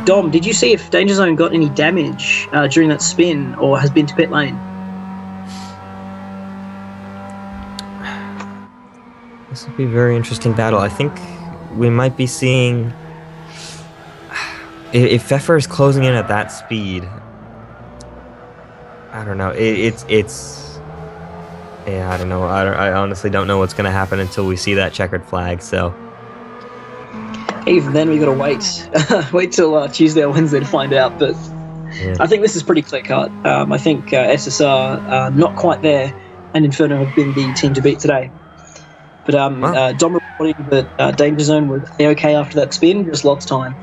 A: Dom, did you see if Danger Zone got any damage during that spin or has been to pit lane?
C: This will be a very interesting battle. I think we might be seeing... If Pfeffer is closing in at that speed, I don't know. Yeah, I don't know. I honestly don't know what's going to happen until we see that checkered flag, so...
A: Even then, we got to wait till Tuesday or Wednesday to find out. But yeah. I think this is pretty clear cut. I think SSR not quite there, and Inferno have been the team to beat today. But Dom reporting that Danger Zone were okay after that spin, just lots of time.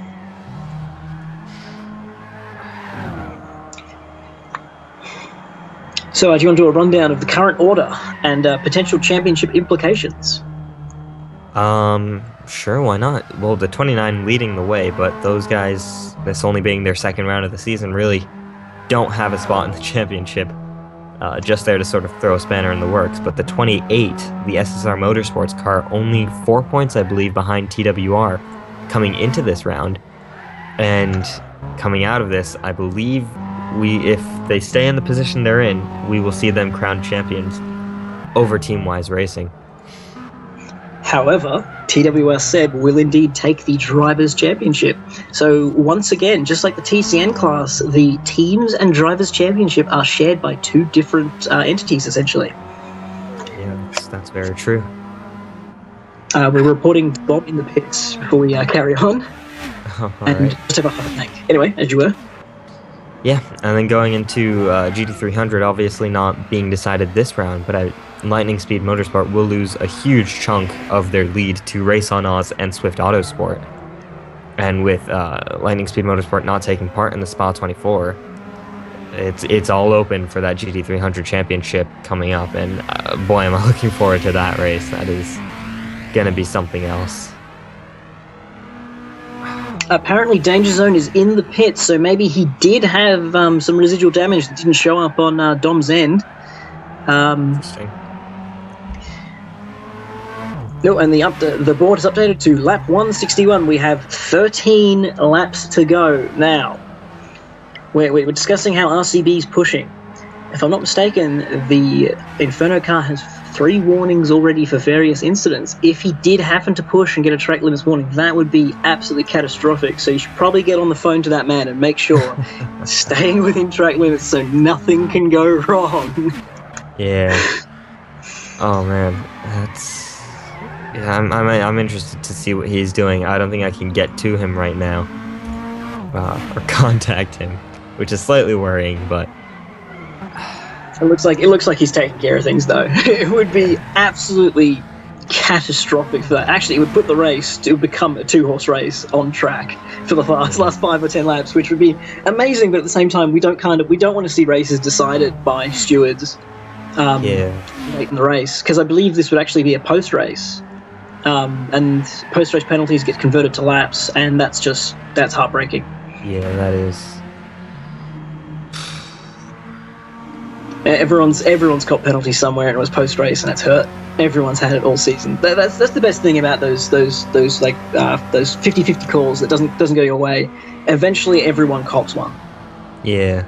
A: So, do you want to do a rundown of the current order and potential championship implications?
C: Sure, why not? Well, the 29 leading the way, but those guys, this only being their second round of the season, really don't have a spot in the championship. Just there to sort of throw a spanner in the works. But the 28, the SSR Motorsports car, only 4 points, I believe, behind TWR coming into this round. And coming out of this, I believe if they stay in the position they're in, we will see them crowned champions over Team Wise Racing.
A: However, TWR Seb will indeed take the Drivers' Championship. So once again, just like the TCN class, the Teams and Drivers' Championship are shared by two different entities, essentially.
C: Yeah, that's very true.
A: We're reporting Bob in the pits before we carry on. And just have a heart attack. Anyway, as you were.
C: Yeah, and then going into GT300, obviously not being decided this round, but Lightning Speed Motorsport will lose a huge chunk of their lead to Race on Oz and Swift Autosport. And with Lightning Speed Motorsport not taking part in the Spa 24, it's all open for that GT300 championship coming up, and boy, am I looking forward to that race. That is gonna be something else.
A: Apparently, Danger Zone is in the pits, so maybe he did have some residual damage that didn't show up on Dom's end.
C: Interesting.
A: No, and the board is updated to lap 161. We have 13 laps to go now. We're discussing how RCB's pushing. If I'm not mistaken, the Inferno car has 3 warnings already for various incidents. If he did happen to push and get a track limits warning, that would be absolutely catastrophic. So you should probably get on the phone to that man and make sure staying within track limits so nothing can go wrong.
C: Yeah. Oh man, that's. Yeah, I'm interested to see what he's doing. I don't think I can get to him right now, or contact him, which is slightly worrying. But
A: it looks like he's taking care of things, though. It would be absolutely catastrophic for that. Actually, it would put the race to become a 2-horse race on track for the last 5 or 10 laps, which would be amazing. But at the same time, we don't want to see races decided by stewards. Late in the race, because I believe this would actually be a post-race, and post-race penalties get converted to laps, and that's heartbreaking.
C: Yeah, that is.
A: Everyone's got penalties somewhere, and it was post-race, and it's hurt. Everyone's had it all season. That's the best thing about those 50-50 calls that doesn't go your way. Eventually, everyone cops one.
C: Yeah.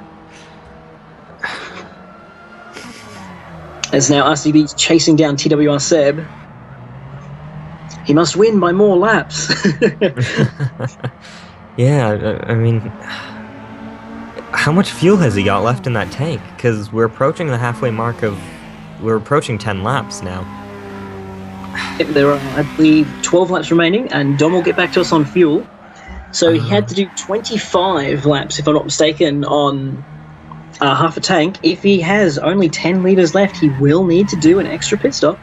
A: As now RCB's chasing down TWR Seb. He must win by more laps.
C: Yeah, I mean, how much fuel has he got left in that tank? Because we're approaching the halfway mark we're approaching 10 laps now.
A: There are, I believe, 12 laps remaining, and Dom will get back to us on fuel. So he had to do 25 laps, if I'm not mistaken, on half a tank. If he has only 10 litres left, he will need to do an extra pit stop.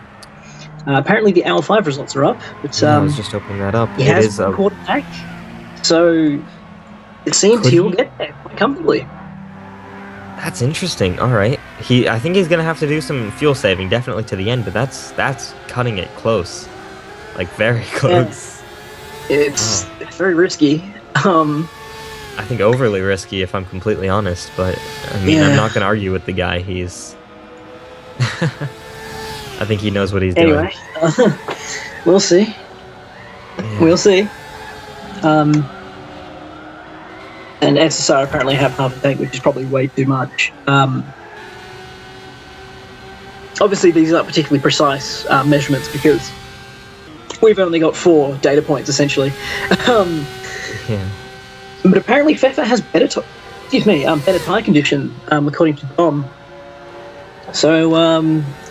A: Apparently the hour 5 results are up, but
C: I was just opening that up.
A: He has a quarter tank, so it seems he'll get there quite comfortably.
C: That's interesting. All right, I think he's gonna have to do some fuel saving, definitely to the end, but that's cutting it close, like very close.
A: Yeah. It's very risky.
C: I think overly risky, if I'm completely honest. But I mean, I'm not gonna argue with the guy. He's. I think he knows what he's doing.
A: Anyway, we'll see. Yeah. We'll see. And SSR apparently have half a tank, which is probably way too much. Obviously, these aren't particularly precise measurements because we've only got 4 data points, essentially.
C: Yeah.
A: But apparently Fefa has better tire condition, according to Dom. So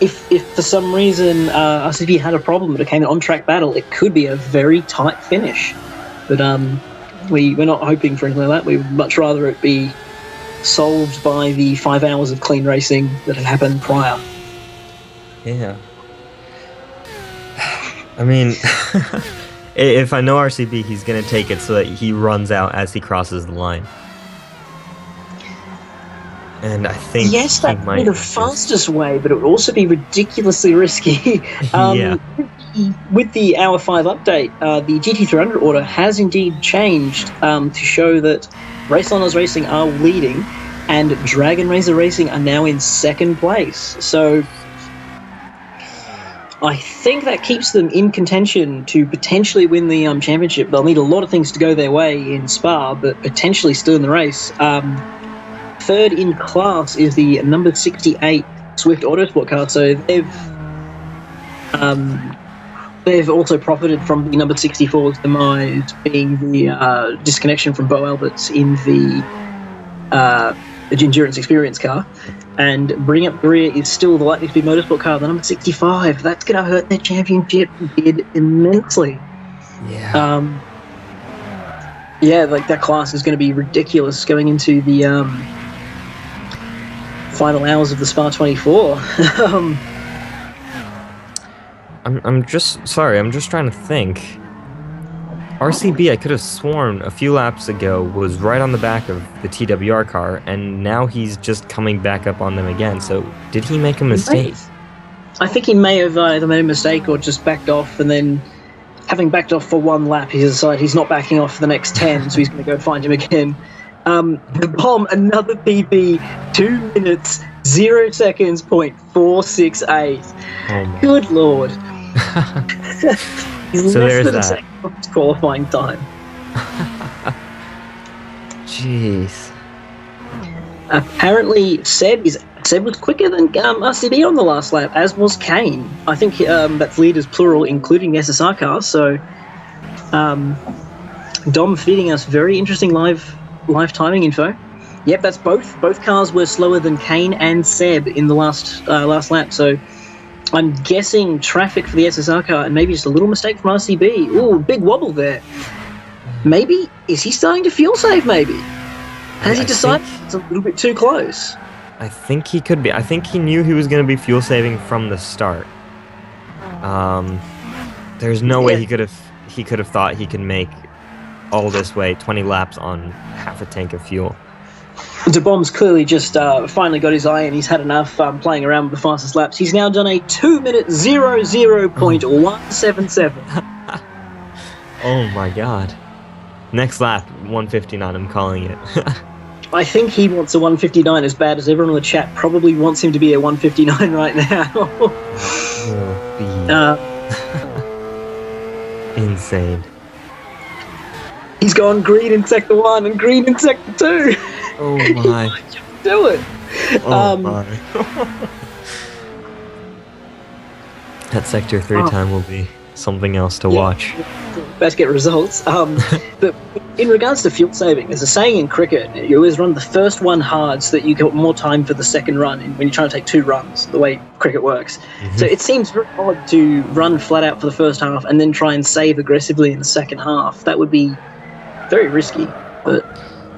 A: if for some reason RCB had a problem that became an on-track battle, it could be a very tight finish. But we're not hoping for anything like that. We would much rather it be solved by the 5 hours of clean racing that had happened prior.
C: Yeah. I mean, if I know RCB, he's going to take it so that he runs out as he crosses the line. And I think
A: yes, that would be the fastest way, but it would also be ridiculously risky.
C: Yeah.
A: With the Hour 5 update, the GT300 order has indeed changed to show that Race Honors Racing are leading and Dragon Razor Racing are now in second place. So I think that keeps them in contention to potentially win the championship. They'll need a lot of things to go their way in Spa, but potentially still in the race. Third in class is the number 68 Swift Autosport car, so they've also profited from the number 64's demise, being the disconnection from Bo Alberts in the Endurance Experience car. And bringing up the rear is still the Lightning Speed Motorsport car, the number 65. That's going to hurt their championship bid immensely.
C: Yeah.
A: Like that class is going to be ridiculous going into the final hours of the Spa 24.
C: I'm just trying to think. RCB, I could have sworn a few laps ago was right on the back of the TWR car, and now he's just coming back up on them again. So did he make a mistake?
A: I think he may have either made a mistake or just backed off, and then having backed off for one lap, he decided he's not backing off for the next 10, so he's going to go find him again. The bomb, another PB, 2 minutes, 0 seconds, .468.
C: Oh,
A: good lord. He's
C: so
A: less
C: there's
A: than a
C: that.
A: second off his qualifying time.
C: Jeez.
A: Apparently, Seb was quicker than RCB on the last lap, as was Kane. I think that's leaders plural, including the SSR car. So, Dom feeding us very interesting live timing info. Yep, that's both. Both cars were slower than Kane and Seb in the last lap. So, I'm guessing traffic for the SSR car and maybe just a little mistake from RCB. Ooh, big wobble there. Maybe, is he starting to fuel save maybe? Has he decided it's a little bit too close?
C: I think he could be. I think he knew he was going to be fuel saving from the start. There's no way he could have thought he could make all this way, 20 laps on half a tank of fuel.
A: De Bomb's clearly just finally got his eye and he's had enough playing around with the fastest laps. He's now done a 2 minute 00.177.
C: Oh my god. Next lap, 159, I'm calling it.
A: I think he wants a 159 as bad as everyone in the chat probably wants him to be a 159 right now.
C: Insane.
A: He's gone green in sector 1 and green in sector 2.
C: Oh my.
A: Do it.
C: Oh my. That sector 3 time will be something else to watch.
A: Best get results. But in regards to fuel saving, there's a saying in cricket, you always run the first one hard so that you get more time for the second run when you're trying to take 2 runs, the way cricket works. So it seems very odd to run flat out for the first half and then try and save aggressively in the second half. That would be very risky, but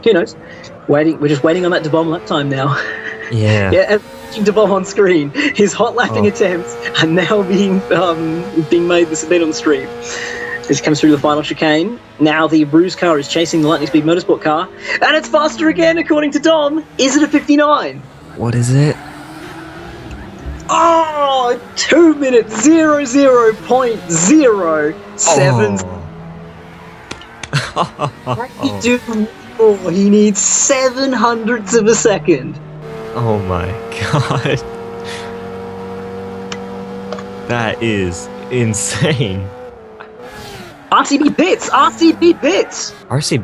A: who knows? We're just waiting on that De Bomb lap time now.
C: Yeah.
A: Yeah, and watching De Bomb on screen, his hot lapping attempts are now being made this bit on the stream. This comes through the final chicane. Now the Bruise car is chasing the Lightning Speed Motorsport car, and it's faster again, according to Dom. Is it a 59?
C: What is it?
A: Oh, 2 minutes 00.07. He do more. He needs 0.07 of a second.
C: Oh my god. That is insane.
A: RCB pits! RCB pits!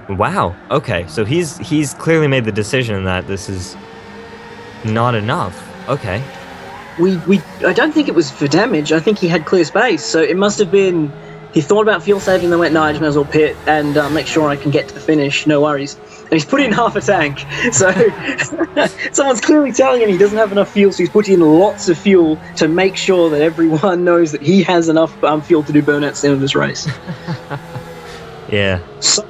C: Wow. Okay, so he's clearly made the decision that this is not enough. Okay.
A: I don't think it was for damage. I think he had clear space. So it must have been he thought about fuel saving, then went, no, I just might as well pit and make sure I can get to the finish. No worries. And he's put in half a tank. So someone's clearly telling him he doesn't have enough fuel, so he's put in lots of fuel to make sure that everyone knows that he has enough fuel to do burnouts at the end of this race.
C: Yeah.
A: So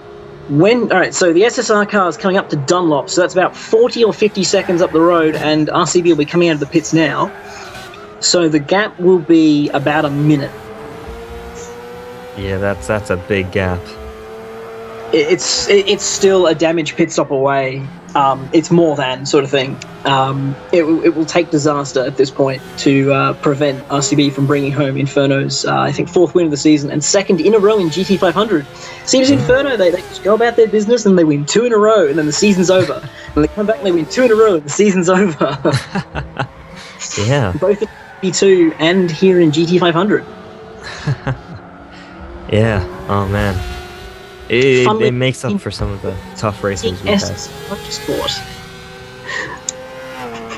A: so the SSR car is coming up to Dunlop, so that's about 40 or 50 seconds up the road, and RCB will be coming out of the pits now. So the gap will be about a minute.
C: Yeah, that's a big gap.
A: It's still a damaged pit stop away. It's more than sort of thing. It will take disaster at this point to prevent RCB from bringing home Inferno's, I think, 4th win of the season and 2nd in a row in GT 500. Seems Inferno, they just go about their business and they win 2 in a row and then the season's over. And they come back and they win 2 in a row and the season's over.
C: Yeah.
A: Both LMP2 and here in GT500.
C: Yeah. Oh man. It makes up for some of the tough races we've had.
A: Motorsport.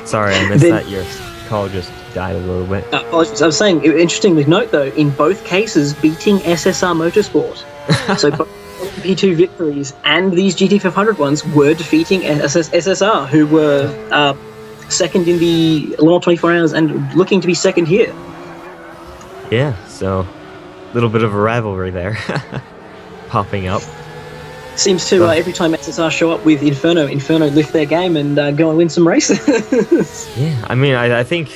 C: Sorry, I missed that. Your call just died a little bit.
A: Apologies. I was saying, interestingly note though, in both cases, beating SSR Motorsport. So both LMP2 victories and these GT500 ones were defeating SSR, who were second in the Le Mans 24 Hours and looking to be second here.
C: Yeah, so a little bit of a rivalry there popping up.
A: Seems to every time SSR show up with Inferno lift their game and go and win some races.
C: Yeah, I mean, I think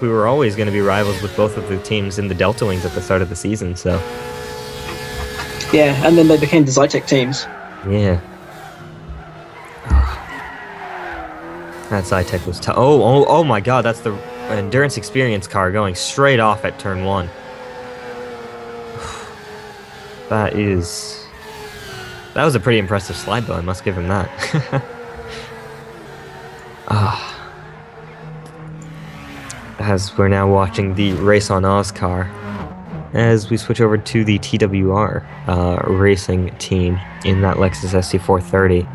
C: we were always going to be rivals with both of the teams in the Delta Wings at the start of the season. So
A: yeah, and then they became the Zytec teams.
C: Yeah. That Zytec was tough. Oh my God, that's the endurance experience car going straight off at turn 1. That was a pretty impressive slide, though. I must give him that. As we're now watching the Race on Oz car, as we switch over to the TWR racing team in that Lexus SC430,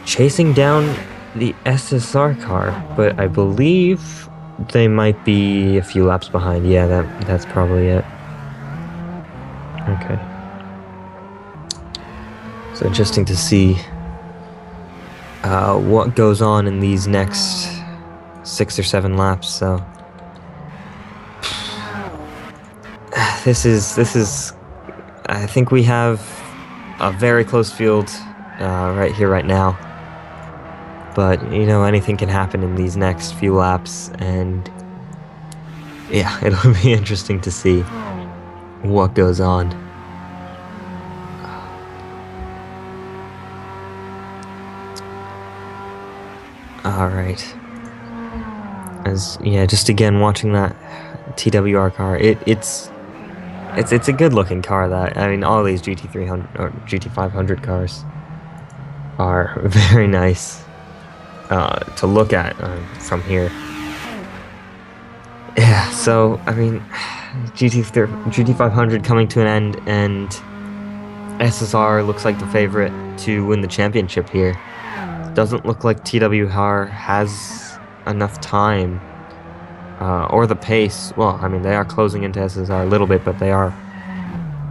C: chasing down the SSR car, but I believe they might be a few laps behind. Yeah, that's probably it. Okay. So interesting to see what goes on in these next 6 or 7 laps. So this is. I think we have a very close field right here, right now. But anything can happen in these next few laps, and yeah, it'll be interesting to see what goes on. All right. Just again watching that TWR car, it's a good looking car. That, I mean, all these GT300 or GT500 cars are very nice to look at from here. Yeah, so I mean, GT500 coming to an end, and SSR looks like the favorite to win the championship here. Doesn't look like TWR has enough time or the pace. Well, I mean, they are closing into SSR a little bit, but they are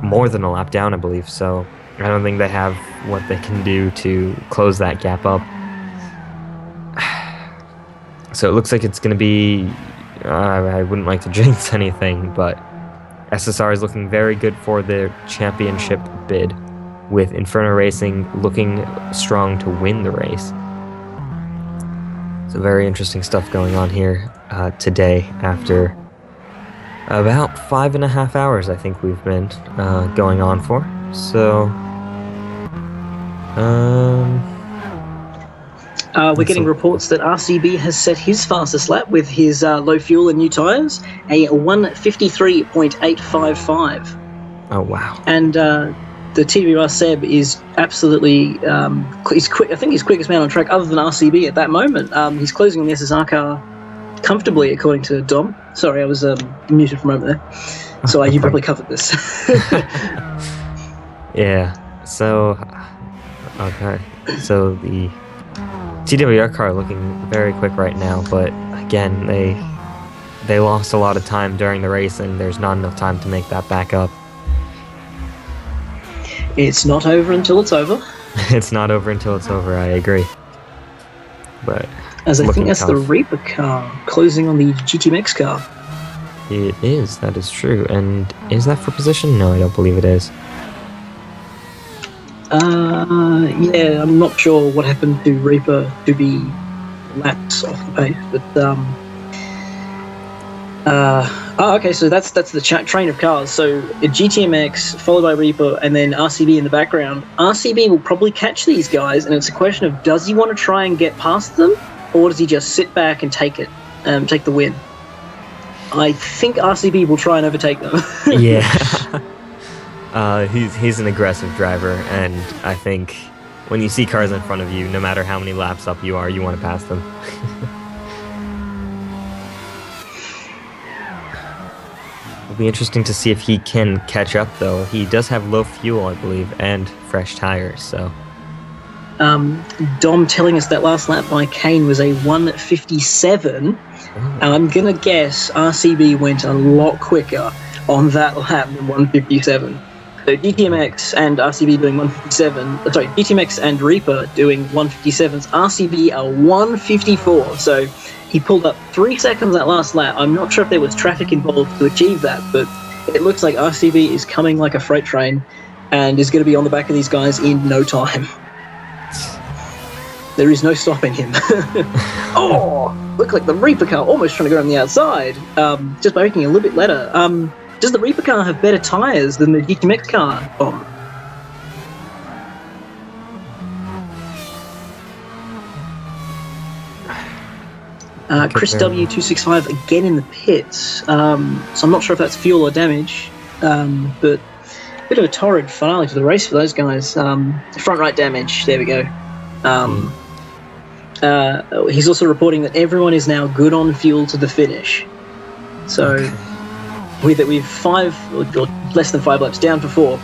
C: more than a lap down, I believe. So I don't think they have what they can do to close that gap up. So it looks like it's going to be, I wouldn't like to jinx anything, but SSR is looking very good for their championship bid, with Inferno Racing looking strong to win the race. So very interesting stuff going on here today after about 5.5 hours, I think we've been going on for. So
A: we're getting reports that RCB has set his fastest lap with his low fuel and new tyres, a 1:53.855.
C: Oh wow!
A: And the TWR Seb is absolutely he's quick. I think he's quickest man on track other than RCB at that moment. He's closing on the SSR car comfortably, according to Dom. Sorry, I was muted for a moment there. So you probably covered this.
C: Yeah. So okay. So the TWR car looking very quick right now, but again, they lost a lot of time during the race, and there's not enough time to make that back up.
A: It's not over until it's over.
C: It's not over until it's over, I agree. But
A: as I think that's tough. The Reaper car closing on the GTMX car.
C: It is, that is true. And is that for position? No, I don't believe it is.
A: Yeah, I'm not sure what happened to Reaper to be laps off the pace, but okay, so that's the train of cars. So GTMX followed by Reaper, and then RCB in the background. RCB will probably catch these guys, and it's a question of, does he want to try and get past them, or does he just sit back and take the win? I think RCB will try and overtake them.
C: Yeah. He's an aggressive driver, and I think when you see cars in front of you, no matter how many laps up you are, you want to pass them. It'll be interesting to see if he can catch up, though. He does have low fuel, I believe, and fresh tires, so...
A: Dom telling us that last lap by Kane was a 1:57. I'm going to guess RCB went a lot quicker on that lap than 1:57. So GTMX and RCB doing 1:57. Sorry, GTMX and Reaper doing 1:57s. RCB are 1:54. So he pulled up 3 seconds that last lap. I'm not sure if there was traffic involved to achieve that, but it looks like RCB is coming like a freight train and is going to be on the back of these guys in no time. There is no stopping him. Oh, look like the Reaper car almost trying to go on the outside, just by making it a little bit better. Does the Reaper car have better tyres than the GTMX car? Chris W265 again in the pits, so I'm not sure if that's fuel or damage, but a bit of a torrid finale to the race for those guys. Front right damage, there we go. He's also reporting that everyone is now good on fuel to the finish. So we've 5 or less than 5 laps down for 4.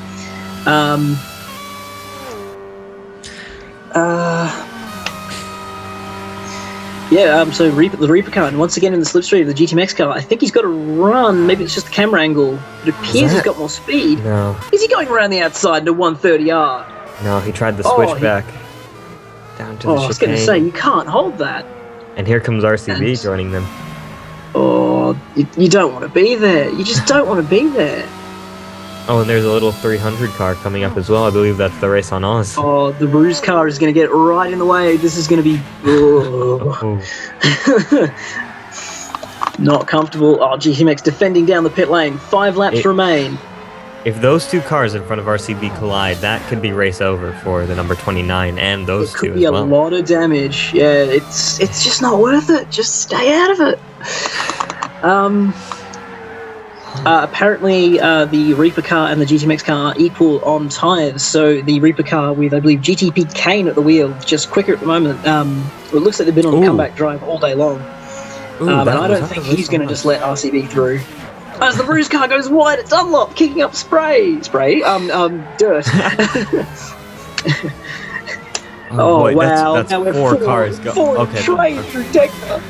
A: So the Reaper car, and once again in the slipstream of the GTMX car, I think he's got to run. Maybe it's just the camera angle. It appears he's got more speed.
C: No.
A: Is he going around the outside to 130R?
C: No, he tried the switchback down to the chicane.
A: I was going to say, you can't hold that.
C: And here comes RCB joining them.
A: Oh, you don't want to be there. You just don't want to be there.
C: Oh, and there's a little 300 car coming up as well. I believe that's the race on Oz.
A: Oh, the Ruse car is going to get right in the way. This is going to be... Not comfortable. Oh, GTMX defending down the pit lane. 5 laps remain.
C: If those 2 cars in front of RCB collide, that could be race over for the number 29 and those 2 as well. It could be a
A: lot of damage. Yeah, it's just not worth it. Just stay out of it. Apparently, the Reaper car and the GTMX car are equal on tyres, so the Reaper car with, I believe, GTP Kane at the wheel, just quicker at the moment. It looks like they've been on a comeback drive all day long. And I don't think he's going to just let RCB through. As the Bruce car goes wide, it's Dunlop kicking up dirt.
C: Boy,
A: wow!
C: That's
A: now
C: 4 cars go. Okay,
A: through Tekka.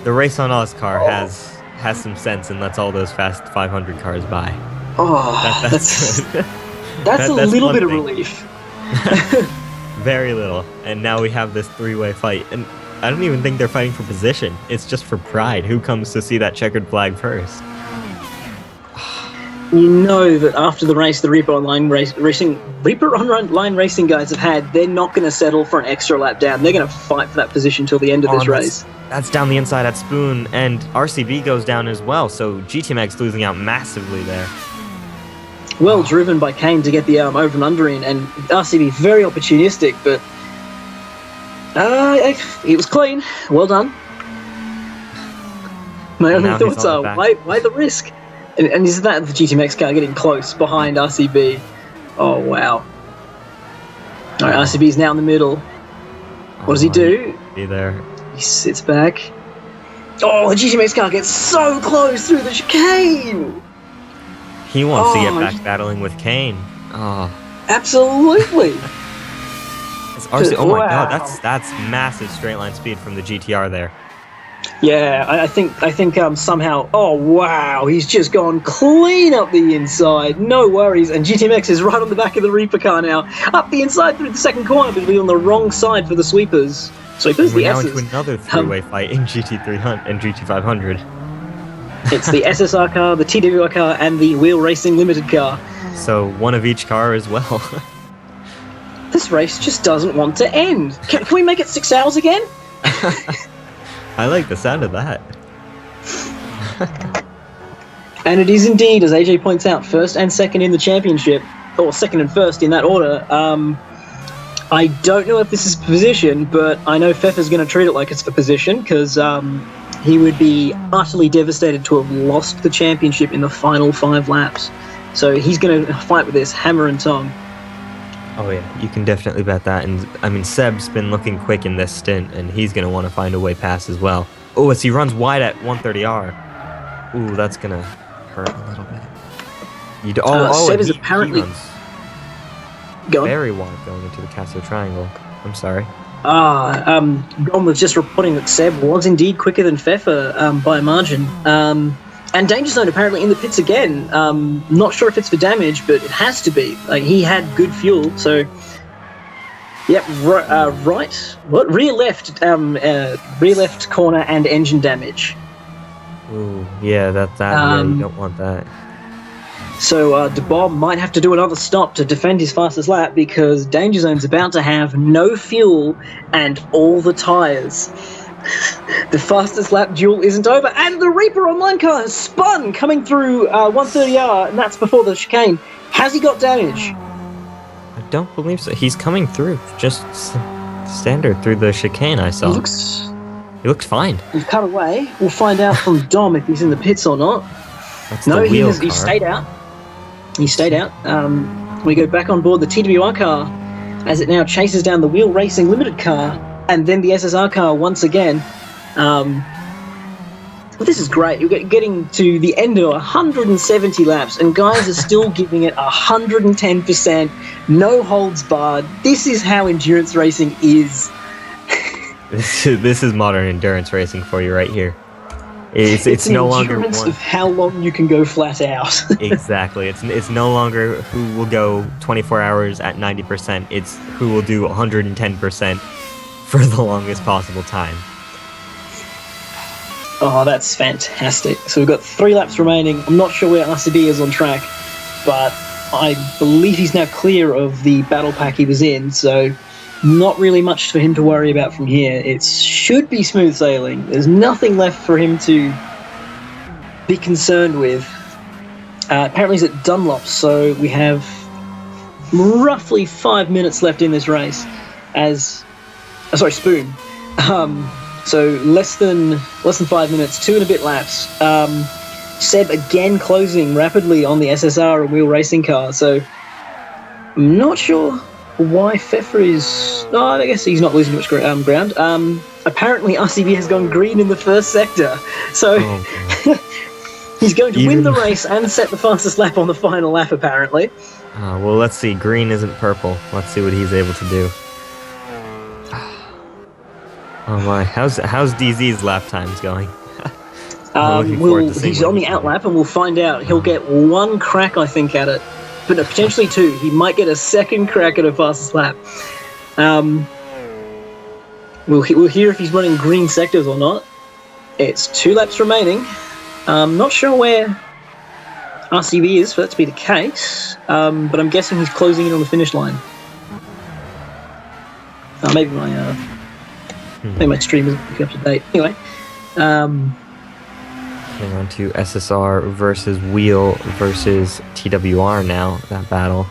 C: The race on Oz car has some sense and lets all those fast 500 cars by.
A: That's a little bit of relief.
C: Very little. And now we have this 3-way fight, and I don't even think they're fighting for position. It's just for pride. Who comes to see that checkered flag first?
A: You know that after the race, the Reaper Online Racing guys have had, they're not going to settle for an extra lap down. They're going to fight for that position till the end of this race.
C: That's down the inside at Spoon, and RCB goes down as well, so GTMX losing out massively there.
A: Well driven by Kane to get the over and under in, and RCB very opportunistic, but it was clean. Well done. My only thoughts are, why the risk? And is that the GTMX car getting close behind RCB? Oh, wow. Alright, RCB is now in the middle. What does he do?
C: Be there.
A: He sits back. Oh, the GTMX car gets so close through the chicane!
C: He wants to get back battling with Kane. Oh.
A: Absolutely!
C: Oh my god, that's massive straight line speed from the GTR there.
A: Yeah, I think somehow, oh wow, he's just gone clean up the inside, no worries, and GTMX is right on the back of the Reaper car now, up the inside through the second corner, but it'll be on the wrong side for the sweepers.
C: We're now into another 3-way fight in GT300 and GT500.
A: It's the SSR car, the TWR car, and the Wheel Racing Limited car.
C: So one of each car as well.
A: This race just doesn't want to end. Can we make it 6 hours again?
C: I like the sound of that.
A: And it is indeed, as AJ points out, first and second in the championship, or second and first in that order. I don't know if this is position, but I know Pfeffer's going to treat it like it's for position, because he would be utterly devastated to have lost the championship in the final 5 laps. So he's going to fight with this hammer and tong.
C: Oh yeah, you can definitely bet that. And I mean, Seb's been looking quick in this stint, and he's going to want to find a way past as well. Oh, as he runs wide at 130R. Ooh, that's going to hurt a little bit.
A: Seb
C: and
A: is
C: he
A: apparently
C: runs
A: go on.
C: very wide going into the Casio Triangle. I'm sorry.
A: Gon was just reporting that Seb was indeed quicker than Pfeffer by a margin. And Danger Zone apparently in the pits again. Not sure if it's for damage, but it has to be. Like, he had good fuel, so. Yep, right. What? Rear left corner and engine damage.
C: Ooh, yeah, yeah, you don't want that.
A: So DeBob might have to do another stop to defend his fastest lap because Danger Zone's about to have no fuel and all the tyres. The fastest lap duel isn't over, and the Reaper Online car has spun coming through 130R, and that's before the chicane. Has he got damage?
C: I don't believe so. He's coming through, just standard through the chicane I saw. He looked fine.
A: He's cut away. We'll find out from Dom if he's in the pits or not.
C: That's
A: No,
C: the wheel
A: he
C: car.
A: stayed out. He stayed out. We go back on board the TWR car as it now chases down the Wheel Racing Limited car and then the SSR car once again. Well, this is great. You're getting to the end of 170 laps and guys are still giving it 110%, no holds barred. This is how endurance racing is.
C: This is modern endurance racing for you right here. It's no longer
A: endurance
C: one.
A: of how long you can go flat out.
C: Exactly. It's no longer who will go 24 hours at 90%. It's who will do 110% for the longest possible time.
A: Oh, that's fantastic. So we've got 3 laps remaining. I'm not sure where RCB is on track, but I believe he's now clear of the battle pack he was in, so not really much for him to worry about from here. It should be smooth sailing. There's nothing left for him to be concerned with. Apparently he's at Dunlop, so we have roughly 5 minutes left in this race Spoon. So less than 5 minutes, 2 and a bit laps. Seb again closing rapidly on the SSR and Wheel Racing car, so I'm not sure why Pfeffer is... Oh, I guess he's not losing much ground. Apparently RCB has gone green in the first sector, so he's going to win the race and set the fastest lap on the final lap, apparently.
C: Well, let's see. Green isn't purple. Let's see what he's able to do. Oh my, how's DZ's lap times going?
A: He's on the out lap, and we'll find out. He'll get 1 crack, I think, at it. But no, potentially 2. He might get a second crack at a fastest lap. We'll hear if he's running green sectors or not. It's 2 laps remaining. Not sure where RCB is for that to be the case, but I'm guessing he's closing in on the finish line. Maybe my stream isn't up to date. Anyway,
C: Going on to SSR versus Wheel versus TWR now, that battle.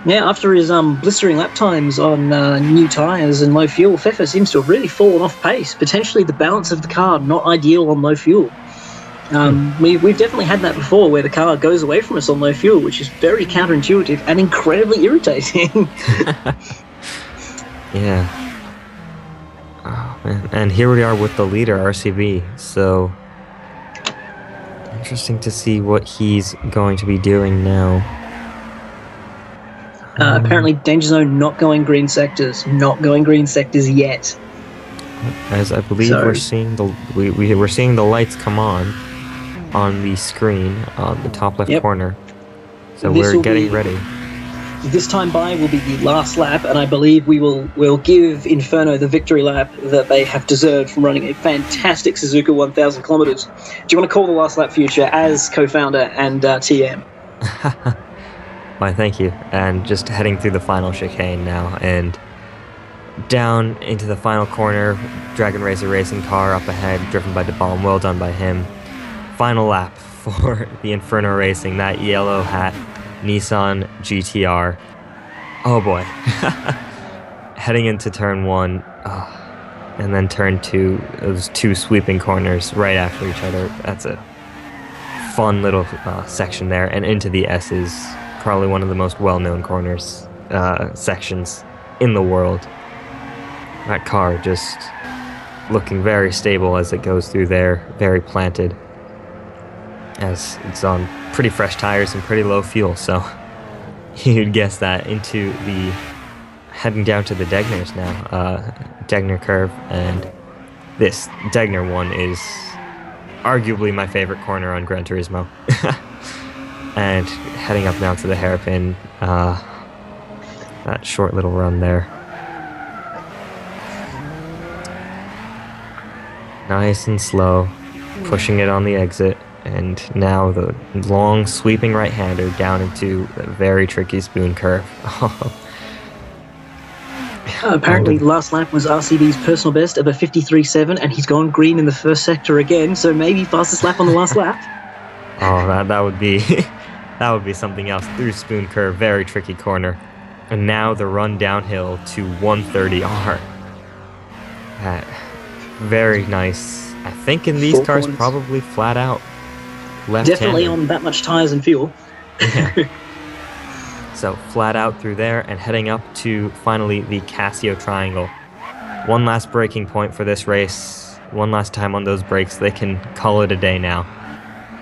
A: yeah, after his blistering lap times on new tyres and low fuel, Pfeffer seems to have really fallen off pace. Potentially the balance of the car not ideal on low fuel. We've definitely had that before, where the car goes away from us on low fuel, which is very counterintuitive and incredibly irritating.
C: Yeah. Oh, man. And here we are with the leader, RCB. So, interesting to see what he's going to be doing now.
A: Apparently, Danger Zone not going green sectors yet.
C: As I believe we're seeing we're seeing the lights come on the screen on the top left corner. So we're getting ready.
A: This time by will be the last lap, and I believe we'll give Inferno the victory lap that they have deserved from running a fantastic Suzuka 1,000 kilometers. Do you want to call the last lap, Future, as co-founder and TM?
C: Why, thank you. And just heading through the final chicane now, and down into the final corner. Dragon Racer racing car up ahead, driven by DeBalm. Well done by him. Final lap for the Inferno Racing, that yellow hat Nissan GTR. Oh boy. Heading into turn 1, and then turn 2, those 2 sweeping corners right after each other. That's a fun little section there, and into the S's, probably one of the most well-known corners sections in the world. That car just looking very stable as it goes through there, very planted. as it's on pretty fresh tires and pretty low fuel. So you'd guess that into the heading down to the Degners now, Degner curve, and this Degner one is arguably my favorite corner on Gran Turismo. And heading up now to the hairpin, that short little run there. Nice and slow, pushing it on the exit, and now the long sweeping right-hander down into a very tricky spoon curve.
A: Apparently, last lap was RCB's personal best of a 53.7, and he's gone green in the first sector again, so maybe fastest lap on the last lap.
C: Oh, that would be that would be something else. Through spoon curve, very tricky corner, and now the run downhill to 130R. Very nice. I think in these
A: Four
C: cars,
A: corners.
C: probably flat out left.
A: Definitely on that much tires and fuel.
C: Yeah. So flat out through there and heading up to finally the Casio Triangle. One last braking point for this race. One last time on those brakes. They can call it a day now.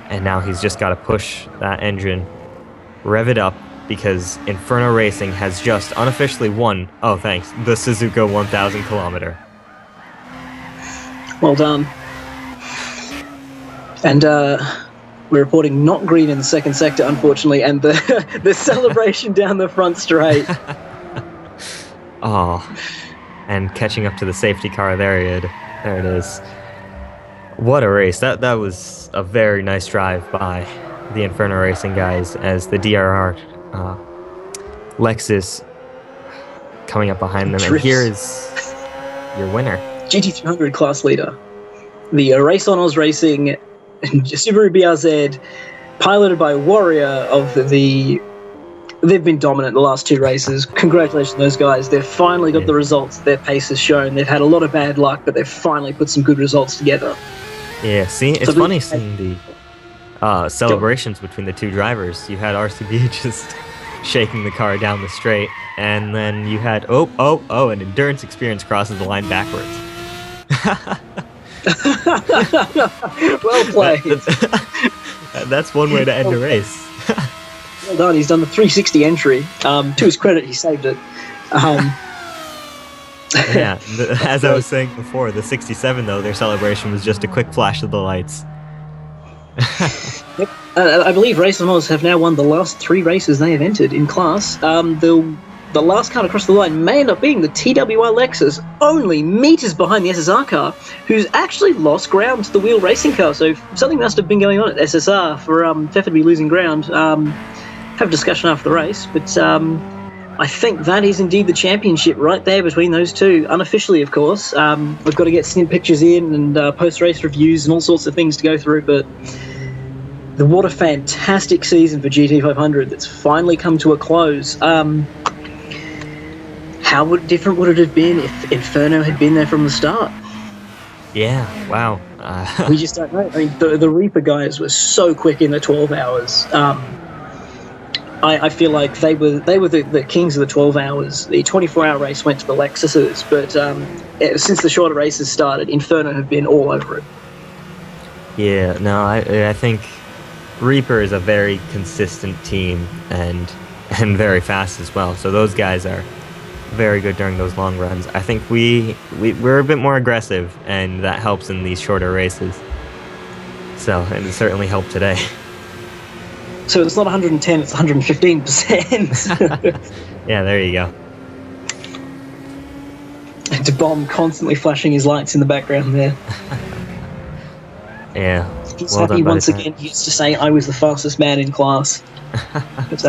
C: And now he's just got to push that engine, rev it up, because Inferno Racing has just unofficially won, oh thanks, the Suzuka 1000 kilometer.
A: Well done. And we're reporting not green in the second sector, unfortunately, and the celebration down the front straight.
C: Oh, and catching up to the safety car, there it is. What a race. That was a very nice drive by the Inferno Racing guys, as the DRR Lexus coming up behind them. And here is your winner.
A: GT300 class leader. The Race on Oz Racing Subaru BRZ, piloted by Warrior of the... They've been dominant the last two races. Congratulations to those guys. They've finally got the results their pace has shown. They've had a lot of bad luck, but they've finally put some good results together.
C: Yeah, see, it's funny seeing the celebrations between the two drivers. You had RCB just shaking the car down the straight, and then you had, an Endurance Experience crosses the line backwards.
A: Well played.
C: That's one way to end a race.
A: Well done. He's done the 360 entry. To his credit, he saved it.
C: Yeah, as I was saying before, the 67, though, their celebration was just a quick flash of the lights.
A: Yep. I believe Race on Oz have now won the last three races they have entered in class. The last car to cross the line may end up being the TWR Lexus, only meters behind the SSR car, who's actually lost ground to the wheel racing car. So something must have been going on at SSR for Feffer to be losing ground. Have a discussion after the race, but I think that is indeed the championship right there between those two, unofficially, of course. We've got to get snip pictures in and post-race reviews and all sorts of things to go through, but what a fantastic season for GT500 that's finally come to a close. How different would it have been if Inferno had been there from the start?
C: Yeah, wow.
A: We just don't know. I mean, the Reaper guys were so quick in the 12 hours. I feel like they were the kings of the 12 hours. The 24-hour race went to the Lexuses, but since the shorter races started, Inferno have been all over it.
C: Yeah, no, I think Reaper is a very consistent team and very fast as well. So those guys are very good during those long runs. I think we're a bit more aggressive, and that helps in these shorter races. So, and it certainly helped today.
A: So it's not 110, it's 115%.
C: Yeah, there you go.
A: And Bomb constantly flashing his lights in the background there.
C: Yeah.
A: He's
C: well
A: happy
C: done,
A: once again. He used to say, I was the fastest man in class. But,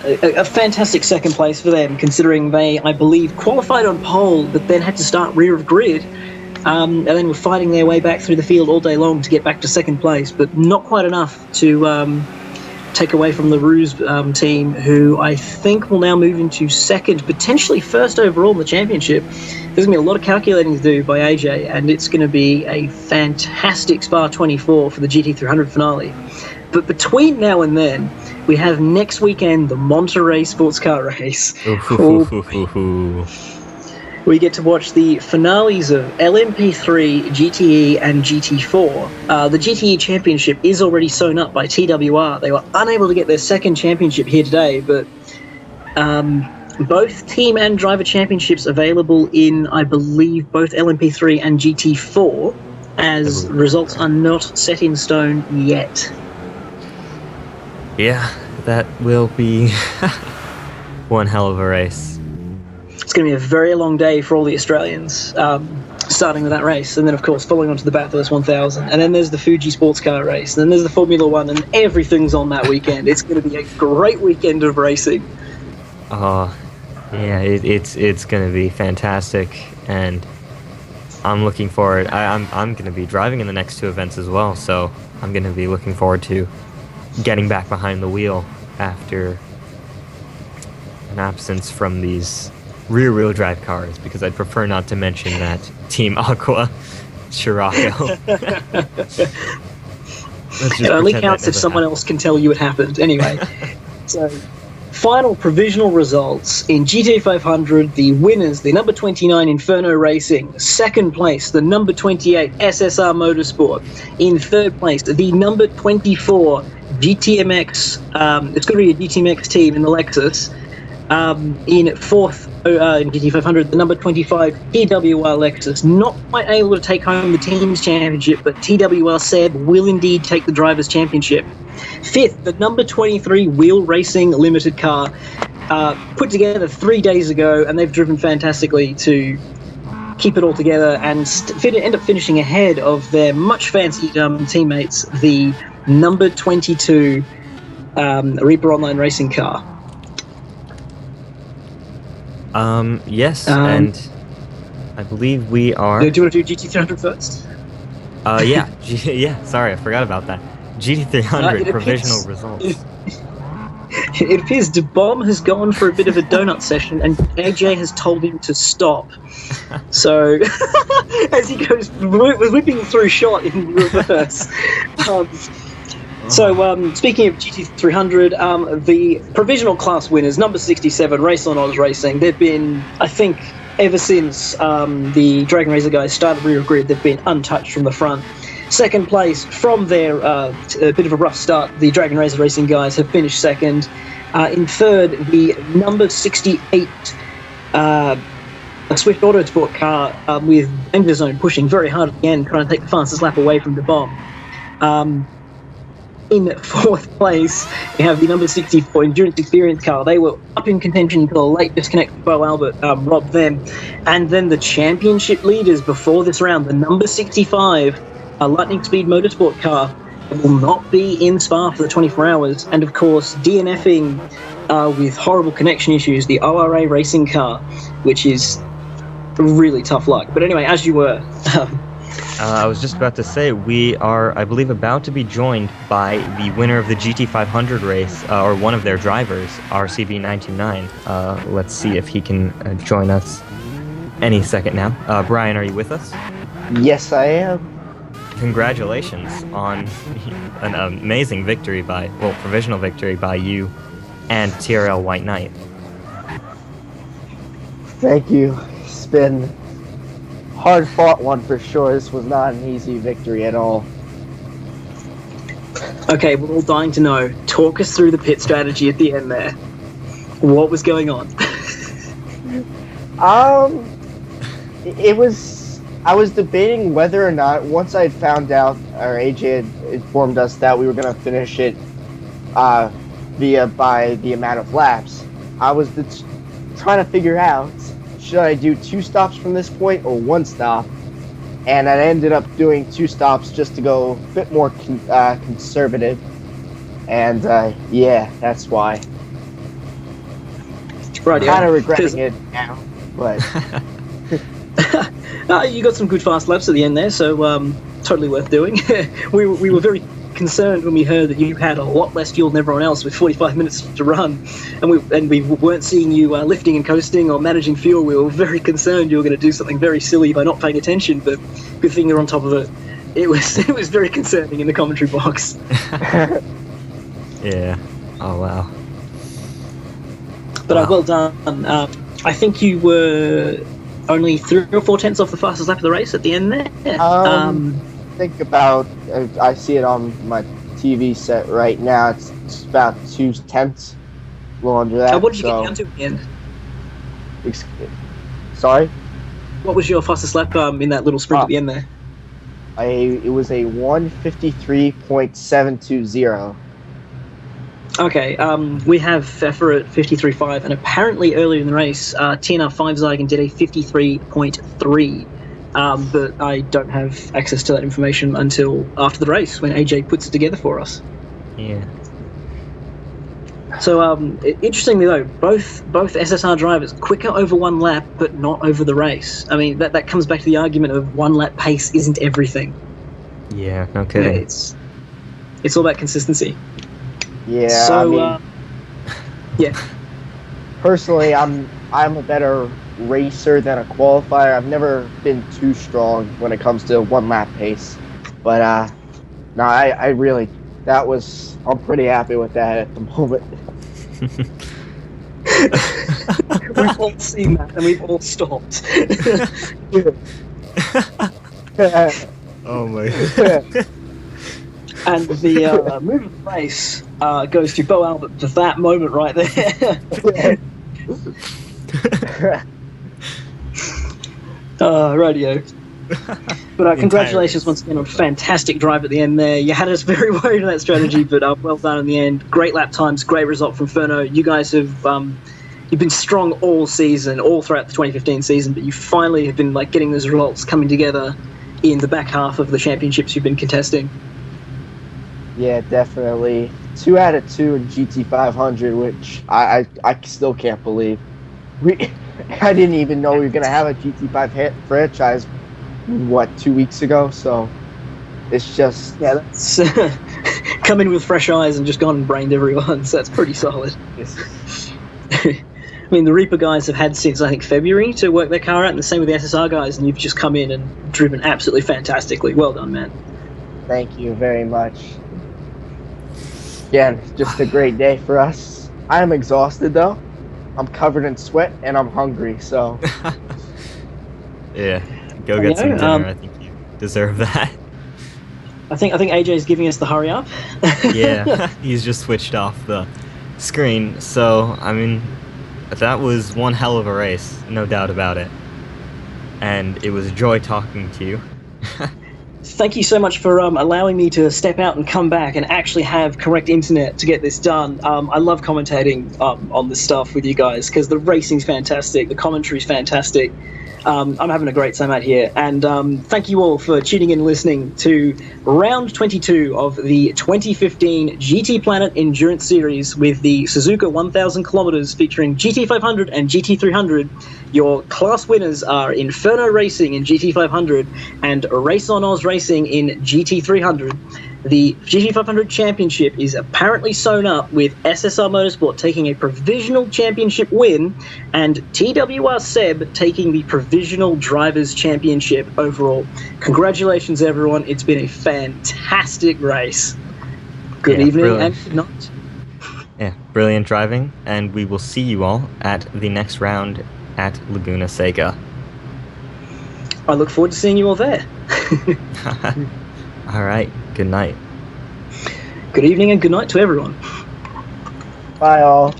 A: a fantastic second place for them, considering they, I believe, qualified on pole, but then had to start rear of grid. And then were fighting their way back through the field all day long to get back to second place, but not quite enough to take away from the Ruse team, who I think will now move into second, potentially first overall in the championship. There's going to be a lot of calculating to do by AJ, and it's going to be a fantastic Spa 24 for the GT300 finale. But between now and then, we have next weekend the Monterey Sports Car Race. We get to watch the finales of LMP3, GTE, and GT4. The GTE championship is already sewn up by TWR. They were unable to get their second championship here today, but both team and driver championships available in, I believe, both LMP3 and GT4, as results are not set in stone yet.
C: Yeah, that will be one hell of a race.
A: It's going to be a very long day for all the Australians, starting with that race, and then, of course, following on to the Bathurst 1000, and then there's the Fuji Sports Car race, and then there's the Formula One, and everything's on that weekend. It's going to be a great weekend of racing.
C: Yeah, it's going to be fantastic, and I'm looking forward. I'm going to be driving in the next two events as well, so I'm going to be looking forward to getting back behind the wheel after an absence from these rear-wheel drive cars, because I'd prefer not to mention that Team Aqua Scirocco.
A: It only counts if someone else can tell you it happened. Anyway, so final provisional results in GT 500. The winners, the number 29 Inferno Racing. Second place, the number 28 SSR Motorsport. In third place, the number 24 GTMX. It's going to be a GTMX team in the Lexus. In fourth, in GT 500, the number 25 TWR Lexus, not quite able to take home the team's championship, but TWR Seb will indeed take the driver's championship. Fifth, the number 23 Wheel Racing Limited car, put together 3 days ago, and they've driven fantastically to keep it all together and end up finishing ahead of their much fancied teammates, the number 22 Reaper Online Racing car.
C: Yes, and I believe we are...
A: Do you want to do GT300 first?
C: Yeah, yeah, sorry, I forgot about that. GT300 provisional results.
A: It appears De Bomb has gone for a bit of a donut session, and AJ has told him to stop. So, as he goes whipping through shot in reverse. Speaking of GT300, the provisional class winners, number 67, Race on Oz Racing, they've been, I think, ever since the Dragon Razor guys started rear grid, they've been untouched from the front. Second place, from their a bit of a rough start, the Dragon Razor Racing guys have finished second. In third, the number 68 Swift Autosport car with Danger Zone pushing very hard at the end, trying to take the fastest lap away from the bomb. In fourth place, we have the number 64 Endurance Experience car. They were up in contention until a late disconnect. Bo Albert robbed them. And then the championship leaders before this round, the number 65 Lightning Speed Motorsport car, will not be in Spa for the 24 hours. And of course, DNFing with horrible connection issues, the ORA Racing car, which is really tough luck. But anyway, as you were...
C: I was just about to say, we are, I believe, about to be joined by the winner of the GT500 race, or one of their drivers, RCB929. Let's see if he can join us any second now. Brian, are you with us?
E: Yes, I am.
C: Congratulations on an amazing victory provisional victory by you and TRL White Knight.
E: Thank you. It's been hard-fought one for sure. This was not an easy victory at all.
A: Okay, we're all dying to know. Talk us through the pit strategy at the end there. What was going on?
E: I was debating whether or not, once I had found out, or AJ had informed us that we were going to finish it by the amount of laps, I was trying to figure out, should I do 2 stops from this point or 1 stop? And I ended up doing 2 stops just to go a bit more conservative. And yeah, that's why.
A: Right,
E: I'm kind of regretting it now, but...
A: You got some good fast laps at the end there, so totally worth doing. we were very concerned when we heard that you had a lot less fuel than everyone else with 45 minutes to run, and we weren't seeing you lifting and coasting or managing fuel. We were very concerned you were going to do something very silly by not paying attention, but good thing you're on top of it. It was very concerning in the commentary box.
C: Yeah. Oh, wow.
A: But well done. I think you were only 3 or 4 tenths off the fastest lap of the race at the end there.
E: Think about, I see it on my TV set right now. It's about 2 tenths, a little under that.
A: What did you get down to in the end?
E: Sorry?
A: What was your fastest lap in that little sprint at the end there?
E: It was a 1:53.720.
A: Okay, we have Pfeffer at 53.5, and apparently earlier in the race, TNR5 Zygon did a 53.3. But I don't have access to that information until after the race when AJ puts it together for us.
C: Yeah.
A: So, interestingly though, both SSR drivers quicker over 1 lap, but not over the race. I mean, that comes back to the argument of 1 lap pace isn't everything.
C: Yeah, no kidding.
A: It's all about consistency.
E: Yeah,
A: So,
E: I mean,
A: yeah.
E: Personally, I'm a better racer than a qualifier. I've never been too strong when it comes to 1 lap pace. But no, I really, I'm pretty happy with that at the moment.
A: We've all seen that and we've all stopped.
C: Oh my god.
A: And the move of the race goes to Bo Albert for that moment right there. Radio. But congratulations once again on a fantastic drive at the end there. You had us very worried on that strategy, but well done in the end. Great lap times, great result from Ferno. You guys have you've been strong all season, all throughout the 2015 season, but you finally have been getting those results coming together in the back half of the championships you've been contesting.
E: Yeah, definitely. 2 out of 2 in GT500, which I still can't believe. I didn't even know we were going to have a GT5 franchise, 2 weeks ago? So it's just...
A: Yeah, that's come in with fresh eyes and just gone and brained everyone, so that's pretty solid. I mean, the Reaper guys have had since, I think, February to work their car out, and the same with the SSR guys, and you've just come in and driven absolutely fantastically. Well done, man.
E: Thank you very much. Again, just a great day for us. I am exhausted, though. I'm covered in sweat, and I'm hungry, so...
C: Yeah, go get some dinner. I think you deserve that.
A: I think AJ's giving us the hurry up.
C: Yeah, he's just switched off the screen. So, I mean, that was one hell of a race, no doubt about it. And it was a joy talking to you.
A: Thank you so much for allowing me to step out and come back and actually have correct internet to get this done. I love commentating on this stuff with you guys because the racing's fantastic, the commentary's fantastic. I'm having a great time out here, and thank you all for tuning in and listening to round 22 of the 2015 GTPlanet Endurance Series with the Suzuka 1000 kilometers featuring GT500 and GT300. Your class winners are Inferno Racing in GT500 and Race on Oz Racing in GT300. The GT500 Championship is apparently sewn up with SSR Motorsport taking a provisional championship win and TWR Seb taking the provisional Drivers' Championship overall. Congratulations, everyone. It's been a fantastic race. Good evening
C: brilliant.
A: and good night.
C: Yeah, brilliant driving, and we will see you all at the next round at Laguna Seca.
A: I look forward to seeing you all there.
C: All right, good night.
A: Good evening and good night to everyone.
E: Bye, all.